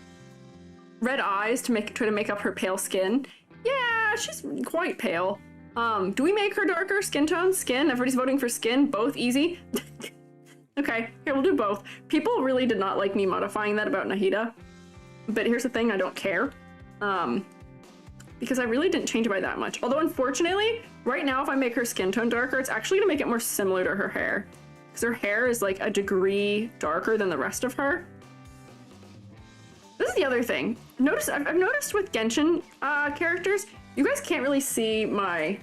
Red eyes to try to make up her pale skin. Yeah, she's quite pale. Do we make her darker? Skin tone? Skin? Everybody's voting for skin. Both easy. Okay, here, we'll do both. People really did not like me modifying that about Nahida. But here's the thing, I don't care. Because I really didn't change it by that much. Although, unfortunately, right now, if I make her skin tone darker, it's actually gonna make it more similar to her hair. Because her hair is like a degree darker than the rest of her. This is the other thing. I've noticed with Genshin characters, you guys can't really see my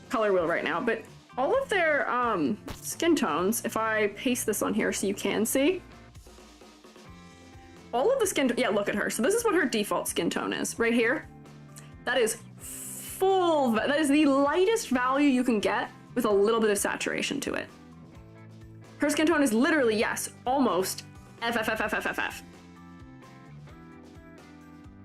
color wheel right now, but all of their skin tones, if I paste this on here so you can see, all of the skin, yeah, look at her. So this is what her default skin tone is, right here. That is that is the lightest value you can get with a little bit of saturation to it. Her skin tone is literally, yes, almost FFFFFFF.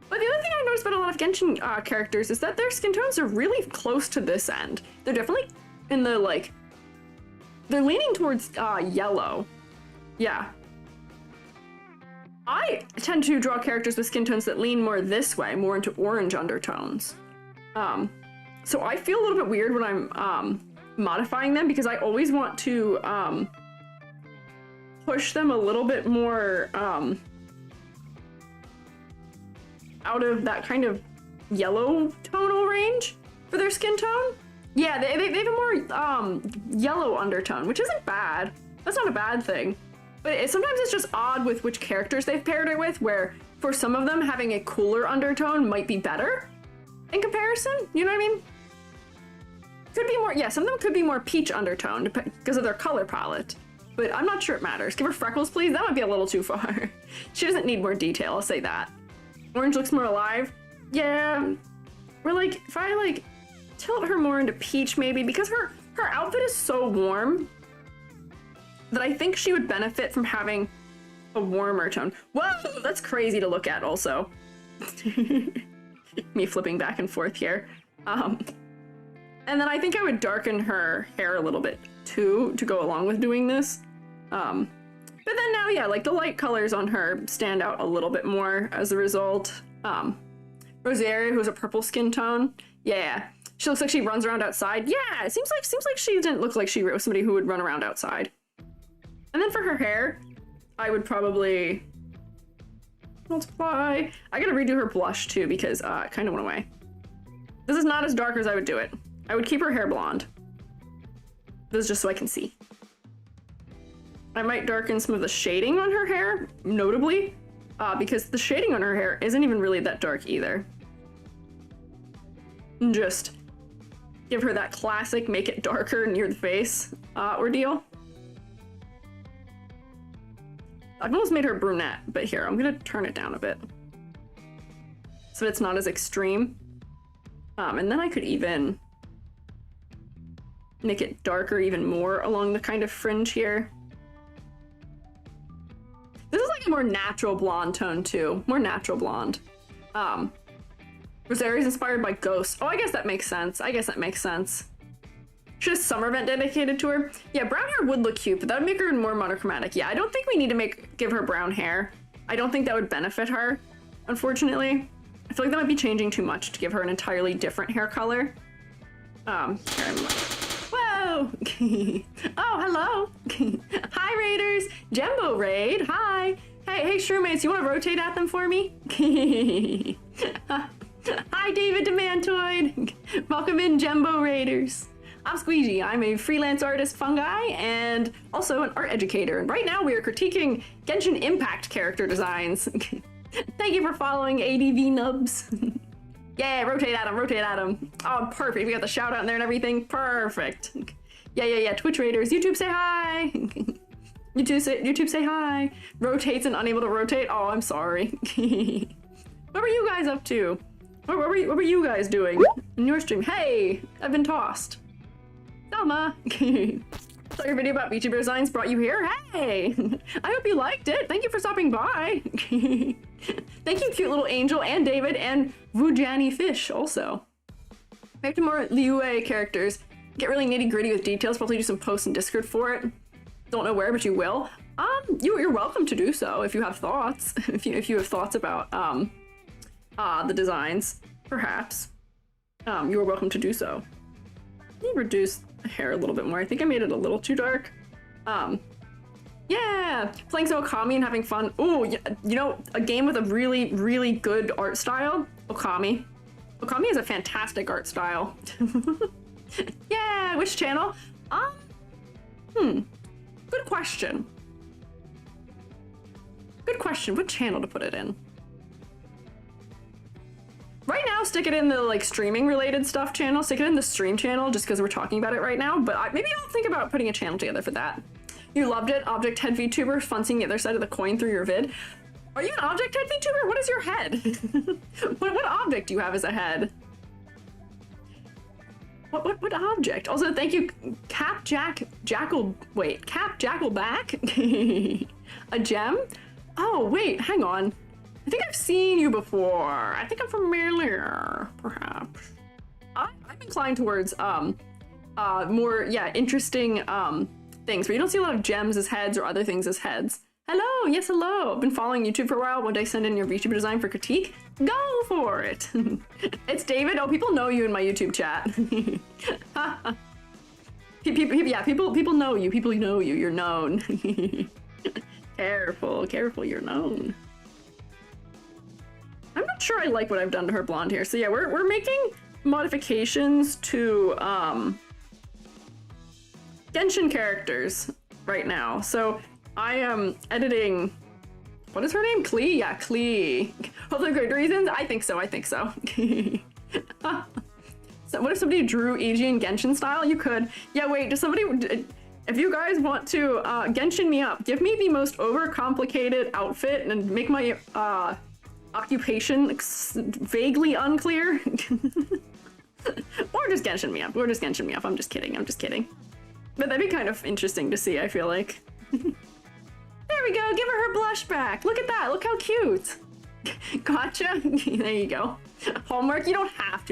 But the other thing I noticed about a lot of Genshin characters is that their skin tones are really close to this end. They're definitely in the, like, they're leaning towards yellow. Yeah. I tend to draw characters with skin tones that lean more this way, more into orange undertones. So I feel a little bit weird when I'm modifying them because I always want to push them a little bit more out of that kind of yellow tonal range for their skin tone. Yeah, they have a more yellow undertone, which isn't bad. That's not a bad thing. But sometimes it's just odd with which characters they've paired it with, where for some of them having a cooler undertone might be better in comparison. You know what I mean? Could be more, yeah, some of them could be more peach undertone because of their color palette. But I'm not sure it matters. Give her freckles, please. That might be a little too far. She doesn't need more detail, I'll say that. Orange looks more alive. Yeah. Or like, if I like tilt her more into peach maybe, because her outfit is so warm that I think she would benefit from having a warmer tone. Whoa, that's crazy to look at also. Me flipping back and forth here. And then I think I would darken her hair a little bit too, to go along with doing this. But then now, yeah, like the light colors on her stand out a little bit more as a result. Rosaria, who has a purple skin tone. Yeah, she looks like she runs around outside. Yeah, it seems like she didn't look like she was somebody who would run around outside. And then for her hair, I would probably multiply. I gotta redo her blush too because it kind of went away. This is not as dark as I would do it. I would keep her hair blonde. This is just so I can see. I might darken some of the shading on her hair, notably, because the shading on her hair isn't even really that dark either. Just give her that classic make it darker near the face ordeal. I've almost made her brunette, but here, I'm gonna turn it down a bit so it's not as extreme. And then I could even make it darker even more along the kind of fringe here. This is like a more natural blonde tone too, more natural blonde. Rosaria's inspired by ghosts. Oh, I guess that makes sense. She has a summer event dedicated to her. Yeah, brown hair would look cute, but that would make her more monochromatic. Yeah, I don't think we need to give her brown hair. I don't think that would benefit her, unfortunately. I feel like that might be changing too much to give her an entirely different hair color. Whoa! Oh, hello! Hi, Raiders! Jumbo Raid, hi! Hey, Shrewmates, you want to rotate at them for me? Hi, David Demantoid! Welcome in, Jumbo Raiders! I'm Squiiji. I'm a freelance artist fungi and also an art educator. And right now we are critiquing Genshin Impact character designs. Thank you for following ADV Nubs. Yeah, rotate at him. Oh, perfect. We got the shout out in there and everything. Perfect. Yeah. Twitch Raiders. YouTube say hi. YouTube say hi. Rotates and unable to rotate. Oh, I'm sorry. What were you guys up to? What were you guys doing in your stream? Hey, I've been tossed. Selma. Saw your video about VTuber designs brought you here. Hey, I hope you liked it. Thank you for stopping by. Thank you, cute little Angel and David and Vujani Fish also. Back to more Liyue characters. Get really nitty gritty with details. Probably do some posts in Discord for it. Don't know where, but you will. You're welcome to do so if you have thoughts. if you have thoughts about the designs, perhaps. You are welcome to do so. Let me reduce the hair a little bit more. I think I made it a little too dark. Yeah, playing some Kokomi and having fun. Ooh, you know, a game with a really, really good art style. Kokomi. Kokomi has a fantastic art style. Yeah, which channel? Good question. Good question. What channel to put it in? Right now, stick it in the like streaming related stuff channel. Stick it in the stream channel just because we're talking about it right now. But maybe I'll think about putting a channel together for that. You loved it, Object Head VTuber. Fun seeing the other side of the coin through your vid. Are you an Object Head VTuber? What is your head? what object do you have as a head? What object? Also, thank you, Cap Jackleback. A gem? Oh wait, hang on. I think I've seen you before. I think I'm familiar, perhaps. I'm inclined towards more interesting things where you don't see a lot of gems as heads or other things as heads. Hello, yes, hello. I've been following YouTube for a while. One day send in your VTuber design for critique. Go for it. It's David. Oh, people know you in my YouTube chat. People know you. People know you. You're known. Careful, you're known. I'm not sure I like what I've done to her blonde hair. So yeah, we're making modifications to Genshin characters right now. So I am editing, what is her name? Klee? Yeah, Klee. Hopefully good reasons? I think so. So what if somebody drew EG in Genshin style? You could. Yeah, wait, does somebody, if you guys want to Genshin me up, give me the most overcomplicated outfit and make my occupation vaguely unclear. Or just Genshin me up. I'm just kidding. But that'd be kind of interesting to see, I feel like. There we go, give her blush back. Look at that, look how cute. Gotcha, there you go. Homework, you don't have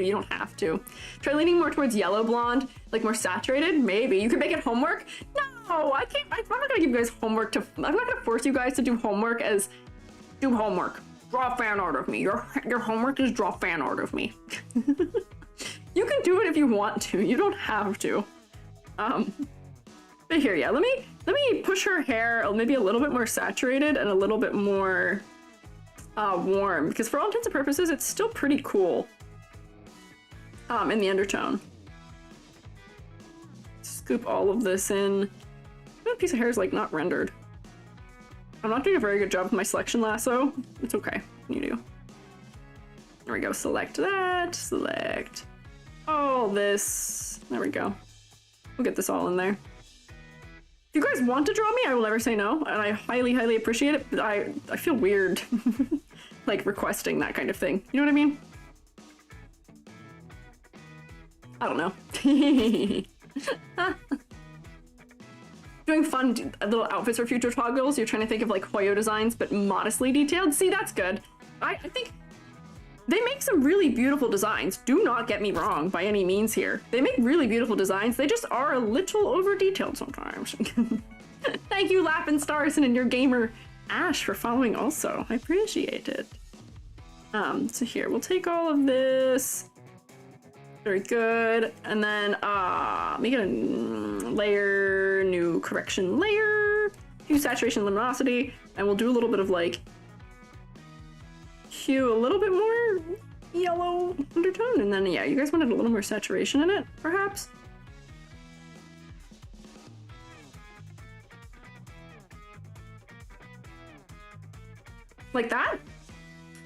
to. Try leaning more towards yellow blonde, like more saturated, maybe. You could make it homework. No, I can't, I'm not gonna give you guys homework I'm not gonna force you guys to do homework as, do homework. Draw fan art of me. Your homework is draw fan art of me. You can do it if you want to, you don't have to. But here, yeah, let me push her hair maybe a little bit more saturated and a little bit more warm, because for all intents and purposes, it's still pretty cool in the undertone. Scoop all of this in. That piece of hair is like not rendered. I'm not doing a very good job with my selection lasso. It's okay, you do. There we go, select that, select all this. There we go. We'll get this all in there. If you guys want to draw me, I will never say no, and I highly, highly appreciate it, but I feel weird, like, requesting that kind of thing. You know what I mean? I don't know. Doing fun little outfits for future toggles. You're trying to think of, like, Hoyo designs, but modestly detailed? See, that's good. I think They make some really beautiful designs. Do not get me wrong by any means here. They make really beautiful designs. They just are a little over-detailed sometimes. Thank you, Lappin Starson and your gamer Ash for following also. I appreciate it. So here, we'll take all of this. Very good. And then, make it a layer, new correction layer, hue, saturation, luminosity, and we'll do a little bit of like hue, a little bit more yellow undertone, and then yeah, you guys wanted a little more saturation in it, perhaps? Like that?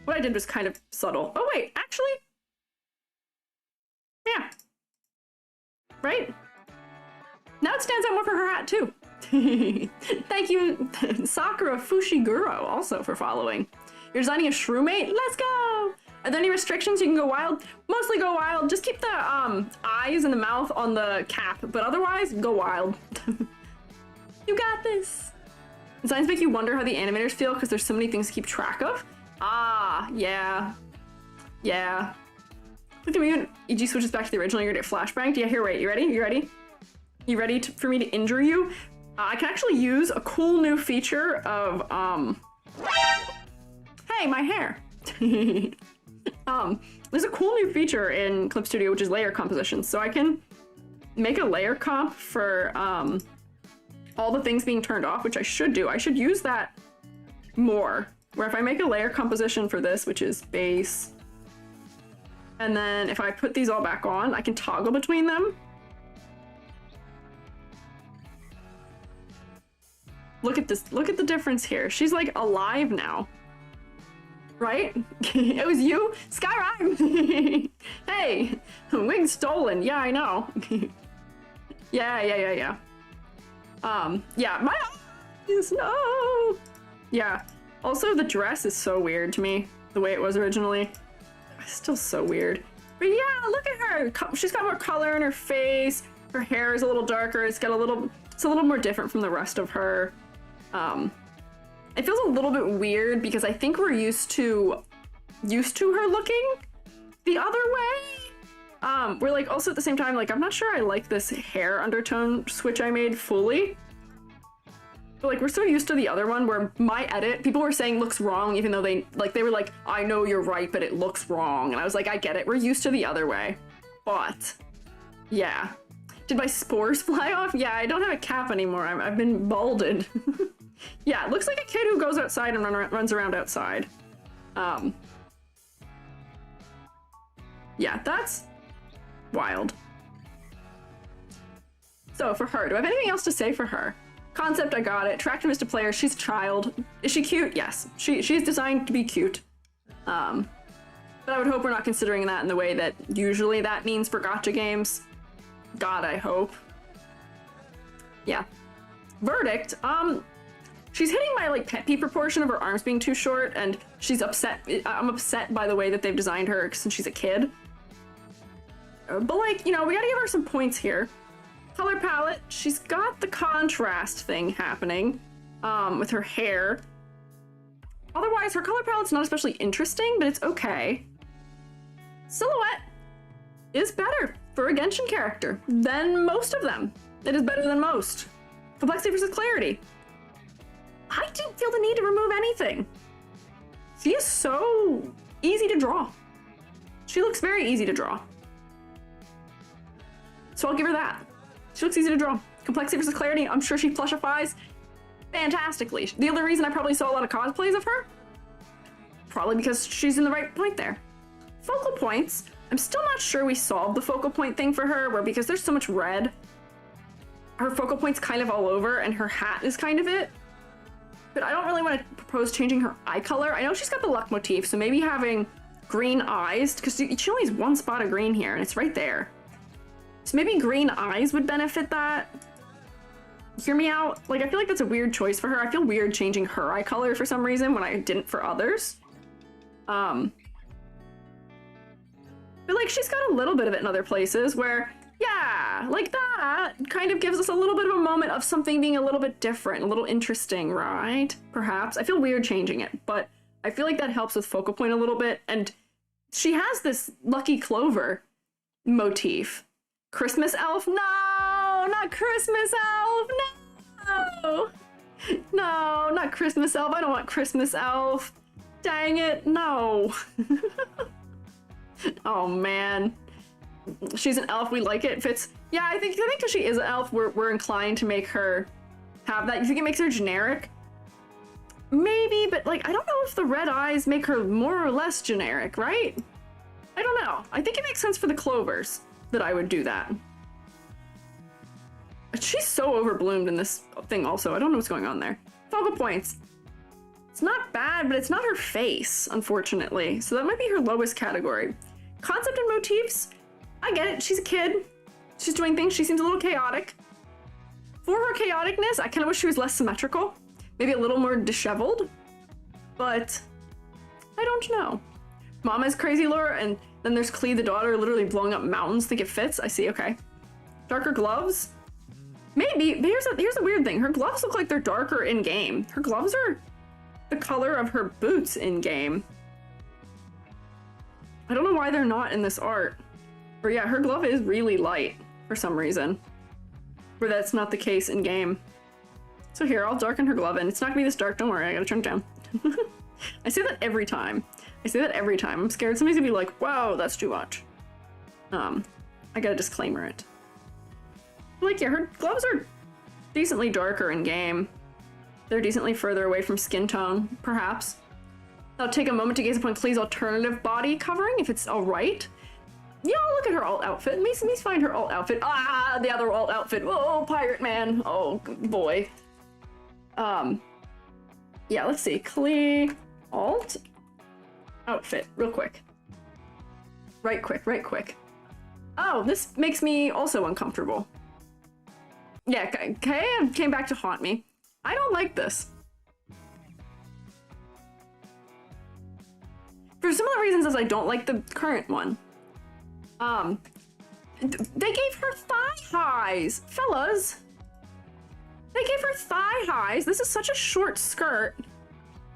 What I did was kind of subtle. Oh wait, actually, yeah. Right? Now it stands out more for her hat too. Thank you, Sakura Fushiguro, also for following. You're designing a shroomate? Let's go! Are there any restrictions? You can go wild? Mostly go wild. Just keep the eyes and the mouth on the cap, but otherwise, go wild. You got this. Designs make you wonder how the animators feel because there's so many things to keep track of. Ah, yeah. Yeah. Look at me when EG switches back to the original, you're gonna get flashbanged. Yeah, here, wait, you ready? You ready? You ready for me to injure you? I can actually use a cool new feature of, hey, my hair. There's a cool new feature in Clip Studio, which is layer composition. So I can make a layer comp for, all the things being turned off, which I should do. I should use that more. Where if I make a layer composition for this, which is base, and then if I put these all back on, I can toggle between them. Look at this, look at the difference here. She's like alive now. Right? It was you? Skyrim! Hey, wing stolen. Yeah, I know. Yeah, my eyes, no! Yeah, also the dress is so weird to me, the way it was originally. It's still so weird. But yeah, look at her! She's got more color in her face, her hair is a little darker, it's a little more different from the rest of her. It feels a little bit weird because I think we're used to her looking the other way. We're like also at the same time, like, I'm not sure I like this hair undertone switch I made fully. But like, we're so used to the other one where my edit, people were saying looks wrong, even though they were like, I know you're right, but it looks wrong. And I was like, I get it. We're used to the other way. But yeah. Did my spores fly off? Yeah, I don't have a cap anymore. I've been balded. Yeah, it looks like a kid who goes outside and runs around outside. Yeah, that's wild. So for her, do I have anything else to say for her? Concept, I got it. Attractiveness to players, she's a child. Is she cute? Yes. She's designed to be cute. But I would hope we're not considering that in the way that usually that means for gacha games. God, I hope. Yeah. Verdict, she's hitting my like pet peeve proportion of her arms being too short, and she's upset. I'm upset by the way that they've designed her since she's a kid. But like, you know, we gotta give her some points here. Color palette, she's got the contrast thing happening with her hair. Otherwise, her color palette's not especially interesting, but it's okay. Silhouette is better for a Genshin character than most of them. It is better than most. Complexity versus clarity. I didn't feel the need to remove anything. She is so easy to draw. She looks very easy to draw. So I'll give her that. She looks easy to draw. Complexity versus clarity, I'm sure she plushifies fantastically. The other reason I probably saw a lot of cosplays of her, probably because she's in the right point there. Focal points, I'm still not sure we solved the focal point thing for her, where because there's so much red, her focal point's kind of all over and her hat is kind of it. But I don't really want to propose changing her eye color. I know she's got the luck motif, so maybe having green eyes, because she only has one spot of green here and it's right there. So maybe green eyes would benefit that. Hear me out? Like, I feel like that's a weird choice for her. I feel weird changing her eye color for some reason when I didn't for others. But like, she's got a little bit of it in other places where, yeah, like that kind of gives us a little bit of a moment of something being a little bit different, a little interesting, right? Perhaps. I feel weird changing it, but I feel like that helps with focal point a little bit. And she has this Lucky Clover motif. Christmas elf? No, not Christmas elf. No, no, not Christmas elf. I don't want Christmas elf. Dang it, no. Oh man, she's an elf. We like it. Fits. Yeah, I think because she is an elf, we're inclined to make her have that. You think it makes her generic? Maybe, but like I don't know if the red eyes make her more or less generic, right? I don't know. I think it makes sense for the clovers that I would do that. She's so overbloomed in this thing also. I don't know what's going on there. Focal points. It's not bad, but it's not her face, unfortunately. So that might be her lowest category. Concept and motifs. I get it. She's a kid. She's doing things. She seems a little chaotic. For her chaoticness, I kind of wish she was less symmetrical. Maybe a little more disheveled. But I don't know. Mama's crazy lore, and then there's Klee, the daughter, literally blowing up mountains. Think it fits? I see, okay. Darker gloves? Maybe, but here's a weird thing. Her gloves look like they're darker in-game. Her gloves are the color of her boots in-game. I don't know why they're not in this art. But yeah, her glove is really light for some reason. Where that's not the case in-game. So here, I'll darken her glove, and it's not gonna be this dark. Don't worry, I gotta turn it down. I say that every time. I say that every time. I'm scared somebody's gonna be like, whoa, that's too much. I gotta disclaimer it. Like, yeah, her gloves are decently darker in game. They're decently further away from skin tone, perhaps. I'll take a moment to gaze upon Klee's alternative body covering, if it's alright. Yeah, I'll look at her alt outfit. Let me find her alt outfit. Ah, the other alt outfit. Whoa, pirate man. Oh, boy. Yeah, let's see. Klee alt outfit, real quick. Right quick. Oh, this makes me also uncomfortable. Yeah, Kaeya came back to haunt me. I don't like this. For similar reasons as I don't like the current one. They gave her thigh highs, fellas. They gave her thigh highs. This is such a short skirt.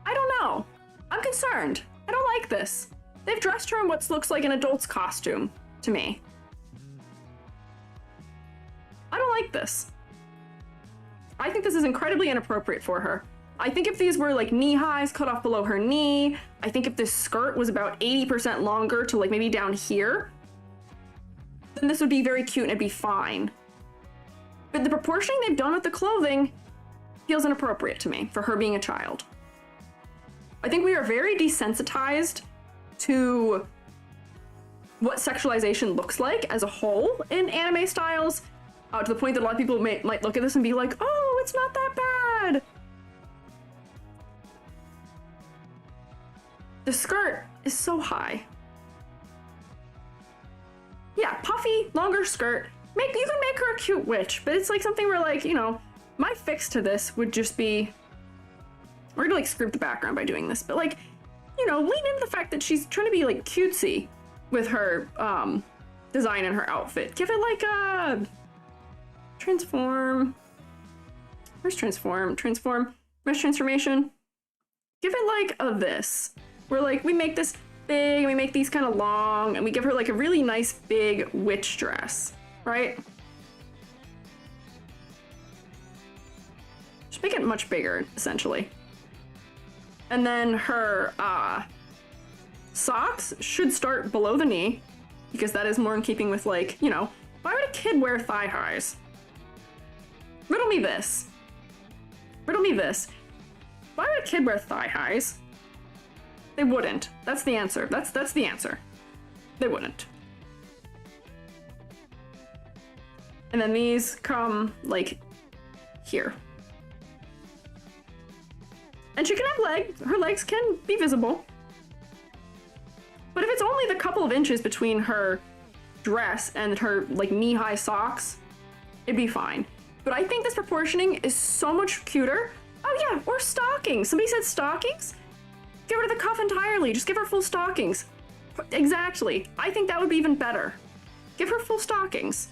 I don't know. I'm concerned. I don't like this. They've dressed her in what looks like an adult's costume to me. I don't like this. I think this is incredibly inappropriate for her. I think if these were like knee highs cut off below her knee, I think if this skirt was about 80% longer to like maybe down here, then this would be very cute and it'd be fine. But the proportioning they've done with the clothing feels inappropriate to me for her being a child. I think we are very desensitized to what sexualization looks like as a whole in anime styles, to the point that a lot of people might look at this and be like, oh, it's not that bad. The skirt is so high. Yeah, puffy, longer skirt. You can make her a cute witch, but it's like something where like, you know, my fix to this would just be, we're gonna like screw the background by doing this, but like, you know, lean into the fact that she's trying to be like cutesy with her design and her outfit. Give it like a transform. Where's transform? Mesh transformation. Give it like a this. Where like we make this big and we make these kind of long and we give her like a really nice big witch dress, right? Just make it much bigger, essentially. And then her socks should start below the knee, because that is more in keeping with like, you know, why would a kid wear thigh highs? Riddle me this. Riddle me this. Why would a kid wear thigh highs? They wouldn't. That's the answer. That's the answer. They wouldn't. And then these come like here. And she can have legs. Her legs can be visible. But if it's only the couple of inches between her dress and her like knee-high socks, it'd be fine. But I think this proportioning is so much cuter. Oh yeah, or stockings. Somebody said stockings? Get rid of the cuff entirely. Just give her full stockings. Exactly. I think that would be even better. Give her full stockings.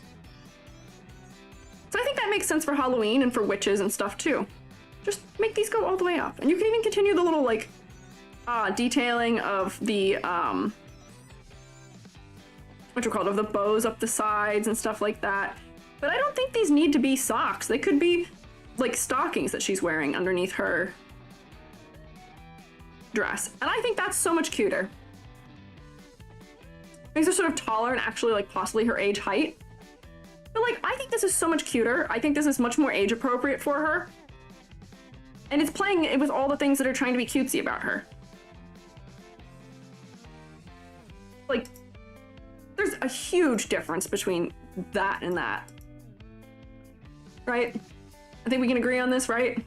So I think that makes sense for Halloween and for witches and stuff too. Just make these go all the way up. And you can even continue the little like detailing of the whatchamacallit, of the bows up the sides and stuff like that. But I don't think these need to be socks. They could be like stockings that she's wearing underneath her dress. And I think that's so much cuter. Makes her sort of taller and actually like possibly her age height. But like, I think this is so much cuter. I think this is much more age appropriate for her. And it's playing it with all the things that are trying to be cutesy about her. Like, there's a huge difference between that and that. Right? I think we can agree on this, right?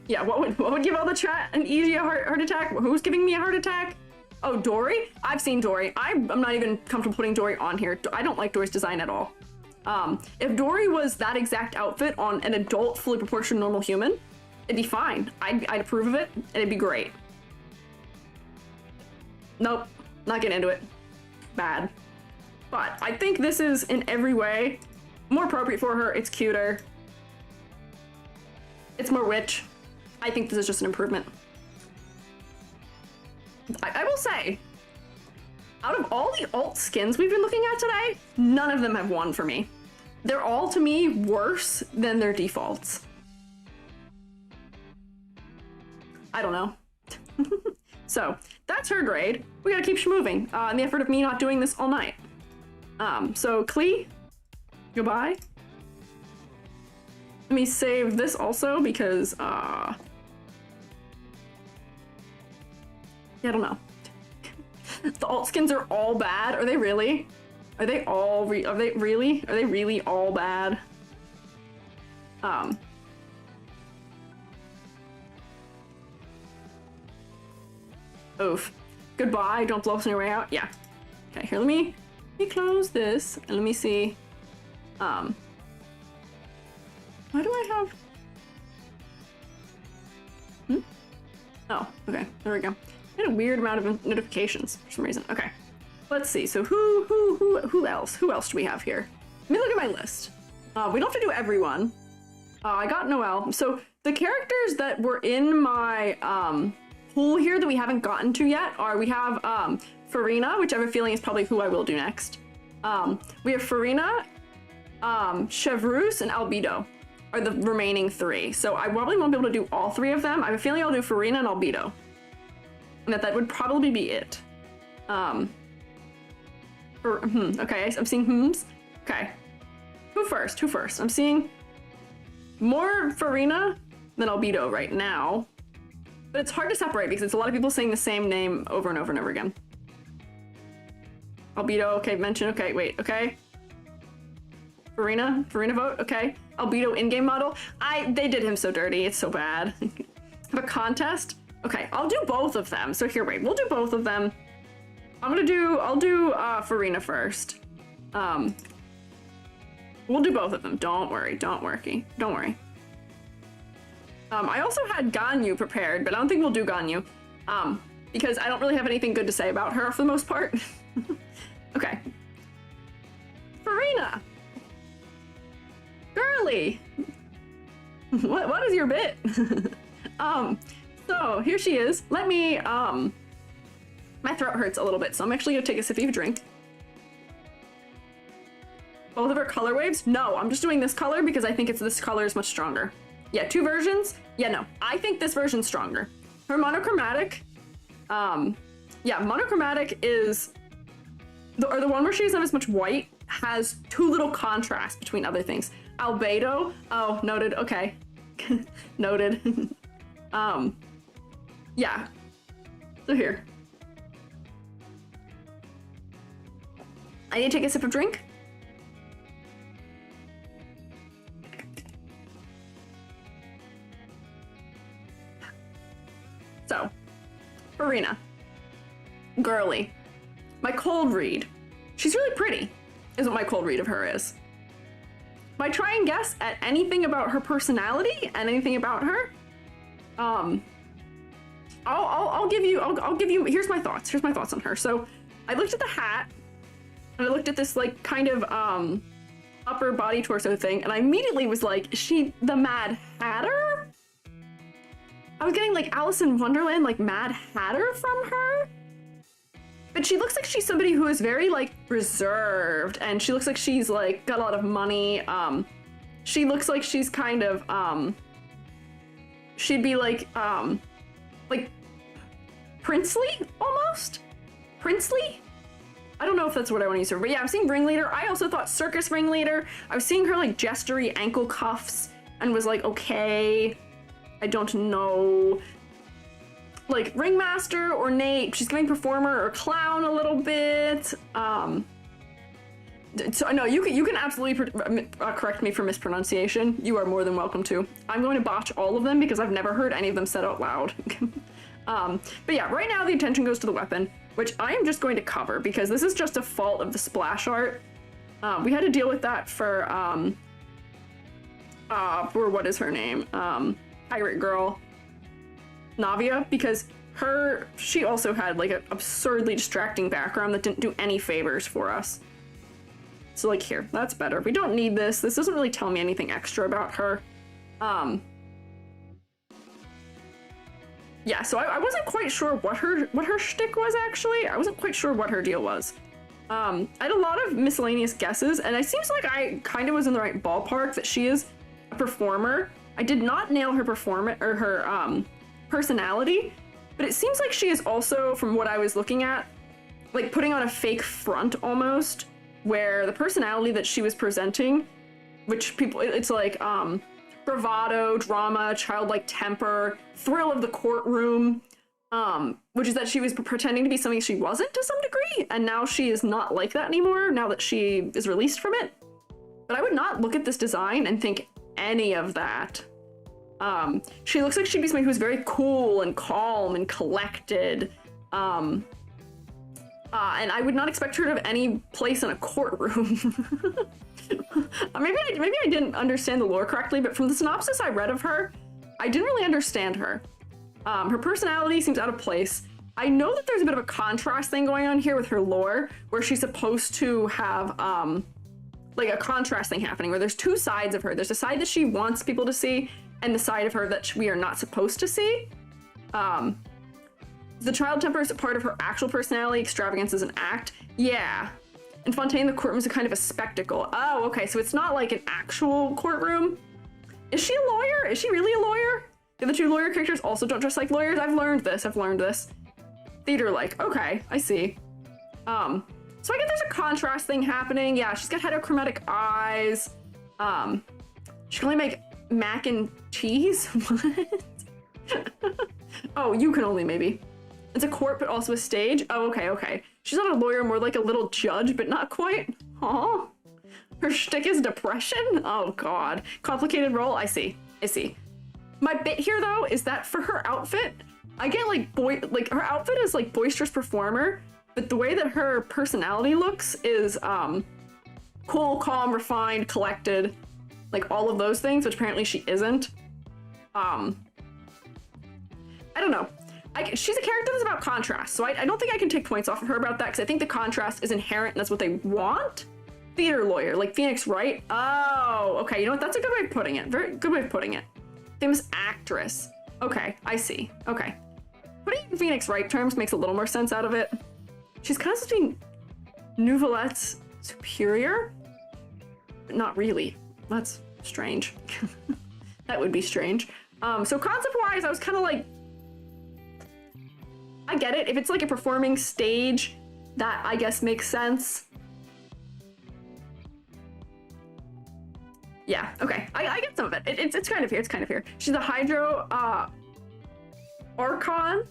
Yeah, what would give all the chat an easy heart attack? Who's giving me a heart attack? Oh, Dory? I've seen Dory. I'm not even comfortable putting Dory on here. I don't like Dory's design at all. If Dory was that exact outfit on an adult, fully proportioned normal human, it'd be fine. I'd approve of it, and it'd be great. Nope, not getting into it. Bad. But I think this is, in every way, more appropriate for her. It's cuter. It's more rich. I think this is just an improvement. I will say, out of all the alt skins we've been looking at today, none of them have won for me. They're all, to me, worse than their defaults. I don't know. So, that's her grade. We gotta keep moving, in the effort of me not doing this all night. So Klee, goodbye. Let me save this also because, yeah, I don't know. The alt skins are all bad. Are they really? Are they all are they really all bad? Oof. Goodbye, don't blow us on your way out. Yeah. Okay, here, let me close this and let me see. Why do I have? Oh, okay, there we go. I had a weird amount of notifications for some reason. Okay, let's see. So who else? Who else do we have here? Let me look at my list. We don't have to do everyone. I got Noelle. So the characters that were in my pool here that we haven't gotten to yet are, we have Furina, which I have a feeling is probably who I will do next. We have Furina, Chevreuse, and Albedo are the remaining three. So I probably won't be able to do all three of them. I have a feeling I'll do Furina and Albedo. And that would probably be it. Okay, I'm seeing hmms. Okay. Who first? I'm seeing more Furina than Albedo right now. But it's hard to separate because it's a lot of people saying the same name over and over and over again. Albedo, okay, mention, okay, wait, okay. Furina vote, okay. Albedo in-game model. They did him so dirty, it's so bad. Have a contest? Okay, I'll do both of them. So here, wait, we'll do both of them. I'll do Furina first. We'll do both of them, don't worry. I also had Ganyu prepared, but I don't think we'll do Ganyu. Because I don't really have anything good to say about her for the most part. Okay. Furina! Girly! What is your bit? So here she is. Let me, my throat hurts a little bit, so I'm actually gonna take a sip of a drink. Both of her color waves? No, I'm just doing this color because I think this color is much stronger. Yeah, two versions? Yeah, no, I think this version's stronger. Her monochromatic, yeah, monochromatic is, the one where she doesn't have as much white has too little contrast between other things. Albedo, oh, noted, okay. Noted. Yeah, so here. I need to take a sip of drink. So, Furina. Girly. My cold read. She's really pretty, is what my cold read of her is. If I try and guess at anything about her personality and anything about her, I'll give you, here's my thoughts on her. So, I looked at the hat, and I looked at this, like, kind of, upper body torso thing, and I immediately was like, is she the Mad Hatter? I was getting like Alice in Wonderland, like Mad Hatter from her. But she looks like she's somebody who is very like reserved, and she looks like she's like got a lot of money. She looks like she's kind of she'd be like princely almost? Princely? I don't know if that's what I want to use her, but yeah, I'm seeing ringleader. I also thought circus ringleader. I was seeing her like gestury ankle cuffs and was like, okay, I don't know. Like ringmaster, ornate, she's giving performer or clown a little bit. So no, you can absolutely correct me for mispronunciation. You are more than welcome to. I'm going to botch all of them because I've never heard any of them said out loud. But yeah, right now the attention goes to the weapon, which I am just going to cover because this is just a fault of the splash art. We had to deal with that for what is her name? Pirate girl, Navia, because she also had like an absurdly distracting background that didn't do any favors for us. So like here, that's better. We don't need this. This doesn't really tell me anything extra about her. Yeah, so I wasn't quite sure what her shtick was actually. I wasn't quite sure what her deal was. I had a lot of miscellaneous guesses, and it seems like I kind of was in the right ballpark that she is a performer. I did not nail her personality, but it seems like she is also, from what I was looking at, like putting on a fake front almost, where the personality that she was presenting, which it's like bravado, drama, childlike temper, thrill of the courtroom, which is that she was pretending to be something she wasn't to some degree, and now she is not like that anymore now that she is released from it. But I would not look at this design and think any of that. She looks like she'd be somebody who's very cool and calm and collected. And I would not expect her to have any place in a courtroom. Maybe I didn't understand the lore correctly, but from the synopsis I read of her, I didn't really understand her. Her personality seems out of place. I know that there's a bit of a contrast thing going on here with her lore, where she's supposed to have, like a contrast thing happening, where there's two sides of her. There's a side that she wants people to see, and the side of her that we are not supposed to see. The child temper is a part of her actual personality. Extravagance is an act. Yeah. And Fontaine, the courtroom is a kind of a spectacle. Oh, okay, so it's not like an actual courtroom. Is she a lawyer? Is she really a lawyer? The other two lawyer characters also don't dress like lawyers. I've learned this. Theater-like. Okay, I see. So I get there's a contrast thing happening. Yeah, she's got heterochromatic eyes. She can only make mac and cheese? What? Oh, you can only maybe. It's a court, but also a stage. Oh, okay. She's not a lawyer, more like a little judge, but not quite. Aw. Her shtick is depression? Oh, God. Complicated role? I see. My bit here, though, is that for her outfit, I get, like, her outfit is, like, boisterous performer, but the way that her personality looks is, cool, calm, refined, collected, like, all of those things, which apparently she isn't. I don't know. She's a character that's about contrast, so I don't think I can take points off of her about that, because I think the contrast is inherent and that's what they want. Theater lawyer, like Phoenix Wright. Oh, okay, you know what? That's a good way of putting it. Very good way of putting it. Famous actress. Okay, I see. Okay. Putting it in Phoenix Wright terms makes a little more sense out of it. She's kind of supposed to be Nouvelette's superior, but not really. That's strange. That would be strange. So concept-wise, I was kind of like, I get it. If it's like a performing stage, that I guess makes sense. Yeah, okay. I get some of it. It's kind of here. She's a Hydro Archon.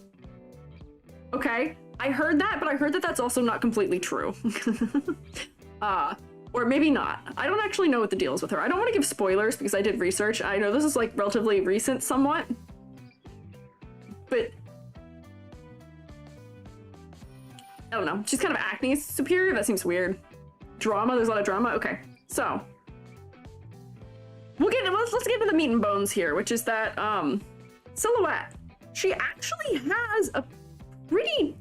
Okay. I heard that, but I heard that that's also not completely true. Or maybe not. I don't actually know what the deal is with her. I don't want to give spoilers because I did research. I know this is like relatively recent somewhat. But I don't know. She's kind of acting as superior. That seems weird. Drama. There's a lot of drama. Okay. So let's get to the meat and bones here, which is that silhouette. She actually has a pretty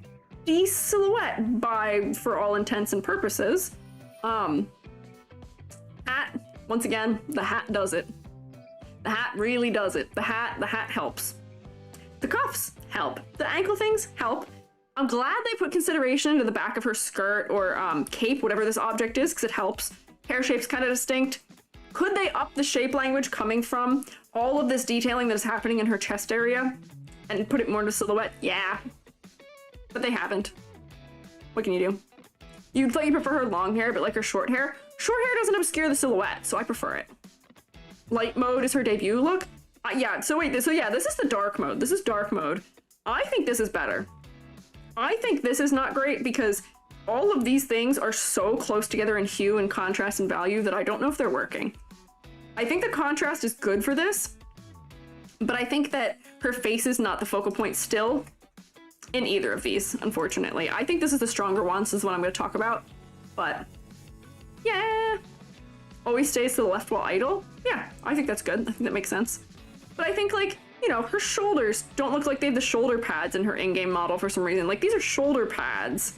decent silhouette for all intents and purposes. Hat, once again, the hat does it. The hat really does it. The hat helps. The cuffs help. The ankle things help. I'm glad they put consideration into the back of her skirt or cape, whatever this object is, because it helps. Hair shape's kind of distinct. Could they up the shape language coming from all of this detailing that is happening in her chest area and put it more into silhouette? Yeah. But they haven't. What can you do? You'd like you prefer her long hair, but like her short hair? Short hair doesn't obscure the silhouette, so I prefer it. Light mode is her debut look. Yeah, so wait, so yeah, this is the dark mode. This is dark mode. I think this is better. I think this is not great because all of these things are so close together in hue and contrast and value that I don't know if they're working. I think the contrast is good for this, but I think that her face is not the focal point still in either of these, unfortunately. I think this is the stronger one, so this is what I'm going to talk about, but yeah. Always stays to the left while idle? Yeah, I think that's good. I think that makes sense. But I think, like, you know, her shoulders don't look like they have the shoulder pads in her in-game model for some reason. Like, these are shoulder pads.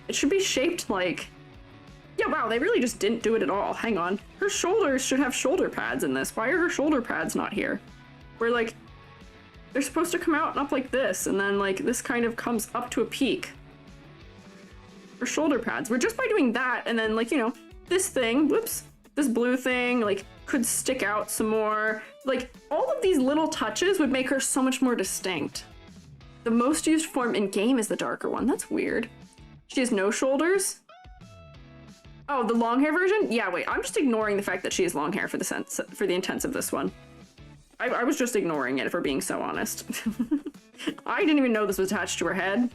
It should be shaped like... Yeah, wow, they really just didn't do it at all. Hang on. Her shoulders should have shoulder pads in this. Why are her shoulder pads not here? Where, like, they're supposed to come out and up like this, and then, like, this kind of comes up to a peak. Her shoulder pads. We're just by doing that, and then, like, you know, this thing, whoops, this blue thing, like, could stick out some more. Like, all of these little touches would make her so much more distinct. The most used form in-game is the darker one. That's weird. She has no shoulders. Oh, the long hair version? Yeah, wait, I'm just ignoring the fact that she has long hair for the intents of this one. I was just ignoring it, if we're being so honest. I didn't even know this was attached to her head.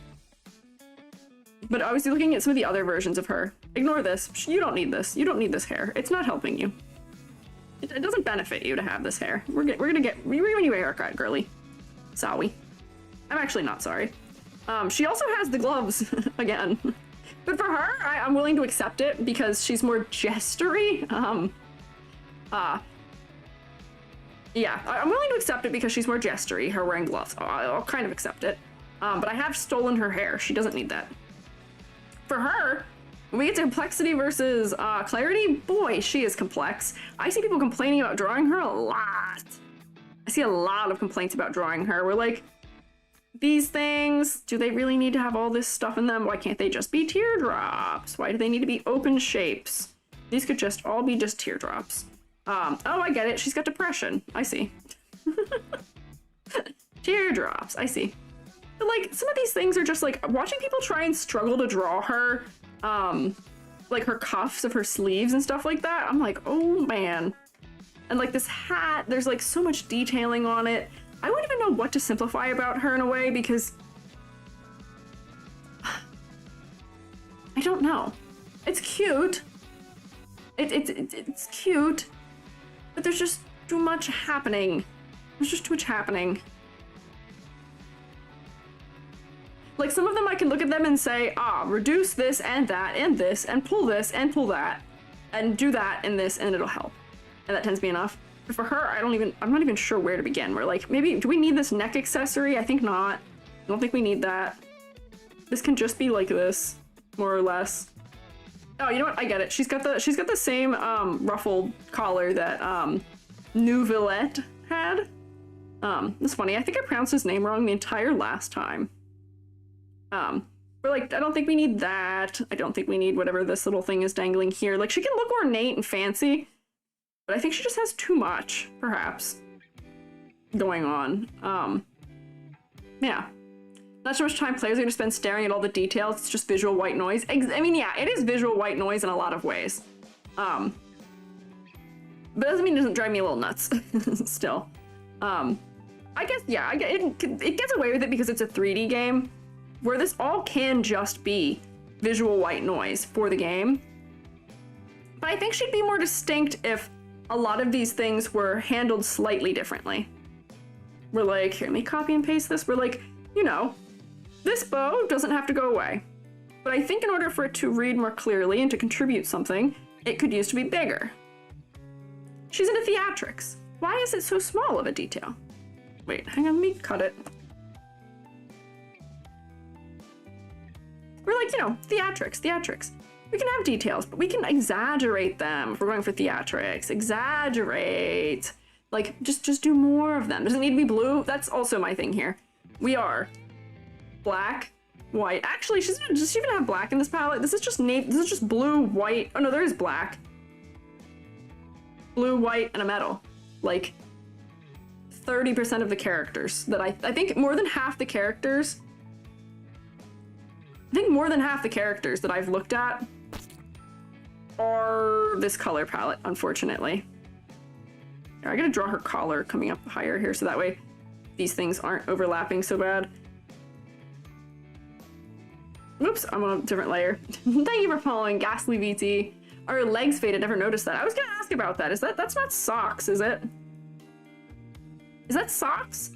But I was looking at some of the other versions of her. Ignore this. You don't need this. You don't need this hair. It's not helping you. It doesn't benefit you to have this hair. We're giving you a haircut, girly. Sorry. I'm actually not sorry. She also has the gloves again. But for her, I'm willing to accept it because she's more gestury. Yeah, I'm willing to accept it because she's more gestury, her wearing gloves. I'll kind of accept it. But I have stolen her hair. She doesn't need that. For her, when we get to complexity versus clarity, boy, she is complex. I see people complaining about drawing her a lot. I see a lot of complaints about drawing her. We're like, these things, do they really need to have all this stuff in them? Why can't they just be teardrops? Why do they need to be open shapes? These could just all be just teardrops. Oh, I get it. She's got depression. I see. Teardrops. I see. But, like, some of these things are just, like, watching people try and struggle to draw her, like, her cuffs of her sleeves and stuff like that. I'm like, oh, man. And, like, this hat, there's, like, so much detailing on it. I wouldn't even know what to simplify about her in a way because... I don't know. It's cute. It's cute. But there's just too much happening. There's just too much happening. Like, some of them I can look at them and say, reduce this and that and this and pull this and pull that and do that and this and it'll help. And that tends to be enough. But for her, I'm not even sure where to begin. We're like, maybe, do we need this neck accessory? I think not. I don't think we need that. This can just be like this, more or less. Oh, you know what? I get it. She's got the same ruffled collar that Noelle had. It's funny. I think I pronounced his name wrong the entire last time. We're like, I don't think we need that. I don't think we need whatever this little thing is dangling here. Like, she can look ornate and fancy, but I think she just has too much, perhaps, going on. Yeah. Not so much time players are going to spend staring at all the details. It's just visual white noise. I mean, yeah, it is visual white noise in a lot of ways. But doesn't mean it doesn't drive me a little nuts. Still. I guess, yeah, it gets away with it because it's a 3D game, where this all can just be visual white noise for the game. But I think she'd be more distinct if a lot of these things were handled slightly differently. We're like, here, let me copy and paste this. We're like, you know, this bow doesn't have to go away. But I think in order for it to read more clearly and to contribute something, it could use to be bigger. She's into theatrics. Why is it so small of a detail? Wait, hang on, let me cut it. We're like, you know, theatrics. We can have details, but we can exaggerate them if we're going for theatrics. Exaggerate. Like, just do more of them. Does it need to be blue? That's also my thing here. We are black, white. Actually, does she even have black in this palette? This is just blue, white. Oh no, there is black. Blue, white, and a metal. Like 30% of the characters that I think more than half the characters. I think more than half the characters that I've looked at are this color palette, unfortunately. Here, I gotta draw her collar coming up higher here so that way these things aren't overlapping so bad. Whoops, I'm on a different layer. Thank you for following, Ghastly VT. Are her legs faded? Never noticed that. I was gonna ask about that. That's not socks, is it? Is that socks?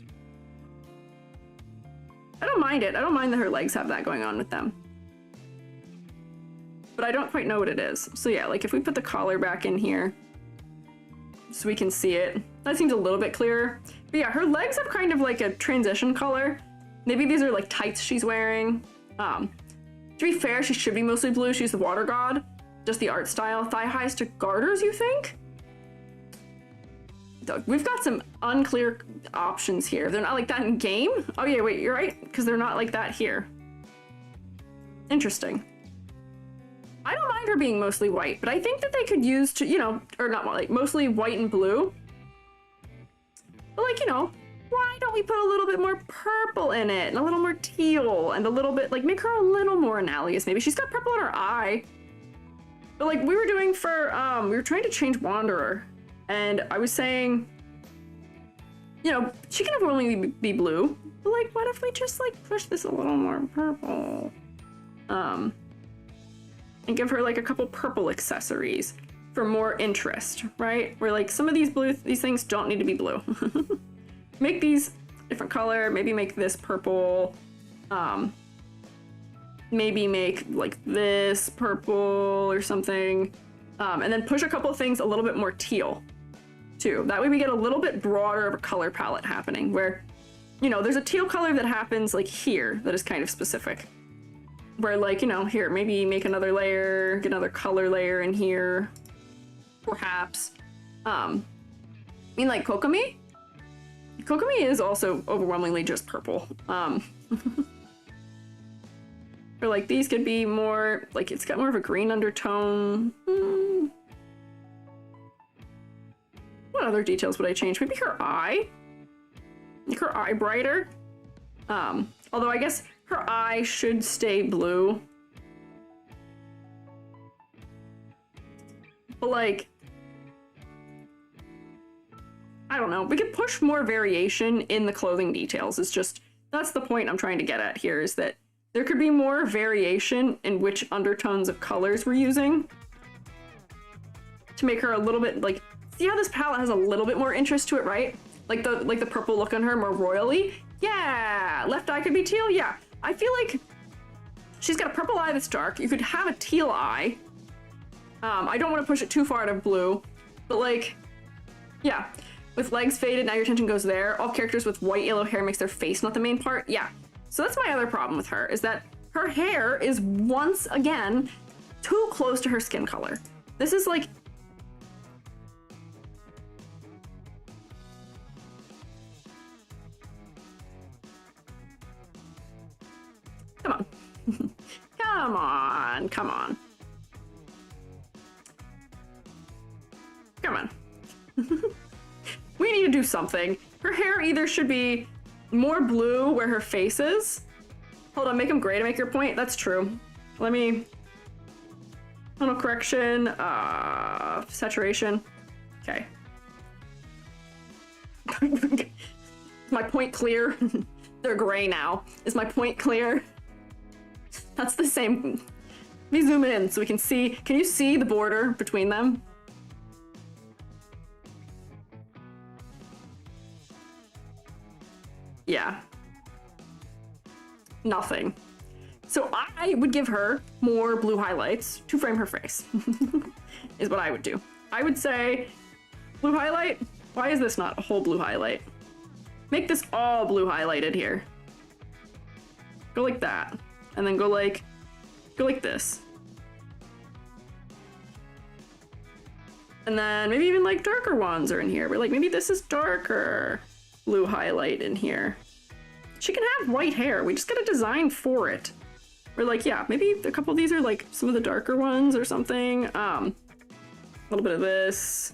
I don't mind it. I don't mind that her legs have that going on with them. But I don't quite know what it is. So yeah, like if we put the collar back in here so we can see it, that seems a little bit clearer. But yeah, her legs have kind of like a transition color. Maybe these are like tights she's wearing. To be fair, she should be mostly blue. She's the water god. Just the art style. Thigh highs to garters, you think? We've got some unclear options here. They're not like that in game? Oh yeah, wait, you're right, because they're not like that here. Interesting. I don't mind her being mostly white, but I think that they could use to, you know, or not like mostly white and blue. But like, you know, why don't we put a little bit more purple in it and a little more teal and a little bit, like make her a little more analogous. Maybe she's got purple in her eye. But like we were doing for, we were trying to change Wanderer. And I was saying, you know, she can only be blue, but like, what if we just like push this a little more purple? And give her like a couple purple accessories for more interest, right? Where like some of these things don't need to be blue. Make these different color, maybe make this purple. Maybe make like this purple or something. And then push a couple of things a little bit more teal. Too. That way we get a little bit broader of a color palette happening where, you know, there's a teal color that happens like here that is kind of specific. Where like, you know, here, maybe make another layer, get another color layer in here, perhaps. I mean like Kokomi? Kokomi is also overwhelmingly just purple. Or like these could be more, like it's got more of a green undertone. What other details would I change? Maybe her eye? Make her eye brighter? Although I guess her eye should stay blue. But like, I don't know. We could push more variation in the clothing details. It's just, that's the point I'm trying to get at here, is that there could be more variation in which undertones of colors we're using to make her a little bit like, see how this palette has a little bit more interest to it, right? Like the purple look on her more royally? Yeah! Left eye could be teal? Yeah. I feel like she's got a purple eye that's dark. You could have a teal eye. I don't want to push it too far out of blue, but like, yeah. With legs faded, now your attention goes there. All characters with white, yellow hair makes their face not the main part. Yeah. So that's my other problem with her, is that her hair is once again too close to her skin color. This is like, come on. Come on, come on. Come on. We need to do something. Her hair either should be more blue where her face is. Hold on, make them gray to make your point. That's true. Let me... Tonal correction, saturation. Okay. My point clear? They're gray now. Is my point clear? That's the same. Let me zoom in so we can see. Can you see the border between them? Yeah. Nothing. So I would give her more blue highlights to frame her face, is what I would do. I would say, blue highlight? Why is this not a whole blue highlight? Make this all blue highlighted here. Go like that. And then go like this. And then maybe even like darker ones are in here, but like maybe this is darker blue highlight in here. she can have white hair. We just gotta design for it. Or like, yeah, maybe a couple of these are like some of the darker ones or something. A little bit of this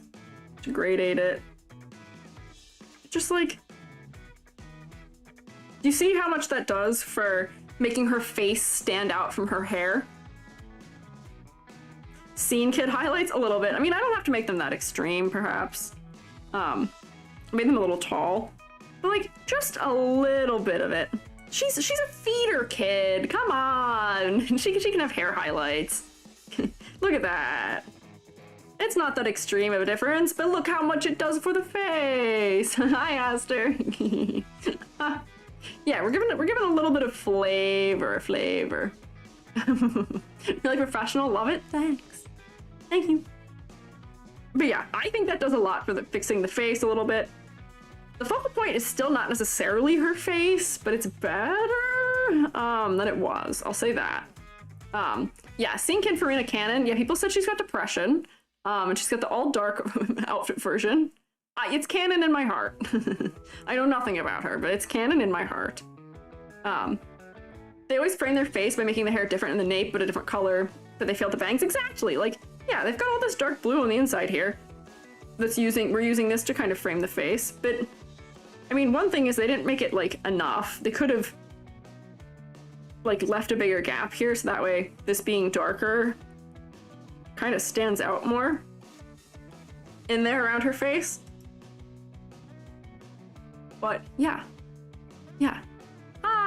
to gradate it. Just like, do you see how much that does for making her face stand out from her hair? Scene kid highlights a little bit. I mean, I don't have to make them that extreme, perhaps. I made them a little tall, but like just a little bit of it. She's a feeder kid. Come on, she can have hair highlights. Look at that. It's not that extreme of a difference, but look how much it does for the face. Hi, Aster. Yeah, we're giving a little bit of flavor. You're like professional, love it. Thanks. Thank you. But yeah, I think that does a lot for fixing the face a little bit. The focal point is still not necessarily her face, but it's better than it was. I'll say that. Yeah, seeing Kid Furina canon, yeah, people said she's got depression. And she's got the all dark outfit version. It's canon in my heart. I know nothing about her, but it's canon in my heart. They always frame their face by making the hair different in the nape, but a different color, but they failed the bangs. Exactly. Like, yeah, they've got all this dark blue on the inside here. We're using this to kind of frame the face, but I mean, one thing is they didn't make it like enough. They could have like left a bigger gap here, so that way this being darker kind of stands out more in there around her face. But yeah.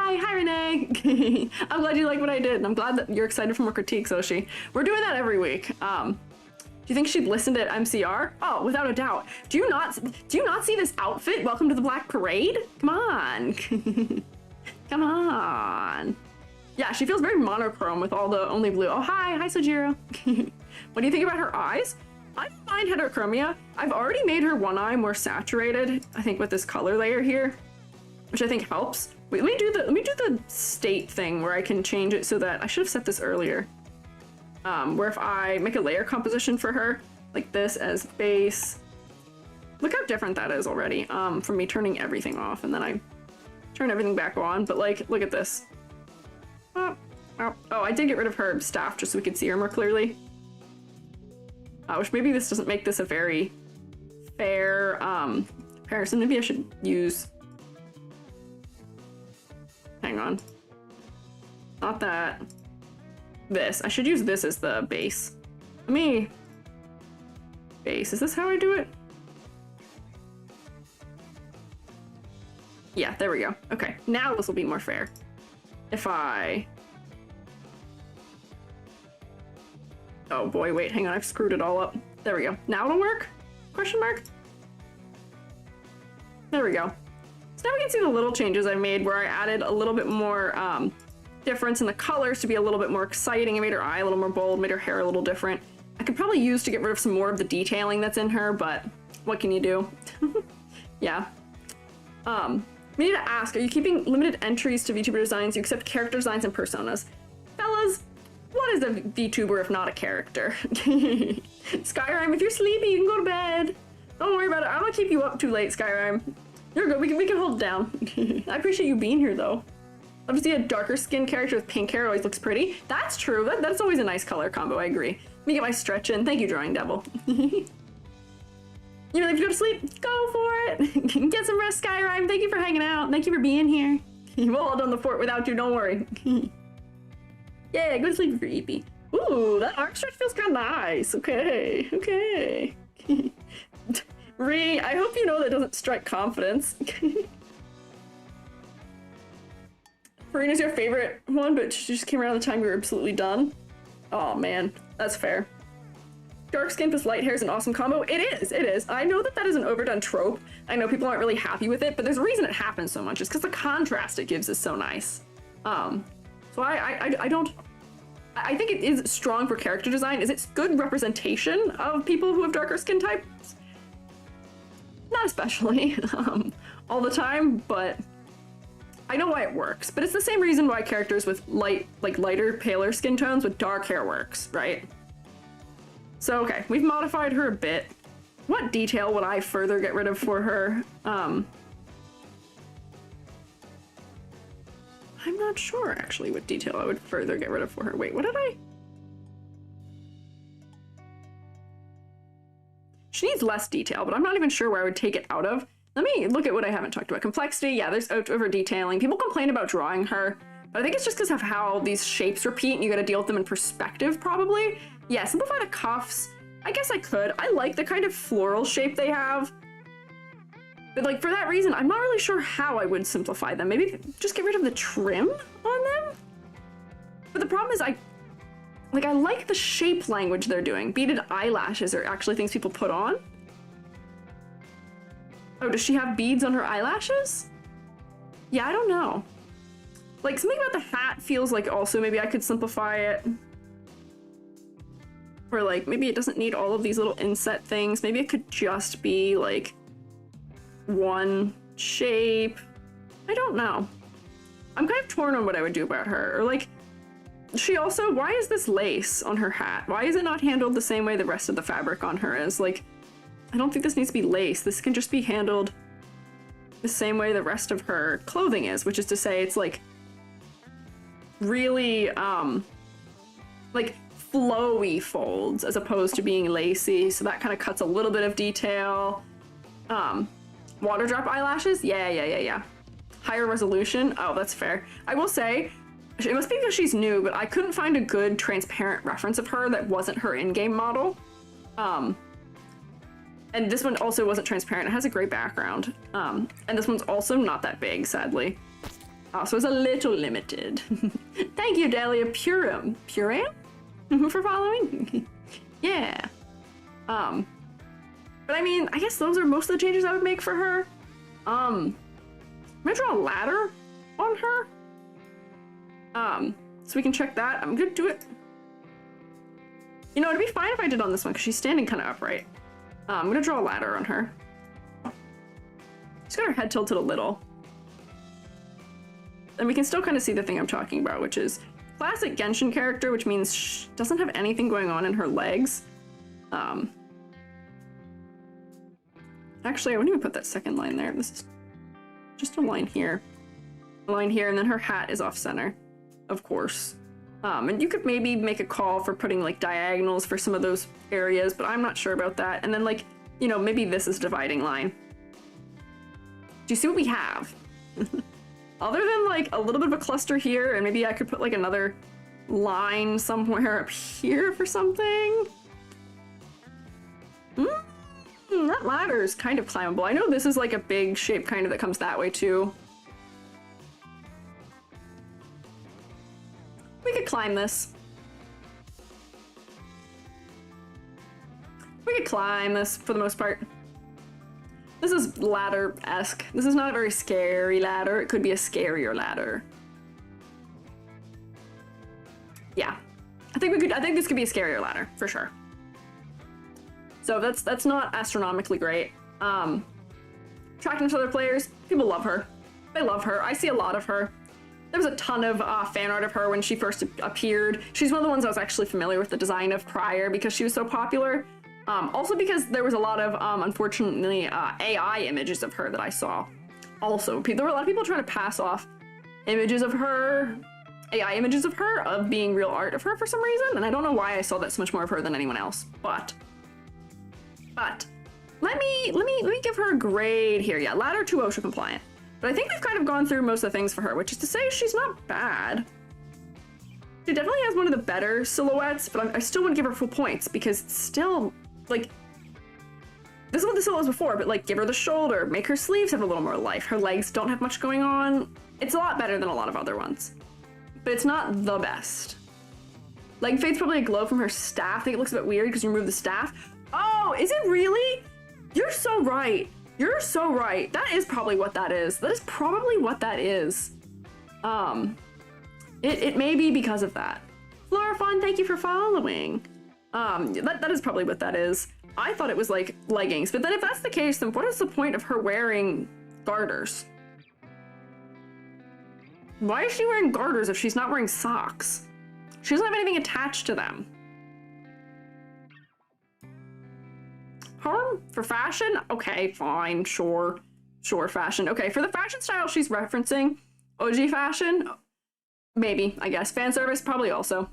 Hi Renee. I'm glad you like what I did, and I'm glad that you're excited for more critiques, Oshi. We're doing that every week. Do you think she'd listened at MCR? Oh, without a doubt. Do you not see this outfit? Welcome to the Black Parade? Come on. Come on. Yeah, she feels very monochrome with all the only blue. Oh, hi Sojiro. What do you think about her eyes? I don't mind heterochromia. I've already made her one eye more saturated, I think, with this color layer here, which I think helps. Wait, let me do the state thing where I can change it so that I should have set this earlier. Where if I make a layer composition for her, like this as base, look how different that is already from me turning everything off, and then I turn everything back on. But like, look at this. Oh, I did get rid of her staff just so we could see her more clearly. Which maybe this doesn't make this a very fair comparison. Maybe I should use, hang on, not that. This. I should use this as the base. Base. Is this how I do it? Yeah, there we go. Okay, now this will be more fair. If I... Oh boy, wait, hang on, I've screwed it all up. There we go. Now it'll work? Question mark? There we go. So now we can see the little changes I made where I added a little bit more difference in the colors to be a little bit more exciting. I made her eye a little more bold, made her hair a little different. I could probably use to get rid of some more of the detailing that's in her, but what can you do? Yeah. We need to ask, are you keeping limited entries to VTuber designs? You accept character designs and personas? Fellas, what is a VTuber if not a character? Skyrime, if you're sleepy, you can go to bed. Don't worry about it. I'm gonna keep you up too late, Skyrime. You're good. We can hold it down. I appreciate you being here, though. Love to see a darker skinned character with pink hair. Always looks pretty. That's true. That's always a nice color combo. I agree. Let me get my stretch in. Thank you, Drawing Devil. You know, if you go to sleep, go for it. Get some rest, Skyrime. Thank you for hanging out. Thank you for being here. We'll hold on the fort without you. Don't worry. Yeah, go to sleep if you're eepy. Ooh, that arc stretch feels kind of nice. Okay. Ree, I hope you know that doesn't strike confidence. Furina's your favorite one, but she just came around the time we were absolutely done. Oh man, that's fair. Dark skin with light hair is an awesome combo. It is. I know that is an overdone trope. I know people aren't really happy with it, but there's a reason it happens so much. It's because the contrast it gives is so nice. So I think it is strong for character design. Is it good representation of people who have darker skin types? Not especially all the time, but I know why it works. But it's the same reason why characters with lighter, paler skin tones with dark hair works, right? So, okay, we've modified her a bit. What detail would I further get rid of for her? I'm not sure actually what detail I would further get rid of for her. Wait, what did I? She needs less detail, but I'm not even sure where I would take it out of. Let me look at what I haven't talked about. Complexity, yeah, there's over detailing. People complain about drawing her, but I think it's just because of how these shapes repeat and you gotta deal with them in perspective, probably. Yeah, simplify the cuffs. I guess I could. I like the kind of floral shape they have. But like, for that reason, I'm not really sure how I would simplify them. Maybe just get rid of the trim on them? But the problem is I like the shape language they're doing. Beaded eyelashes are actually things people put on. Oh, does she have beads on her eyelashes? Yeah, I don't know. Like, something about the hat feels like also maybe I could simplify it. Or like, maybe it doesn't need all of these little inset things. Maybe it could just be like one shape. I don't know. I'm kind of torn on what I would do about her. Or like, she also, why is this lace on her hat? Why is it not handled the same way the rest of the fabric on her is? Like, I don't think this needs to be lace. This can just be handled the same way the rest of her clothing is, which is to say it's like really like flowy folds as opposed to being lacy. So that kind of cuts a little bit of detail. Water drop eyelashes? Yeah. Higher resolution? Oh, that's fair. I will say, it must be because she's new, but I couldn't find a good transparent reference of her that wasn't her in-game model. And this one also wasn't transparent. It has a great background. And this one's also not that big, sadly. So it's a little limited. Thank you, Dahlia Purim. Puram? For following? Yeah. But I mean, I guess those are most of the changes I would make for her. I'm gonna draw a ladder on her. So we can check that. I'm gonna do it. You know, it'd be fine if I did on this one because she's standing kind of upright. I'm gonna draw a ladder on her. She's got her head tilted a little. And we can still kind of see the thing I'm talking about, which is classic Genshin character, which means she doesn't have anything going on in her legs. Actually, I wouldn't even put that second line there. This is just a line here. A line here, and then her hat is off center, of course. And you could maybe make a call for putting like diagonals for some of those areas, but I'm not sure about that. And then like, you know, maybe this is dividing line. Do you see what we have? Other than like a little bit of a cluster here, and maybe I could put like another line somewhere up here for something. That ladder is kind of climbable. I know this is like a big shape kind of that comes that way too. We could climb this. We could climb this for the most part. This is ladder-esque. This is not a very scary ladder. It could be a scarier ladder. Yeah. I think this could be a scarier ladder, for sure. So that's not astronomically great. Attracting to other players, people love her. They love her. I see a lot of her. There was a ton of fan art of her when she first appeared. She's one of the ones I was actually familiar with the design of prior because she was so popular. Also because there was a lot of, unfortunately, AI images of her that I saw. Also, there were a lot of people trying to pass off images of her, AI images of her, of being real art of her for some reason, and I don't know why I saw that so much more of her than anyone else, but let me give her a grade here. Yeah, ladder 2 OSHA compliant. But I think we've kind of gone through most of the things for her, which is to say she's not bad. She definitely has one of the better silhouettes, but I still wouldn't give her full points because it's still, like, this is what the silhouette was before, but like give her the shoulder, make her sleeves have a little more life. Her legs don't have much going on. It's a lot better than a lot of other ones, but it's not the best. Leg fade's probably a glow from her staff. I think it looks a bit weird because you remove the staff. Oh, is it really? You're so right. You're so right. That is probably what that is. That is probably what that is. It may be because of that. Florafon, thank you for following. That is probably what that is. I thought it was like leggings, but then if that's the case, then what is the point of her wearing garters? Why is she wearing garters if she's not wearing socks? She doesn't have anything attached to them. Harm? For fashion? Okay, fine, sure. Sure, fashion. Okay, for the fashion style she's referencing, OG fashion, Maybe, I guess. Fan service, probably also.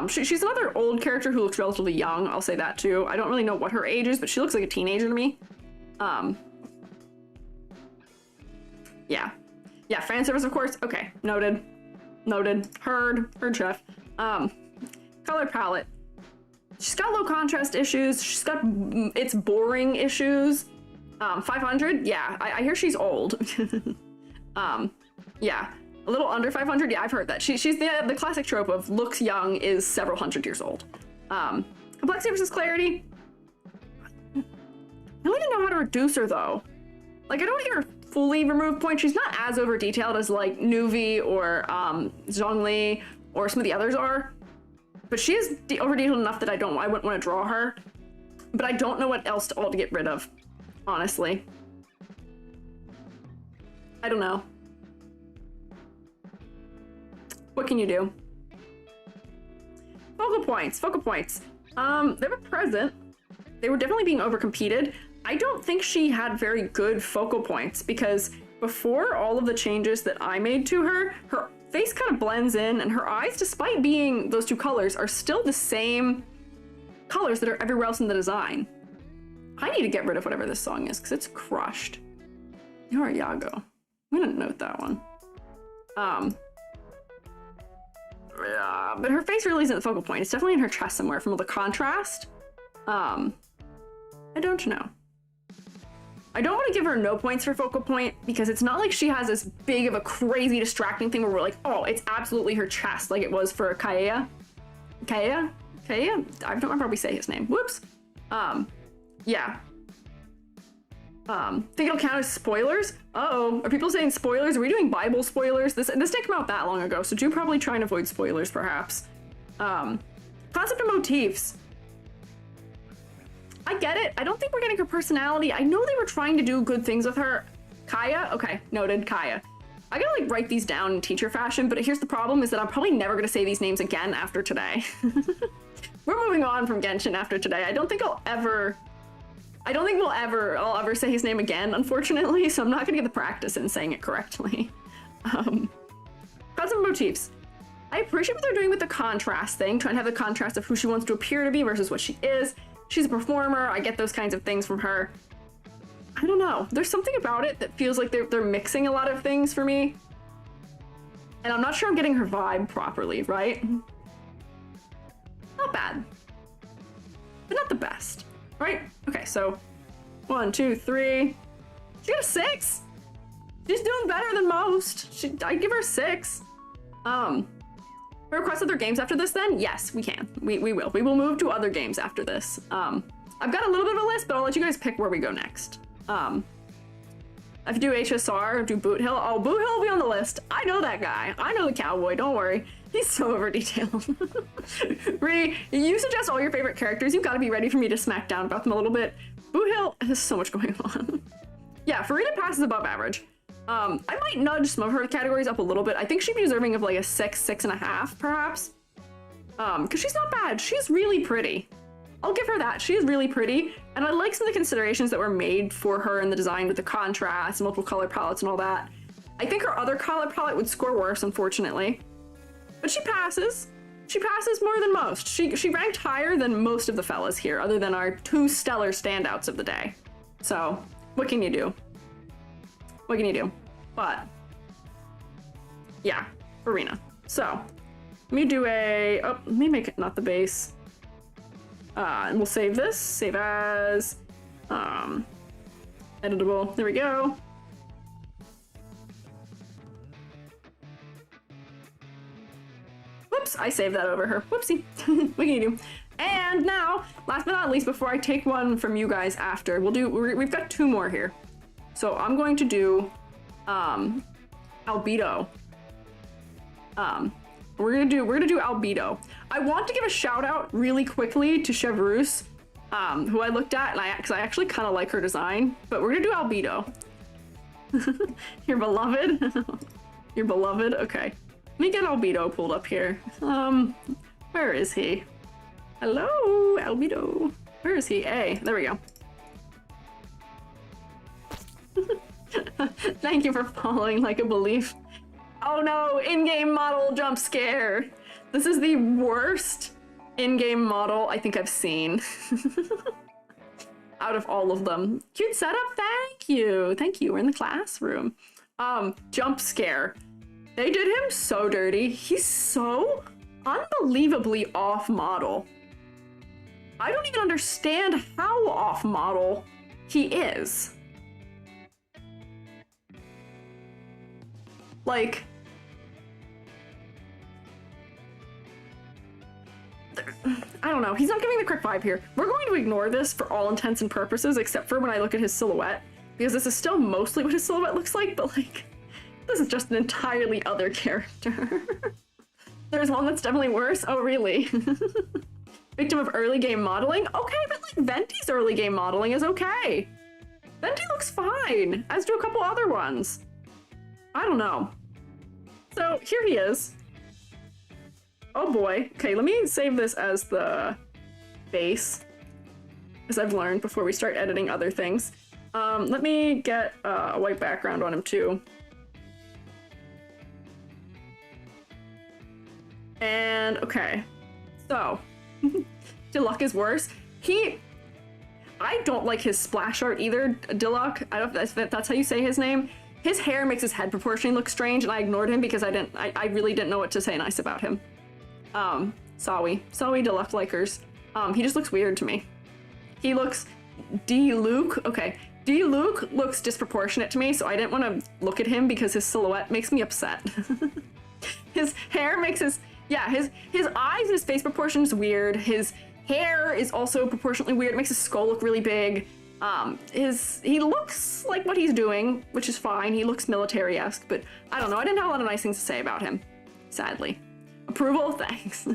She's another old character who looks relatively young, I'll say that too. I don't really know what her age is, but she looks like a teenager to me. Yeah. Yeah, fan service, of course. Okay, noted. Noted. Heard, chef. Color palette. She's got low contrast issues. She's got it's boring issues. 500? Yeah, I hear she's old. Yeah. A little under 500? Yeah, I've heard that. She's the classic trope of looks young is several hundred years old. Complexity versus clarity. I don't even know how to reduce her, though. Like, I don't want her fully remove points. She's not as over-detailed as, like, Nuvi or Zhongli or some of the others are. But she is over-detailed enough that I wouldn't want to draw her. But I don't know what else to get rid of, honestly. I don't know. What can you do? Focal points. They were present. They were definitely being overcompeted. I don't think she had very good focal points because before all of the changes that I made to her, her face kind of blends in and her eyes, despite being those two colors, are still the same colors that are everywhere else in the design. I need to get rid of whatever this song is because it's crushed. You're a Yago. I'm gonna note that one. But her face really isn't the focal point. It's definitely in her chest somewhere from all the contrast. I don't know. I don't want to give her no points for focal point because it's not like she has this big of a crazy distracting thing where we're like, oh, it's absolutely her chest like it was for Kaeya. Kaeya? I don't remember how we say his name. Whoops. Yeah. Think it'll count as spoilers? Uh-oh. Are people saying spoilers? Are we doing Bible spoilers? This didn't come out that long ago, so do probably try and avoid spoilers, perhaps. Concept of motifs. I get it. I don't think we're getting her personality. I know they were trying to do good things with her. Kaeya? Okay, noted. Kaeya. I gotta, like, write these down in teacher fashion, but here's the problem is that I'm probably never gonna say these names again after today. We're moving on from Genshin after today. I don't think I'll ever say his name again, unfortunately, so I'm not gonna get the practice in saying it correctly. Concept motifs. I appreciate what they're doing with the contrast thing, trying to have the contrast of who she wants to appear to be versus what she is. She's a performer, I get those kinds of things from her. I don't know, there's something about it that feels like they're mixing a lot of things for me. And I'm not sure I'm getting her vibe properly, right? Not bad, but not the best. Right? Okay, so 1, 2, 3. She got a 6. She's doing better than most. I'd give her a 6. Request other games after this then? Yes, we can. We will. We will move to other games after this. I've got a little bit of a list, but I'll let you guys pick where we go next. If you do HSR, do Boot Hill. Oh, Boot Hill will be on the list. I know that guy. I know the cowboy, don't worry. He's so over-detailed. Ree, you suggest all your favorite characters. You've got to be ready for me to smack down about them a little bit. Boot Hill has so much going on. Yeah, Furina passes above average. I might nudge some of her categories up a little bit. I think she'd be deserving of like a 6, 6.5, perhaps. Because she's not bad. She's really pretty. I'll give her that. She is really pretty. And I like some of the considerations that were made for her in the design with the contrast, multiple color palettes and all that. I think her other color palette would score worse, unfortunately. But she passes. She passes more than most. She ranked higher than most of the fellas here, other than our 2 stellar standouts of the day. So, what can you do? What can you do? But, yeah, Furina. So, let me do let me make it not the base. And we'll save this. Save as, editable. There we go. Whoops, I saved that over her. Whoopsie. What can you do? And now, last but not least, before I take one from you guys after, we've got 2 more here. So I'm going to do, Albedo. We're gonna do Albedo. I want to give a shout out really quickly to Chevreuse, who I looked at, because I actually kind of like her design, but we're gonna do Albedo. Your beloved? Your beloved? Okay. Let me get Albedo pulled up here. Where is he? Hello, Albedo. Where is he? Hey, there we go. Thank you for following like a belief. Oh no, in-game model jump scare. This is the worst in-game model I think I've seen. Out of all of them. Cute setup, thank you. Thank you, we're in the classroom. Jump scare. They did him so dirty. He's so unbelievably off model. I don't even understand how off model he is. Like, I don't know, he's not giving the correct vibe here. We're going to ignore this for all intents and purposes, except for when I look at his silhouette, because this is still mostly what his silhouette looks like, but like, this is just an entirely other character. There's one that's definitely worse. Oh, really? Victim of early game modeling? Okay, but like Venti's early game modeling is okay. Venti looks fine, as do a couple other ones. I don't know. So here he is. Oh boy. Okay, let me save this as the base, as I've learned before we start editing other things. Let me get a white background on him too. And okay, so Diluc is worse. I don't like his splash art either, Diluc. I don't know if that's how you say his name. His hair makes his head proportionally look strange, and I ignored him because I really didn't know what to say nice about him. Sorry Diluc likers. He just looks weird to me. He looks Diluc. Okay, Diluc looks disproportionate to me, so I didn't want to look at him because his silhouette makes me upset. His hair makes his eyes and his face proportions weird. His hair is also proportionately weird. It makes his skull look really big. He looks like what he's doing, which is fine. He looks military-esque, but I don't know. I didn't have a lot of nice things to say about him, sadly. Approval? Thanks.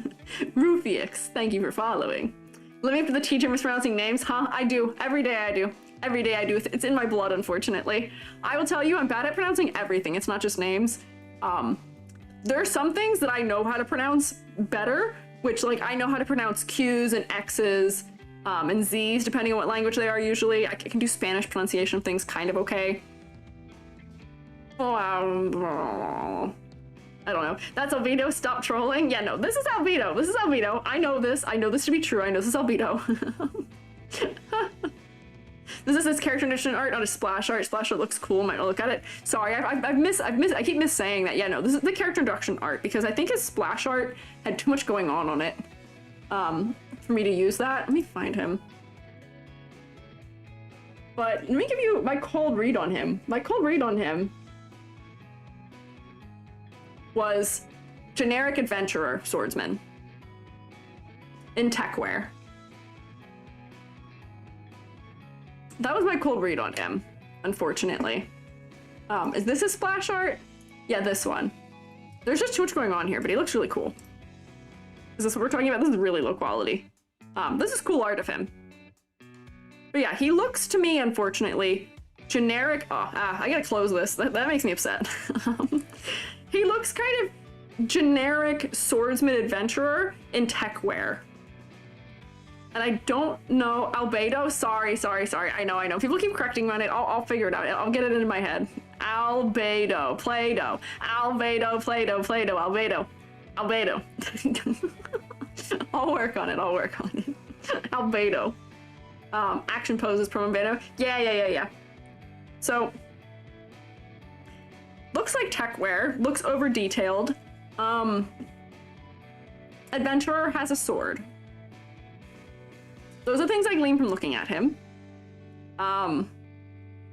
Rufix, thank you for following. Let me up to the teacher mispronouncing names, huh? I do. Every day I do. Every day I do. It's in my blood, unfortunately. I will tell you, I'm bad at pronouncing everything. It's not just names. There are some things that I know how to pronounce better, which, like, I know how to pronounce Q's and X's and Z's, depending on what language they are usually. I can do Spanish pronunciation of things kind of okay. I don't know. That's Albedo, stop trolling. Yeah, no, this is Albedo. This is Albedo. I know this. I know this to be true. I know this is Albedo. This is his character condition art, not his splash art. Splash art looks cool. Might not look at it. Sorry, I keep saying that. Yeah, no, this is the character introduction art because I think his splash art had too much going on it. For me to use that. Let me find him. But let me give you my cold read on him. My cold read on him was generic adventurer swordsman in techwear. That was my cold read on him, unfortunately. Is this his splash art? Yeah, this one. There's just too much going on here, but he looks really cool. Is this what we're talking about? This is really low quality. This is cool art of him. But yeah, he looks to me, unfortunately, generic. I gotta close this. That makes me upset. He looks kind of generic swordsman adventurer in techwear. And I don't know, Albedo, sorry. I know. People keep correcting me on it. I'll figure it out. I'll get it into my head. Albedo, Play-Doh. Albedo, Play-Doh, Albedo. I'll work on it. Albedo. Action poses from Albedo. Yeah. So, looks like techwear, looks over detailed. Adventurer has a sword. Those are things I glean from looking at him.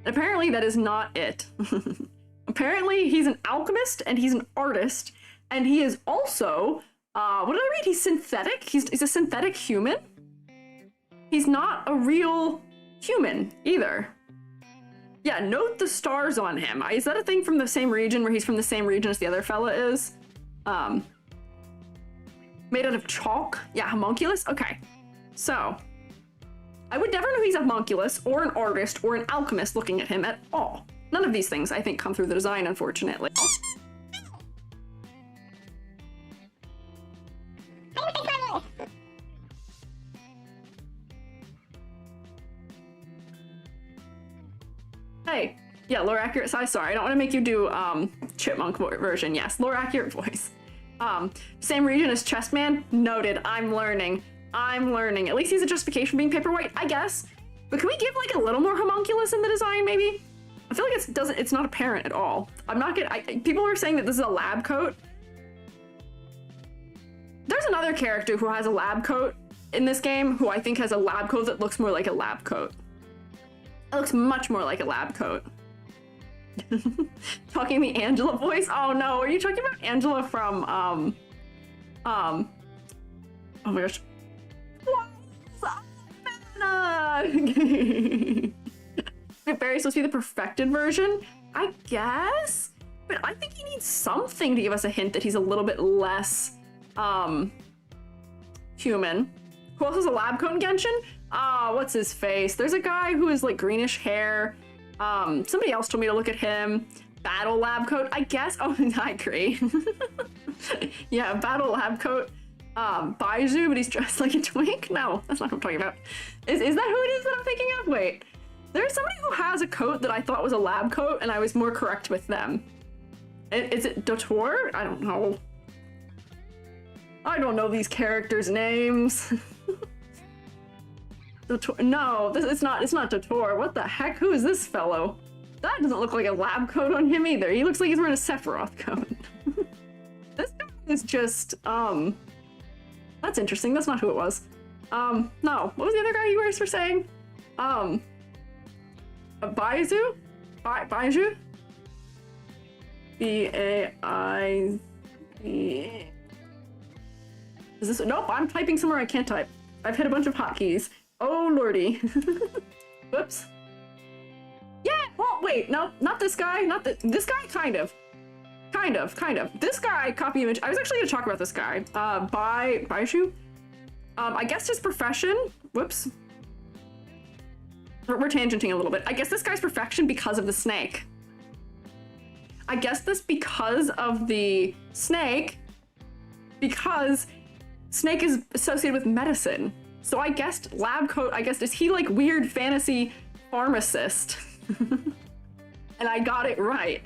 Apparently that is not it. Apparently he's an alchemist and he's an artist, and he is also, what did I read? He's synthetic? He's a synthetic human? He's not a real human either. Yeah, note the stars on him. Is that a thing from the same region where he's from the same region as the other fella is? Made out of chalk? Yeah, homunculus? Okay. So, I would never know he's a homunculus or an artist or an alchemist looking at him at all. None of these things, I think, come through the design, unfortunately. Hey, Yeah, lore accurate size. Sorry, I don't want to make you do chipmunk version. Yes, lore accurate voice. Same region as Chessman. Noted. I'm learning. At least he's a justification being paperweight, I guess. But can we give like a little more homunculus in the design, maybe? I feel like it's not apparent at all. I'm not gonna. People are saying that this is a lab coat. There's another character who has a lab coat in this game who I think has a lab coat that looks more like a lab coat. It looks much more like a lab coat. Talking the Angela voice? Oh no, are you talking about Angela from oh my gosh. Barry's supposed to be the perfected version? I guess? But I think he needs something to give us a hint that he's a little bit less human. Who else has a lab coat in Genshin? What's his face? There's a guy who has like greenish hair. Somebody else told me to look at him. Battle lab coat, I guess. Oh, I agree. Yeah, battle lab coat. Baiju, but he's dressed like a twink? No, that's not what I'm talking about. Is that who it is that I'm thinking of? Wait. There's somebody who has a coat that I thought was a lab coat, and I was more correct with them. Is it Dotor? I don't know. I don't know these characters' names. No, it's not Dotor. What the heck? Who is this fellow? That doesn't look like a lab coat on him either. He looks like he's wearing a Sephiroth coat. This guy is just, that's interesting. That's not who it was. No. What was the other guy you were saying? Baiju? Baiju? B-A-I-Z... Is this... Nope, I'm typing somewhere I can't type. I've hit a bunch of hotkeys. Oh, lordy. Whoops. Yeah, well, wait, no, not this guy. This guy, kind of. This guy, copy image. I was actually gonna talk about this guy. Baiju? I guess his profession... Whoops. We're tangenting a little bit. I guess this guy's perfection because of the snake. I guess this because of the snake, because snake is associated with medicine. So I guessed lab coat, is he like weird fantasy pharmacist? And I got it right.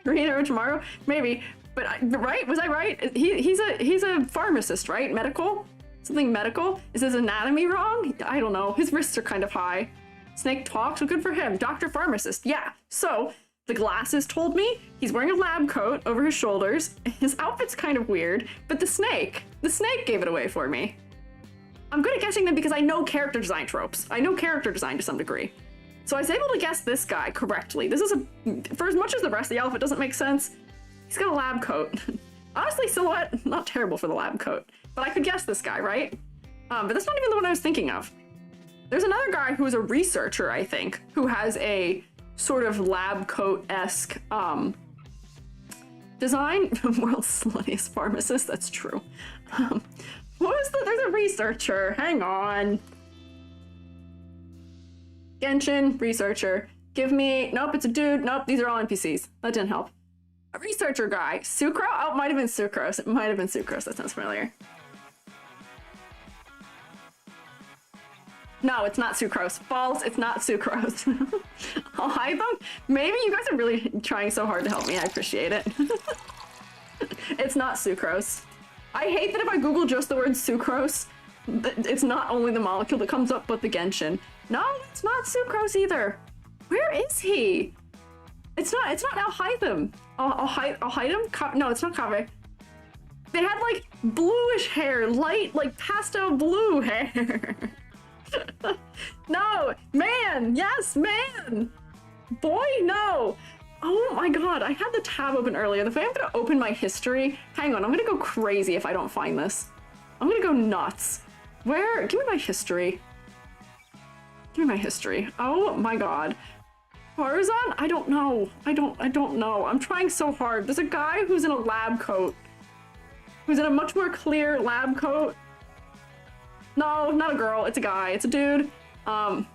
Furina tomorrow? Maybe, but right? Was I right? He's a pharmacist, right? Medical? Something medical? Is his anatomy wrong? I don't know. His wrists are kind of high. Snake talks, well, good for him. Dr. Pharmacist, yeah. So, the glasses told me he's wearing a lab coat over his shoulders. His outfit's kind of weird, but the snake gave it away for me. I'm good at guessing them because I know character design tropes. I know character design to some degree. So I was able to guess this guy correctly. This is for as much as the rest of the outfit doesn't make sense, he's got a lab coat. Honestly, silhouette, not terrible for the lab coat. But I could guess this guy, right? But that's not even the one I was thinking of. There's another guy who's a researcher, I think, who has a sort of lab coat-esque design. World's sluttiest pharmacist, that's true. There's a researcher, hang on. Genshin, researcher. Give me, nope, it's a dude. Nope, these are all NPCs. That didn't help. A researcher guy. Sucrose? Oh, it might have been Sucrose. It might have been Sucrose. That sounds familiar. No, it's not Sucrose. False, it's not Sucrose. I'll hide them? Maybe you guys are really trying so hard to help me. I appreciate it. It's not Sucrose. I hate that if I Google just the word Sucrose, it's not only the molecule that comes up, but the Genshin. No, it's not Sucrose either. Where is he? It's not Alhaitham. I'll hide him? No, it's not Kaveh. They had like bluish hair, light, like pastel blue hair. No, man, yes, man. Boy, no. Oh my god, I had the tab open earlier. The way I'm gonna open my history. Hang on, I'm gonna go crazy if I don't find this. I'm gonna go nuts. Where? Give me my history. Give me my history. Oh my god. Tarzan? I don't know. I don't know. I'm trying so hard. There's a guy who's in a lab coat. Who's in a much more clear lab coat. No, not a girl. It's a guy. It's a dude. Dotor,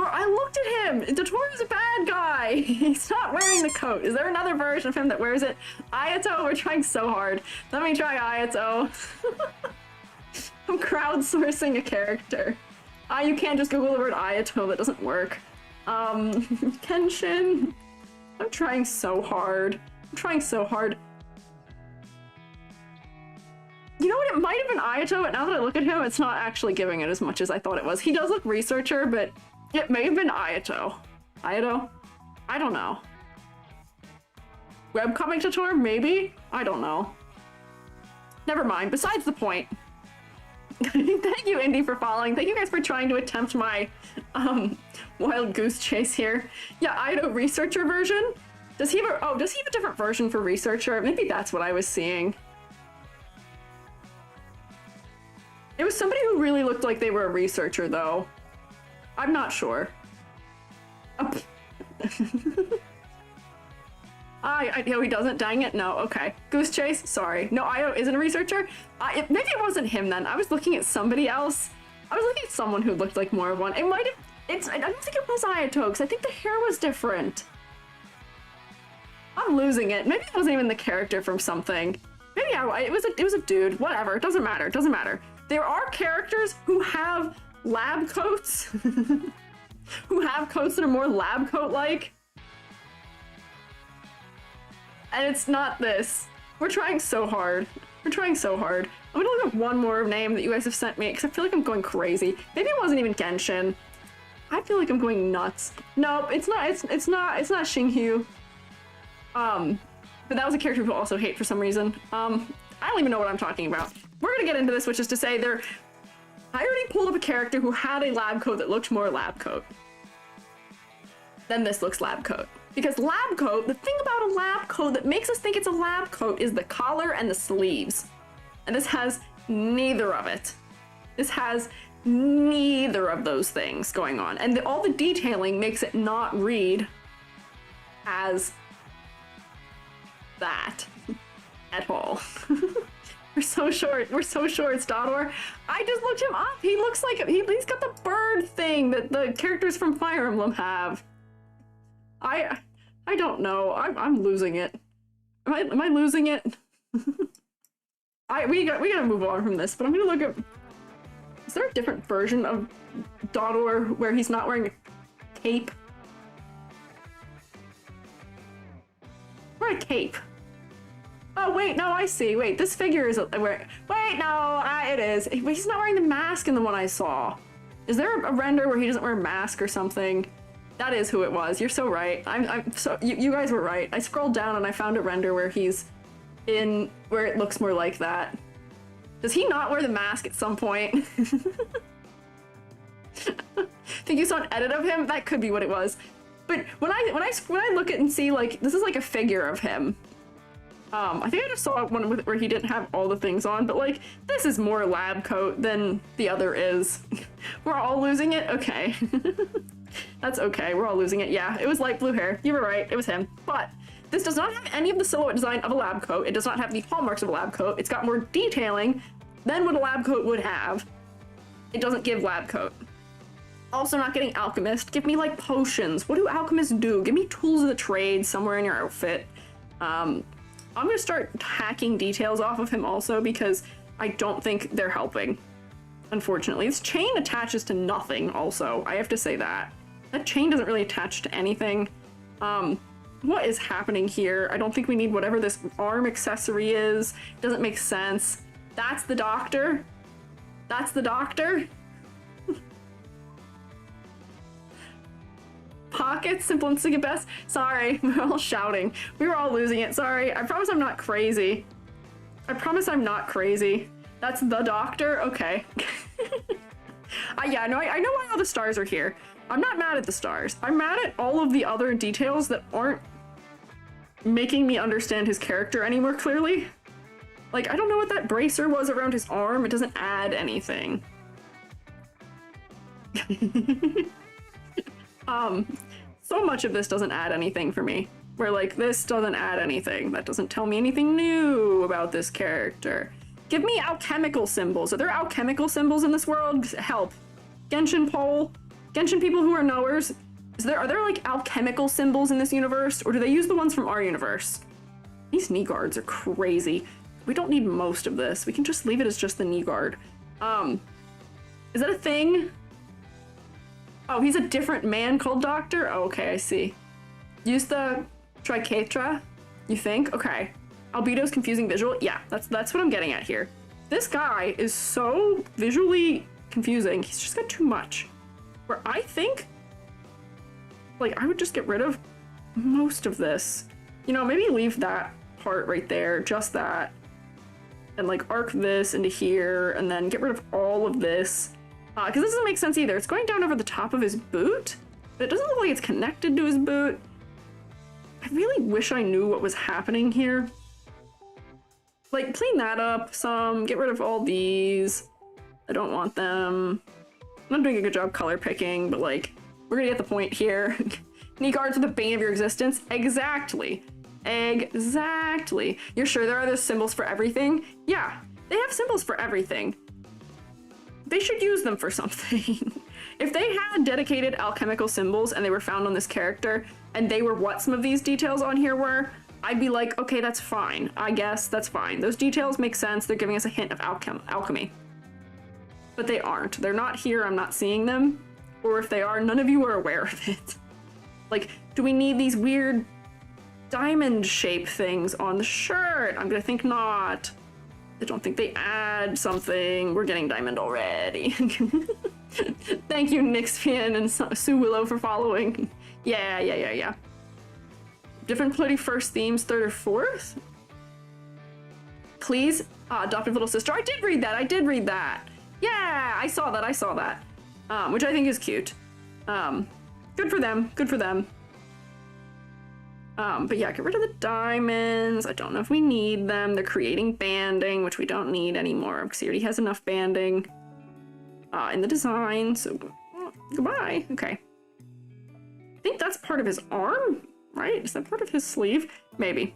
I looked at him. Dotor is a bad guy. He's not wearing the coat. Is there another version of him that wears it? Ayato, we're trying so hard. Let me try Ayato. I'm crowdsourcing a character. You can't just Google the word Ayato. That doesn't work. Genshin. I'm trying so hard. I'm trying so hard. You know what? It might have been Ayato, but now that I look at him, it's not actually giving it as much as I thought it was. He does look researcher, but it may have been Ayato. Ayato? I don't know. Webcomic tutor? Maybe? I don't know. Never mind. Besides the point. Thank you, Indy, for following. Thank you guys for trying to attempt my wild goose chase here. Yeah, Ayato researcher version. Does he have a, does he have a different version for researcher? Maybe that's what I was seeing. It was somebody who really looked like they were a researcher, though. I'm not sure. Oh. No, he doesn't. Dang it. No. Okay. Goose chase. Sorry. No, Io isn't a researcher. Maybe it wasn't him then. I was looking at somebody else. I was looking at someone who looked like more of one. It might have. I don't think it was Ayato, because I think the hair was different. I'm losing it. Maybe it wasn't even the character from something. Maybe it was a dude. Whatever. It doesn't matter. It doesn't matter. There are characters who have lab coats, who have coats that are more lab coat-like. And it's not this. We're trying so hard. We're trying so hard. I'm gonna look up one more name that you guys have sent me, because I feel like I'm going crazy. Maybe it wasn't even Genshin. I feel like I'm going nuts. Nope, it's not Xinghu. But that was a character who also hate for some reason. I don't even know what I'm talking about. We're gonna get into this, which is to say I already pulled up a character who had a lab coat that looked more lab coat. Then this looks lab coat. Because lab coat, the thing about a lab coat that makes us think it's a lab coat is the collar and the sleeves. And this has neither of it. This has neither of those things going on. And all the detailing makes it not read as that at all. We're so short. We're so short, Stodor. I just looked him up. He looks like he's got the bird thing that the characters from Fire Emblem have. I don't know. I'm losing it. Am I losing it? We gotta move on from this. But I'm gonna look at. Is there a different version of Dodor where he's not wearing a cape? Or a cape? Oh wait, no, I see. Wait, this figure is wait, no, it is. He's not wearing the mask in the one I saw. Is there a render where he doesn't wear a mask or something? That is who it was. You're so right. I'm so you guys were right. I scrolled down and I found a render where he's in where it looks more like that. Does he not wear the mask at some point? Think you saw an edit of him? That could be what it was. But when I look at and see like this is like a figure of him. I think I just saw one where he didn't have all the things on, but like this is more lab coat than the other is. We're all losing it? Okay. That's okay, we're all losing it. Yeah, it was light blue hair. You were right, it was him. But this does not have any of the silhouette design of a lab coat. It does not have the hallmarks of a lab coat. It's got more detailing than what a lab coat would have. It doesn't give lab coat. Also not getting alchemist. Give me like potions. What do alchemists do? Give me tools of the trade somewhere in your outfit. I'm gonna start hacking details off of him also because I don't think they're helping. Unfortunately, this chain attaches to nothing also. I have to say that. That chain doesn't really attach to anything. What is happening here? I don't think we need whatever this arm accessory is. It doesn't make sense. That's the doctor? That's the doctor? Pockets, simple and at best. Sorry, we're all shouting. We were all losing it. Sorry. I promise I'm not crazy. I promise I'm not crazy. That's the doctor? Okay. Yeah, no, I know why all the stars are here. I'm not mad at the stars. I'm mad at all of the other details that aren't making me understand his character any more clearly. Like, I don't know what that bracer was around his arm. It doesn't add anything. So much of this doesn't add anything for me. Where, like, this doesn't add anything. That doesn't tell me anything new about this character. Give me alchemical symbols. Are there alchemical symbols in this world? Help. Genshin poll. Genshin people who are knowers. Are there, like, alchemical symbols in this universe? Or do they use the ones from our universe? These knee guards are crazy. We don't need most of this. We can just leave it as just the knee guard. Is that a thing? Oh, he's a different man called Doctor? Oh, okay, I see. Use the triquetra, you think? Okay. Albedo's confusing visual? Yeah, that's what I'm getting at here. This guy is so visually confusing. He's just got too much. Where I think, like, I would just get rid of most of this. You know, maybe leave that part right there, just that. And, like, arc this into here, and then get rid of all of this. Because this doesn't make sense either. It's going down over the top of his boot, but it doesn't look like it's connected to his boot. I really wish I knew what was happening here. Like, clean that up some, get rid of all these. I don't want them. I'm not doing a good job color picking, but, like, we're gonna get the point here. Knee guards are the bane of your existence. Exactly. Exactly. You're sure there are those symbols for everything? Yeah, they have symbols for everything. They should use them for something. If they had dedicated alchemical symbols and they were found on this character, and they were what some of these details on here were, I'd be like, okay, that's fine. I guess that's fine. Those details make sense. They're giving us a hint of alchemy. But they aren't. They're not here. I'm not seeing them. Or if they are, none of you are aware of it. Like, do we need these weird diamond shape things on the shirt? I'm gonna think not. I don't think they add something. We're getting diamond already. Thank you, Nixian and Sue Willow for following. Yeah. Different Plutty first themes, third or fourth? Please, adoptive little sister. I did read that. Yeah, I saw that. Which I think is cute. Good for them. But yeah, get rid of the diamonds. I don't know if we need them. They're creating banding, which we don't need anymore because he already has enough banding in the design. So goodbye. Okay. I think that's part of his arm, right? Is that part of his sleeve? Maybe.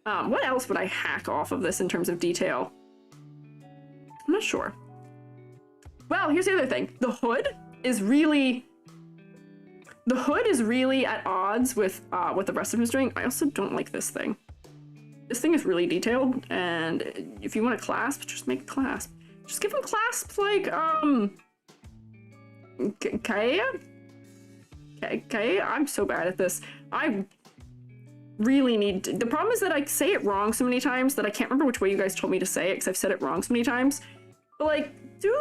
What else would I hack off of this in terms of detail? I'm not sure. Well, here's the other thing. The hood is really at odds with what the rest of him is doing. I also don't like this thing. This thing is really detailed, and if you want a clasp, just make a clasp. Just give him clasps like, Kaeya? Kaeya? I'm so bad at this. I really need to... The problem is that I say it wrong so many times that I can't remember which way you guys told me to say it, because I've said it wrong so many times. But, like, do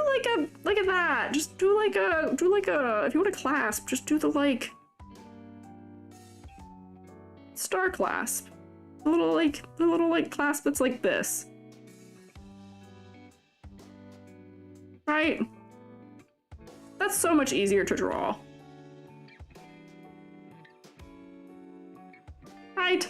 like a that. Just do like a, if you want a clasp, just do the, like, star clasp. The little clasp that's like this. Right? That's so much easier to draw. Right?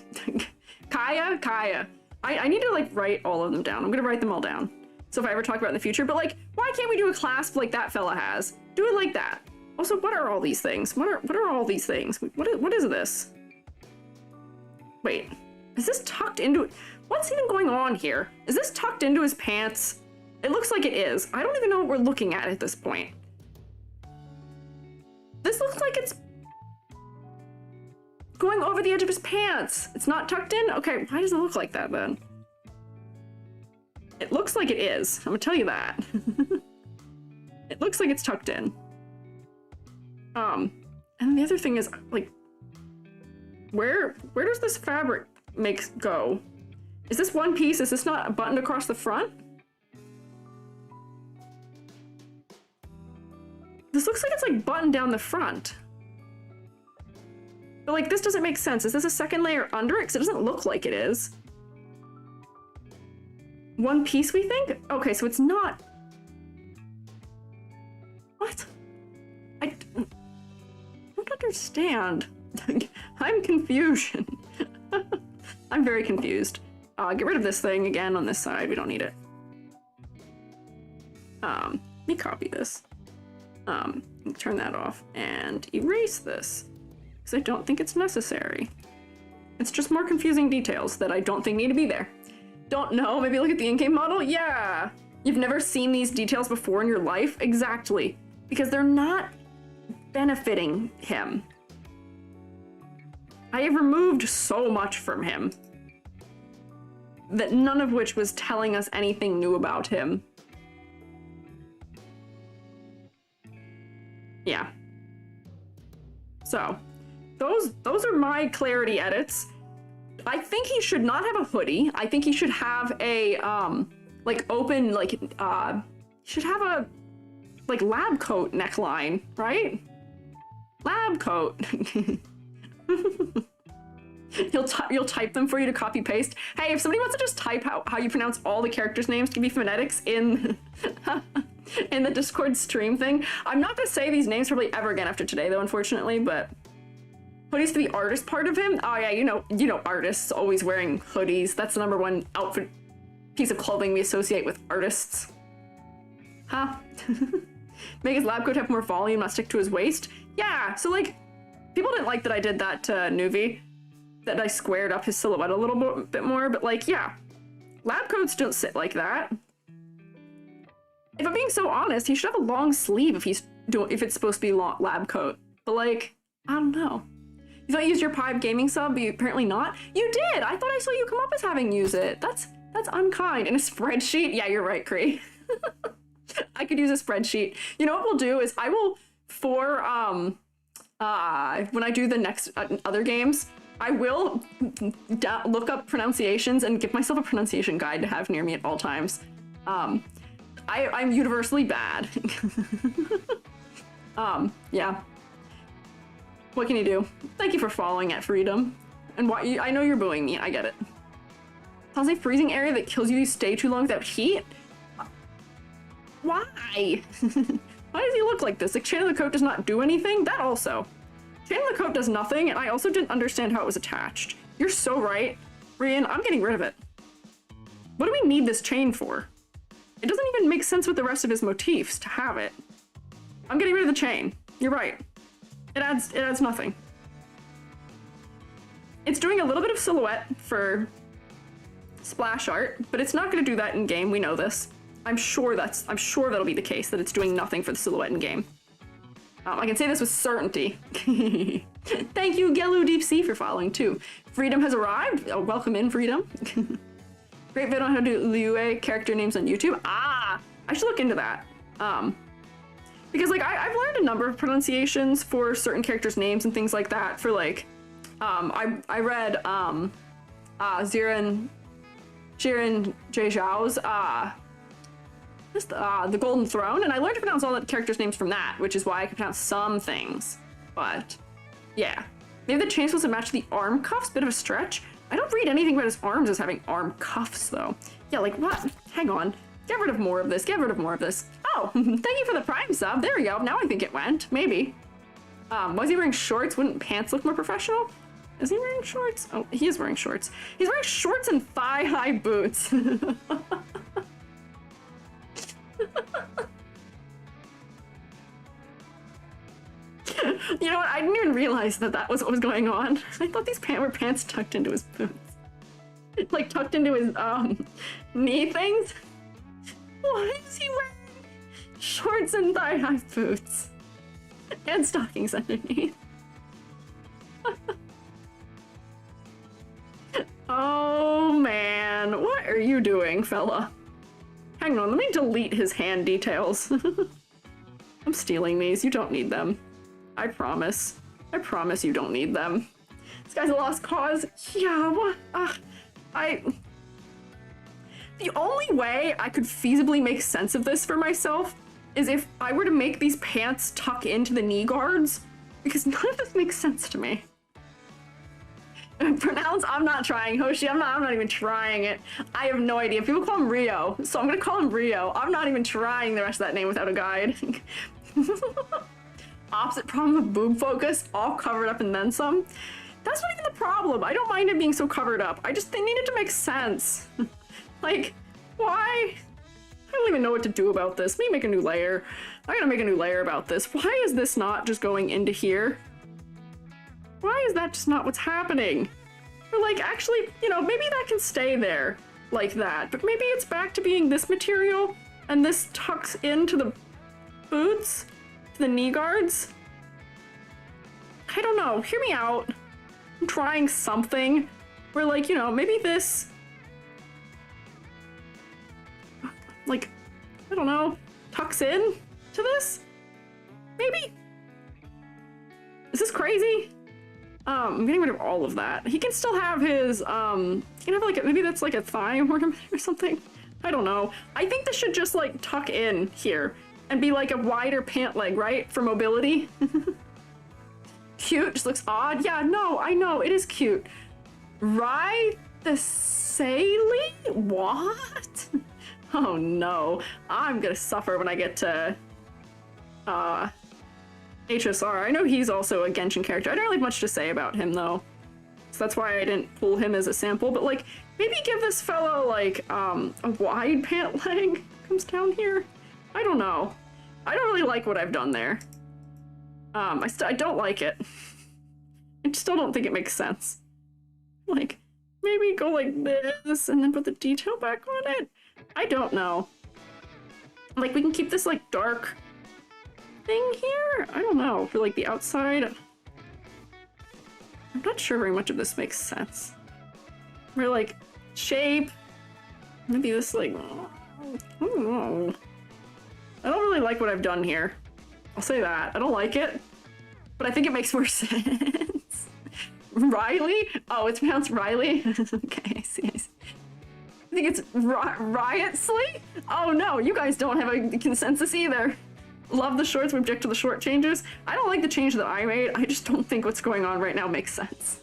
Kaeya. I need to, like, write all of them down. I'm gonna write them all down. So if I ever talk about it in the future, but, like, why can't we do a clasp like that fella has? Do it like that. Also, what are all these things? What are all these things? What is this? Wait, is this tucked into... What's even going on here? Is this tucked into his pants? It looks like it is. I don't even know what we're looking at this point. This looks like it's going over the edge of his pants. It's not tucked in? Okay, why does it look like that then? It looks like it is. I'm gonna tell you that. It looks like it's tucked in. And the other thing is, like, where does this fabric go? Is this one piece? Is this not buttoned across the front? This looks like it's, like, buttoned down the front. But, like, this doesn't make sense. Is this a second layer under it? Because it doesn't look like it is. One piece, we think? Okay, so it's not... What? I don't understand. I'm confusion. I'm very confused. Get rid of this thing again on this side. We don't need it. Let me copy this. Turn that off and erase this. Because I don't think it's necessary. It's just more confusing details that I don't think need to be there. Don't know, maybe look at the in-game model? Yeah! You've never seen these details before in your life? Exactly. Because they're not benefiting him. I have removed so much from him. That none of which was telling us anything new about him. Yeah. So those are my clarity edits. I think he should not have a hoodie. I think he should have a like open, like should have a like lab coat neckline, right? Lab coat. You'll type them for you to copy paste. Hey, if somebody wants to just type how you pronounce all the characters' names to be phonetics in in the Discord stream thing. I'm not gonna say these names probably ever again after today though, unfortunately, but hoodies to the artist part of him. Oh yeah, you know artists always wearing hoodies. That's the #1 outfit piece of clothing we associate with artists. Huh? Make his lab coat have more volume, not stick to his waist. Yeah, so like, people didn't like that I did that to Nuvi, that I squared up his silhouette a little bit more, but like, yeah, lab coats don't sit like that. If I'm being so honest, he should have a long sleeve if it's supposed to be long lab coat. But like, I don't know. You thought you used your Pipe Gaming sub, but apparently not? You did! I thought I saw you come up as having used it. That's unkind. In a spreadsheet? Yeah, you're right, Klee. I could use a spreadsheet. You know what we'll do is I will, for, when I do the next other games, I will look up pronunciations and give myself a pronunciation guide to have near me at all times. I'm universally bad. Yeah. What can you do? Thank you for following at Freedom. And why? I know you're booing me. I get it. Sounds like freezing area that kills you stay too long without heat? Why? Why does he look like this? Like, chain of the coat does not do anything? That also. Chain of the coat does nothing, and I also didn't understand how it was attached. You're so right. Rian, I'm getting rid of it. What do we need this chain for? It doesn't even make sense with the rest of his motifs to have it. I'm getting rid of the chain. You're right. It adds nothing. It's doing a little bit of silhouette for splash art, but it's not going to do that in game. We know this. I'm sure that'll be the case, that it's doing nothing for the silhouette in game. I can say this with certainty. Thank you, Gelu Deep Sea, for following too. Freedom has arrived. Oh, welcome in, Freedom. Great video on how to do Liyue character names on YouTube. Ah, I should look into that. Because like I've learned a number of pronunciations for certain characters' names and things like that. For like, I read Jiren J. Zhao's the Golden Throne, and I learned to pronounce all the characters' names from that, which is why I can pronounce some things. But yeah, maybe the chain supposed to match the arm cuffs. Bit of a stretch. I don't read anything about his arms as having arm cuffs though. Yeah, like what? Hang on. Get rid of more of this. Get rid of more of this. Oh, thank you for the Prime sub. There we go. Now I think it went. Maybe. Was he wearing shorts? Wouldn't pants look more professional? Is he wearing shorts? Oh, he is wearing shorts. He's wearing shorts and thigh-high boots. You know what? I didn't even realize that was what was going on. I thought these were pants tucked into his boots. Like tucked into his knee things. Why is he wearing shorts and thigh-high boots? And stockings underneath. Oh man, what are you doing, fella? Hang on, let me delete his hand details. I'm stealing these, you don't need them. I promise. I promise you don't need them. This guy's a lost cause? Yeah, what? The only way I could feasibly make sense of this for myself is if I were to make these pants tuck into the knee guards, because none of this makes sense to me. Pronounce, I'm not trying. Hoshi, I'm not even trying it. I have no idea. People call him Rio, so I'm gonna call him Rio. I'm not even trying the rest of that name without a guide. Opposite problem of boob focus, all covered up and then some. That's not even the problem. I don't mind it being so covered up. They needed to make sense. Like, why? I don't even know what to do about this. Let me make a new layer. I gotta make a new layer about this. Why is this not just going into here? Why is that just not what's happening? Or like, actually, you know, maybe that can stay there like that, but maybe it's back to being this material and this tucks into the boots, to the knee guards. I don't know, hear me out. I'm trying something where like, you know, maybe this, like, I don't know, tucks in to this? Maybe? Is this crazy? I'm getting rid of all of that. He can still have his, he can have like, maybe that's like a thigh ornament or something. I don't know. I think this should just like tuck in here and be like a wider pant leg, right? For mobility. Cute, just looks odd. Yeah, no, I know, it is cute. Right? The Saily? What? Oh no, I'm gonna suffer when I get to, HSR. I know he's also a Genshin character. I don't really have much to say about him though. So that's why I didn't pull him as a sample, but like, maybe give this fellow like, a wide pant leg comes down here. I don't know. I don't really like what I've done there. I don't like it. I still don't think it makes sense. Like, maybe go like this and then put the detail back on it? I don't know. Like, we can keep this like dark thing here? I don't know, for like the outside. I'm not sure very much of this makes sense. We're like, shape. Maybe this like, I don't know. I don't really like what I've done here. I'll say that. I don't like it, but I think it makes more sense. Riley? Oh, it's pronounced Riley? Okay, I see. I think it's Riotsley? Oh no, you guys don't have a consensus either. Love the shorts, we object to the short changes. I don't like the change that I made. I just don't think what's going on right now makes sense.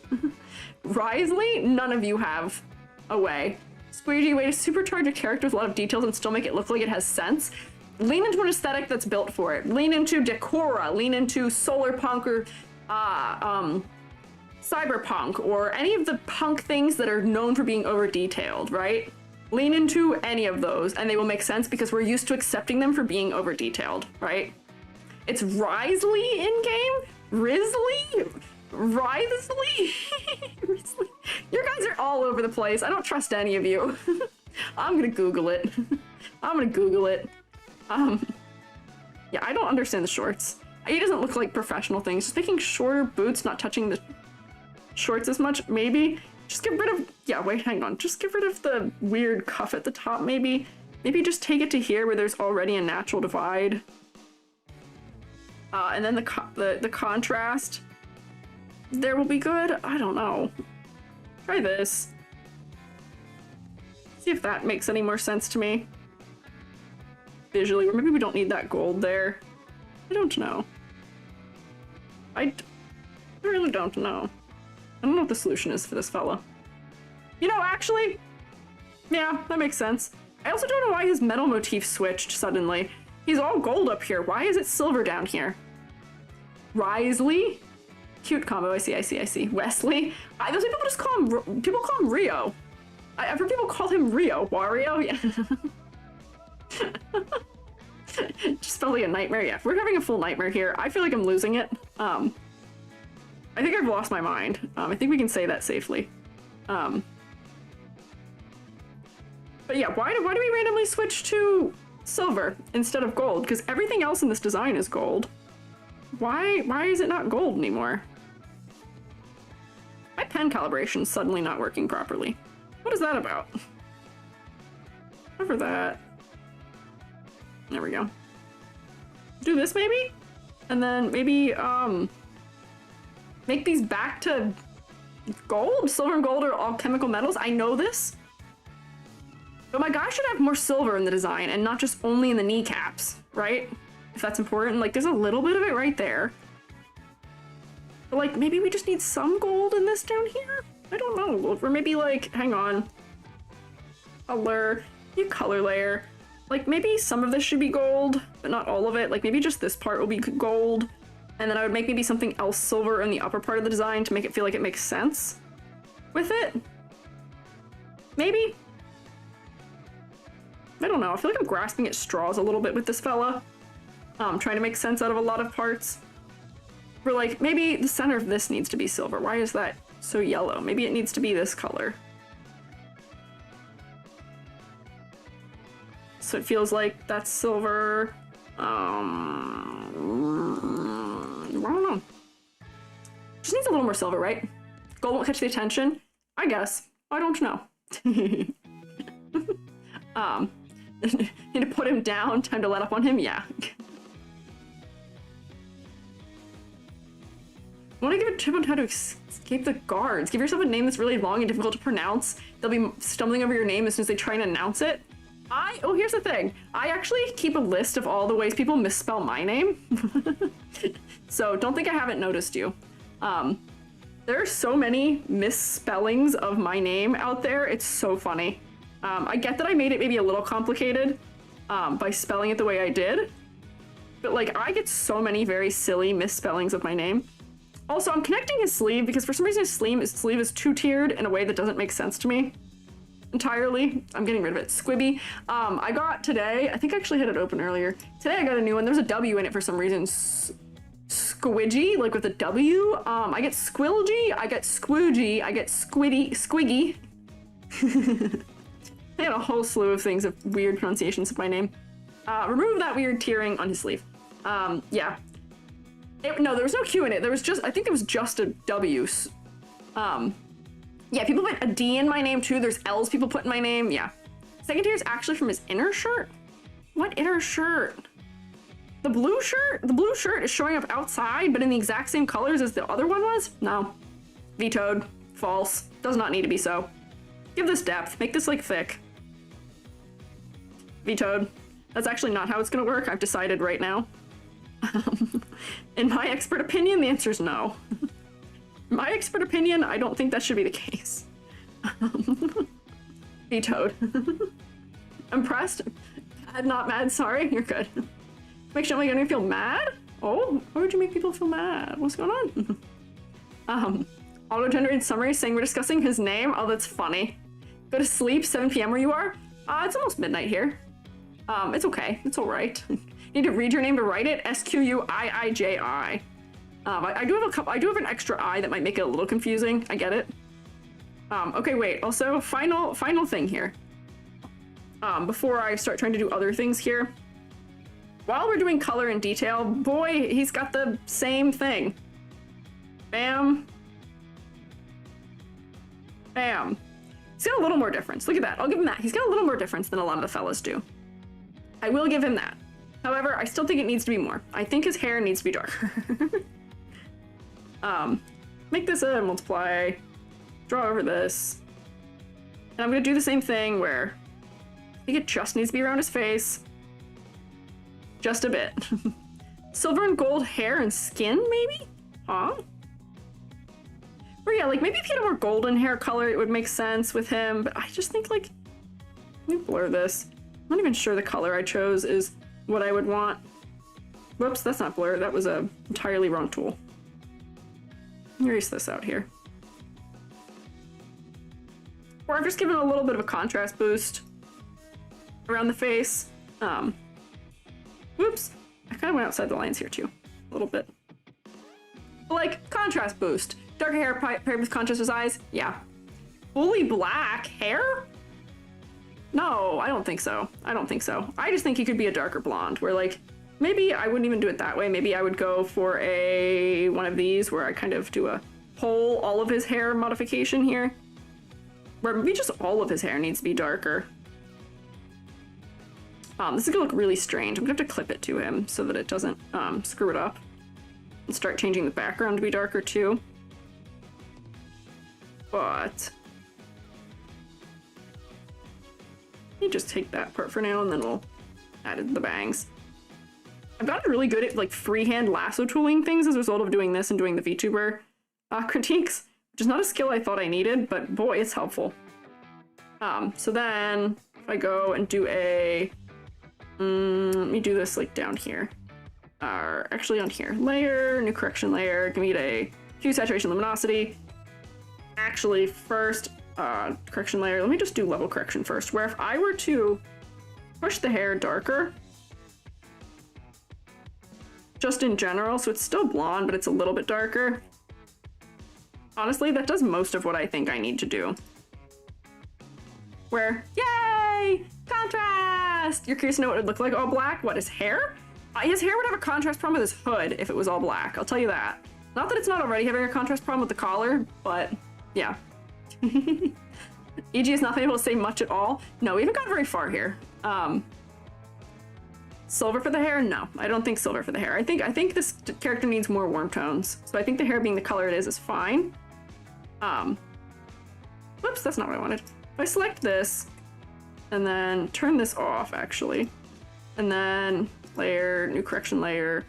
Risley? None of you have a way. Squiiji, way to supercharge a character with a lot of details and still make it look like it has sense. Lean into an aesthetic that's built for it. Lean into Decora, lean into solar punk or cyberpunk, or any of the punk things that are known for being over detailed, right? Lean into any of those and they will make sense because we're used to accepting them for being over detailed, right? It's Risley in game? Risley? Risley? Risley? You guys are all over the place. I don't trust any of you. I'm gonna Google it. I'm gonna Google it. Yeah, I don't understand the shorts. He doesn't look like professional things. Just making shorter boots, not touching the shorts as much, maybe. Just get rid of, yeah, wait, hang on. Just get rid of the weird cuff at the top, maybe. Maybe just take it to here where there's already a natural divide. And then the contrast there will be good. I don't know. Try this. See if that makes any more sense to me. Visually, or maybe we don't need that gold there. I don't know. I really don't know. I don't know what the solution is for this fella. You know, actually, yeah, that makes sense. I also don't know why his metal motif switched suddenly. He's all gold up here. Why is it silver down here? Risley? Cute combo, I see. Wesley? Those people just call him, people call him Rio. I've heard people call him Rio. Wario? Yeah. Just probably a nightmare. Yeah, we're having a full nightmare here. I feel like I'm losing it. I think I've lost my mind. I think we can say that safely. But yeah, why do we randomly switch to silver instead of gold? Because everything else in this design is gold. Why is it not gold anymore? My pen calibration's suddenly not working properly. What is that about? Cover that. There we go. Do this maybe? And then maybe, make these back to gold? Silver and gold are all chemical metals. I know this. But my guy should have more silver in the design and not just only in the kneecaps, right? If that's important. Like, there's a little bit of it right there. But, like, maybe we just need some gold in this down here? I don't know. Or maybe, like, hang on. Color. New color layer. Like, maybe some of this should be gold, but not all of it. Like, maybe just this part will be gold. And then I would make maybe something else silver in the upper part of the design to make it feel like it makes sense with it. Maybe? I don't know. I feel like I'm grasping at straws a little bit with this fella. Trying to make sense out of a lot of parts. We're like, maybe the center of this needs to be silver. Why is that so yellow? Maybe it needs to be this color. So it feels like that's silver. I don't know. Just needs a little more silver, right? Gold won't catch the attention? I guess. I don't know. Need to put him down. Time to let up on him? Yeah. Want to give a tip on how to escape the guards? Give yourself a name that's really long and difficult to pronounce. They'll be stumbling over your name as soon as they try and announce it. Oh, here's the thing. I actually keep a list of all the ways people misspell my name. So don't think I haven't noticed you. There are so many misspellings of my name out there. It's so funny. I get that I made it maybe a little complicated by spelling it the way I did. But like, I get so many very silly misspellings of my name. Also, I'm connecting his sleeve because for some reason his sleeve is two-tiered in a way that doesn't make sense to me entirely. I'm getting rid of it. Squibbie. I got today, I think I actually had it open earlier. Today I got a new one. There's a W in it for some reason. Squidgy, like with a W. I get Squilgy, I get Squoogey, I get Squiggy. I had a whole slew of things of weird pronunciations of my name. Remove that weird tiering on his sleeve. Yeah. No, there was no Q in it. There was just, I think it was just a W. Yeah, people put a D in my name too. There's L's people put in my name. Yeah. Second tier is actually from his inner shirt. What inner shirt? The blue shirt? The blue shirt is showing up outside, but in the exact same colors as the other one was? No. Vetoed. False. Does not need to be so. Give this depth. Make this like thick. Vetoed. That's actually not how it's gonna work. I've decided right now. In my expert opinion, the answer is no. My expert opinion, I don't think that should be the case. Vetoed. Impressed? Mad, not mad, sorry, you're good. Make sure I'm gonna feel mad? Oh, why would you make people feel mad? What's going on? Auto-generated summary saying we're discussing his name. Oh, that's funny. Go to sleep, 7 p.m. where you are? It's almost midnight here. It's okay, it's all right. Need to read your name to write it? S-Q-U-I-I-J-I. I do have a couple, I do have an extra I that might make it a little confusing. I get it. Okay, wait, also, final thing here. Before I start trying to do other things here. While we're doing color and detail, boy, he's got the same thing. Bam. Bam. He's got a little more difference. Look at that, I'll give him that. He's got a little more difference than a lot of the fellas do. I will give him that. However, I still think it needs to be more. I think his hair needs to be darker. Make this a multiply, draw over this. And I'm gonna do the same thing where I think it just needs to be around his face. Just a bit. Silver and gold hair and skin, maybe? Huh? Or yeah, like maybe if he had a more golden hair color, it would make sense with him, but I just think like, let me blur this. I'm not even sure the color I chose is what I would want. Whoops, that's not blur. That was a entirely wrong tool. Erase this out here. Or I've just given a little bit of a contrast boost around the face. Whoops, I kind of went outside the lines here too, a little bit. But like, contrast boost. Darker hair paired with contrast his eyes, yeah. Fully black hair? No, I don't think so. I don't think so. I just think he could be a darker blonde, where like, maybe I wouldn't even do it that way. Maybe I would go for one of these where I kind of do a whole, all of his hair modification here. Where maybe just all of his hair needs to be darker. This is gonna look really strange. I'm gonna have to clip it to him so that it doesn't screw it up. And start changing the background to be darker too. But let me just take that part for now and then we'll add the bangs. I've gotten really good at like freehand lasso tooling things as a result of doing this and doing the VTuber critiques, which is not a skill I thought I needed, but boy, it's helpful. So then if I go and do a, let me do this like down here. Actually on here, layer, new correction layer, give me a hue, saturation, luminosity. Actually first, correction layer, let me just do level correction first, where if I were to push the hair darker, just in general, so it's still blonde, but it's a little bit darker. Honestly, that does most of what I think I need to do. Where, yay, contrast! You're curious to know what it would look like all black? What, his hair? His hair would have a contrast problem with his hood if it was all black, I'll tell you that. Not that it's not already having a contrast problem with the collar, but yeah. EG has not been able to say much at all. No, we haven't gotten very far here. Silver for the hair? No, I don't think silver for the hair. I think this character needs more warm tones. So I think the hair being the color it is fine. Whoops, that's not what I wanted. If I select this and then turn this off actually, and then layer, new correction layer.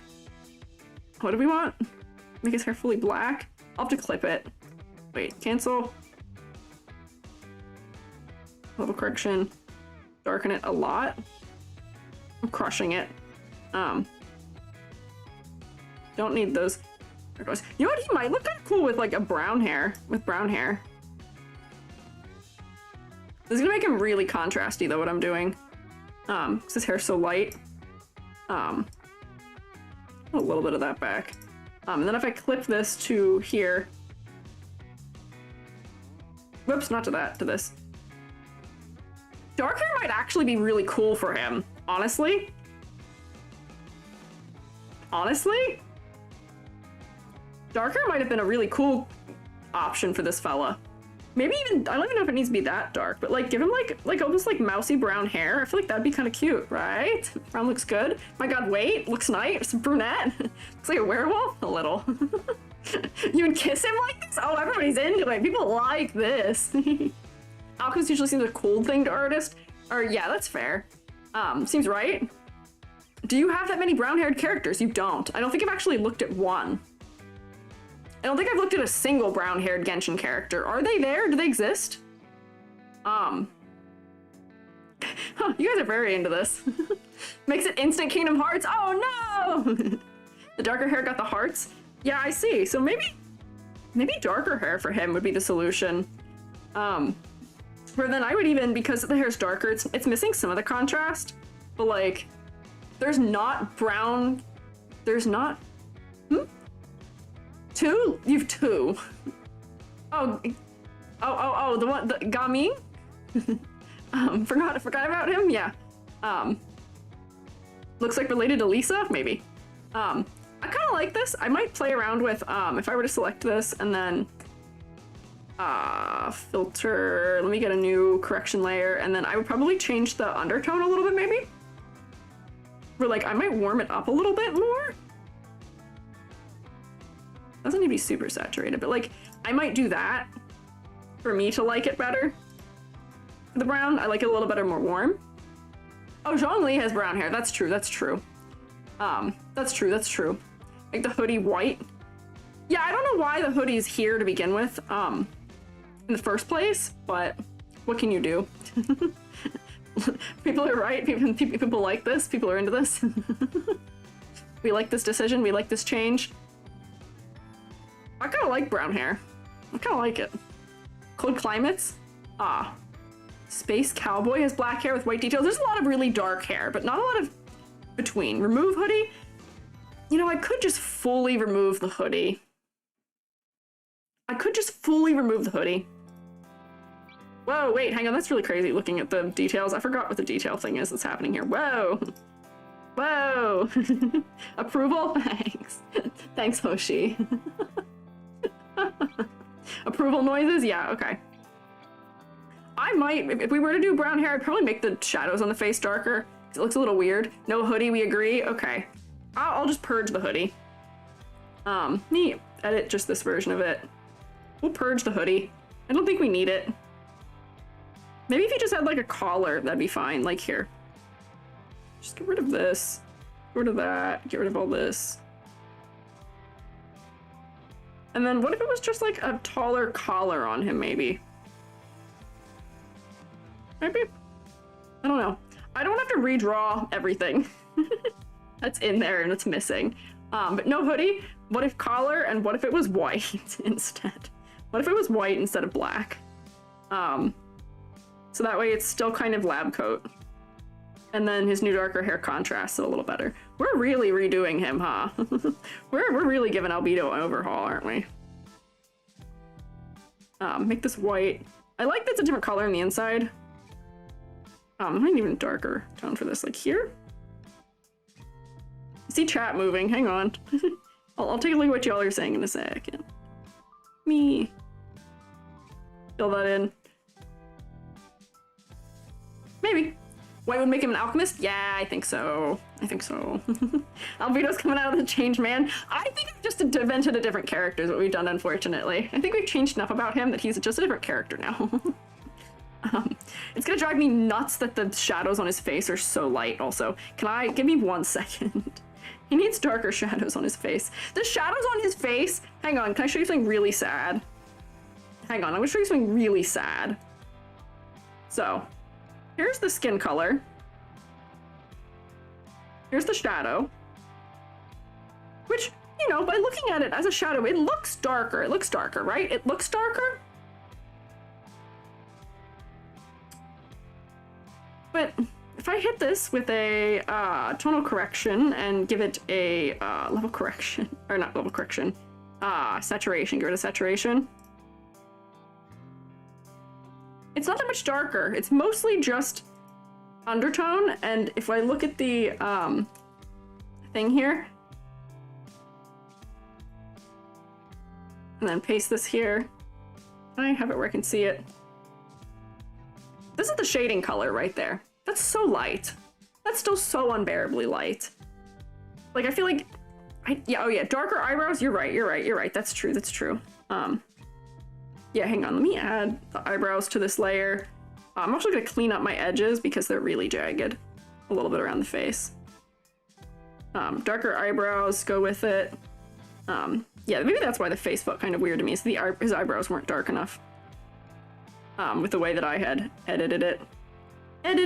What do we want? Make his hair fully black? I'll have to clip it. Wait, cancel. Level correction. Darken it a lot. I'm crushing it. Don't need those. There it goes. You know what? He might look kind of cool with like a brown hair. With brown hair. This is gonna make him really contrasty though, what I'm doing. Because his hair's so light. A little bit of that back. And then if I clip this to here. Whoops, not to that, to this. Dark hair might actually be really cool for him, honestly. Honestly? Dark hair might have been a really cool option for this fella. Maybe even, I don't even know if it needs to be that dark, but like give him like almost like mousy brown hair. I feel like that'd be kind of cute, right? Brown looks good. My god, wait, looks nice. Brunette. Looks like a werewolf, a little. You would kiss him like this? Oh, everybody's into it. People like this. Alchemist usually seems a cool thing to artist. Or yeah, that's fair. Seems right. Do you have that many brown-haired characters? You don't. I don't think I've actually looked at one. I don't think I've looked at a single brown-haired Genshin character. Are they there? Do they exist? Huh, you guys are very into this. Makes it instant Kingdom Hearts. Oh no! The darker hair got the hearts. Yeah, I see. So maybe darker hair for him would be the solution. But then I would even, because the hair's darker, it's missing some of the contrast. But like, there's not brown. There's not. Two? You've two. Oh, the one, the Gami? Forgot about him. Yeah. Looks like related to Lisa, maybe. I kind of like this. I might play around with if I were to select this and then filter. Let me get a new correction layer, and then I would probably change the undertone a little bit, maybe. Where like I might warm it up a little bit more. Doesn't need to be super saturated, but like I might do that for me to like it better. The brown, I like it a little better, more warm. Oh, Zhongli has brown hair. That's true. That's true. That's true. Make the hoodie white. Yeah, I don't know why the hoodie's here to begin with, in the first place, but what can you do? People are right. People like this. People are into this. We like this decision. We like this change. I kind of like brown hair. I kind of like it. Cold climates. Space Cowboy has black hair with white details. There's a lot of really dark hair, but not a lot of between. Remove hoodie. You know, I could just fully remove the hoodie. Whoa, wait, hang on. That's really crazy looking at the details. I forgot what the detail thing is that's happening here. Whoa. Whoa. Approval? Thanks. Thanks, Hoshi. Approval noises? Yeah, okay. I might, if we were to do brown hair, I'd probably make the shadows on the face darker. It looks a little weird. No hoodie, we agree? Okay. I'll just purge the hoodie. Let me edit just this version of it. We'll purge the hoodie. I don't think we need it. Maybe if you just had like a collar, that'd be fine. Like here. Just get rid of this. Get rid of that. Get rid of all this. And then what if it was just like a taller collar on him, maybe? Maybe? I don't know. I don't have to redraw everything that's in there and it's missing. But no hoodie. What if collar, and what if it was white instead? What if it was white instead of black? So that way it's still kind of lab coat. And then his new darker hair contrasts it a little better. We're really redoing him, huh? We're really giving Albedo an overhaul, aren't we? Make this white. I like that it's a different color on the inside. I need even darker tone for this, like here. I see chat moving, hang on. I'll take a look at what y'all are saying in a second. Me. Fill that in. Maybe. White would make him an alchemist? Yeah, I think so. I think so. Albedo's coming out of the change man. I think I've just invented a different character is what we've done, unfortunately. I think we've changed enough about him that he's just a different character now. It's gonna drive me nuts that the shadows on his face are so light also. Give me 1 second. He needs darker shadows on his face. The shadows on his face, hang on, can I show you something really sad? Hang on, I'm gonna show you something really sad. So, here's the skin color. Here's the shadow. Which, you know, by looking at it as a shadow, it looks darker. It looks darker, right? It looks darker. But if I hit this with a tonal correction and give it a level correction, or not level correction, saturation, get rid of saturation. It's not that much darker. It's mostly just undertone, and if I look at the thing here, and then paste this here, I have it where I can see it. This is the shading color right there. That's so light. That's still so unbearably light. Like, I feel like, oh yeah, darker eyebrows, you're right, that's true. Yeah, hang on, let me add the eyebrows to this layer. I'm also gonna clean up my edges because they're really jagged. A little bit around the face. Darker eyebrows go with it. Yeah, maybe that's why the face felt kind of weird to me, so his eyebrows weren't dark enough. With the way that I had edited it. I'm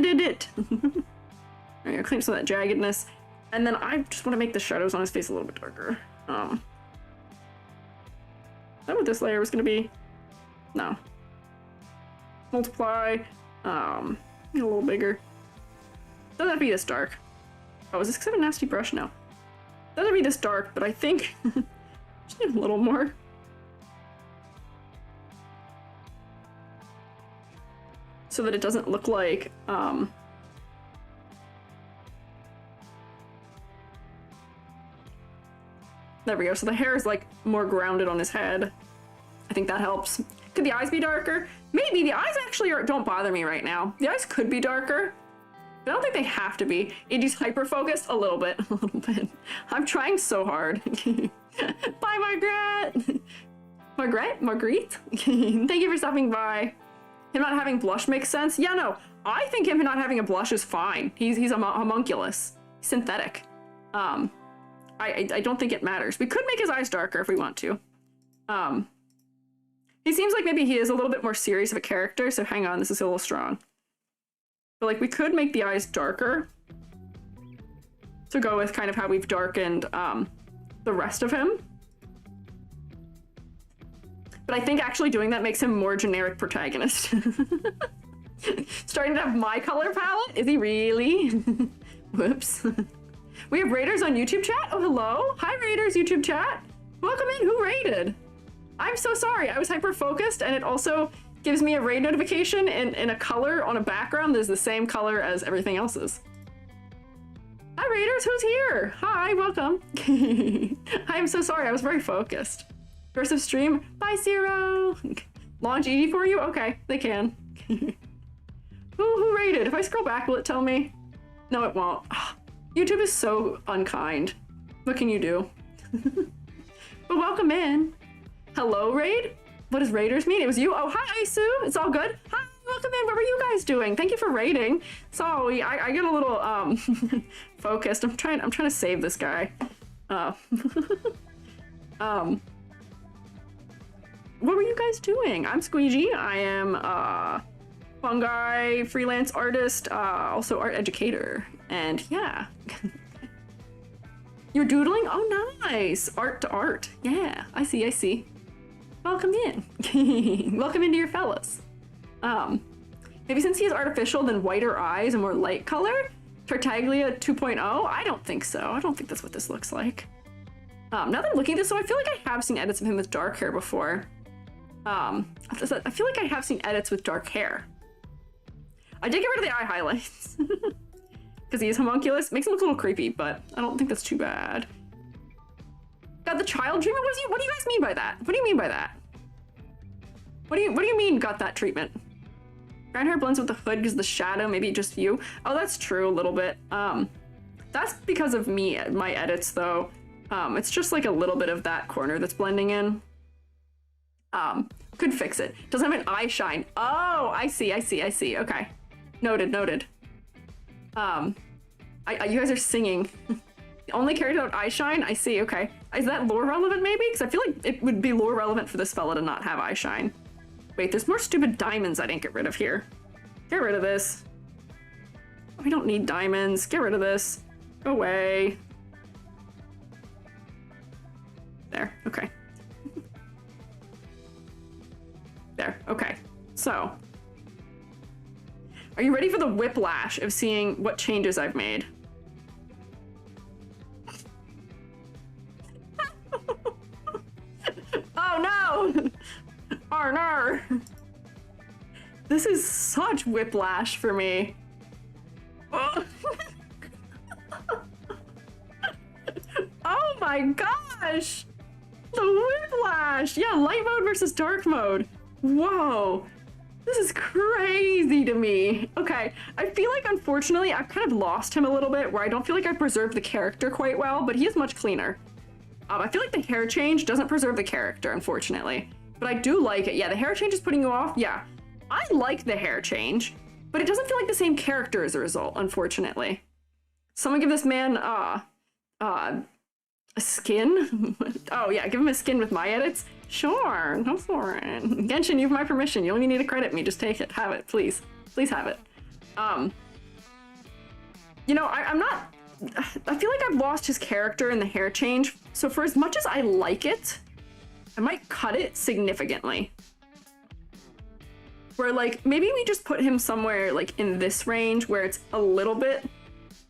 gonna clean up some of that jaggedness. And then I just want to make the shadows on his face a little bit darker. Is that what this layer was gonna be? No. Multiply. A little bigger. Doesn't have to be this dark. Oh, is this because I have a nasty brush? No. Doesn't have to be this dark, but I think just need a little more. So that it doesn't look like, there we go. So the hair is like more grounded on his head. I think that helps. Could the eyes be darker? Maybe. The eyes actually don't bother me right now. The eyes could be darker, but I don't think they have to be. It hyper-focused a little bit. I'm trying so hard. Bye, Margaret. Marguerite? Thank you for stopping by. Him not having blush makes sense. Yeah, no. I think him not having a blush is fine. He's a homunculus. Synthetic. I don't think it matters. We could make his eyes darker if we want to. He seems like maybe he is a little bit more serious of a character, so hang on, this is a little strong. But like, we could make the eyes darker to go with kind of how we've darkened the rest of him. But I think actually doing that makes him more generic protagonist. Starting to have my color palette? Is he really? Whoops. We have raiders on YouTube chat? Oh, hello. Hi, raiders, YouTube chat. Welcome in. Who raided? I'm so sorry. I was hyper-focused, and it also gives me a raid notification in a color on a background that is the same color as everything else's. Hi, raiders. Who's here? Hi, welcome. I'm so sorry. I was very focused. Aggressive stream. Bye, Zero. Launch ED for you? Okay, they can. Who raided? If I scroll back, will it tell me? No, it won't. YouTube is so unkind. What can you do? But welcome in. Hello, raid? What does raiders mean? It was you? Oh, hi, Isu. It's all good. Hi, welcome in. What were you guys doing? Thank you for raiding. Sorry, I get a little focused. I'm trying to save this guy. What were you guys doing? I'm Squiiji. I am fungi freelance artist, also art educator, and yeah. You're doodling? Oh, nice. Art to art. Yeah, I see. Welcome in. Welcome into your fellas. Maybe since he is artificial, then whiter eyes and more light color? Tartaglia 2.0? I don't think so. I don't think that's what this looks like. Now that I'm looking at this, so I feel like I have seen edits of him with dark hair before. I feel like I have seen edits with dark hair. I did get rid of the eye highlights. Because he is homunculus. Makes him look a little creepy, but I don't think that's too bad. Got the child treatment? What do you guys mean by that? What do you mean by that? What do you mean got that treatment? Brown hair blends with the hood because the shadow, maybe just you. Oh, that's true a little bit. That's because of me, my edits though. It's just like a little bit of that corner that's blending in. Could fix it. Doesn't have an eye shine. Oh, I see. Okay. Noted. You guys are singing. The only character without eye shine? I see, okay. Is that lore relevant maybe? Because I feel like it would be lore relevant for this fella to not have eye shine. Wait, there's more stupid diamonds I didn't get rid of here. Get rid of this. We don't need diamonds. Get rid of this. Go away. There, okay. There, okay. So, are you ready for the whiplash of seeing what changes I've made? Oh no! Oh no! This is such whiplash for me. Oh, oh my gosh! The whiplash! Yeah, light mode versus dark mode. Whoa. This is crazy to me. Okay, I feel like unfortunately I've kind of lost him a little bit where I don't feel like I preserved the character quite well, but he is much cleaner. I feel like the hair change doesn't preserve the character, unfortunately. But I do like it. Yeah, the hair change is putting you off. Yeah, I like the hair change, but it doesn't feel like the same character as a result, unfortunately. Someone give this man, a skin? Oh yeah, give him a skin with my edits? Sure, go for it. Genshin, you have my permission. You don't even need to credit me. Just take it. Have it, please. Please have it. You know, I'm not... I feel like I've lost his character in the hair change, so for as much as I like it, I might cut it significantly. Where, like, maybe we just put him somewhere, like, in this range where it's a little bit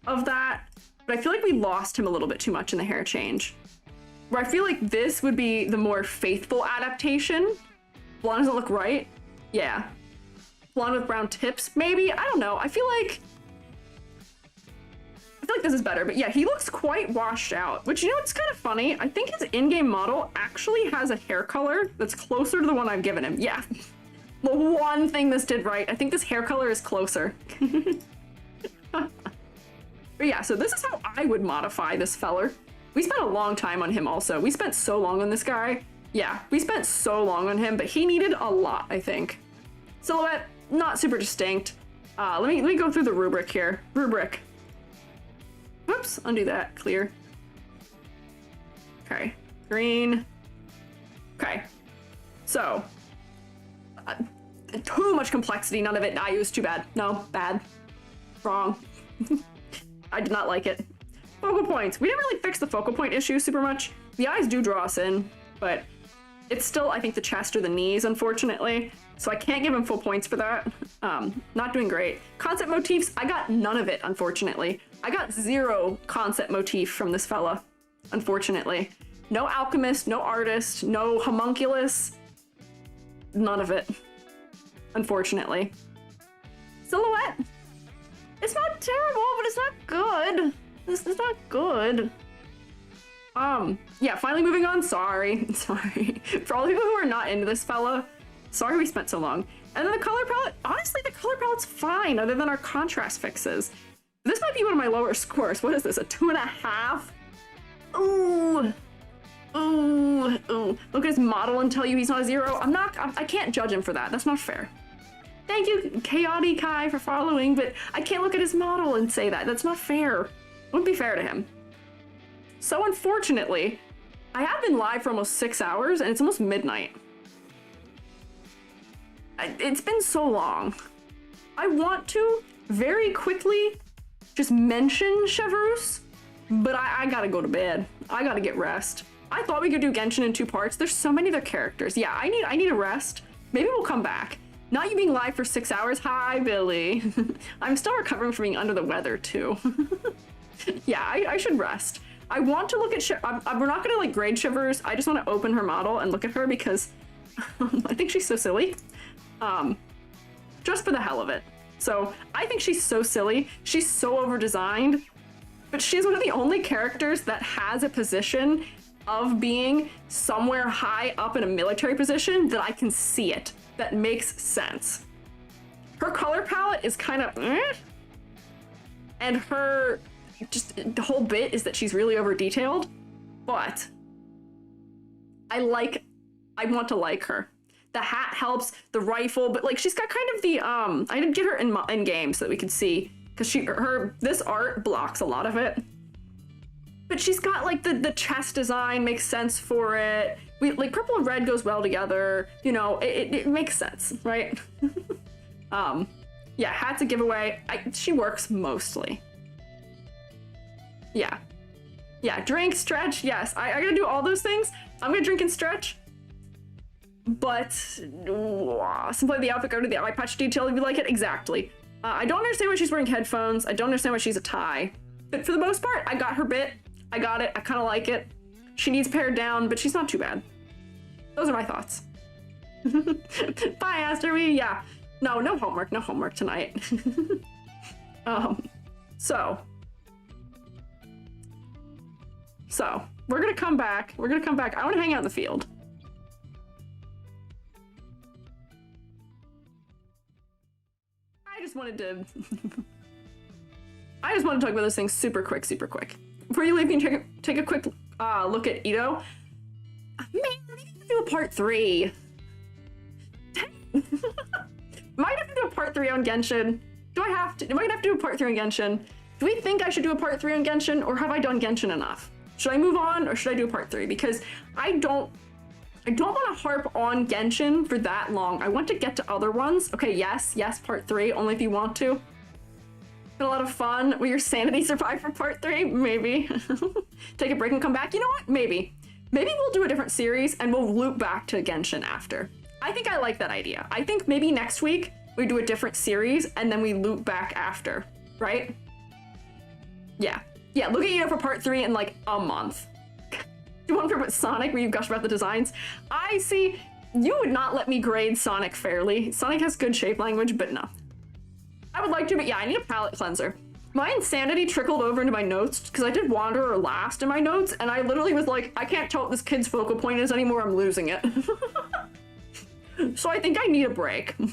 of that, but I feel like we lost him a little bit too much in the hair change. Where I feel like this would be the more faithful adaptation. Blonde doesn't look right. Yeah. Blonde with brown tips, maybe? I don't know. I feel like this is better, but yeah, he looks quite washed out, which, you know, it's kind of funny. I think his in-game model actually has a hair color that's closer to the one I've given him. Yeah. The one thing this did right. I think this hair color is closer. But yeah, so this is how I would modify this feller. We spent a long time on him also. We spent so long on this guy. Yeah, we spent so long on him, but he needed a lot, I think. Silhouette, not super distinct. Let me go through the rubric here. Rubric. Whoops, undo that, clear. Okay, green. Okay, so, too much complexity, none of it. I used too bad. No, bad. Wrong. I did not like it. Focal points. We didn't really fix the focal point issue super much. The eyes do draw us in, but it's still, I think, the chest or the knees, unfortunately. So I can't give him full points for that. Not doing great. Concept motifs, I got none of it, unfortunately. I got 0 concept motif from this fella, unfortunately. No alchemist, no artist, no homunculus. None of it, unfortunately. Silhouette. It's not terrible, but it's not good. This is not good. Yeah, finally moving on. Sorry. For all the people who are not into this fella, sorry we spent so long. And then the color palette, honestly, the color palette's fine, other than our contrast fixes. This might be one of my lower scores. What is this, a 2.5? Ooh. Look at his model and tell you he's not a 0. I can't judge him for that. That's not fair. Thank you, Chaotic Kai, for following, but I can't look at his model and say that. That's not fair. It wouldn't be fair to him. So unfortunately, I have been live for almost 6 hours and it's almost midnight. It's been so long. I want to very quickly just mention Chevreuse, but I gotta go to bed. I gotta get rest. I thought we could do Genshin in 2 parts. There's so many other characters. Yeah, I need a rest. Maybe we'll come back. Not you being live for 6 hours. Hi, Billy. I'm still recovering from being under the weather too. Yeah, I should rest. I want to look at we're not gonna like grade Chevreuse. I just want to open her model and look at her because I think she's so silly. Just for the hell of it. So I think she's so silly. She's so over-designed, but she's one of the only characters that has a position of being somewhere high up in a military position that I can see it. That makes sense. Her color palette is kind of and her just the whole bit is that she's really over detailed, but I want to like her. The hat helps, the rifle, but like she's got kind of the I didn't get her in game so that we could see, because this art blocks a lot of it. But she's got like the chest design makes sense for it. Like purple and red goes well together. You know, it makes sense, right? Yeah, hat's a giveaway. She works mostly. Yeah. Yeah, drink, stretch, yes. I gotta do all those things. I'm gonna drink and stretch. But simply the outfit, go to the eye patch detail if you like it. Exactly. I don't understand why she's wearing headphones. I don't understand why she's a tie. But for the most part, I got her bit. I got it. I kind of like it. She needs pared down, but she's not too bad. Those are my thoughts. Bye, Aster. Yeah. No homework. No homework tonight. So we're gonna come back. I want to hang out in the field. I just wanted to talk about those things super quick. Before you leave, you can take a quick look at Ito. Man, maybe we can do a part 3. Might have to do a part 3 on Genshin. Am I gonna have to do a part 3 on Genshin? Do we think I should do a part 3 on Genshin, or have I done Genshin enough? Should I move on, or should I do a part 3? Because I don't want to harp on Genshin for that long. I want to get to other ones. Okay, yes, part 3, only if you want to. Been a lot of fun. Will your sanity survive for part 3? Maybe. Take a break and come back. You know what? Maybe. Maybe we'll do a different series and we'll loop back to Genshin after. I think I like that idea. I think maybe next week we do a different series and then we loop back after, right? Yeah. Yeah, look at you for part 3 in like a month. Do one for Sonic where you gush about the designs. I see. You would not let me grade Sonic fairly. Sonic has good shape language, but no. I would like to, but yeah, I need a palette cleanser. My insanity trickled over into my notes because I did Wanderer last in my notes, and I literally was like, I can't tell what this kid's focal point is anymore, I'm losing it. So I think I need a break. Let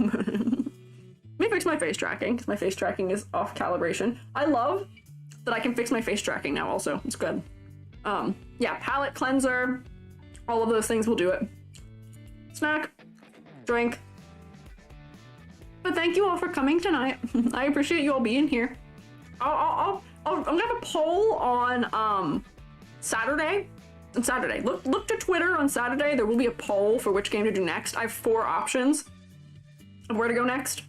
me fix my face tracking, because my face tracking is off calibration. I love that I can fix my face tracking now also, it's good. Yeah, palette cleanser, all of those things will do it. Snack, drink. But thank you all for coming tonight. I appreciate you all being here. I'm gonna have a poll on Saturday. On Saturday, look to Twitter on Saturday. There will be a poll for which game to do next. I have 4 options of where to go next.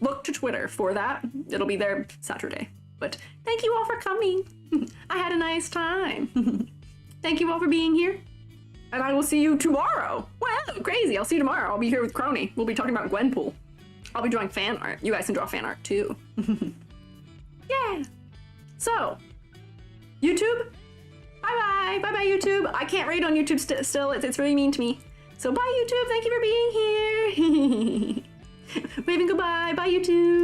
Look to Twitter for that. It'll be there Saturday. But thank you all for coming. I had a nice time. Thank you all for being here. And I will see you tomorrow. Wow, crazy. I'll see you tomorrow. I'll be here with Crony. We'll be talking about Gwenpool. I'll be drawing fan art. You guys can draw fan art too. Yeah. So, YouTube. Bye-bye. Bye-bye, YouTube. I can't read on YouTube still. It's really mean to me. So bye, YouTube. Thank you for being here. Waving goodbye. Bye, YouTube.